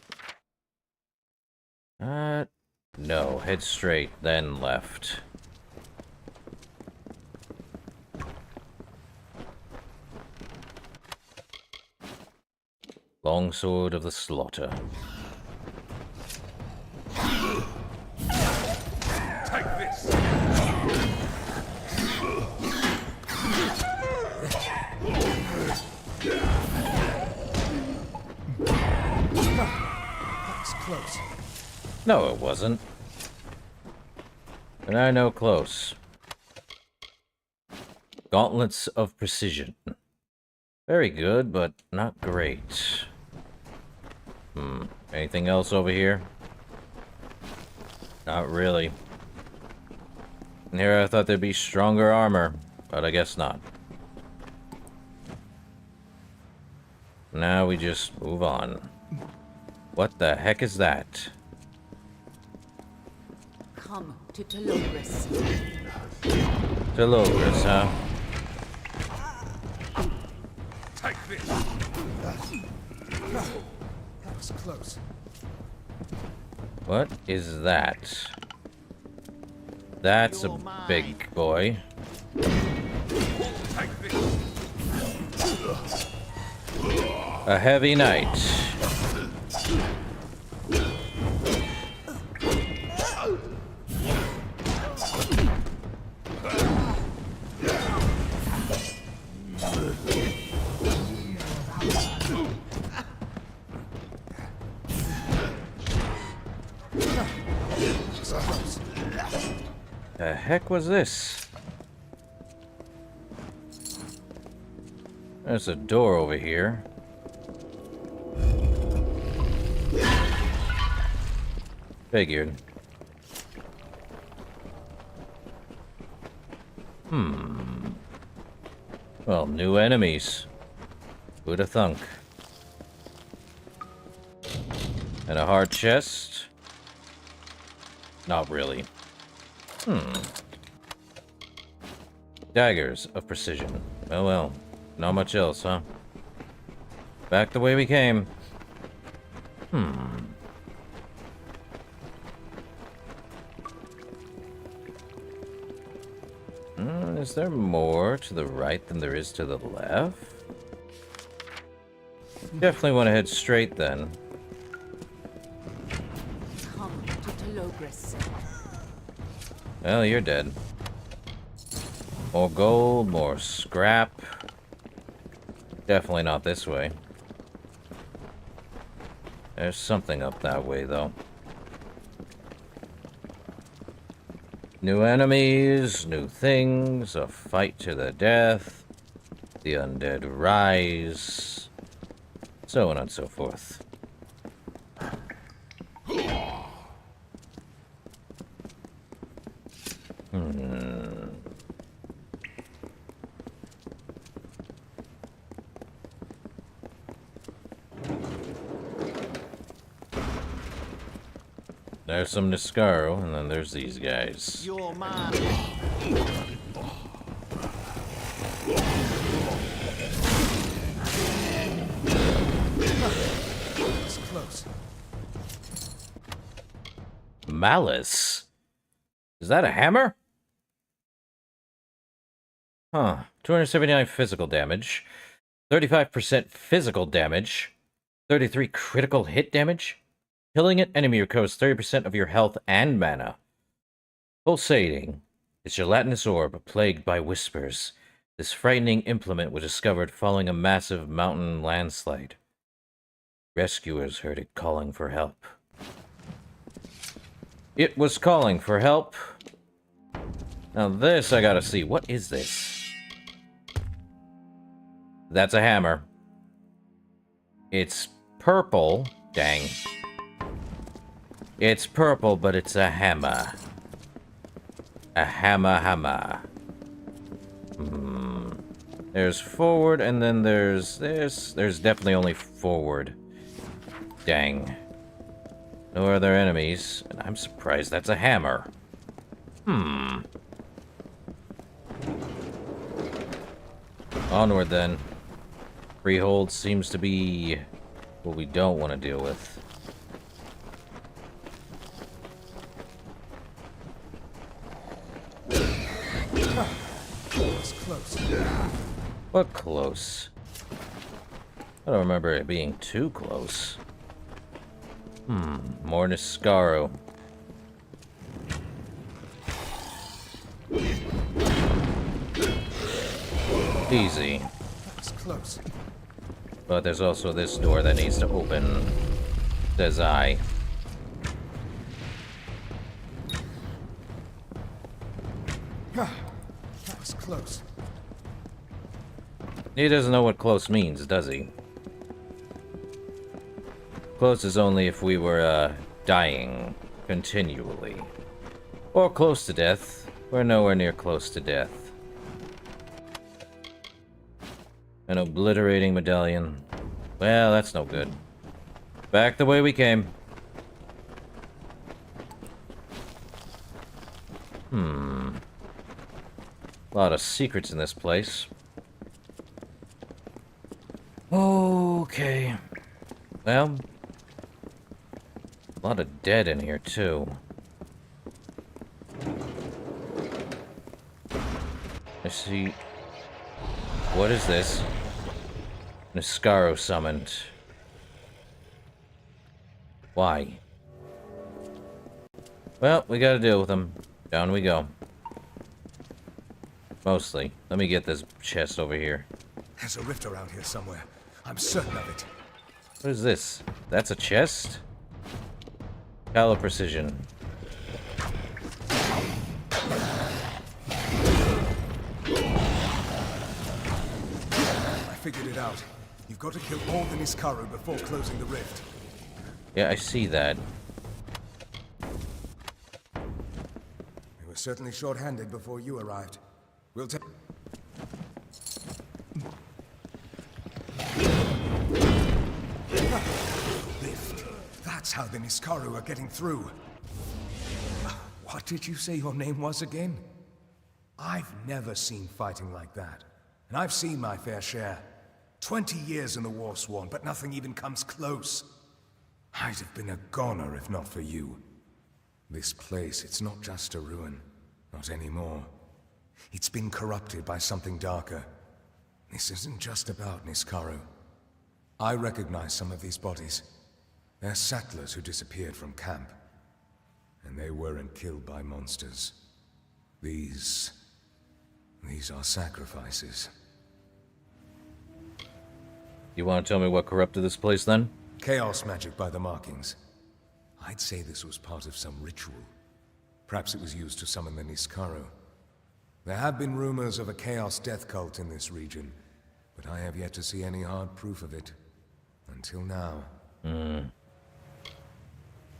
S1: No, head straight, then left. Longsword of the Slaughter.
S20: Take this.
S15: close.
S1: No, it wasn't. And I know close. Gauntlets of Precision. Very good, but not great. Anything else over here? Not really. Here I thought there'd be stronger armor, but I guess not. Now we just move on. What the heck is that?
S16: Come to Telogris.
S1: Telogris, huh?
S15: Take this. That was close.
S1: What is that? That's a big boy.
S15: Take this.
S1: A heavy knight. The heck was this? There's a door over here. Figured. Well, new enemies. Who'd have thunk? And a hard chest? Not really. Daggers of Precision. Oh well. Not much else, huh? Back the way we came. Is there more to the right than there is to the left? Definitely want to head straight then.
S16: Come to Telogris.
S1: Well, you're dead. More gold, more scrap. Definitely not this way. There's something up that way, though. New enemies, new things, a fight to the death, the undead rise, so on and so forth. There's some Niscaro, and then there's these guys.
S10: You're mine.
S15: It's close.
S1: Malice? Is that a hammer? Huh. 279 physical damage. 35% physical damage. 33 critical hit damage. Killing an enemy recovers 30% of your health and mana. Pulsating. A gelatinous orb plagued by whispers. This frightening implement was discovered following a massive mountain landslide. Rescuers heard it calling for help. It was calling for help. Now this I gotta see. What is this? That's a hammer. It's purple. Dang. It's purple, but it's a hammer. A hammer. There's forward, and then there's this. There's definitely only forward. Dang. No other enemies, and I'm surprised that's a hammer. Onward, then. Freehold seems to be what we don't want to deal with.
S15: It's close.
S1: What close? I don't remember it being too close. More Niscaro. Easy.
S15: It's close.
S1: But there's also this door that needs to open. Says I.
S20: close.
S1: He doesn't know what close means, does he? Close is only if we were, dying continually. Or close to death. We're nowhere near close to death. An obliterating medallion. Well, that's no good. Back the way we came. A lot of secrets in this place. Okay. Well, a lot of dead in here, too. I see. What is this? Niscaro summoned. Why? Well, we gotta deal with them. Down we go. Mostly. Let me get this chest over here.
S20: There's a rift around here somewhere. I'm certain of it.
S1: What is this? That's a chest? Calo precision.
S20: I figured it out. You've got to kill all the Niscaro before closing the rift.
S1: Yeah, I see that.
S20: We were certainly short-handed before you arrived. We'll take... Rift. That's how the Niscaro are getting through. What did you say your name was again? I've never seen fighting like that. And I've seen my fair share. 20 years in the Warsworn, but nothing even comes close. I'd have been a goner if not for you. This place, it's not just a ruin. Not anymore. It's been corrupted by something darker. This isn't just about Niscaro. I recognize some of these bodies. They're settlers who disappeared from camp. And they weren't killed by monsters. These are sacrifices.
S1: You want to tell me what corrupted this place, then?
S20: Chaos magic by the markings. I'd say this was part of some ritual. Perhaps it was used to summon the Niscaro. There have been rumors of a chaos death cult in this region, but I have yet to see any hard proof of it. Until now.
S1: When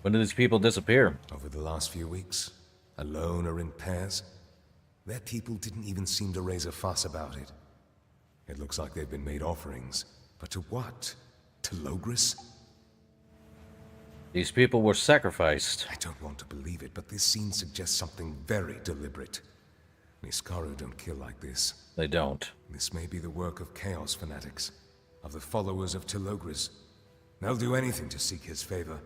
S1: did these people disappear?
S20: Over the last few weeks. Alone or in pairs. Their people didn't even seem to raise a fuss about it. It looks like they've been made offerings. But to what? To Logris?
S1: These people were sacrificed.
S20: I don't want to believe it, but this scene suggests something very deliberate. Niscaro don't kill like this.
S1: They don't.
S20: This may be the work of Chaos fanatics, of the followers of Telogris. They'll do anything to seek his favor.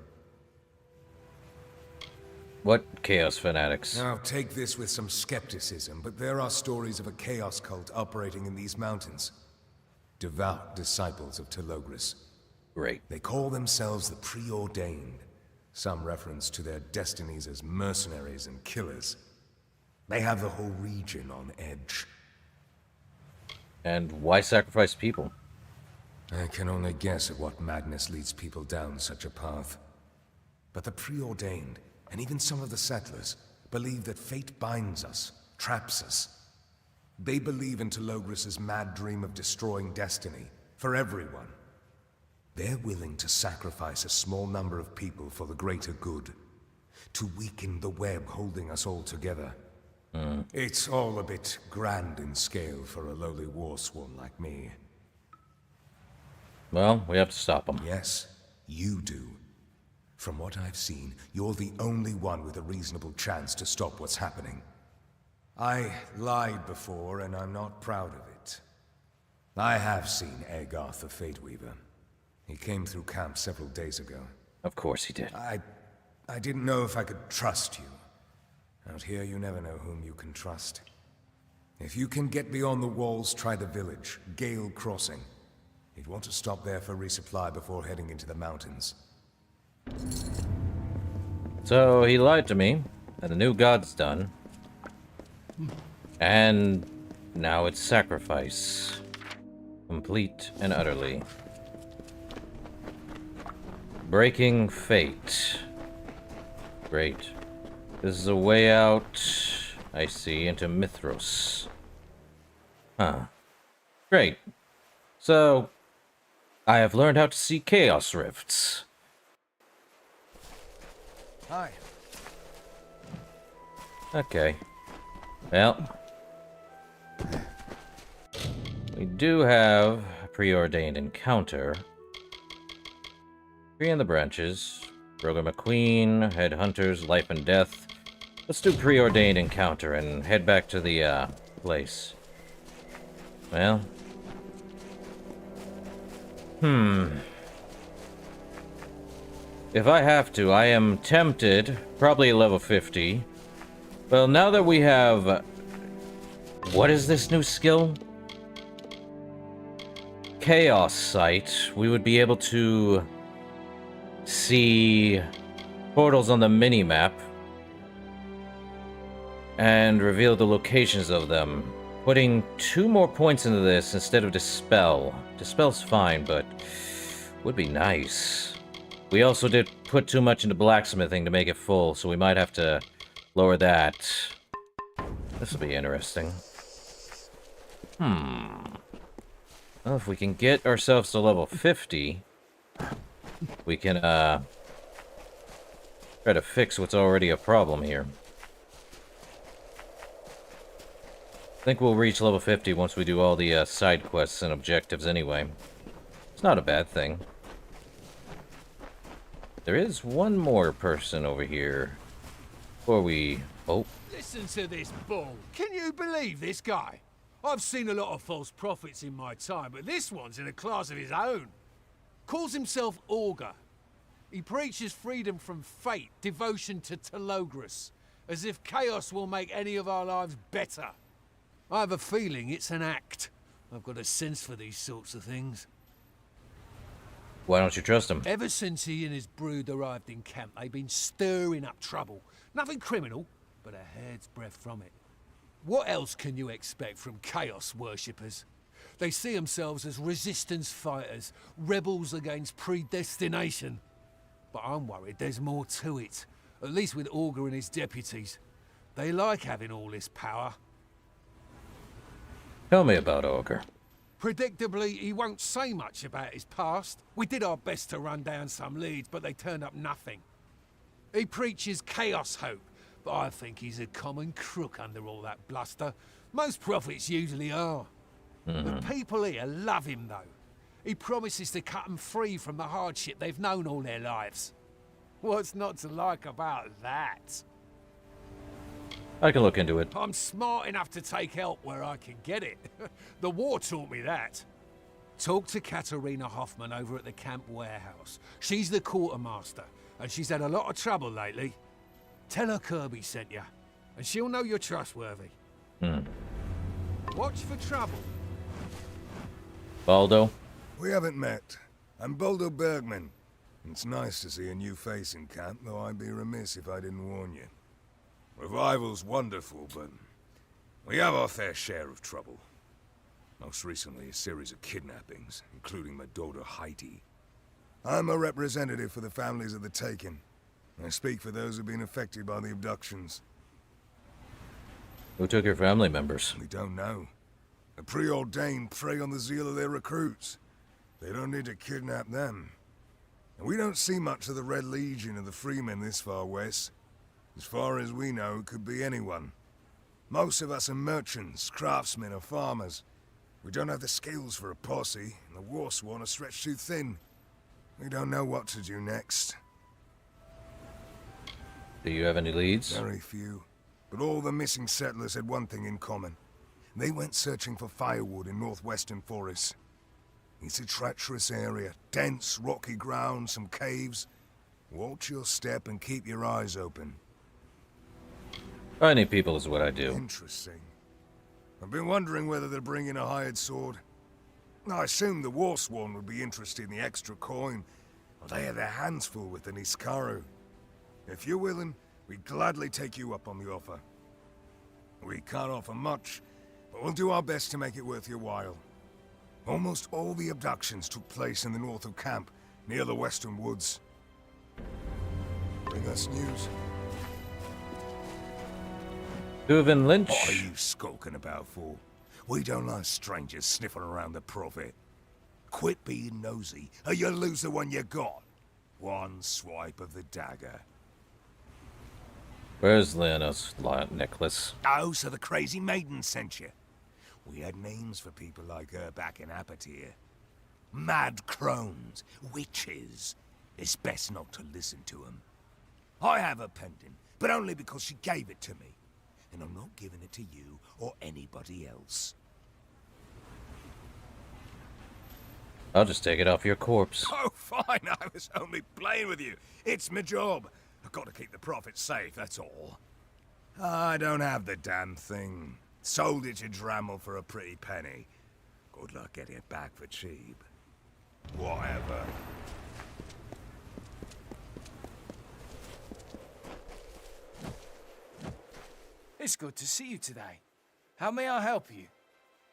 S1: What Chaos fanatics?
S20: Now, take this with some skepticism, but there are stories of a Chaos cult operating in these mountains. Devout disciples of Telogris.
S1: Great.
S20: They call themselves the Preordained, some reference to their destinies as mercenaries and killers. They have the whole region on edge.
S1: And why sacrifice people?
S20: I can only guess at what madness leads people down such a path. But the Preordained, and even some of the settlers, believe that fate binds us, traps us. They believe in Telogris' mad dream of destroying destiny, for everyone. They're willing to sacrifice a small number of people for the greater good, to weaken the web holding us all together. It's all a bit grand in scale for a lowly warsworn like me.
S1: Well, we have to stop them.
S20: Yes, you do. From what I've seen, you're the only one with a reasonable chance to stop what's happening. I lied before, and I'm not proud of it. I have seen Agarth the Fate Weaver. He came through camp several days ago.
S1: Of course he did.
S20: I didn't know if I could trust you. Out here, you never know whom you can trust. If you can get beyond the walls, try the village, Gale Crossing. You'd want to stop there for resupply before heading into the mountains.
S1: So he lied to me, and the new god's done. And now it's sacrifice. Complete and utterly. Breaking fate. Great. This is a way out, I see, into Mithros. Huh. Great. So, I have learned how to see chaos rifts.
S21: Hi.
S1: Okay. Well, we do have a preordained encounter. Tree in the branches. Roger McQueen, headhunters, life and death. Let's do preordained encounter and head back to the place. Well. If I have to, I am tempted, probably level 50. Well, now that we have... what is this new skill? Chaos Sight. We would be able to see portals on the mini-map and reveal the locations of them. Putting 2 more points into this instead of Dispel. Dispel's fine, but would be nice. We also did put too much into blacksmithing to make it full, so we might have to lower that. This will be interesting. Well, if we can get ourselves to level 50, we can, try to fix what's already a problem here. I think we'll reach level 50 once we do all the, side quests and objectives anyway. It's not a bad thing. There is one more person over here. Before we... oh.
S13: Listen to this bull. Can you believe this guy? I've seen a lot of false prophets in my time, but this one's in a class of his own. Calls himself Augur. He preaches freedom from fate, devotion to Telogris, as if chaos will make any of our lives better. I have a feeling it's an act. I've got a sense for these sorts of things.
S1: Why don't you trust him?
S13: Ever since he and his brood arrived in camp, they've been stirring up trouble. Nothing criminal, but a hair's breadth from it. What else can you expect from chaos worshippers? They see themselves as resistance fighters, rebels against predestination. But I'm worried there's more to it, at least with Augur and his deputies. They like having all this power.
S1: Tell me about Augur.
S13: Predictably, he won't say much about his past. We did our best to run down some leads, but they turned up nothing. He preaches chaos hope, but I think he's a common crook under all that bluster. Most prophets usually are. The people here love him, though. He promises to cut them free from the hardship they've known all their lives. What's not to like about that?
S1: I can look into it.
S13: I'm smart enough to take help where I can get it. The war taught me that. Talk to Katerina Hoffman over at the camp warehouse. She's the quartermaster, and she's had a lot of trouble lately. Tell her Kirby sent you, and she'll know you're trustworthy. Watch for trouble.
S1: Baldo?
S20: We haven't met. I'm Baldo Bergman. It's nice to see a new face in camp, though I'd be remiss if I didn't warn you. Revival's wonderful, but we have our fair share of trouble. Most recently, a series of kidnappings, including my daughter Heidi. I'm a representative for the families of the taken. I speak for those who've been affected by the abductions.
S1: Who took your family members?
S20: We don't know. The preordained prey on the zeal of their recruits. They don't need to kidnap them. And we don't see much of the Red Legion of the Freemen this far west. As far as we know, it could be anyone. Most of us are merchants, craftsmen, or farmers. We don't have the skills for a posse, and the Warsworn are stretched too thin. We don't know what to do next.
S1: Do you have any leads?
S20: Very few. But all the missing settlers had one thing in common. They went searching for firewood in northwestern forests. It's a treacherous area, dense, rocky ground, some caves. Watch your step and keep your eyes open.
S1: Finding people is what I do.
S20: Interesting. I've been wondering whether they're bringing a hired sword. I assumed the Warsworn would be interested in the extra coin, but they have their hands full with the Niskaru. If you're willing, we'd gladly take you up on the offer. We can't offer much, but we'll do our best to make it worth your while. Almost all the abductions took place in the north of camp, near the western woods. Bring us news.
S1: Duvan Lynch.
S20: What are you skulking about for? We don't like strangers sniffing around the profit. Quit being nosy, or you'll lose the one you got. One swipe of the dagger.
S1: Where's Leona's necklace?
S20: Oh, so the crazy maiden sent you. We had names for people like her back in Apatir. Mad crones, witches. It's best not to listen to them. I have a pendant, but only because she gave it to me. And I'm not giving it to you or anybody else.
S1: I'll just take it off your corpse.
S20: Oh, fine, I was only playing with you. It's my job. I've got to keep the profits safe, that's all. I don't have the damn thing. Sold it to Drammel for a pretty penny. Good luck getting it back for cheap. Whatever.
S12: It's good to see you today. How may I help you?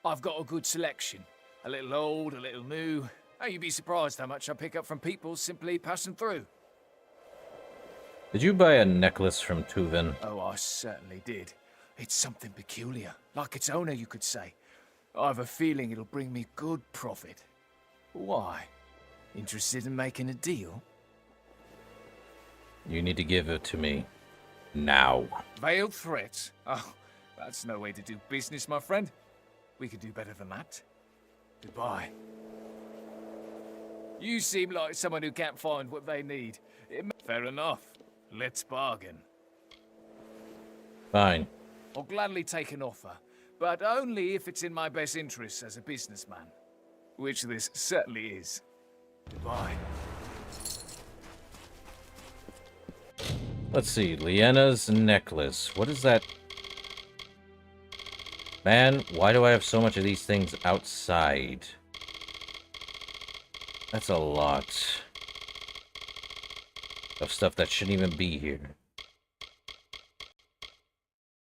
S12: I've got a good selection. A little old, a little new. Oh, you'd be surprised how much I pick up from people simply passing through.
S1: Did you buy a necklace from Tuvin?
S12: Oh, I certainly did. It's something peculiar, like its owner, you could say. I have a feeling it'll bring me good profit. Why? Interested in making a deal?
S1: You need to give it to me. Now.
S12: Veiled threats? Oh, that's no way to do business, my friend. We could do better than that. Goodbye. You seem like someone who can't find what they need. Fair enough. Let's bargain.
S1: Fine.
S12: I'll gladly take an offer, but only if it's in my best interests as a businessman. Which this certainly is. Goodbye.
S1: Let's see, Leanna's necklace. What is that? Man, why do I have so much of these things outside? That's a lot of stuff that shouldn't even be here.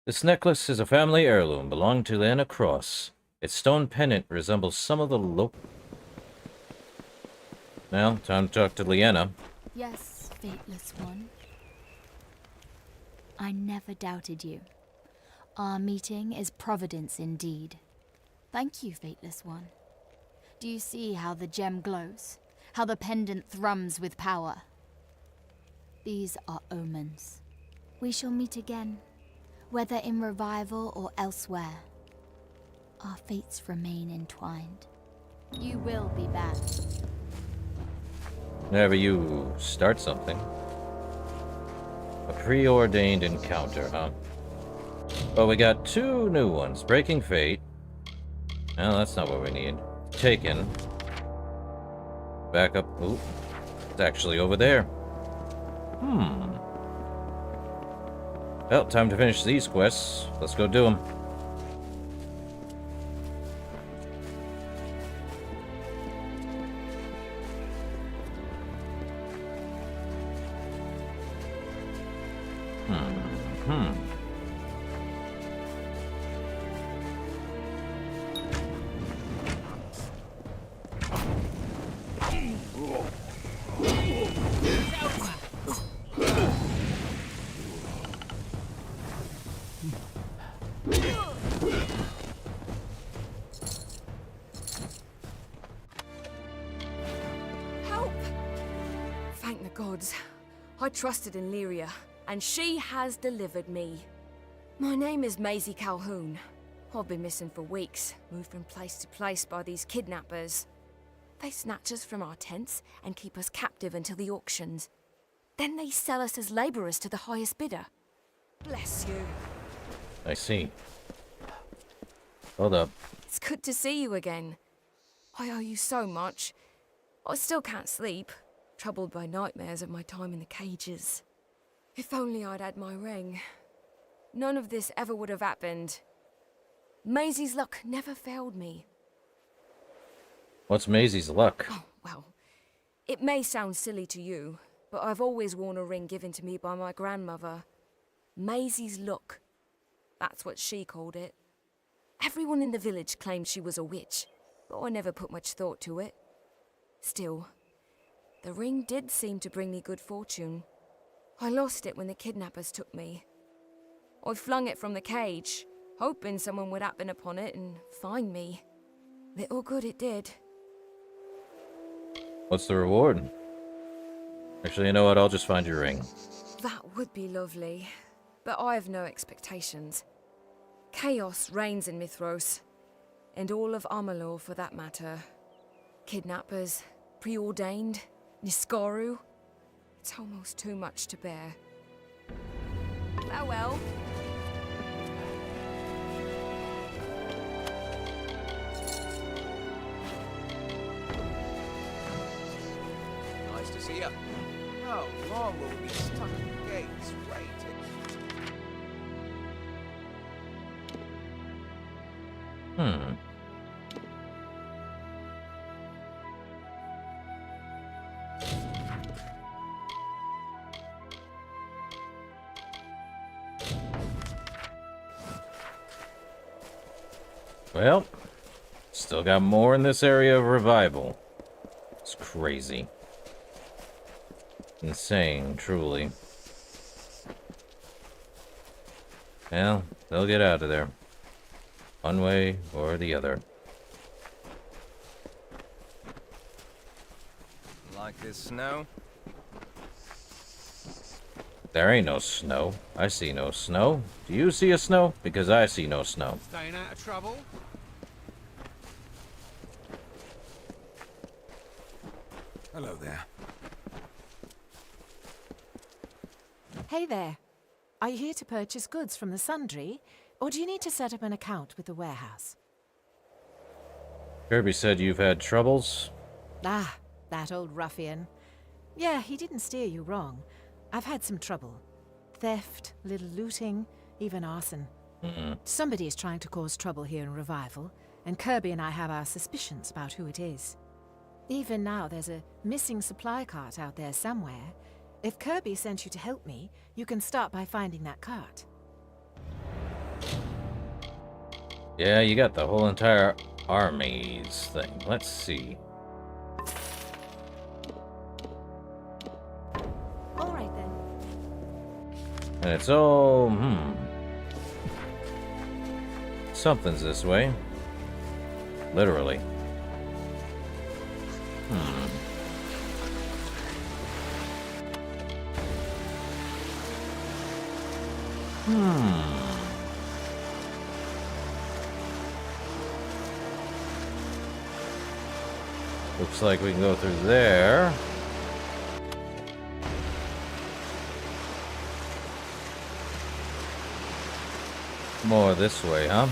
S1: This necklace is a family heirloom, belonging to Leanna Cross. Its stone pendant resembles some of the Well, time to talk to Leanna.
S6: Yes, fateless one. I never doubted you. Our meeting is providence indeed. Thank you, fateless one. Do you see how the gem glows? How the pendant thrums with power? These are omens. We shall meet again, whether in revival or elsewhere. Our fates remain entwined. You will be back.
S1: Whenever you start something. A preordained encounter, huh? Well, we got two new ones. Breaking Fate. No, that's not what we need. Taken. Back up. Ooh. It's actually over there. Well, time to finish these quests. Let's go do them.
S22: Help! Thank the gods. I trusted in Lyria, and she has delivered me. My name is Maisie Calhoun. I've been missing for weeks, moved from place to place by these kidnappers. They snatch us from our tents and keep us captive until the auctions. Then they sell us as labourers to the highest bidder. Bless you.
S1: I see. Hold up.
S22: It's good to see you again. I owe you so much. I still can't sleep, troubled by nightmares of my time in the cages. If only I'd had my ring. None of this ever would have happened. Maisie's luck never failed me.
S1: What's Maisie's luck?
S22: Oh, well, it may sound silly to you, but I've always worn a ring given to me by my grandmother. Maisie's luck. That's what she called it. Everyone in the village claimed she was a witch, but I never put much thought to it. Still, the ring did seem to bring me good fortune. I lost it when the kidnappers took me. I flung it from the cage,
S7: hoping someone would happen upon it and find me. Little good it did.
S1: What's the reward? Actually, you know what? I'll just find your ring.
S7: That would be lovely, but I have no expectations. Chaos reigns in Mithros, and all of Amalur for that matter. Kidnappers, preordained, Niskaru. It's almost too much to bear. Farewell.
S21: Nice to see you. How long will we be stuck in the gates waiting?
S1: Well, still got more in this area of revival. It's crazy. Insane, truly. Well, they'll get out of there. One way or the other.
S21: Like this snow?
S1: There ain't no snow. I see no snow. Do you see a snow? Because I see no snow.
S13: Staying out of trouble?
S21: Hello there.
S18: Hey there. Are you here to purchase goods from the Sundry, or do you need to set up an account with the warehouse?
S1: Kirby said you've had troubles.
S18: Ah, that old ruffian. Yeah, he didn't steer you wrong. I've had some trouble. Theft, little looting, even arson. Somebody is trying to cause trouble here in Revival, and Kirby and I have our suspicions about who it is. Even now, there's a missing supply cart out there somewhere. If Kirby sent you to help me, you can start by finding that cart.
S1: Yeah, you got the whole entire armies thing. Let's see.
S18: All right then.
S1: And it's all, something's this way. Literally. Looks like we can go through there. More this way, huh?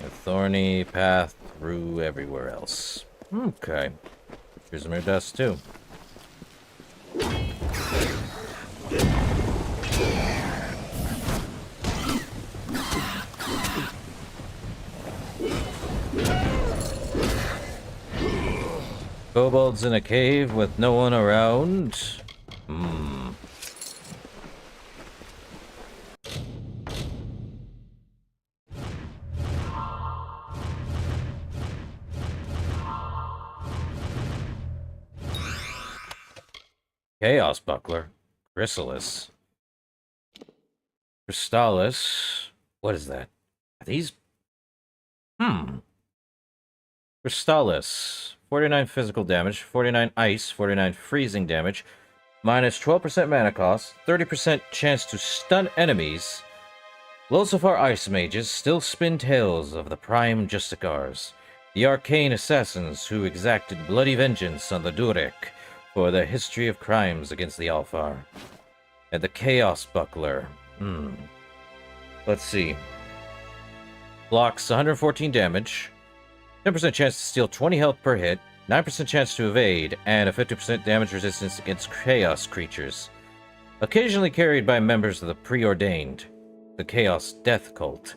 S1: A thorny path through everywhere else. Okay. Here's some more dust, too. Kobolds in a cave with no one around? Chaos Buckler. Chrysalis. Crystallis. What is that? Are these? Crystallis. 49 physical damage, 49 ice, 49 freezing damage, minus 12% mana cost, 30% chance to stun enemies. Losifar ice mages still spin tales of the prime Justicars, the arcane assassins who exacted bloody vengeance on the Durek for their history of crimes against the Alfar. And the Chaos Buckler. Let's see. Blocks 114 damage, 10% chance to steal 20 health per hit, 9% chance to evade, and a 50% damage resistance against chaos creatures. Occasionally carried by members of the Preordained, the Chaos Death Cult.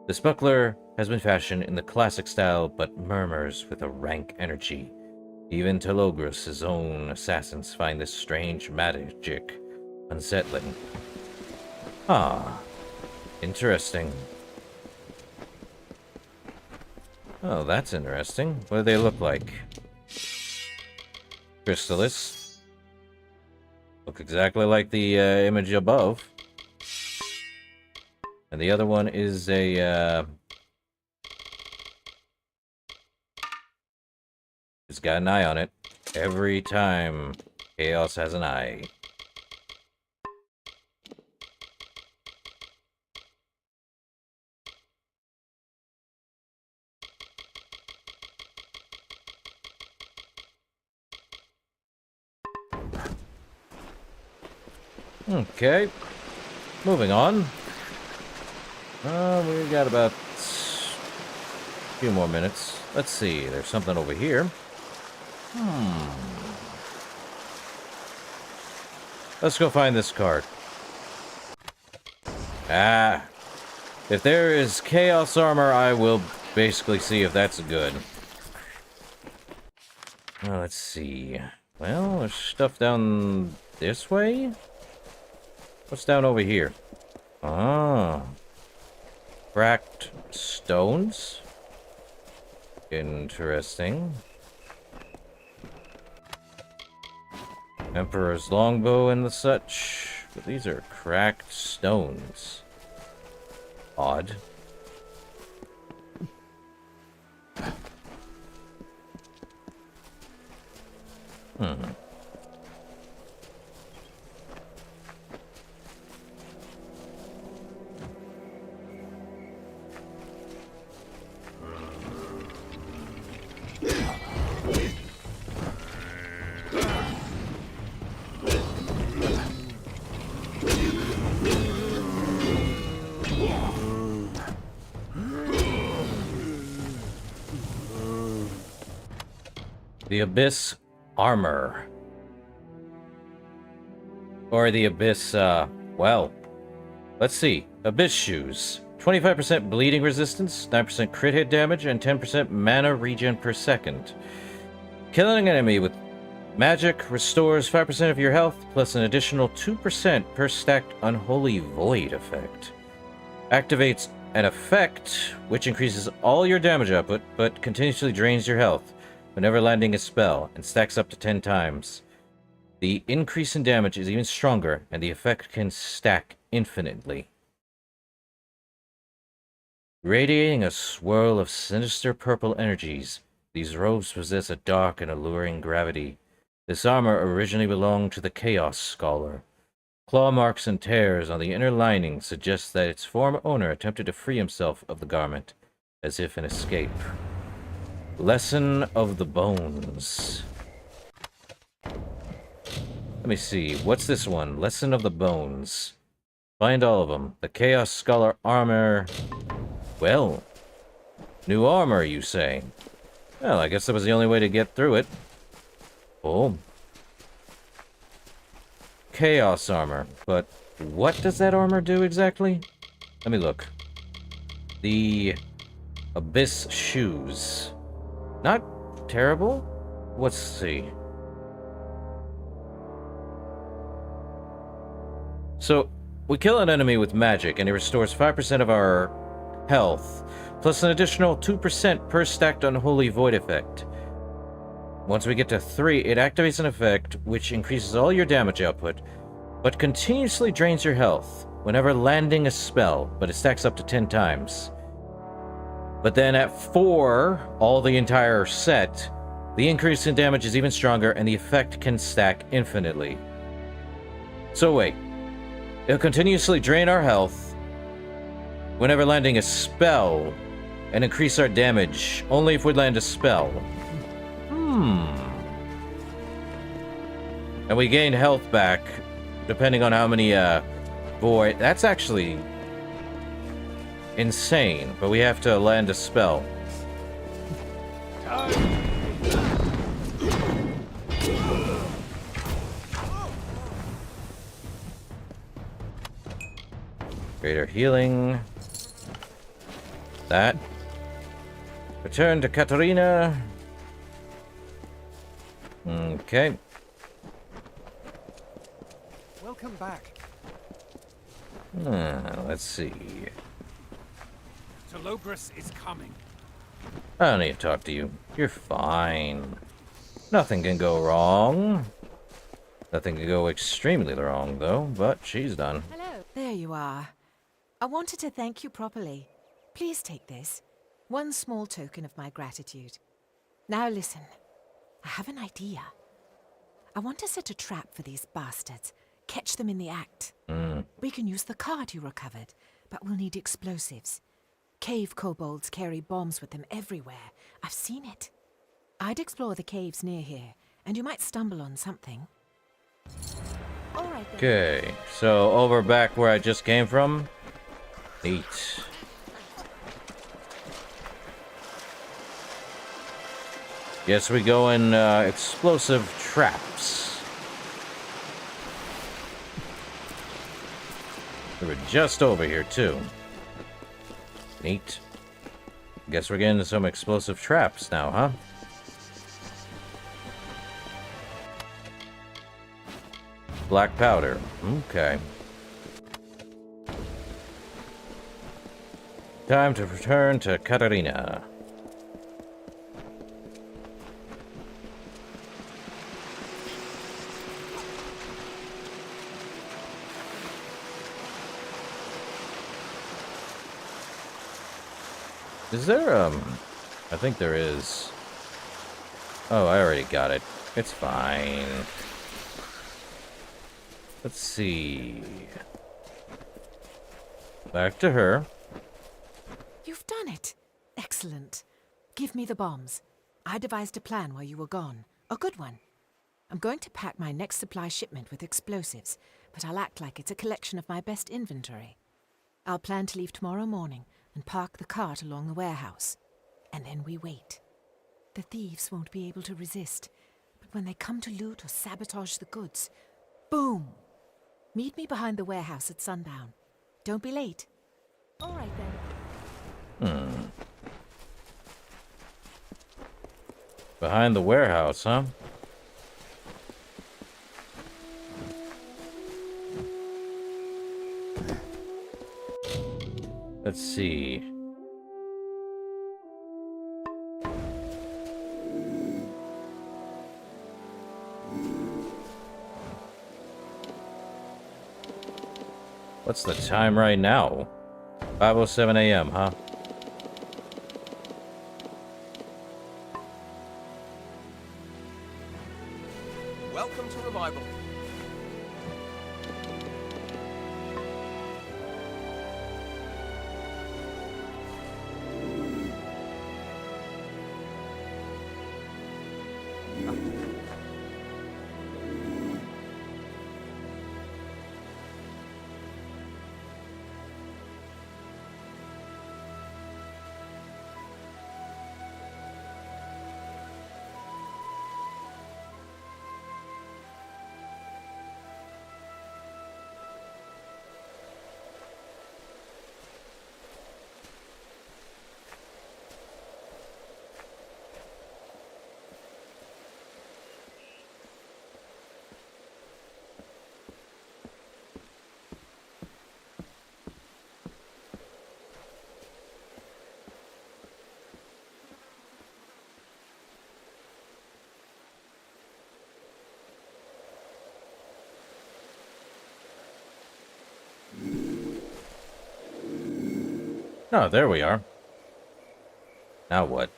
S1: This buckler has been fashioned in the classic style, but murmurs with a rank energy. Even Telogris' own assassins find this strange magic unsettling. Interesting. Oh, that's interesting. What do they look like? Crystallis. Look exactly like the image above. And the other one is a, it's got an eye on it. Every time Chaos has an eye. Okay, moving on. We got about a few more minutes. Let's see, there's something over here. Let's go find this card. Ah, if there is Chaos Armor, I will basically see if that's good. Well, let's see. Well, there's stuff down this way? What's down over here? Ah. Cracked stones? Interesting. Emperor's longbow and the such. But these are cracked stones. Odd. The Abyss Armor. Or the Abyss, well, let's see. Abyss Shoes. 25% bleeding resistance, 9% crit hit damage, and 10% mana regen per second. Killing an enemy with magic restores 5% of your health, plus an additional 2% per stacked Unholy Void effect. Activates an effect which increases all your damage output, but continuously drains your health whenever landing a spell, and stacks up to 10 times. The increase in damage is even stronger, and the effect can stack infinitely. Radiating a swirl of sinister purple energies, these robes possess a dark and alluring gravity. This armor originally belonged to the Chaos Scholar. Claw marks and tears on the inner lining suggest that its former owner attempted to free himself of the garment, as if in escape. Lesson of the Bones. Let me see. What's this one? Lesson of the Bones. Find all of them. The Chaos Scholar armor. Well, new armor, you say? Well, I guess that was the only way to get through it. Oh. Chaos armor. But what does that armor do exactly? Let me look. The Abyss Shoes. Not terrible. Let's see. So, we kill an enemy with magic, and it restores 5% of our health, plus an additional 2% per stacked Unholy Void effect. Once we get to 3, it activates an effect which increases all your damage output, but continuously drains your health whenever landing a spell, but it stacks up to 10 times. But then at 4, all the entire set, the increase in damage is even stronger, and the effect can stack infinitely. So wait. It'll continuously drain our health whenever landing a spell, and increase our damage only if we land a spell. And we gain health back depending on how many void. That's actually insane, but we have to land a spell. Greater healing. That. Return to Katarina. Okay.
S3: Welcome back.
S1: Let's see.
S3: Logris is coming.
S1: I don't need to talk to you. You're fine. Nothing can go wrong. Nothing can go extremely wrong, though, but she's done.
S18: Hello. There you are. I wanted to thank you properly. Please take this. One small token of my gratitude. Now listen. I have an idea. I want to set a trap for these bastards. Catch them in the act. We can use the card you recovered, but we'll need explosives. Cave kobolds carry bombs with them everywhere. I've seen it. I'd explore the caves near here, and you might stumble on something. All right then.
S1: Okay, so over back where I just came from. Neat. Guess we go in explosive traps. We were just over here too. Neat. Guess we're getting some explosive traps now, huh? Black powder. Okay. Time to return to Katarina. Is there, I think there is. Oh, I already got it. It's fine. Let's see. Back to her.
S18: You've done it. Excellent. Give me the bombs. I devised a plan while you were gone. A good one. I'm going to pack my next supply shipment with explosives, but I'll act like it's a collection of my best inventory. I'll plan to leave tomorrow morning and park the cart along the warehouse. And then we wait. The thieves won't be able to resist, but when they come to loot or sabotage the goods, boom! Meet me behind the warehouse at sundown. Don't be late. All right then.
S1: Behind the warehouse, huh? Let's see. What's the time right now? 5:07 a.m., huh?
S21: Welcome to Revival.
S1: Oh, there we are. Now what?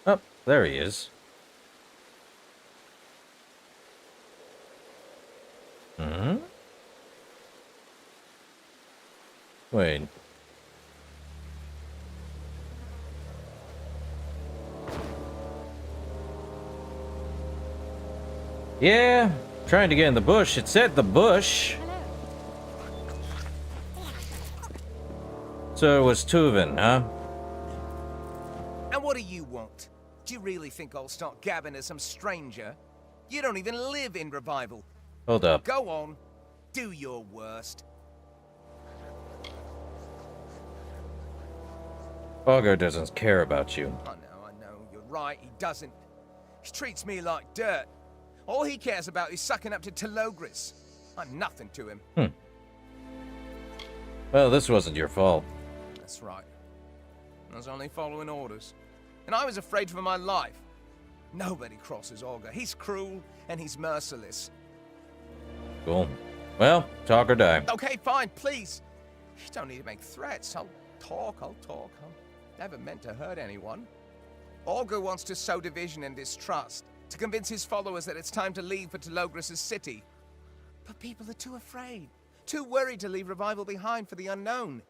S1: Oh, there he is. Wait. Yeah, trying to get in the bush. It said the bush. So it was Tuven, huh?
S21: And what do you want? Do you really think I'll start gabbing to some stranger? You don't even live in Revival.
S1: Hold up.
S21: Go on. Do your worst.
S1: Augur doesn't care about you.
S21: I know. You're right, he doesn't. He treats me like dirt. All he cares about is sucking up to Telogris. I'm nothing to him.
S1: Well, this wasn't your fault.
S21: That's right. I was only following orders. And I was afraid for my life. Nobody crosses Augur. He's cruel and he's merciless.
S1: Cool. Well, talk or die.
S21: Okay, fine, please. You don't need to make threats. I'll talk. I never meant to hurt anyone. Olga wants to sow division and distrust, to convince his followers that it's time to leave for Telogris' city. But people are too afraid, too worried to leave Revival behind for the unknown.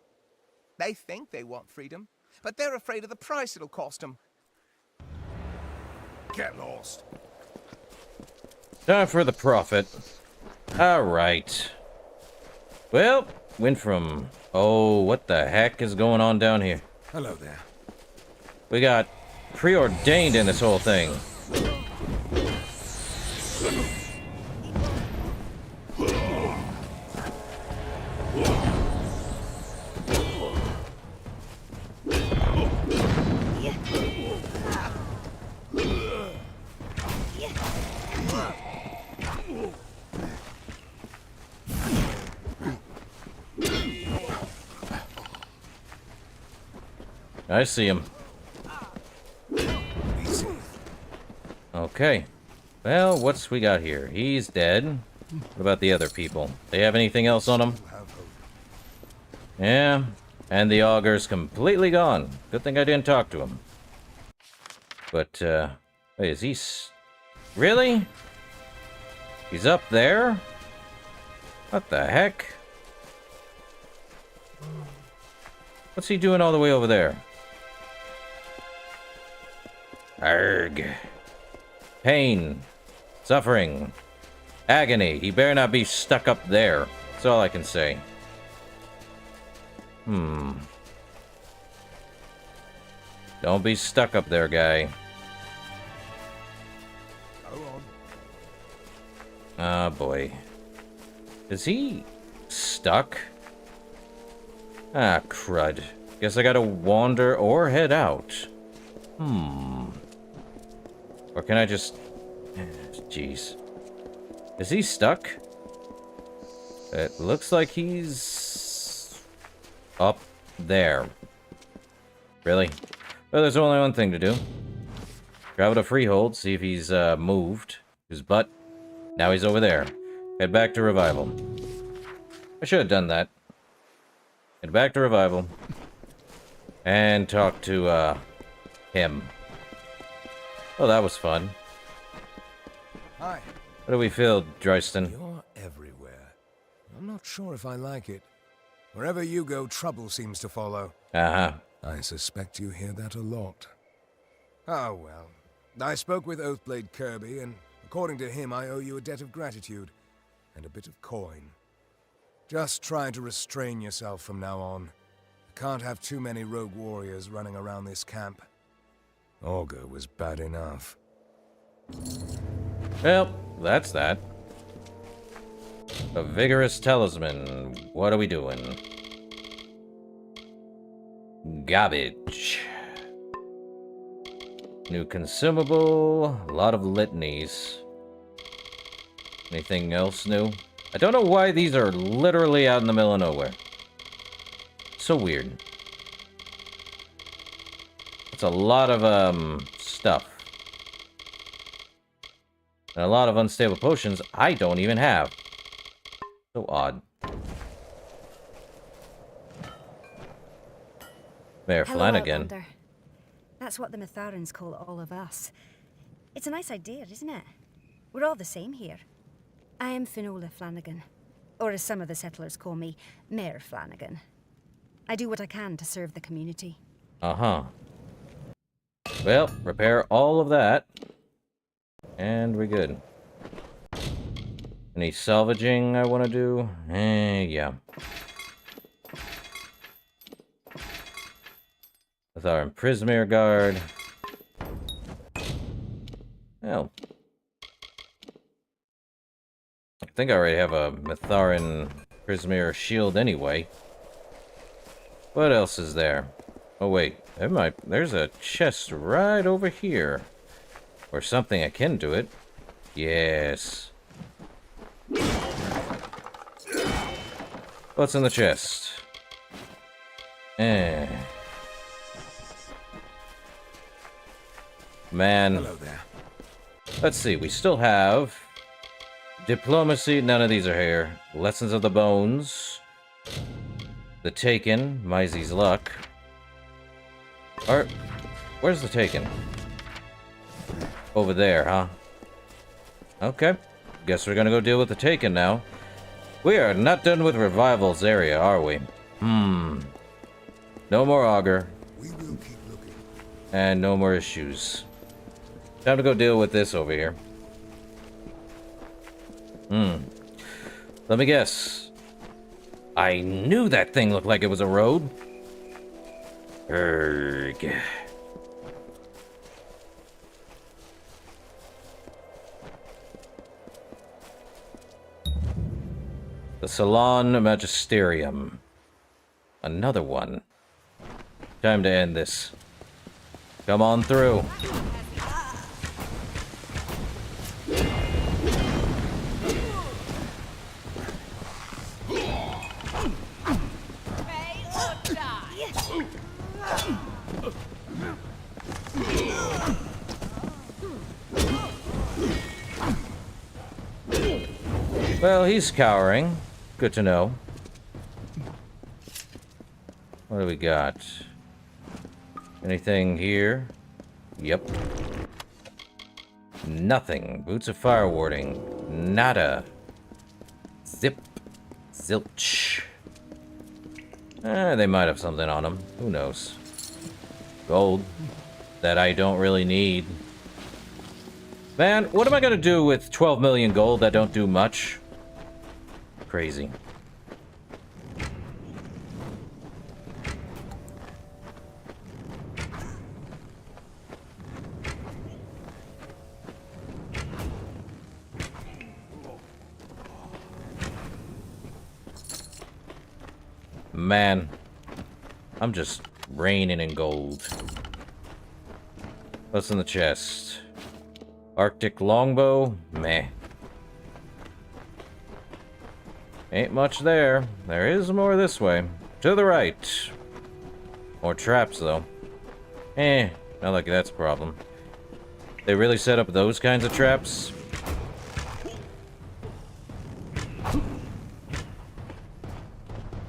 S21: They think they want freedom, but they're afraid of the price it'll cost them.
S4: Get lost.
S1: Time for the profit. Alright. Well, went from... Oh, what the heck is going on down here?
S20: Hello there.
S1: We got preordained in this whole thing. I see him. Okay. Well, what's we got here? He's dead. What about the other people? They have anything else on them? Yeah. And the augur's completely gone. Good thing I didn't talk to him. But, wait, is he... Really? He's up there? What the heck? What's he doing all the way over there? Arg. Pain. Suffering. Agony. He better not be stuck up there. That's all I can say. Don't be stuck up there, guy. Ah, boy. Is he stuck? Ah, crud. Guess I gotta wander or head out. Or can I just... Jeez. Is he stuck? It looks like he's... up there. Really? Well, there's only one thing to do. Travel to Freehold, see if he's moved his butt. Now he's over there. Head back to Revival. I should have done that. Head back to Revival. And talk to, him. Oh, that was fun.
S20: Hi.
S1: What do we feel, Dryston?
S20: You're everywhere. I'm not sure if I like it. Wherever you go, trouble seems to follow.
S1: Uh-huh.
S20: I suspect you hear that a lot. Oh, well. I spoke with Oathblade Kirby, and according to him, I owe you a debt of gratitude. And a bit of coin. Just try to restrain yourself from now on. I can't have too many rogue warriors running around this camp. Olga was bad enough.
S1: Well, that's that. A vigorous talisman. What are we doing? Garbage. New consumable. A lot of litanies. Anything else new? I don't know why these are literally out in the middle of nowhere. So weird. It's a lot of, stuff. And a lot of unstable potions I don't even have. So odd. Mayor
S2: Hello,
S1: Flanagan.
S2: Outlander. That's what the Mitharans call all of us. It's a nice idea, isn't it? We're all the same here. I am Finola Flanagan. Or as some of the settlers call me, Mayor Flanagan. I do what I can to serve the community.
S1: Uh-huh. Well, repair all of that. And we're good. Any salvaging I want to do? Yeah. With our Prismere Guard. Well. I think I already have a Mitharan Prismere shield anyway. What else is there? Oh wait, there's a chest right over here. Or something akin to it. Yes. What's in the chest? Man.
S20: Hello there.
S1: Let's see, we still have Diplomacy, none of these are here. Lessons of the Bones. The Taken, Maisy's Luck. Where's the Taken? Over there, huh? Okay. Guess we're gonna go deal with the Taken now. We are not done with Revival's area, are we? No more Augur.
S20: We will keep looking.
S1: And no more issues. Time to go deal with this over here. Let me guess. I knew that thing looked like it was a road. Erg. The Salon Magisterium. Another one. Time to end this. Come on through. Well, he's cowering. Good to know. What do we got? Anything here? Yep. Nothing. Boots of fire warding. Nada. Zip. Zilch. They might have something on them. Who knows? Gold. That I don't really need. Man, what am I gonna do with 12 million gold that don't do much? Crazy. Man, I'm just raining in gold. What's in the chest? Arctic longbow? Meh. Ain't much there. There is more this way. To the right. More traps, though. Not like that's a problem. They really set up those kinds of traps?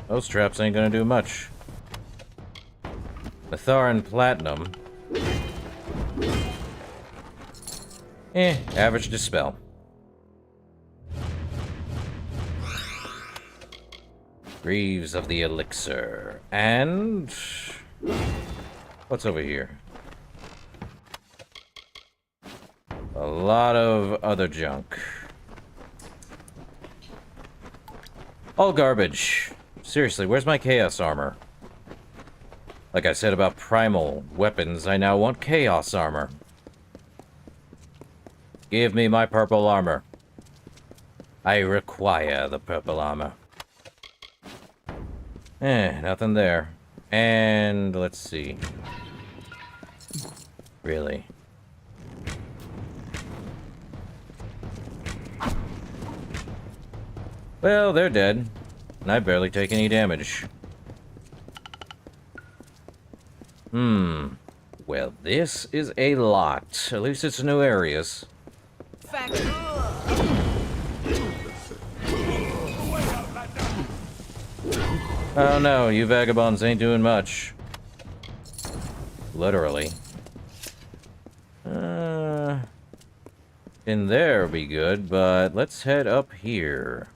S1: Those traps ain't gonna do much. Mitharan Platinum. Average dispel. Greaves of the Elixir. And... what's over here? A lot of other junk. All garbage. Seriously, where's my Chaos Armor? Like I said about primal weapons, I now want Chaos Armor. Give me my purple armor. I require the purple armor. Nothing there. And let's see. Really? Well, they're dead. And I barely take any damage. Well, this is a lot. At least it's new areas. Oh no, you vagabonds ain't doing much. Literally. In there would be good, but let's head up here.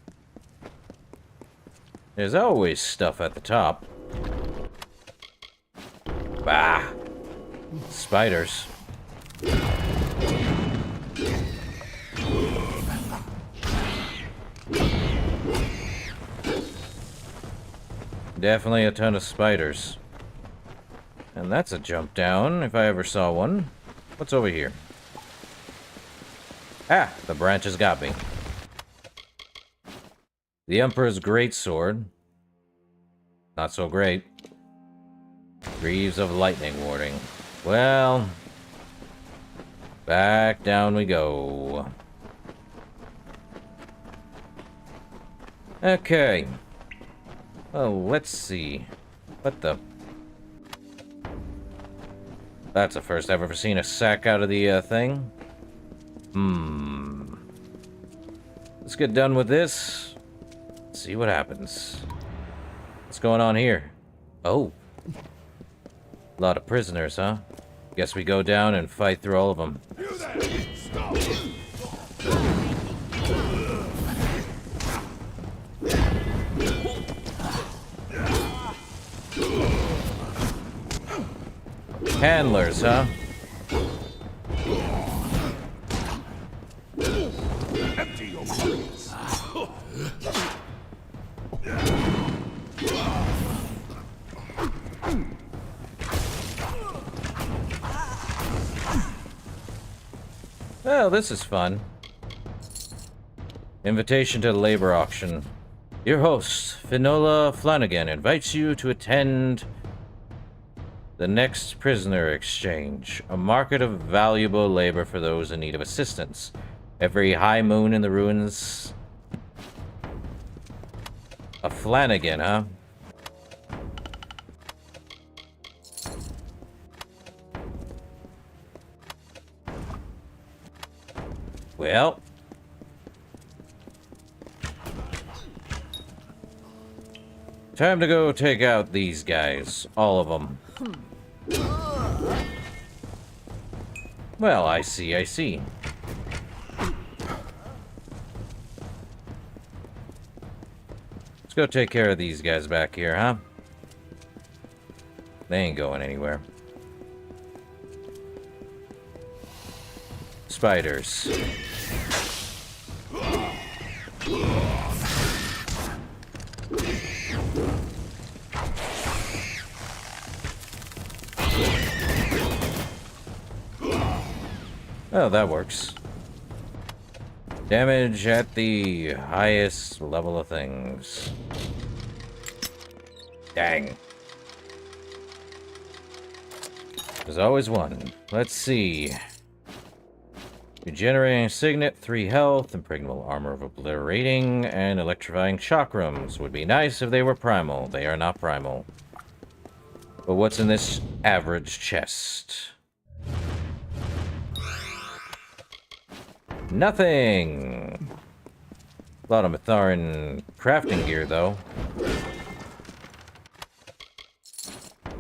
S1: There's always stuff at the top. Bah! Spiders. Definitely a ton of spiders. And that's a jump down, if I ever saw one. What's over here? Ah, the branches got me. The Emperor's Greatsword. Not so great. Greaves of Lightning Warding. Well... back down we go. Okay. Oh, let's see. What the... That's the first I've ever seen a sack out of the, thing. Let's get done with this. See what happens. What's going on here? Oh. A lot of prisoners, huh? Guess we go down and fight through all of them. Handlers, huh?
S4: Empty your pockets.
S1: Well, this is fun. Invitation to the labor auction. Your host, Finola Flanagan, invites you to attend the next prisoner exchange, a market of valuable labor for those in need of assistance. Every high moon in the ruins. A Flanagan, huh? Well. Time to go take out these guys. All of them. Well, I see, I see. Let's go take care of these guys back here, huh? They ain't going anywhere. Spiders. Oh, that works. Damage at the highest level of things. Dang. There's always one. Let's see. Regenerating Signet, 3 health, impregnable armor of obliterating, and electrifying chakrams. Would be nice if they were primal. They are not primal. But what's in this average chest? Nothing! A lot of Mitharan crafting gear, though.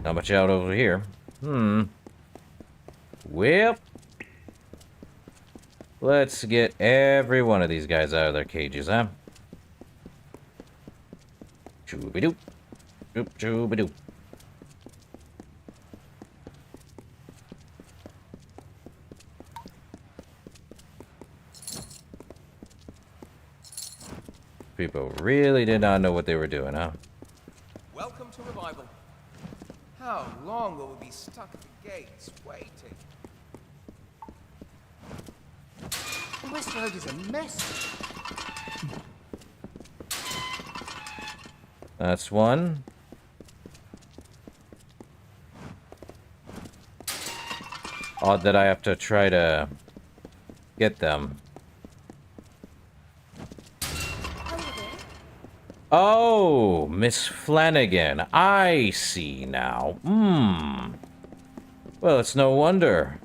S1: Not much out over here. Well, let's get every one of these guys out of their cages, huh? Chooby-doop. Doop, chooby-doop. People really did not know what they were doing, huh?
S21: Welcome to Revival. How long will we be stuck at the gates, waiting?
S15: The West Road is a mess.
S1: That's one. Odd that I have to try to get them. Oh, Miss Flanagan. I see now. Well, it's no wonder.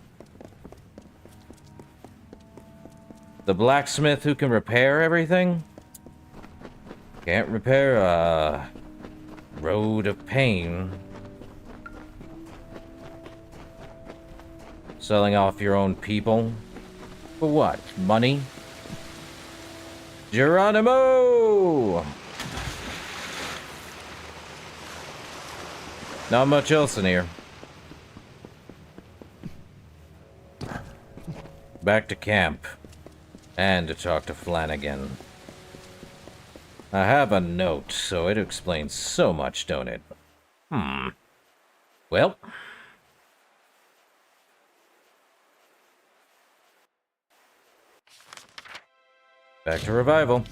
S1: The blacksmith who can repair everything? Can't repair a road of pain. Selling off your own people? For what? Money? Geronimo! Not much else in here. Back to camp. And to talk to Flanagan. I have a note, so it explains so much, don't it? Well. Back to Revival.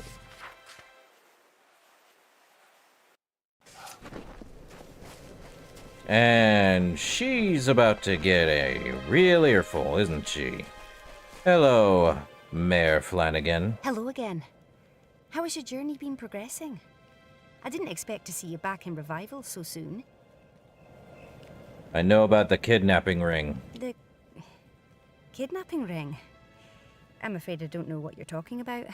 S1: And she's about to get a real earful, isn't she? Hello, Mayor Flanagan.
S19: Hello again. How has your journey been progressing? I didn't expect to see you back in Revival so soon.
S1: I know about the kidnapping ring.
S19: The kidnapping ring? I'm afraid I don't know what you're talking about.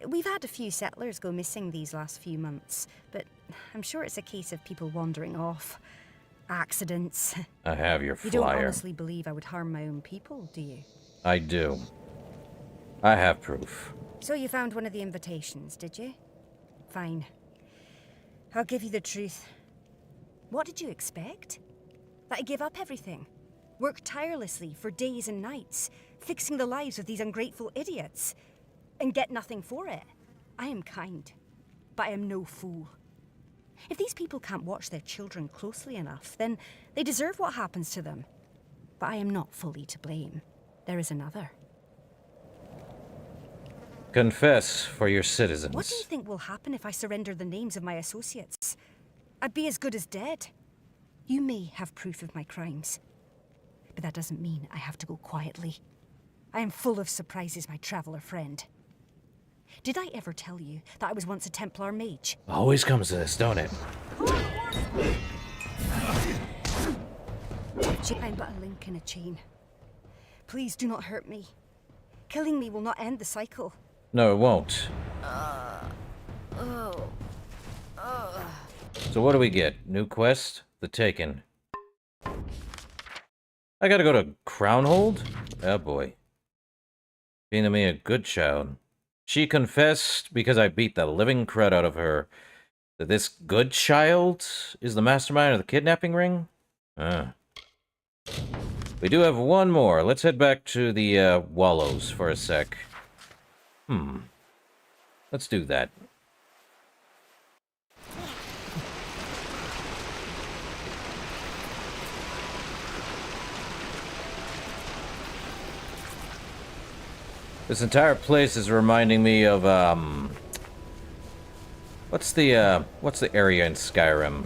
S19: We've had a few settlers go missing these last few months, but I'm sure it's a case of people wandering off. Accidents.
S1: I have your
S19: You don't
S1: flyer.
S19: honestly believe I would harm my own people, do you?
S1: I do. I have proof.
S19: So you found one of the invitations, did you? Fine. I'll give you the truth. What did you expect? That I give up everything? Work tirelessly for days and nights, fixing the lives of these ungrateful idiots, and get nothing for it? I am kind, but I am no fool. If these people can't watch their children closely enough, then they deserve what happens to them. But I am not fully to blame. There is another.
S1: Confess for your citizens.
S19: What do you think will happen if I surrender the names of my associates? I'd be as good as dead. You may have proof of my crimes, but that doesn't mean I have to go quietly. I am full of surprises, my traveler friend. Did I ever tell you that I was once a Templar mage?
S1: Always comes to this, don't it?
S19: I'm but a link in a chain. Please do not hurt me. Killing me will not end the cycle.
S1: No, it won't. So what do we get? New quest? The Taken. I gotta go to Crownhold? Oh boy. Being to me a good child. She confessed, because I beat the living crud out of her, that this good child is the mastermind of the kidnapping ring? We do have one more. Let's head back to the Wallows for a sec. Let's do that. This entire place is reminding me of, what's the area in Skyrim?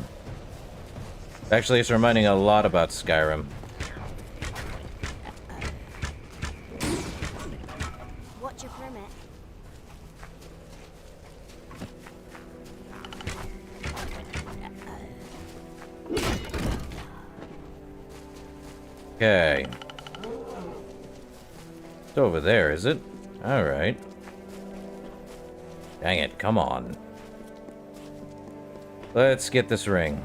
S1: Actually, it's reminding a lot about Skyrim.
S19: What's your permit?
S1: Okay. It's over there, is it? Alright. Dang it, come on. Let's get this ring.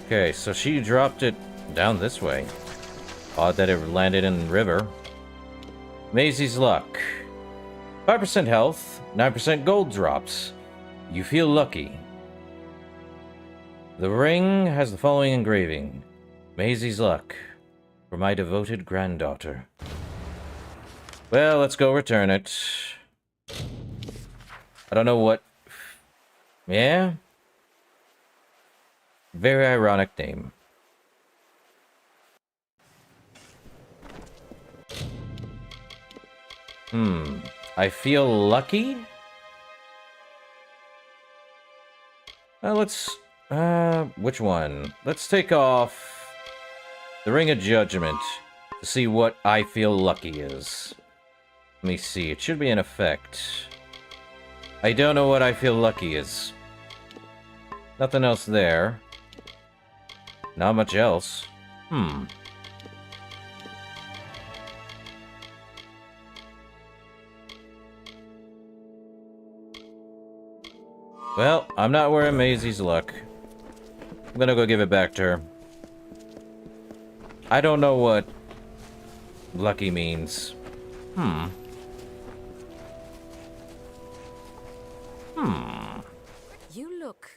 S1: Okay, so she dropped it down this way. Odd that it landed in the river. Maisie's luck. 5% health, 9% gold drops. You feel lucky. The ring has the following engraving. Maisie's luck. For my devoted granddaughter. Well, let's go return it. I don't know what... Yeah? Very ironic name. I feel lucky? Let's... which one? Let's take off the Ring of Judgment to see what I feel lucky is. Let me see, it should be in effect. I don't know what I feel lucky is. Nothing else there. Not much else. Well, I'm not wearing Maisie's luck. I'm gonna go give it back to her. I don't know what lucky means.
S7: You look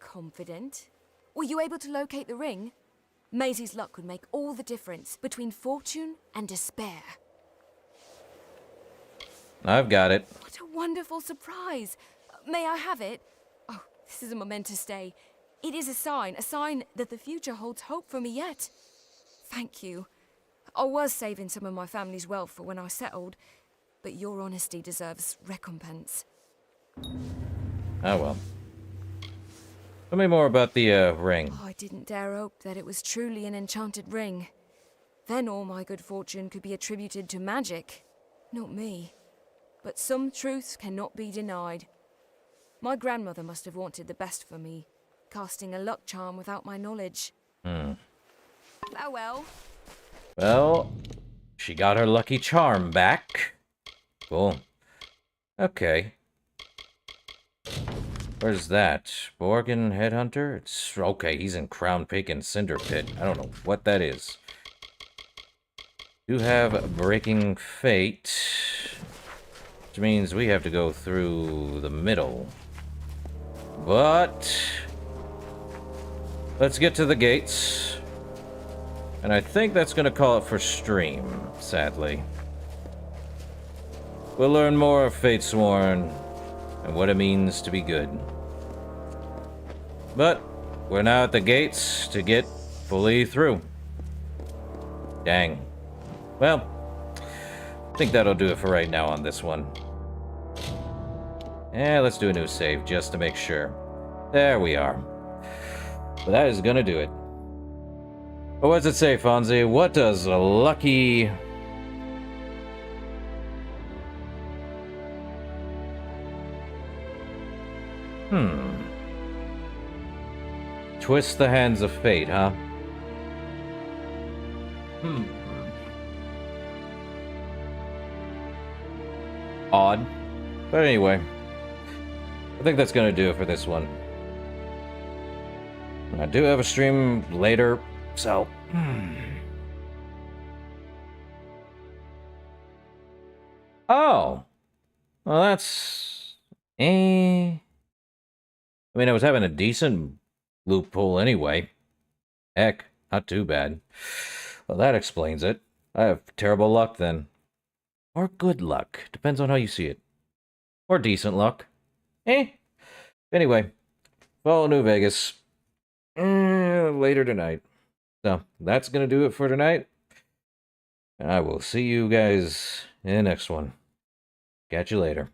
S7: confident. Were you able to locate the ring? Maisie's luck would make all the difference between fortune and despair.
S1: I've got it.
S7: What a wonderful surprise. May I have it? Oh, this is a momentous day. It is a sign that the future holds hope for me yet. Thank you. I was saving some of my family's wealth for when I settled, but your honesty deserves recompense.
S1: Oh well. Tell me more about the ring.
S7: I didn't dare hope that it was truly an enchanted ring. Then all my good fortune could be attributed to magic. Not me. But some truths cannot be denied. My grandmother must have wanted the best for me, casting a luck charm without my knowledge. Farewell.
S1: Well, she got her lucky charm back. Cool. Okay. Where's that? Borgin Headhunter? It's okay, he's in Crown Peak and Cinder Pit. I don't know what that is. Do have Breaking Fate, which means we have to go through the middle. But let's get to the gates. And I think that's going to call it for stream, sadly. We'll learn more of Fatesworn and what it means to be good. But we're now at the gates to get fully through. Dang. Well, I think that'll do it for right now on this one. Yeah, let's do a new save just to make sure. There we are. But that is gonna do it. But what does it say, Fonzie? What does a lucky... Twist the hands of fate, huh? Odd. But anyway, I think that's gonna do it for this one. I do have a stream later, so... Oh! Well, that's... I mean, I was having a decent loophole anyway. Heck, not too bad. Well, that explains it. I have terrible luck then. Or good luck. Depends on how you see it. Or decent luck. Anyway, follow New Vegas. Later tonight. So, that's gonna do it for tonight. I will see you guys in the next one. Catch you later.